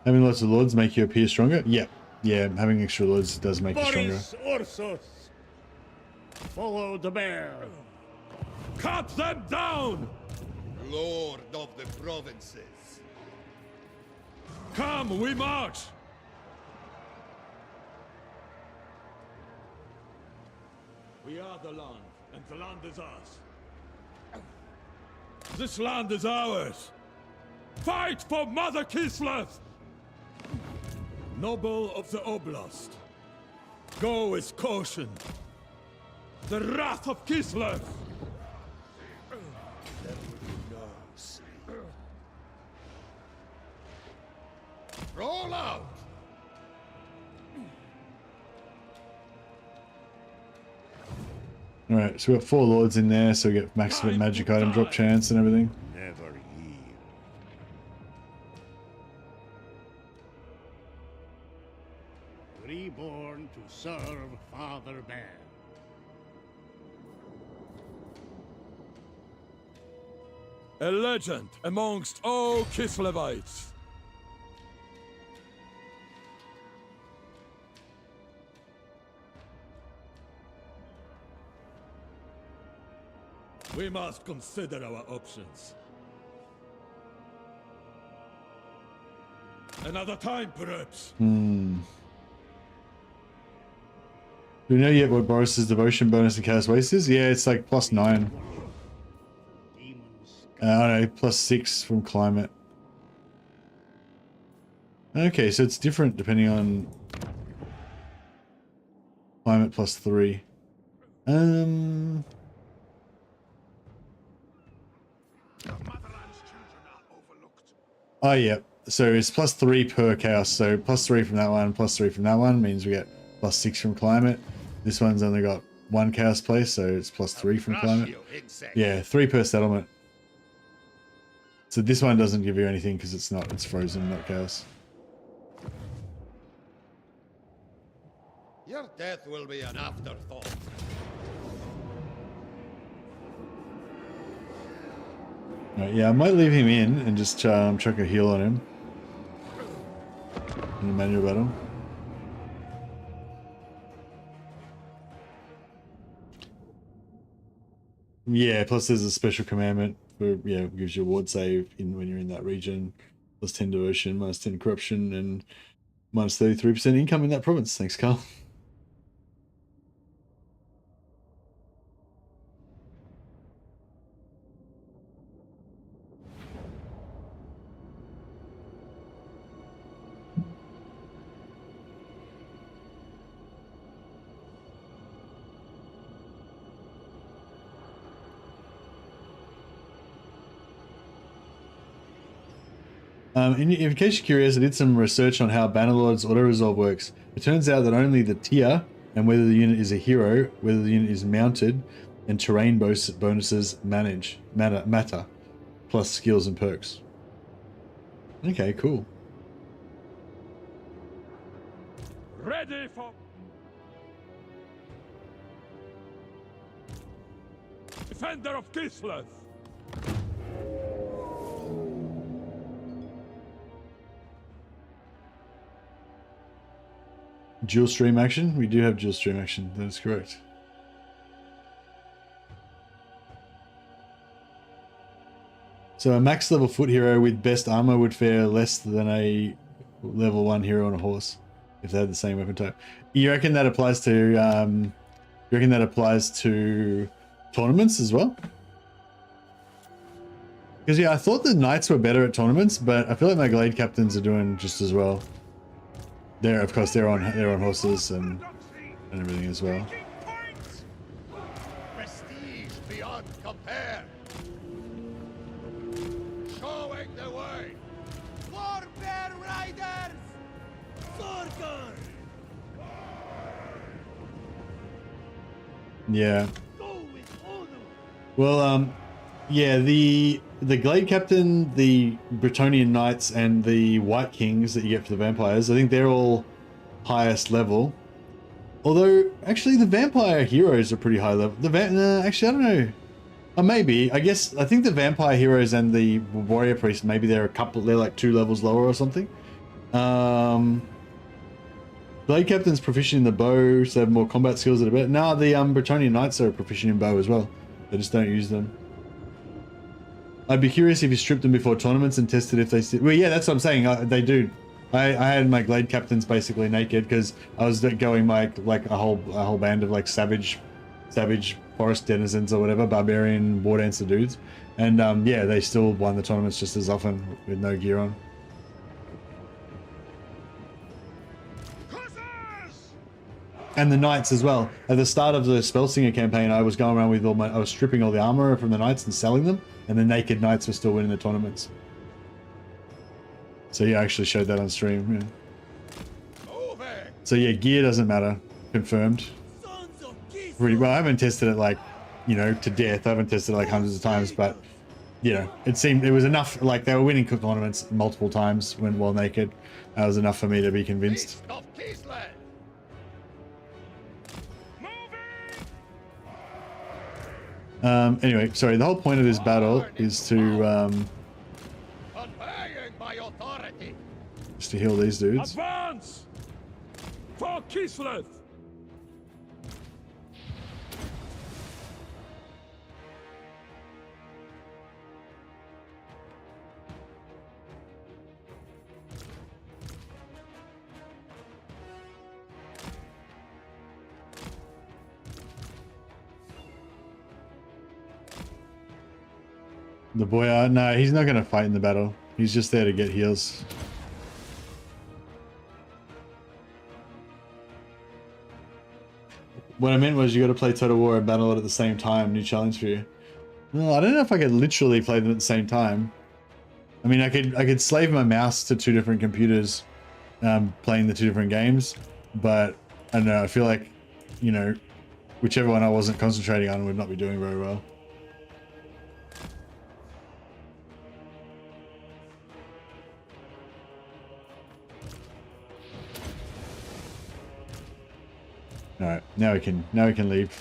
having lots of lords make you appear stronger. Yeah, having extra lords does make you stronger. Boris Ursus. Follow the bear. Cut them down! Lord of the provinces. Come, we march! We are the land, and the land is ours. This land is ours! Fight for Mother Kislev! Noble of the Oblast, go with caution. The wrath of Kislev! There will be no sleep. Roll out! Alright, so we've got 4 lords in there, so we get maximum magic item drop chance and everything. Never yield. Reborn to serve Father Bear. A legend amongst all Kislevites. We must consider our options. Another time, perhaps. Do we know yet what Boris's devotion bonus and chaos waste is? Yeah, it's like +9. I don't know, +6 from climate. Okay, so it's different depending on climate +3. Oh yeah, so it's +3 per chaos. So +3 from that one, +3 from that one means we get +6 from climate. This one's only got 1 chaos place, so it's +3 from climate. Yeah, 3 per settlement. So this one doesn't give you anything because it's frozen, not chaos. Your death will be an afterthought. Right, yeah, I might leave him in and just chuck a heal on him in the manual battle. Yeah, plus there's a special commandment for, yeah, gives you a ward save when you're in that region, +10 devotion, -10 corruption, and -33% income in that province. Thanks, Carl. In case you're curious, I did some research on how Bannerlord's auto-resolve works. It turns out that only the tier and whether the unit is a hero, whether the unit is mounted, and terrain bonuses matter, plus skills and perks. Okay, cool. Ready for... Defender of Kislev! Dual stream action? We do have dual stream action, that is correct. So a max level foot hero with best armor would fare less than a level 1 hero on a horse if they had the same weapon type. You reckon that applies to tournaments as well? Because yeah, I thought the knights were better at tournaments, but I feel like my glade captains are doing just as well. Of course they're on horses and everything as well. Prestige beyond compare. Showing the way. Warbear Riders! Sorghum! Yeah. Well, yeah, the Glade Captain, the Bretonnian Knights, and the White Kings that you get for the vampires, I think they're all highest level. Although, actually, the vampire heroes are pretty high level. Actually, I don't know. Or maybe. I think the vampire heroes and the warrior priest, maybe they're like 2 levels lower or something. Blade Captain's proficient in the bow, so they have more combat skills that are better. No, the Bretonnian Knights are proficient in bow as well. They just don't use them. I'd be curious if you stripped them before tournaments and tested if they still... Well, yeah, that's what I'm saying. They do. I had my Glade Captains basically naked because I was going like a whole band of like savage forest denizens or whatever, barbarian war dancer dudes, and yeah, they still won the tournaments just as often with no gear on. And the knights as well. At the start of the Spellsinger campaign, I was going around with I was stripping all the armor from the knights and selling them, and the naked knights were still winning the tournaments. So yeah, I actually showed that on stream. Yeah. So yeah, gear doesn't matter. Confirmed. Pretty well. I haven't tested it like, you know, to death. I haven't tested it like hundreds of times, but you know, it was enough. Like they were winning tournaments multiple times while naked. That was enough for me to be convinced. Anyway, sorry, the whole point of this battle is to just to heal these dudes. Advance! For Kislev! The boy, no, he's not going to fight in the battle. He's just there to get heals. What I meant was you got to play Total War and Battle at the same time. New challenge for you. Well, I don't know if I could literally play them at the same time. I mean, I could slave my mouse to 2 different computers, playing the 2 different games, but I don't know. I feel like, you know, whichever one I wasn't concentrating on would not be doing very well. All right, now we can leave.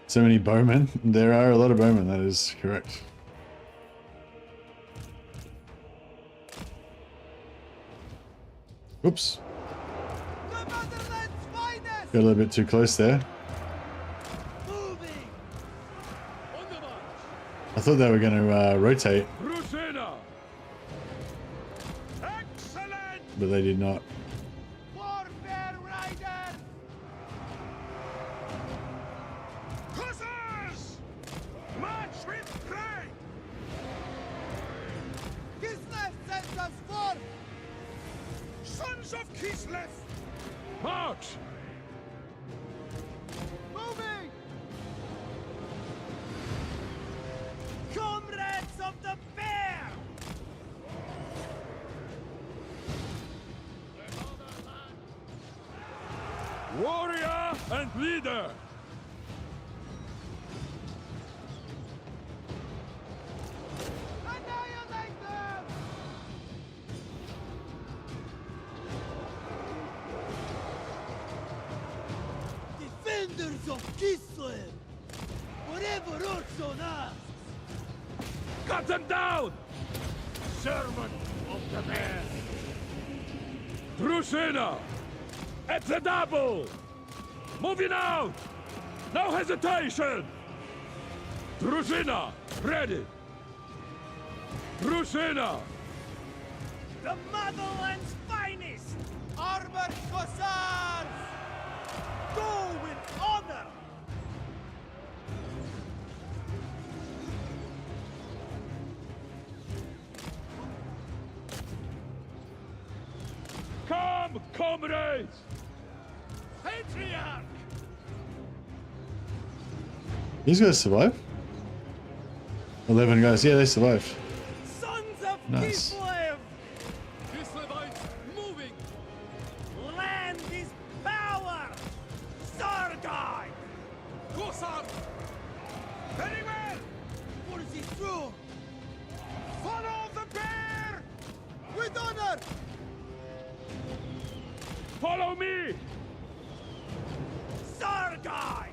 So many bowmen. There are a lot of bowmen, that is correct. Oops. Got a little bit too close there. I thought they were going to rotate, but they did not. Sons of Kislev! March! Moving! Comrades of the bear! Warrior and leader! Defenders of Kislev! Whatever Ursus asks! Cut them down! Servant of the bear! Drusilla! At the double! Moving out! No hesitation! Drusilla! Ready! Drusilla! The motherland's finest! Armored Hussars! Go with honor! Come, comrades! Patriarch! These guys survive? 11 guys. Yeah, they survived. Sons of Nice. Kislev! Kislevites moving! Land is power! Sargai! Hussar! Very well! What is he through? Follow the bear! With honor! Follow me! Sargai!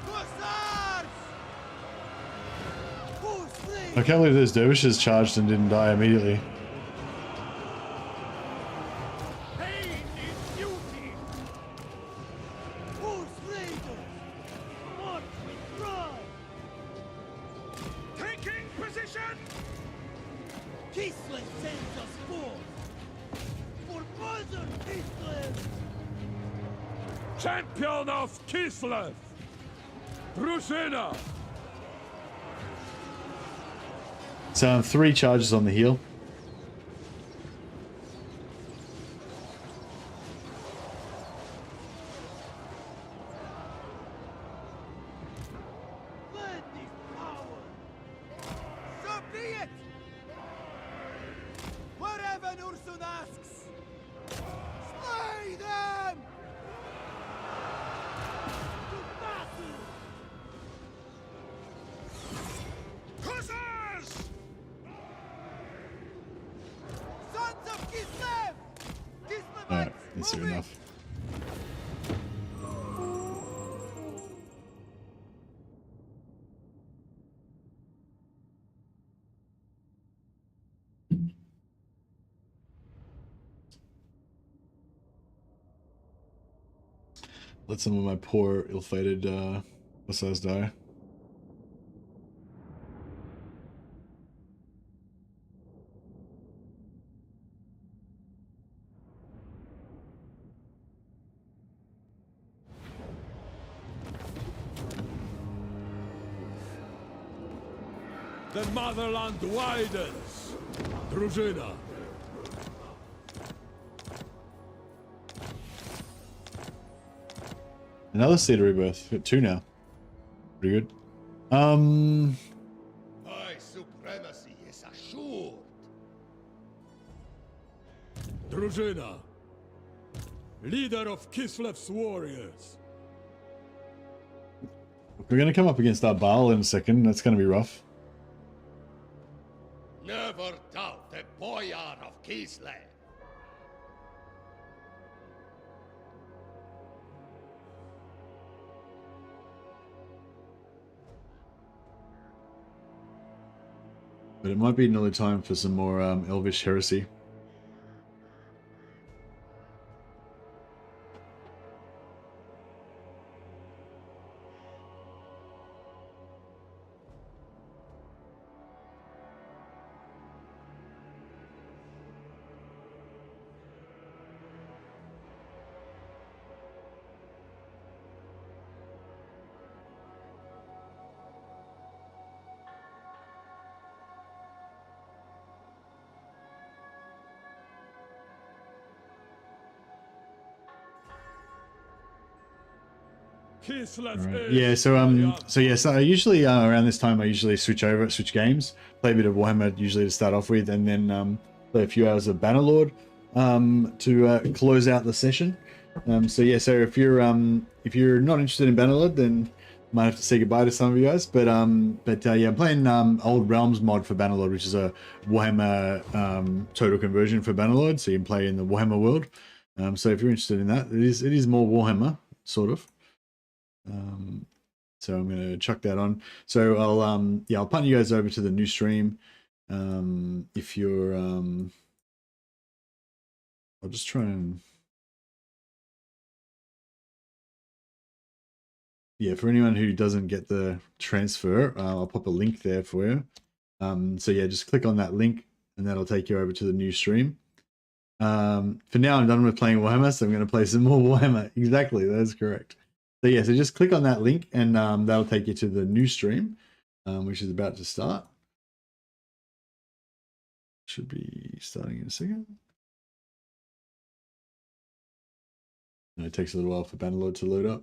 Hussars! I can't believe those dervishes charged and didn't die immediately. Pain is duty! Who's raiders? March with pride! Taking position! Kislev sends us forth! For Mother Kislev! Champion of Kislev! Drusilla! So 3 charges on the heel. Land is power! So be it! Wherever Ursus asks! Slay them! To battle! Hussars! Sons of Kislev! Alright, Kislevites that's moving! enough. Let some of my poor, ill-fated missiles die. The motherland widens! Drużyna! Another Seed of Rebirth. Got 2 now. Pretty good. My supremacy is assured. Drużyna! Leader of Kislev's warriors! We're going to come up against our Baal in a second. That's going to be rough. Never doubt the boyar of Kislev. But it might be another time for some more Elvish heresy. Kislev Right. is Yeah, so I usually around this time I usually switch games, play a bit of Warhammer usually to start off with, and then play a few hours of Bannerlord to close out the session. So if you're not interested in Bannerlord, then might have to say goodbye to some of you guys. But I'm playing Old Realms mod for Bannerlord, which is a Warhammer total conversion for Bannerlord, so you can play in the Warhammer world. So if you're interested in that, it is more Warhammer sort of. So I'm going to chuck that on. So I'll punt you guys over to the new stream. If you're I'll just try and for anyone who doesn't get the transfer, I'll pop a link there for you. Just click on that link and that'll take you over to the new stream. For now I'm done with playing Warhammer, so I'm going to play some more Warhammer. Exactly, that's correct. So just click on that link and that'll take you to the new stream, which is about to start. Should be starting in a second. And it takes a little while for Bannerlord to load up.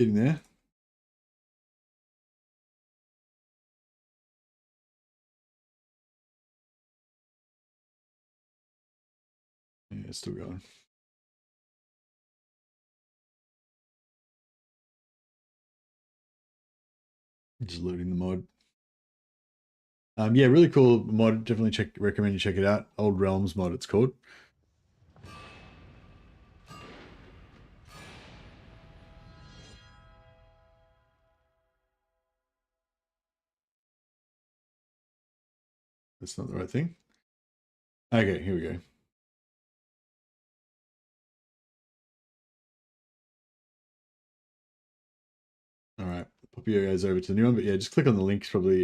Getting there. Yeah, it's still going. Just loading the mod. Really cool mod. Definitely recommend you check it out. Old Realms mod, it's called. That's not the right thing. Okay, here we go. All right, pop you guys over to the new one, but just click on the links probably.